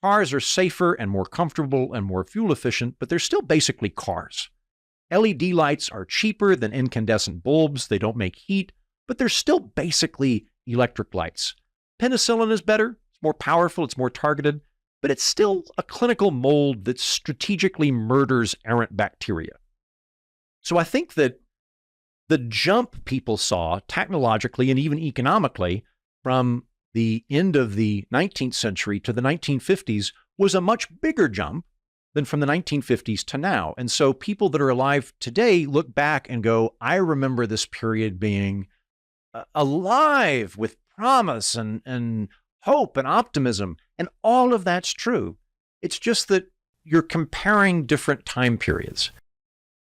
Cars are safer and more comfortable and more fuel efficient, but they're still basically cars. LED lights are cheaper than incandescent bulbs. They don't make heat, but they're still basically electric lights. Penicillin is better. It's more powerful. It's more targeted, but it's still a clinical mold that strategically murders errant bacteria. So I think that the jump people saw technologically and even economically from the end of the 19th century to the 1950s was a much bigger jump than from the 1950s to now. And so people that are alive today look back and go, I remember this period being alive with promise and hope and optimism. And all of that's true. It's just that you're comparing different time periods.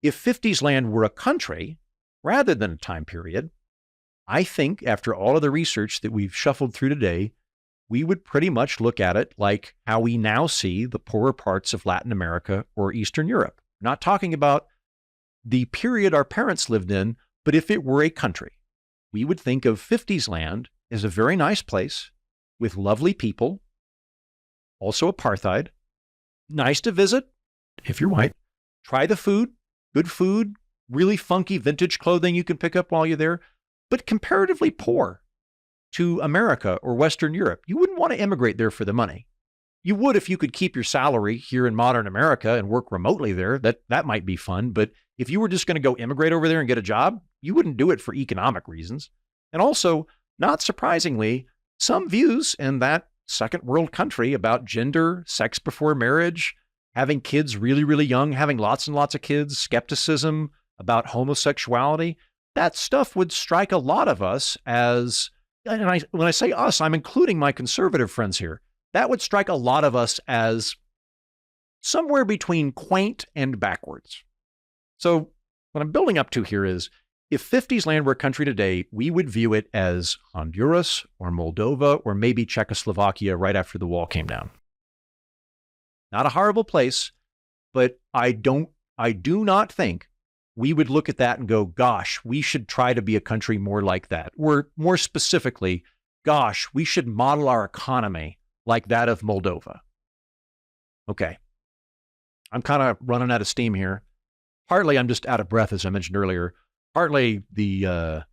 If 50s land were a country rather than a time period, I think after all of the research that we've shuffled through today, we would pretty much look at it like how we now see the poorer parts of Latin America or Eastern Europe. Not talking about the period our parents lived in, but if it were a country, we would think of 50s land as a very nice place with lovely people, also apartheid, nice to visit if you're white, try the food, good food, really funky vintage clothing you can pick up while you're there, but comparatively poor to America or Western Europe. You wouldn't want to immigrate there for the money. You would if you could keep your salary here in modern America and work remotely there. That might be fun. But if you were just going to go immigrate over there and get a job, you wouldn't do it for economic reasons. And also, not surprisingly, some views in that second world country about gender, sex before marriage, having kids really, really young, having lots and lots of kids, skepticism about homosexuality, that stuff would strike a lot of us as, and when I say us, I'm including my conservative friends here, that would strike a lot of us as somewhere between quaint and backwards. So what I'm building up to here is, If 50s land were a country today, we would view it as Honduras or Moldova or maybe Czechoslovakia right after the wall came down. Not a horrible place, but I do not think we would look at that and go, gosh, we should try to be a country more like that. Or more specifically, gosh, we should model our economy like that of Moldova. Okay. I'm kind of running out of steam here. Partly I'm just out of breath, as I mentioned earlier. Partly the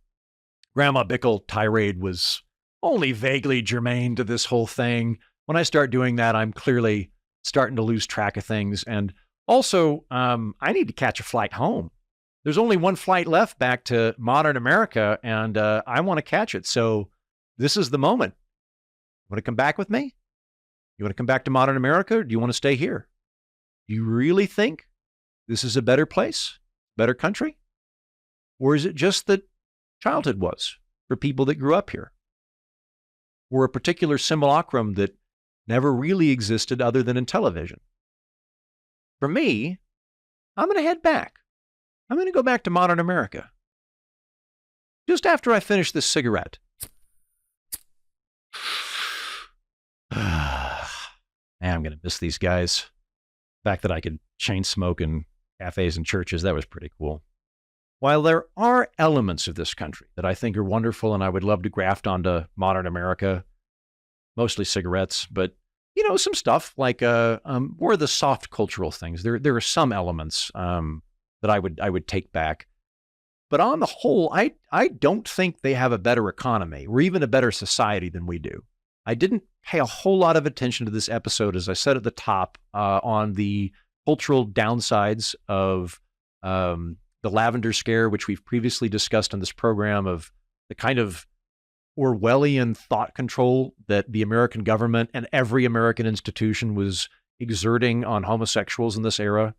Grandma Bickle tirade was only vaguely germane to this whole thing. When I start doing that, I'm clearly starting to lose track of things. And also, I need to catch a flight home. There's only one flight left back to modern America, and I want to catch it. So this is the moment. You want to come back with me? You want to come back to modern America, or do you want to stay here? Do you really think this is a better place, better country? Or is it just that childhood was for people that grew up here? Or a particular simulacrum that never really existed other than in television? For me, I'm going to head back. I'm going to go back to modern America. Just after I finish this cigarette. Man, I'm going to miss these guys. The fact that I could chain smoke in cafes and churches, that was pretty cool. While there are elements of this country that I think are wonderful and I would love to graft onto modern America, mostly cigarettes, but, you know, some stuff like more of the soft cultural things. There are some elements that I would take back. But on the whole, I don't think they have a better economy or even a better society than we do. I didn't pay a whole lot of attention to this episode, as I said at the top, on the cultural downsides of the lavender scare, which we've previously discussed on this program, of the kind of Orwellian thought control that the American government and every American institution was exerting on homosexuals in this era.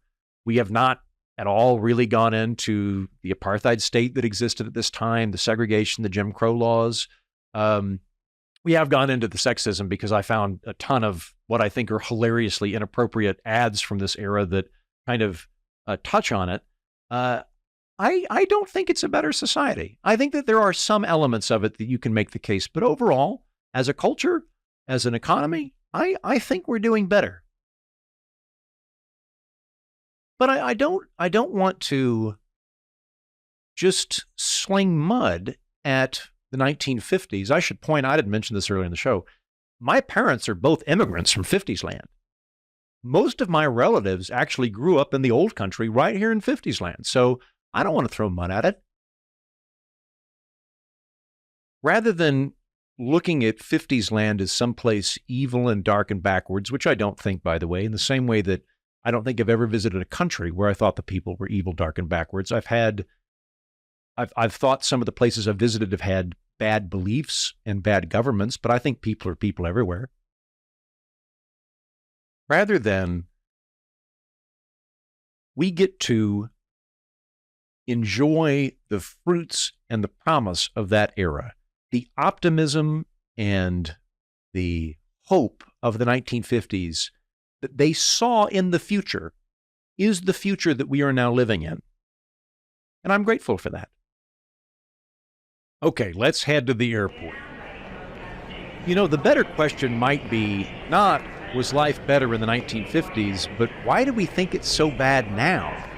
We have not at all really gone into the apartheid state that existed at this time, the segregation, the Jim Crow laws. We have gone into the sexism because I found a ton of what I think are hilariously inappropriate ads from this era that kind of touch on it. I don't think it's a better society. I think that there are some elements of it that you can make the case, but overall, as a culture, as an economy, I think we're doing better. But I don't want to just sling mud at the 1950s. I should point out, I didn't mention this earlier in the show, my parents are both immigrants from 50s land. Most of my relatives actually grew up in the old country right here in 50s land. So I don't want to throw mud at it. Rather than looking at 50s land as someplace evil and dark and backwards, which I don't think, by the way, in the same way that I don't think I've ever visited a country where I thought the people were evil, dark, and backwards. I've thought some of the places I've visited have had bad beliefs and bad governments, but I think people are people everywhere. Rather than we get to enjoy the fruits and the promise of that era, the optimism and the hope of the 1950s that they saw in the future is the future that we are now living in. And I'm grateful for that. Okay, let's head to the airport. You know, the better question might be not, was life better in the 1950s, but why do we think it's so bad now?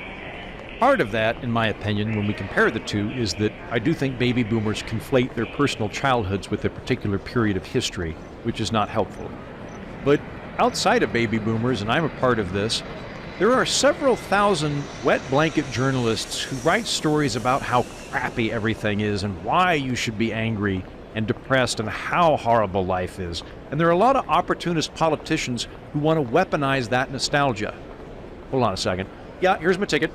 Part of that, in my opinion, when we compare the two, is that I do think baby boomers conflate their personal childhoods with a particular period of history, which is not helpful. But outside of baby boomers, and I'm a part of this, there are several thousand wet blanket journalists who write stories about how crappy everything is and why you should be angry and depressed and how horrible life is. And there are a lot of opportunist politicians who want to weaponize that nostalgia. Hold on a second. Yeah, here's my ticket.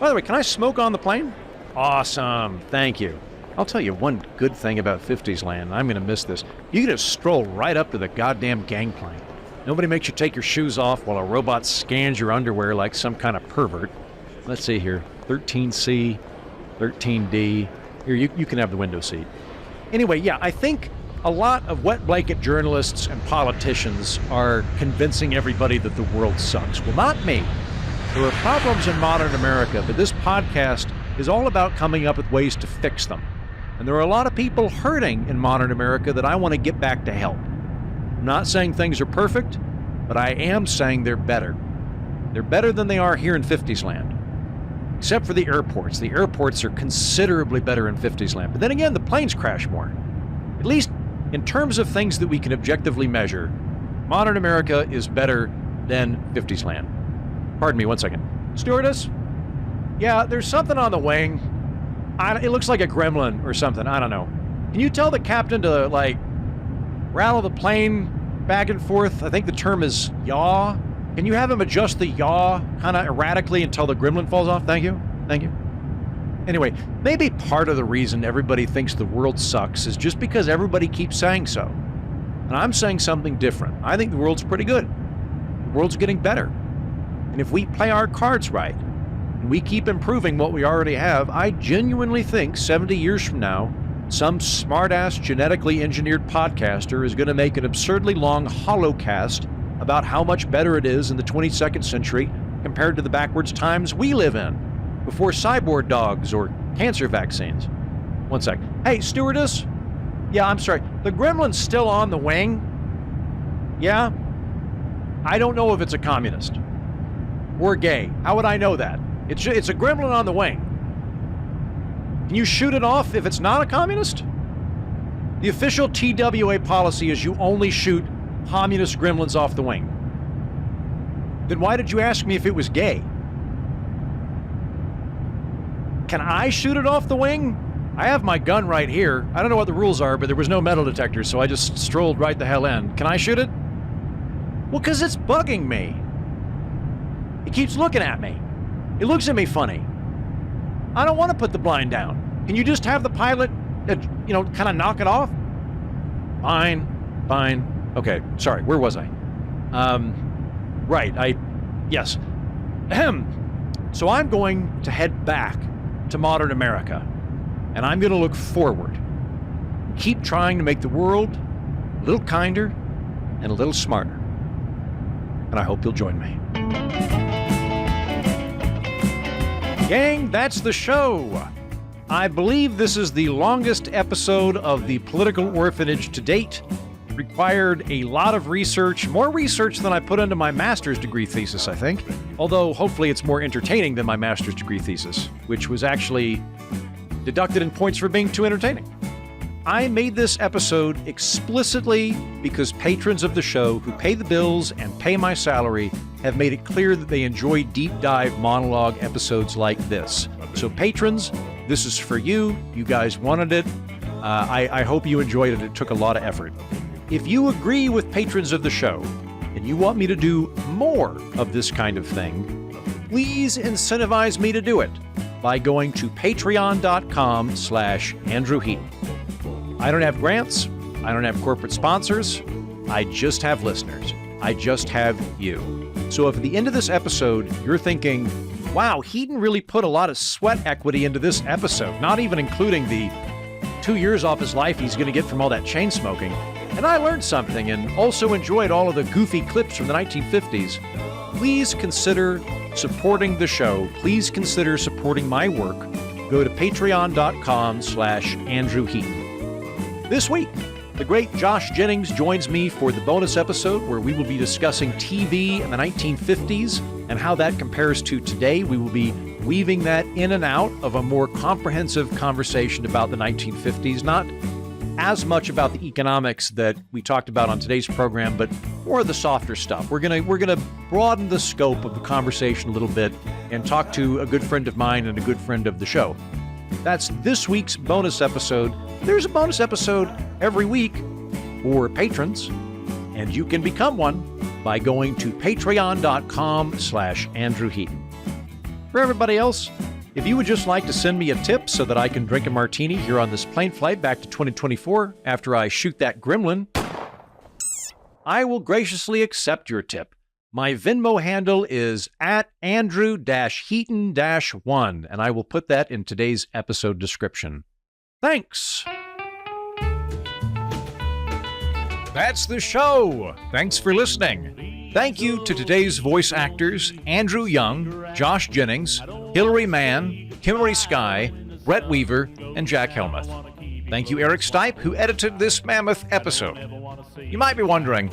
By the way, can I smoke on the plane? Awesome. Thank you. I'll tell you one good thing about 50s land. I'm going to miss this. You can just stroll right up to the goddamn gangplank. Nobody makes you take your shoes off while a robot scans your underwear like some kind of pervert. Let's see here. 13C, 13D. Here, you can have the window seat. Anyway, yeah, I think a lot of wet blanket journalists and politicians are convincing everybody that the world sucks. Well, not me. There are problems in modern America, but this podcast is all about coming up with ways to fix them. And there are a lot of people hurting in modern America that I want to get back to help. I'm not saying things are perfect, but I am saying they're better. They're better than they are here in 50s land. Except for the airports. The airports are considerably better in 50s land. But then again, the planes crash more. At least in terms of things that we can objectively measure, modern America is better than 50s land. Pardon me, one second. Stewardess? Yeah, there's something on the wing. It looks like a gremlin or something. I don't know. Can you tell the captain to, rattle the plane back and forth? I think the term is yaw. Can you have him adjust the yaw kind of erratically until the gremlin falls off? Thank you. Thank you. Anyway, maybe part of the reason everybody thinks the world sucks is just because everybody keeps saying so. And I'm saying something different. I think the world's pretty good. The world's getting better. And if we play our cards right, and we keep improving what we already have, I genuinely think 70 years from now, some smart-ass genetically engineered podcaster is going to make an absurdly long holocast about how much better it is in the 22nd century compared to the backwards times we live in, before cyborg dogs or cancer vaccines. One sec. Hey, stewardess? Yeah, I'm sorry. The gremlin's still on the wing? Yeah? I don't know if it's a communist. Or gay. How would I know that? It's a gremlin on the wing. Can you shoot it off if it's not a communist? The official TWA policy is you only shoot communist gremlins off the wing. Then why did you ask me if it was gay? Can I shoot it off the wing? I have my gun right here. I don't know what the rules are, but there was no metal detector, so I just strolled right the hell in. Can I shoot it? Well, because it's bugging me. It keeps looking at me. It looks at me funny. I don't want to put the blind down. Can you just have the pilot, kind of knock it off? Fine. Okay, sorry, where was I? Yes. So I'm going to head back to modern America, and I'm going to look forward. Keep trying to make the world a little kinder and a little smarter. And I hope you'll join me. Gang, that's the show. I believe this is the longest episode of the Political Orphanage to date. It required a lot of research, more research than I put into my master's degree thesis, I think. Although, hopefully it's more entertaining than my master's degree thesis, which was actually deducted in points for being too entertaining. I made this episode explicitly because patrons of the show who pay the bills and pay my salary have made it clear that they enjoy deep dive monologue episodes like this. So patrons, this is for you. You guys wanted it. I hope you enjoyed it. It took a lot of effort. If you agree with patrons of the show and you want me to do more of this kind of thing, please incentivize me to do it by going to patreon.com/Andrew Heaton. I don't have grants. I don't have corporate sponsors. I just have listeners. I just have you. So if at the end of this episode, you're thinking, wow, Heaton really put a lot of sweat equity into this episode, not even including the 2 years off his life he's going to get from all that chain smoking, and I learned something and also enjoyed all of the goofy clips from the 1950s, please consider supporting the show. Please consider supporting my work. Go to patreon.com/Andrew Heaton. This week, the great Josh Jennings joins me for the bonus episode where we will be discussing TV in the 1950s and how that compares to today. We will be weaving that in and out of a more comprehensive conversation about the 1950s, not as much about the economics that we talked about on today's program, but more of the softer stuff. We're gonna broaden the scope of the conversation a little bit and talk to a good friend of mine and a good friend of the show. That's this week's bonus episode. There's a bonus episode every week for patrons, and you can become one by going to patreon.com/Andrew Heaton. For everybody else, if you would just like to send me a tip so that I can drink a martini here on this plane flight back to 2024 after I shoot that gremlin, I will graciously accept your tip. My Venmo handle is @Andrew-Heaton-1, and I will put that in today's episode description. Thanks! That's the show. Thanks for listening. Thank you to today's voice actors, Andrew Young, Josh Jennings, Hillary Mann, Kimmery Sky, Brett Weaver, and Jack Helmuth. Thank you, Eric Stipe, who edited this mammoth episode. You might be wondering,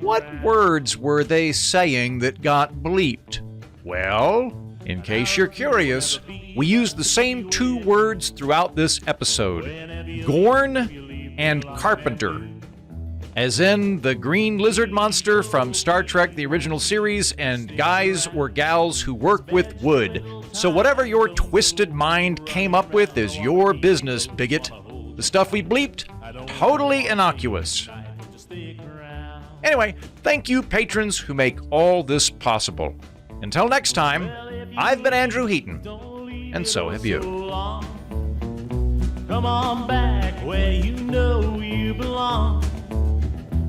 what words were they saying that got bleeped? Well, in case you're curious, we used the same two words throughout this episode, Gorn and Carpenter, as in the green lizard monster from Star Trek the original series and guys or gals who work with wood. So whatever your twisted mind came up with is your business, bigot. The stuff we bleeped, totally innocuous. Anyway, thank you patrons who make all this possible. Until next time, I've been Andrew Heaton, and so have you. Come on back where you know you belong.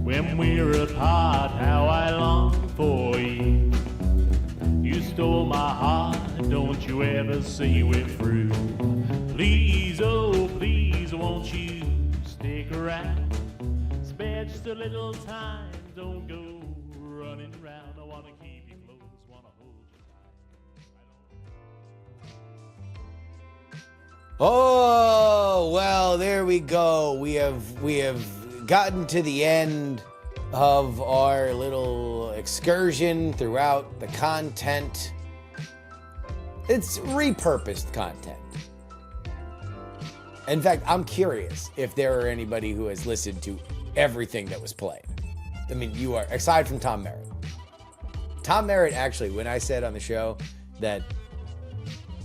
When we're apart, how I long for you. You stole my heart, don't you ever see it through. Please, oh please, won't you stick around? Spare just a little time, don't go running around. I wanna keep you close, wanna hold you. Oh, well, there we go. We have gotten to the end of our little excursion throughout the content. It's repurposed content. In fact, I'm curious if there are anybody who has listened to everything that was played. I mean, you are, aside from Tom Merritt. Tom Merritt, actually, when I said on the show that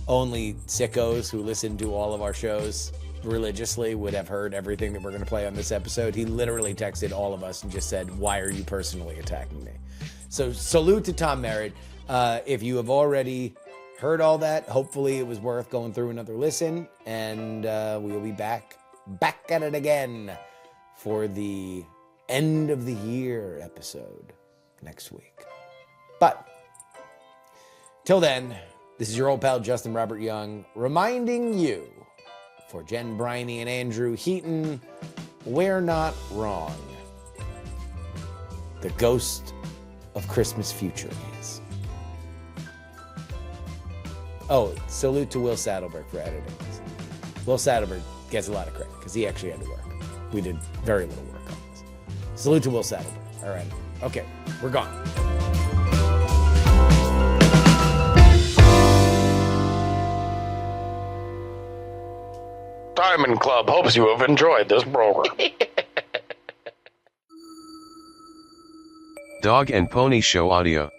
only sickos who listen to all of our shows religiously would have heard everything that we're going to play on this episode, he literally texted all of us and just said, "Why are you personally attacking me?" So salute to Tom Merritt. If you have already heard all that, hopefully it was worth going through another listen, and we'll be back at it again for the end of the year episode next week. But till then, this is your old pal Justin Robert Young reminding you, for Jen Briney and Andrew Heaton, we're not wrong. The ghost of Christmas future is. Oh, salute to Will Saddleberg for editing this. Will Saddleberg gets a lot of credit because he actually had to work. We did very little work on this. Salute to Will Saddleberg. All right. Okay, we're gone. Diamond Club hopes you have enjoyed this program. Dog and Pony Show audio.